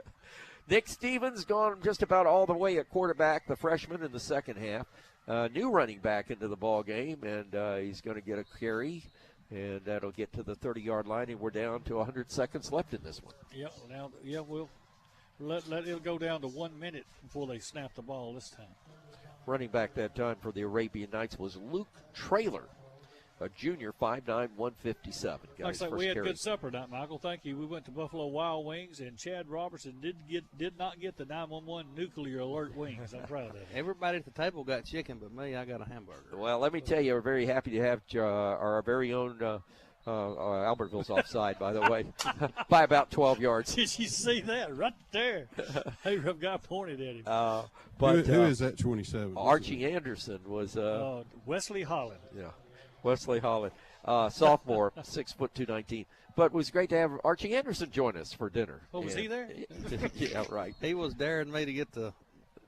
Nick Stevens gone just about all the way at quarterback, the freshman in the second half. New running back into the ball game, and he's going to get a carry, and that'll get to the 30-yard line, and we're down to 100 seconds left in this one. We'll let it go down to 1 minute before they snap the ball this time. Running back that time for the Arabian Knights was Luke Traylor, a junior, 5'9", 157. Like I said, we had good supper tonight, Michael. Thank you. We went to Buffalo Wild Wings, and Chad Robertson did not get the 911 nuclear alert wings. I'm proud of that. Everybody at the table got chicken, but me, I got a hamburger. Well, let me tell you, we're very happy to have our very own Albertville's offside, by the way, by about 12 yards. Did you see that right there? Hey, Rob guy pointed at him. But who is that 27? Archie Anderson was Wesley Holland. Yeah. Wesley Holland, sophomore, 6'2", 219. But it was great to have Archie Anderson join us for dinner. Oh, was he there? Yeah, right. He was daring me to get the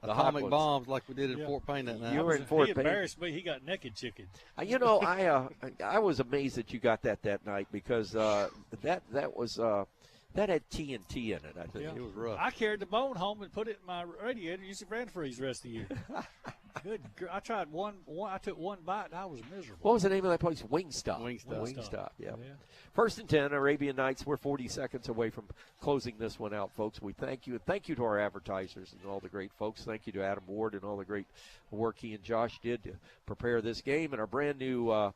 atomic bombs like we did in Fort Payne that night. You were in Fort Payne. He embarrassed me. He got naked chicken. I was amazed that you got that night because that was that had TNT in it. I think it was rough. I carried the bone home and put it in my radiator. Used to ran freeze the rest of the year. Good. I tried one. I took one bite and I was miserable. What was the name of that place? Wingstop. Wingstop. Yeah. First and 10, Arabian Nights. We're 40 seconds away from closing this one out, folks. We thank you, and thank you to our advertisers and all the great folks. Thank you to Adam Ward and all the great work he and Josh did to prepare this game. And our brand new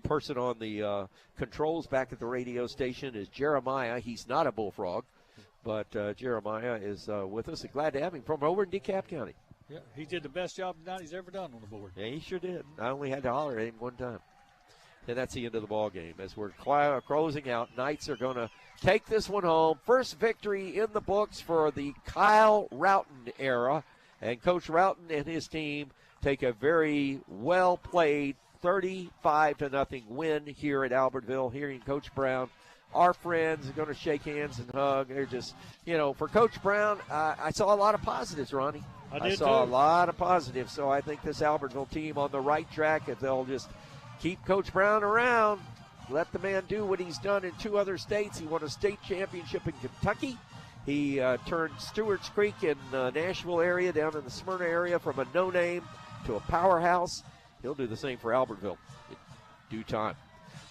person on the controls back at the radio station is Jeremiah. He's not a bullfrog, but Jeremiah is with us. And glad to have him from over in DeKalb County. Yeah, he did the best job tonight he's ever done on the board. Yeah, he sure did. I only had to holler at him one time. And that's the end of the ball game. As we're closing out, Knights are going to take this one home. First victory in the books for the Kyle Roughton era. And Coach Roughton and his team take a very well-played 35-0 win here at Albertville. Hearing Coach Brown, our friends are going to shake hands and hug. They're just, for Coach Brown, I saw a lot of positives, Ronnie. I saw a lot of positives. So I think this Albertville team on the right track, if they'll just keep Coach Brown around, let the man do what he's done in 2 other states. He won a state championship in Kentucky. He turned Stewart's Creek in the Nashville area, down in the Smyrna area, from a no-name to a powerhouse. He'll do the same for Albertville in due time.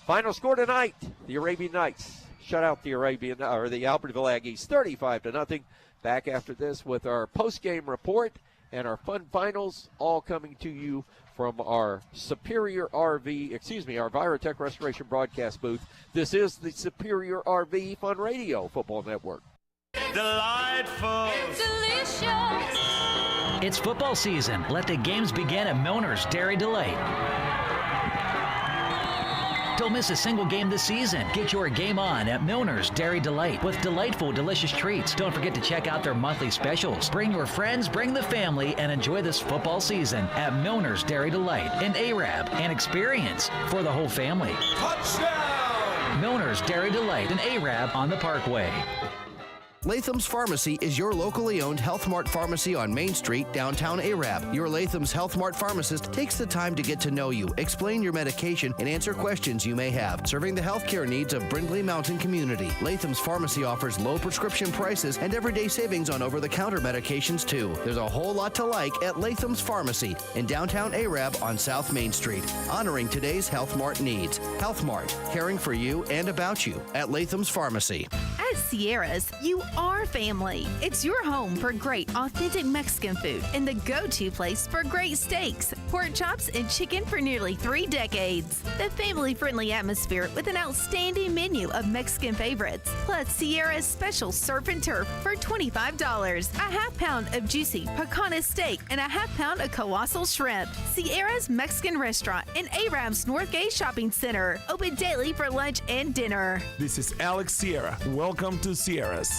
Final score tonight, the Arabian Knights shut out the Albertville Aggies 35-0. Back after this with our post-game report and our fun finals, all coming to you from our our Virotech Restoration broadcast booth. This is the Superior RV Fun Radio Football Network. Delightful. It's delicious. It's football season. Let the games begin at Milner's Dairy Delight. Don't miss a single game this season. Get your game on at Milner's Dairy Delight with delightful, delicious treats. Don't forget to check out their monthly specials. Bring your friends, bring the family, and enjoy this football season at Milner's Dairy Delight in Arab. An experience for the whole family. Touchdown! Milner's Dairy Delight in Arab on the Parkway. Latham's Pharmacy is your locally owned Health Mart pharmacy on Main Street, downtown Arab. Your Latham's Health Mart pharmacist takes the time to get to know you, explain your medication, and answer questions you may have, serving the healthcare needs of Brindley Mountain community. Latham's Pharmacy offers low prescription prices and everyday savings on over-the-counter medications, too. There's a whole lot to like at Latham's Pharmacy in downtown Arab on South Main Street, honoring today's Health Mart needs. Health Mart, caring for you and about you at Latham's Pharmacy. At Sierra's, you are family. It's your home for great, authentic Mexican food and the go-to place for great steaks, pork chops, and chicken for nearly 3 decades. The family-friendly atmosphere with an outstanding menu of Mexican favorites, plus Sierra's special surf and turf for $25, a half-pound of juicy picana steak, and a half-pound of colossal shrimp. Sierra's Mexican Restaurant in Arab's Northgate Shopping Center, open daily for lunch and dinner. This is Alex Sierra. Welcome to Sierra's.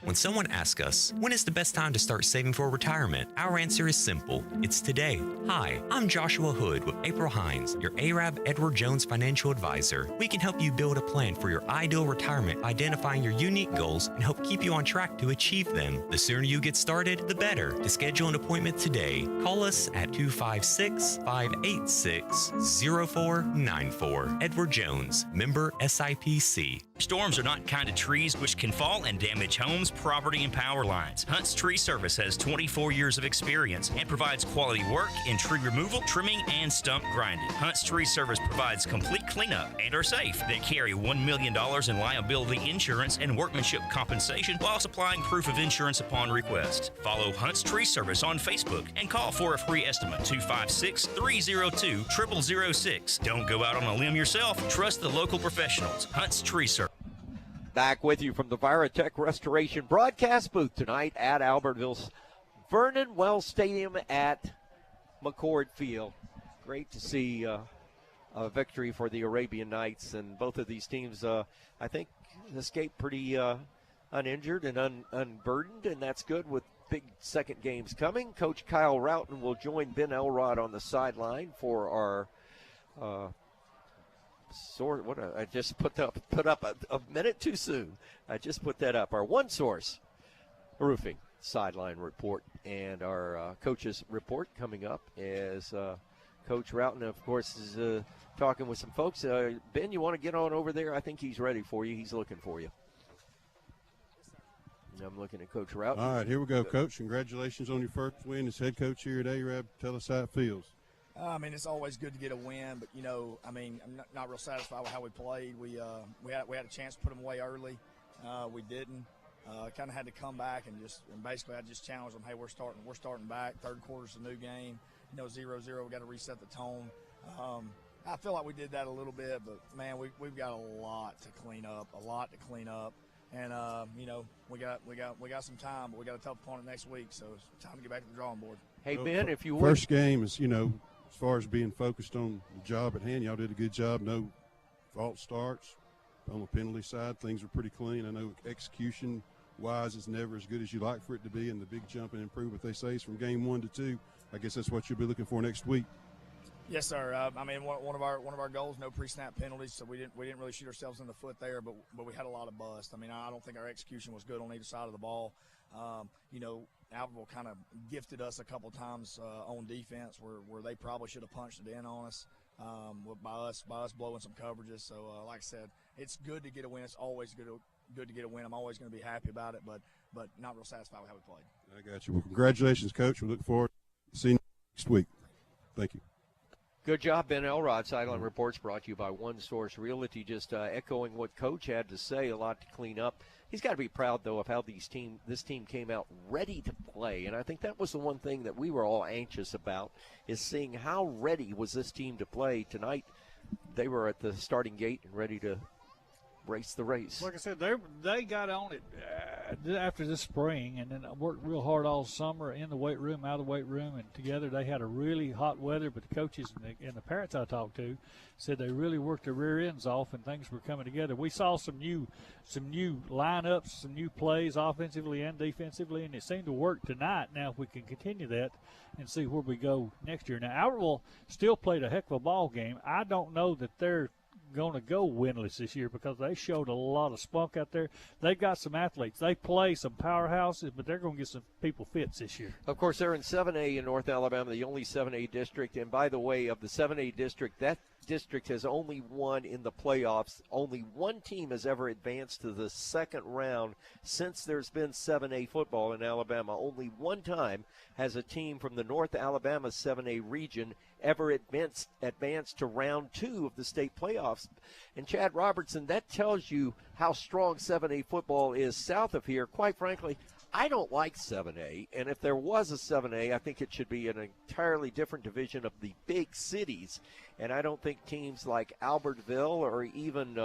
When someone asks us, when is the best time to start saving for retirement? Our answer is simple. It's today. Hi, I'm Joshua Hood with April Hines, your Arab Edward Jones financial advisor. We can help you build a plan for your ideal retirement by identifying your unique goals and help keep you on track to achieve them. The sooner you get started, the better. To schedule an appointment today, call us at 256-586-0494. Edward Jones, member SIPC. Storms are not kind of trees which can fall and damage homes, property, and power lines. Hunt's Tree Service has 24 years of experience and provides quality work in tree removal, trimming, and stump grinding. Hunt's Tree Service provides complete cleanup and are safe. They carry $1 million in liability insurance and workmanship compensation while supplying proof of insurance upon request. Follow Hunt's Tree Service on Facebook and call for a free estimate 256-302-0006. Don't go out on a limb yourself. Trust the local professionals. Hunt's Tree Service. Back with you from the Virotech Restoration broadcast booth tonight at Albertville's Vernon Wells Stadium at McCord Field. Great to see a victory for the Arabian Knights, and both of these teams, I think, escaped pretty uninjured and unburdened, and that's good with big second games coming. Coach Kyle Roughton will join Ben Elrod on the sideline for our I just put up a minute too soon. I just put that up. Our One Source Roofing sideline report and our coaches report coming up as Coach Roughton, of course, is talking with some folks. Ben, you want to get on over there? I think he's ready for you. He's looking for you. I'm looking at Coach Roughton. All right, here we go, Coach. Congratulations on your first win as head coach here at ARAB. Tell us how it feels. I mean, it's always good to get a win, but, I'm not real satisfied with how we played. We had a chance to put them away early. We didn't. Kind of had to come back and basically I just challenged them, hey, we're starting back. Third quarter's a new game. 0-0, we got to reset the tone. I feel like we did that a little bit, but, man, we've got a lot to clean up. And, we got some time, but we got a tough opponent next week, so it's time to get back to the drawing board. Hey, Ben, if you would. First game is, as far as being focused on the job at hand, y'all did a good job. No false starts. On the penalty side, things were pretty clean. I know execution-wise it's never as good as you like for it to be, and the big jump and improvement they say is from game 1 to 2. I guess that's what you'll be looking for next week. Yes, sir. One of our goals, no pre-snap penalties, so we didn't really shoot ourselves in the foot there, but we had a lot of bust. I don't think our execution was good on either side of the ball. Albertville kind of gifted us a couple times on defense where they probably should have punched it in on us by us blowing some coverages. So, like I said, it's good to get a win. It's always good to get a win. I'm always going to be happy about it, but not real satisfied with how we played. I got you. Well, congratulations, Coach. We look forward to seeing you next week. Thank you. Good job, Ben Elrod. Sideline Reports brought to you by One Source Realty. Just echoing what Coach had to say, a lot to clean up. He's got to be proud, though, of how this team came out ready to play. And I think that was the one thing that we were all anxious about, is seeing how ready was this team to play. Tonight, they were at the starting gate and ready to race the race. Like I said, they got on it after this spring, and then worked real hard all summer in the weight room, out of the weight room, and together they had a really hot weather. But the coaches and the parents I talked to said they really worked their rear ends off, and things were coming together. We saw some new lineups, some new plays offensively and defensively, and it seemed to work tonight. Now, if we can continue that and see where we go next year. Now, Albertville still played a heck of a ball game. I don't know that they're going to go winless this year because they showed a lot of spunk out there. They've got some athletes. They play some powerhouses, but they're going to get some people fits this year. Of course, they're in 7A in North Alabama, the only 7A district. And by the way, of the 7A district, that district has only won in the playoffs. Only one team has ever advanced to the second round since there's been 7A football in Alabama. Only one time has a team from the North Alabama 7A region ever advanced to round 2 of the state playoffs. And Chad Robertson, that tells you how strong 7A football is south of here. Quite frankly, I don't like 7A, and if there was a 7A, I think it should be an entirely different division of the big cities. And I don't think teams like Albertville or even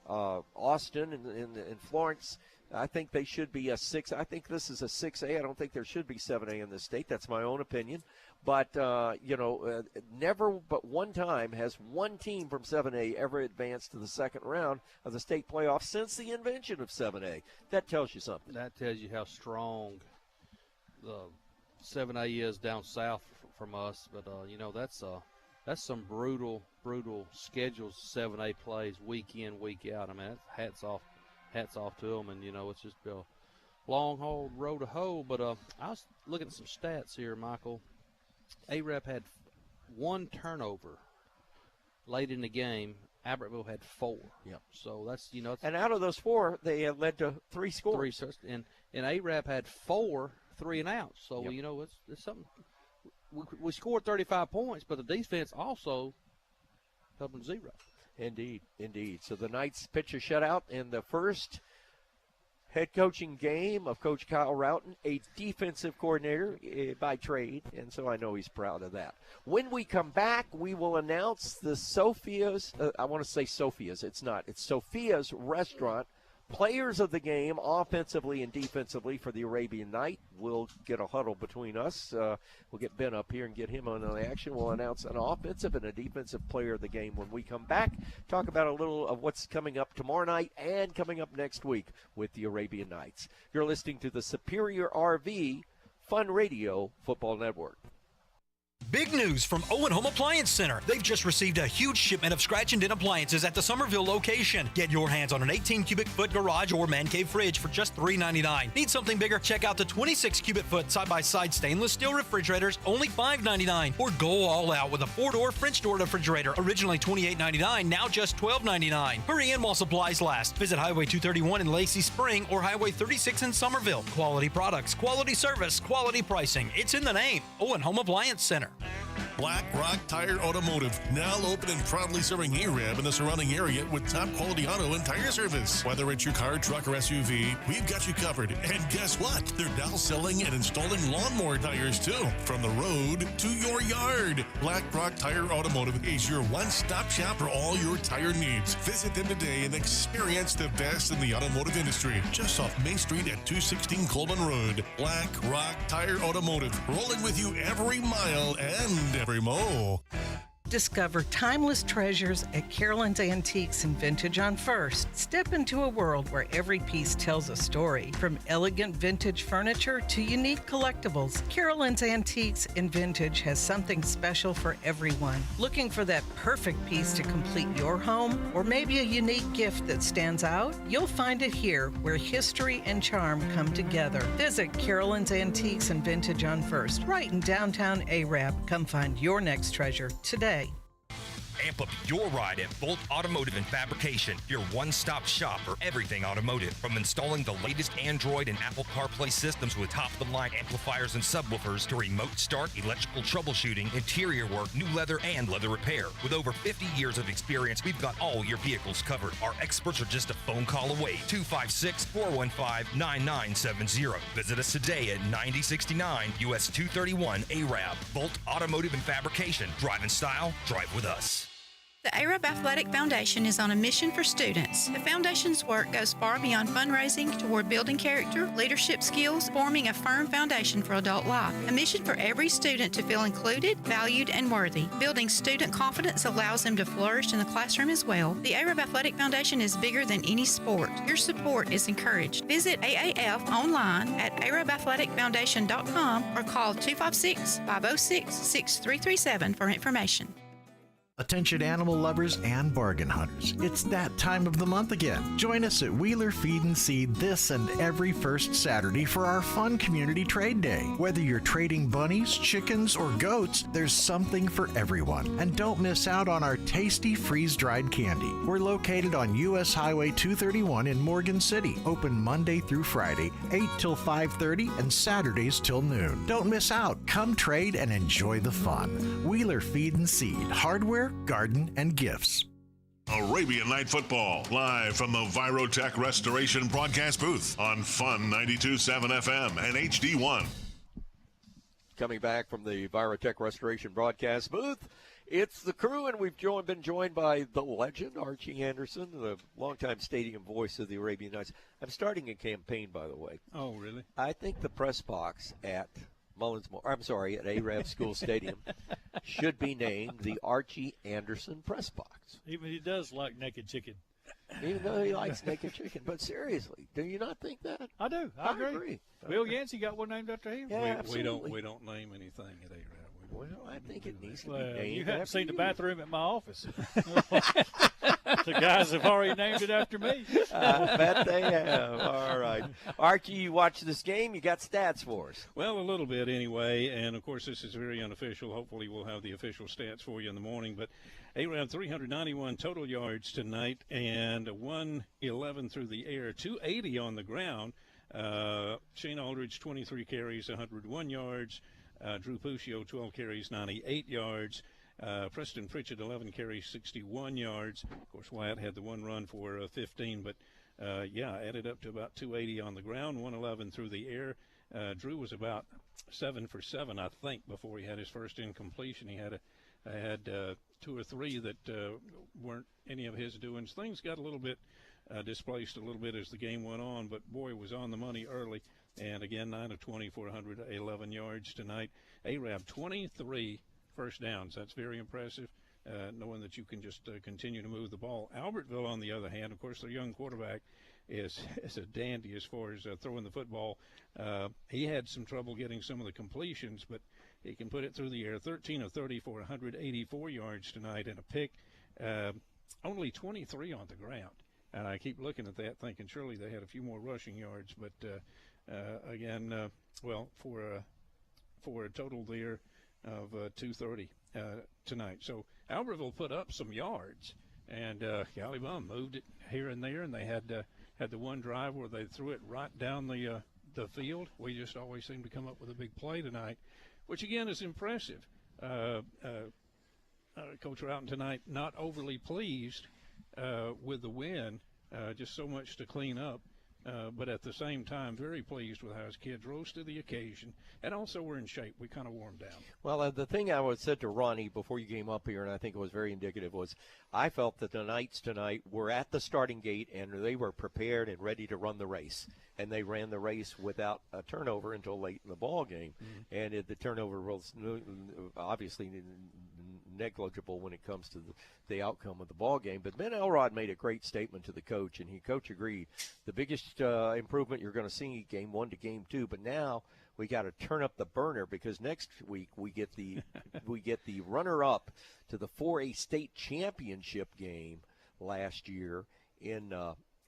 Austin and Florence I think they should be a 6. I think this is a 6A. I don't think there should be 7A in this state. That's my own opinion. But, never but one time has one team from 7A ever advanced to the second round of the state playoffs since the invention of 7A. That tells you something. That tells you how strong the 7A is down south from us. But, that's some brutal schedules 7A plays week in, week out. I mean, hats off to them. And, it's just a long, hard road to hoe. But I was looking at some stats here, Michael. ARAB had 1 turnover late in the game. Albertville had 4. Yep. So that's, and out of those 4, they have led to 3 scores. 3, and ARAB had 4 3-and-outs. So, yep. It's something. We scored 35 points, but the defense also held them 0. Indeed. So the Knights pitch a shutout in the first head coaching game of Coach Kyle Roughton, a defensive coordinator by trade, and so I know he's proud of that. When we come back, we will announce the Sophia's, I want to say Sophia's, it's not, it's Sophia's Restaurant, players of the game, offensively and defensively for the Arabian Night. We'll get a huddle between us. We'll get Ben up here and get him on the action. We'll announce an offensive and a defensive player of the game when we come back. Talk about a little of what's coming up tomorrow night and coming up next week with the Arabian Nights. You're listening to the Superior RV Fun Radio Football Network. Big news from Owen Home Appliance Center. They've just received a huge shipment of scratch and dent appliances at the Somerville location. Get your hands on an 18 cubic foot garage or man cave fridge for just $3.99. Need something bigger? Check out the 26 cubic foot side-by-side stainless steel refrigerators, only $5.99. Or go all out with a 4-door French door refrigerator, originally $28.99, now just $12.99. Hurry in while supplies last. Visit Highway 231 in Lacey Spring or Highway 36 in Somerville. Quality products, quality service, quality pricing. It's in the name. Owen Home Appliance Center. Black Rock Tire Automotive, now open and proudly serving ARAB and the surrounding area with top quality auto and tire service. Whether it's your car, truck, or SUV, we've got you covered. And guess what? They're now selling and installing lawnmower tires too. From the road to your yard. Black Rock Tire Automotive is your one-stop shop for all your tire needs. Visit them today and experience the best in the automotive industry. Just off Main Street at 216 Coleman Road. Black Rock Tire Automotive, rolling with you every mile and every mo. Discover timeless treasures at Carolyn's Antiques and Vintage on First. Step into a world where every piece tells a story. From elegant vintage furniture to unique collectibles, Carolyn's Antiques and Vintage has something special for everyone. Looking for that perfect piece to complete your home? Or maybe a unique gift that stands out? You'll find it here, where history and charm come together. Visit Carolyn's Antiques and Vintage on First, right in downtown ARAB. Come find your next treasure today. Amp up your ride at Bolt Automotive and Fabrication, your one-stop shop for everything automotive. From installing the latest Android and Apple CarPlay systems with top-of-the-line amplifiers and subwoofers to remote start, electrical troubleshooting, interior work, new leather, and leather repair. With over 50 years of experience, we've got all your vehicles covered. Our experts are just a phone call away. 256-415-9970. Visit us today at 9069 US 231 ARAB. Bolt Automotive and Fabrication. Drive in style, drive with us. The Arab Athletic Foundation is on a mission for students. The foundation's work goes far beyond fundraising toward building character, leadership skills, forming a firm foundation for adult life. A mission for every student to feel included, valued, and worthy. Building student confidence allows them to flourish in the classroom as well. The Arab Athletic Foundation is bigger than any sport. Your support is encouraged. Visit AAF online at arabathleticfoundation.com or call 256-506-6337 for information. Attention animal lovers and bargain hunters. It's that time of the month again. Join us at Wheeler Feed and Seed this and every first Saturday for our fun community trade day. Whether you're trading bunnies, chickens, or goats, there's something for everyone. And don't miss out on our tasty freeze-dried candy. We're located on U.S. Highway 231 in Morgan City. Open Monday through Friday, 8 till 5:30 and Saturdays till noon. Don't miss out. Come trade and enjoy the fun. Wheeler Feed and Seed. Hardware, garden, and gifts. Arabian Night Football, live from the Virotech Restoration broadcast booth on Fun 92.7 FM and HD1. coming back from the Virotech Restoration broadcast booth. It's the crew, and we've been joined by the legend, Archie Anderson, the longtime stadium voice of the Arabian Nights. I'm starting a campaign, by the way. Oh, really? I think the press box at at Arab School Stadium should be named the Archie Anderson press box. Even he does like naked chicken. Even though he likes naked chicken. But seriously, do you not think that? I do. I agree. Bill Yancey got one named after him. Yeah, we don't name anything at Arab. Well, I think it needs to be Well, named you haven't after seen the you. bathroom at my office. The guys have already named it after me. I bet they have. All right. Archie, you watched this game. You got stats for us. Well, a little bit anyway. And, of course, this is very unofficial. Hopefully we'll have the official stats for you in the morning. But Arab 391 total yards tonight and 111 through the air, 280 on the ground. Shane Aldridge, 23 carries, 101 yards. Drew Puccio, 12 carries, 98 yards. Preston Pritchett, 11 carries, 61 yards. Of course, Wyatt had the one run for 15, but, added up to about 280 on the ground, 111 through the air. Drew was about 7 for 7, I think, before he had his first incompletion. He had two or three that weren't any of his doings. Things got a little bit displaced a little bit as the game went on, but boy, was on the money early. And again, 9 of 20 for 111 yards tonight. Arab 23 first downs. That's very impressive, knowing that you can just continue to move the ball. Albertville, on the other hand, of course, their young quarterback is a dandy as far as throwing the football. He had some trouble getting some of the completions, but he can put it through the air. 13 of 30 for 184 yards tonight and a pick. Only 23 on the ground. And I keep looking at that thinking surely they had a few more rushing yards, but for a total there of 230 tonight. So Albertville put up some yards, and Golly Bum moved it here and there, and they had the one drive where they threw it right down the field. We just always seem to come up with a big play tonight, which again is impressive. Coach Routon tonight not overly pleased with the win, just so much to clean up. But at the same time, very pleased with how his kids rose to the occasion, and also we're in shape. We kind of warmed down. Well, the thing I would said to Ronnie before you came up here, and I think it was very indicative, was I felt that the Knights tonight were at the starting gate, and they were prepared and ready to run the race. And they ran the race without a turnover until late in the ball game. Mm-hmm. And the turnover was obviously negligible when it comes to the outcome of the ball game. But Ben Elrod made a great statement to the coach, and coach agreed. The biggest improvement you're going to see game 1 to game 2, but now we got to turn up the burner because next week we get the runner-up to the 4A state championship game last year in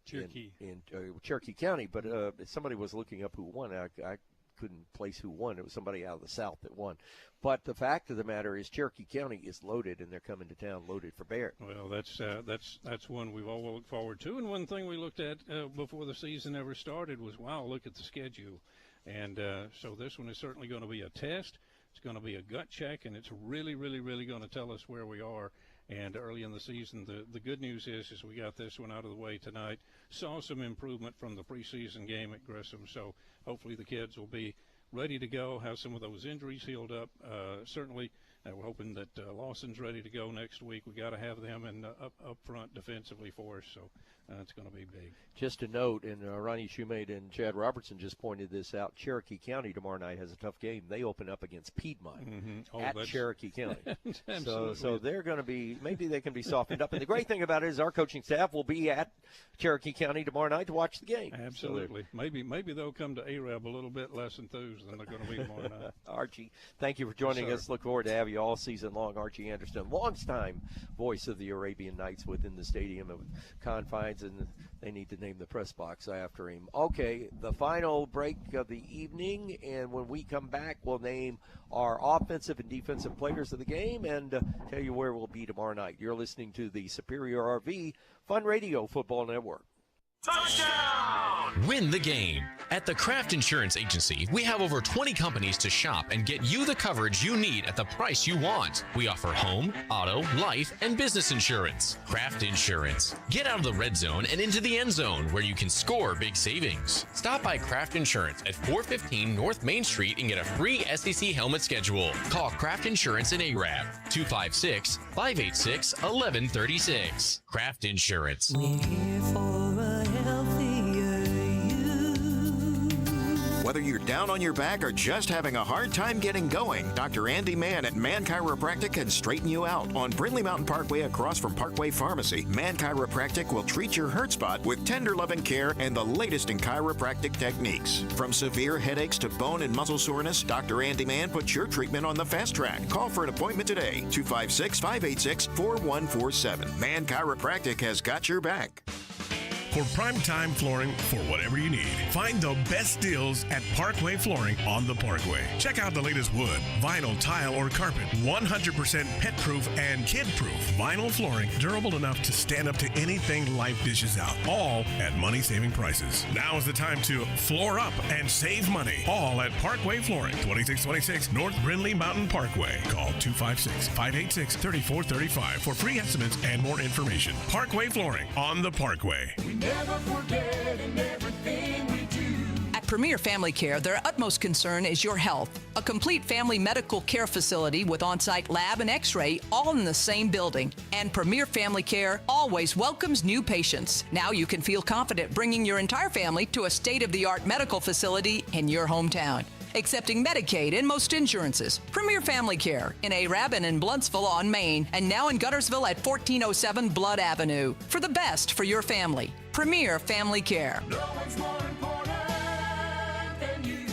Cherokee County. But somebody was looking up who won. I couldn't place who won. It was somebody out of the South that won. But the fact of the matter is Cherokee County is loaded, and they're coming to town loaded for bear. Well, that's one we've all looked forward to. And one thing we looked at before the season ever started was, wow, look at the schedule. And so this one is certainly going to be a test. It's going to be a gut check, and it's really, really, really going to tell us where we are. And early in the season, the good news is we got this one out of the way tonight. Saw some improvement from the preseason game at Grissom, so hopefully the kids will be ready to go, have some of those injuries healed up. Certainly, we're hoping that Lawson's ready to go next week. We got to have them up front defensively for us, so it's going to be big. Just a note, and Ronnie Shoemate and Chad Robertson just pointed this out, Cherokee County tomorrow night has a tough game. They open up against Piedmont at Cherokee County. So they're going to be, maybe they can be softened up. And the great thing about it is our coaching staff will be at Cherokee County tomorrow night to watch the game. Absolutely. So maybe they'll come to Arab a little bit less enthused than they're going to be tomorrow night. Archie, thank you for joining us. Look forward to having you all season long. Archie Anderson, longtime voice of the Arabian Nights within the stadium of confines, and they need to name the press box after him. Okay, the final break of the evening, and when we come back, we'll name our offensive and defensive players of the game and tell you where we'll be tomorrow night. You're listening to the Superior RV Fun Radio Football Network. Touchdown! Win the game. At the Kraft Insurance Agency, we have over 20 companies to shop and get you the coverage you need at the price you want. We offer home, auto, life, and business insurance. Kraft Insurance. Get out of the red zone and into the end zone where you can score big savings. Stop by Kraft Insurance at 415 North Main Street and get a free SEC helmet schedule. Call Kraft Insurance in ARAB 256-586-1136. Kraft Insurance. We're here for a healthier you. Whether you're down on your back or just having a hard time getting going, Dr. Andy Mann at Mann Chiropractic can straighten you out. On Brindley Mountain Parkway across from Parkway Pharmacy, Mann Chiropractic will treat your hurt spot with tender loving care and the latest in chiropractic techniques. From severe headaches to bone and muscle soreness, Dr. Andy Mann puts your treatment on the fast track. Call for an appointment today, 256-586-4147. Mann Chiropractic has got your back. For primetime flooring for whatever you need, find the best deals at Parkway Flooring on the Parkway. Check out the latest wood, vinyl, tile, or carpet. 100% pet-proof and kid-proof vinyl flooring, durable enough to stand up to anything life dishes out. All at money-saving prices. Now is the time to floor up and save money. All at Parkway Flooring, 2626 North Brindley Mountain Parkway. Call 256-586-3435 for free estimates and more information. Parkway Flooring on the Parkway. Never forget in everything we do. At Premier Family Care, their utmost concern is your health. A complete family medical care facility with on-site lab and x-ray all in the same building. And Premier Family Care always welcomes new patients. Now you can feel confident bringing your entire family to a state-of-the-art medical facility in your hometown. Accepting Medicaid and most insurances. Premier Family Care in ARAB and in Bluntsville on Main, and now in Guntersville at 1407 Blood Avenue. For the best for your family. Premier Family Care. No one's more important than you.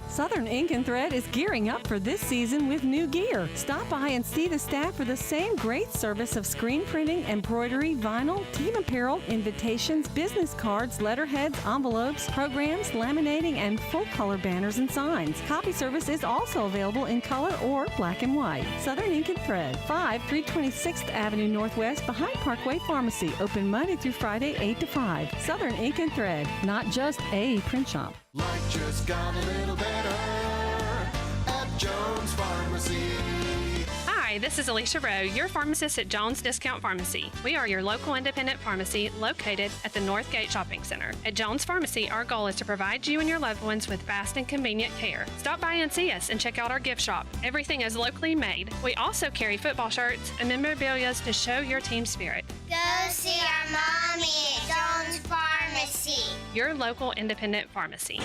Southern Ink and Thread is gearing up for this season with new gear. Stop by and see the staff for the same great service of screen printing, embroidery, vinyl, team apparel, invitations, business cards, letterheads, envelopes, programs, laminating, and full-color banners and signs. Copy service is also available in color or black and white. Southern Ink and Thread, 326th Avenue Northwest behind Parkway Pharmacy. Open Monday through Friday, 8 to 5. Southern Ink and Thread, not just a print shop. Life just got a little better at Jones Pharmacy. Hi, this is Alicia Rowe, your pharmacist at Jones Discount Pharmacy. We are your local independent pharmacy located at the Northgate Shopping Center. At Jones Pharmacy, our goal is to provide you and your loved ones with fast and convenient care. Stop by and see us and check out our gift shop. Everything is locally made. We also carry football shirts and memorabilia to show your team spirit. Go see our mommy at Jones Pharmacy. Your local independent pharmacy.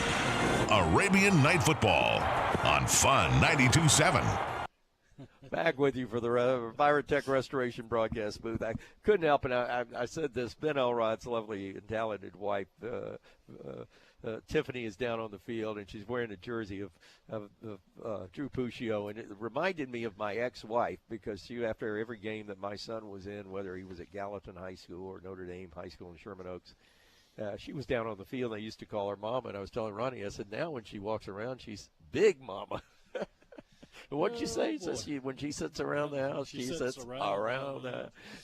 Arabian Night Football on Fun 92.7. Back with you for the Virotech Restoration broadcast booth. I couldn't help it. I said this. Ben Elrod's lovely and talented wife, Tiffany, is down on the field, and she's wearing a jersey of Drew Puccio. And it reminded me of my ex-wife because after every game that my son was in, whether he was at Gallatin High School or Notre Dame High School in Sherman Oaks, she was down on the field. I used to call her Mama, and I was telling Ronnie, I said, now when she walks around, she's Big Mama. What'd you say? Says when she sits around the house, she sits around.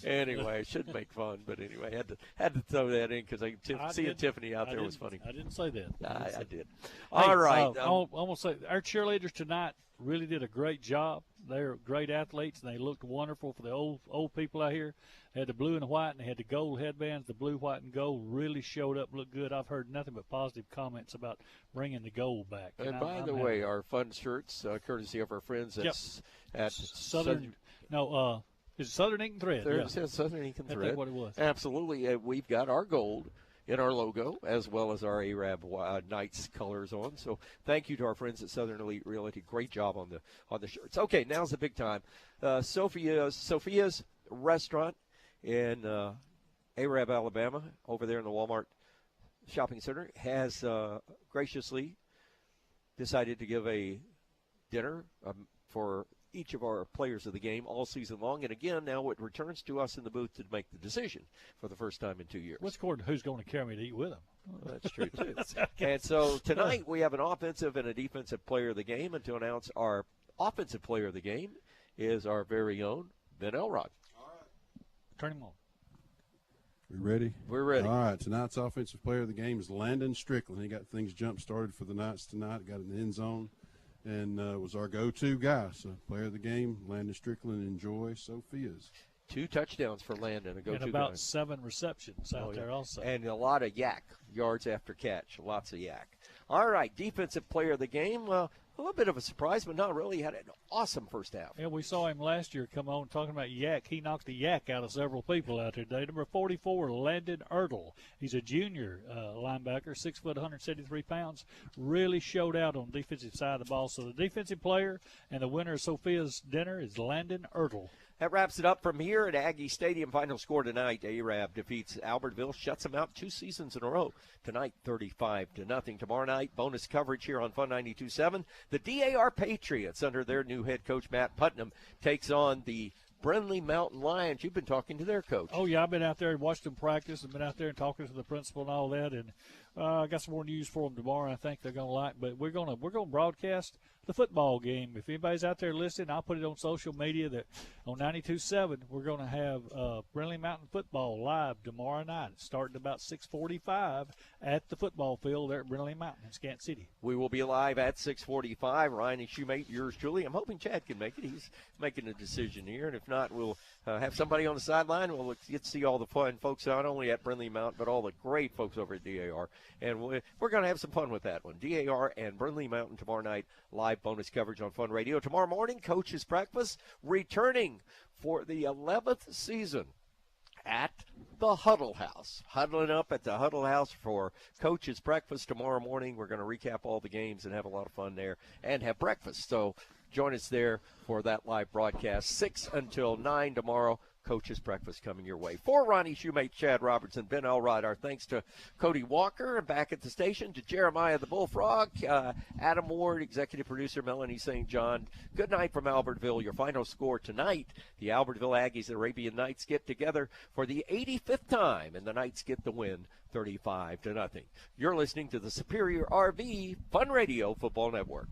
Anyway, shouldn't make fun, but anyway, had to throw that in because seeing Tiffany out there was funny. I didn't say that. I did. Hey, All right. I want to say our cheerleaders tonight really did a great job. They're great athletes, and they looked wonderful for the old people out here. They had the blue and white, and they had the gold headbands. The blue, white, and gold really showed up, looked good. I've heard nothing but positive comments about bringing the gold back. And by the way, our fun shirts, courtesy of our friends at Southern. No, is it Southern Ink and Thread? It says Southern Ink and Thread. That's what it was. Absolutely. We've got our gold in our logo, as well as our ARAB Knights colors on. So thank you to our friends at Southern Elite Realty. Great job on the shirts. Okay, now's the big time. Sophia's Restaurant in ARAB, Alabama, over there in the Walmart Shopping Center, has graciously decided to give a dinner for each of our players of the game all season long. And again, now it returns to us in the booth to make the decision for the first time in 2 years. What's according to who's going to carry me to eat with them? Well, that's true, too. And so tonight we have an offensive and a defensive player of the game. And to announce our offensive player of the game is our very own Ben Elrod. Turn him on. We ready? We're ready. All right, tonight's offensive player of the game is Landon Strickland. He got things jump-started for the Knights tonight, got in the end zone, and was our go-to guy. So player of the game, Landon Strickland, enjoy Sophia's. 2 touchdowns for Landon, a go-to and about guy. 7 receptions out there also. And a lot of yak, yards after catch, lots of yak. All right, defensive player of the game, a little bit of a surprise, but not really. Had an awesome first half. Yeah, we saw him last year come on talking about yak. He knocked the yak out of several people out there today. Number 44, Landon Ertl. He's a junior linebacker, 6 foot, 173 pounds. Really showed out on the defensive side of the ball. So the defensive player and the winner of Sophia's dinner is Landon Ertl. That wraps it up from here at Aggie Stadium. Final score tonight, Arab defeats Albertville, shuts them out 2 seasons in a row. Tonight, 35-0. Tomorrow night, bonus coverage here on Fun 92.7. The DAR Patriots, under their new head coach, Matt Putnam, takes on the Brindley Mountain Lions. You've been talking to their coach. Oh, yeah, I've been out there and watched them practice and been out there and talking to the principal and all that. And I got some more news for them tomorrow I think they're going to like. But we're going to broadcast the football game. If anybody's out there listening, I'll put it on social media that on 92.7 we're going to have Brindley Mountain football live tomorrow night, starting about 6:45 at the football field there at Brindley Mountain in Scant City. We will be live at 6:45. Ryan and Shoemate, yours truly. I'm hoping Chad can make it. He's making a decision here, and if not, we'll have somebody on the sideline. We'll get to see all the fun folks, not only at Brindley Mountain, but all the great folks over at DAR. And we're going to have some fun with that one. DAR and Brindley Mountain tomorrow night, live bonus coverage on Fun Radio. Tomorrow morning, Coach's Breakfast, returning for the 11th season at the Huddle House. Huddling up at the Huddle House for Coach's Breakfast tomorrow morning. We're going to recap all the games and have a lot of fun there and have breakfast. So join us there for that live broadcast, 6 until 9 tomorrow. Coach's Breakfast coming your way. For Ronnie Shoemate, Chad Robertson, Ben Elrod, our thanks to Cody Walker, and back at the station to Jeremiah the Bullfrog, Adam Ward, executive producer Melanie St. John. Good night from Albertville. Your final score tonight, the Albertville Aggies and Arabian Knights get together for the 85th time, and the Knights get the win 35-0. You're listening to the Superior RV Fun Radio Football Network.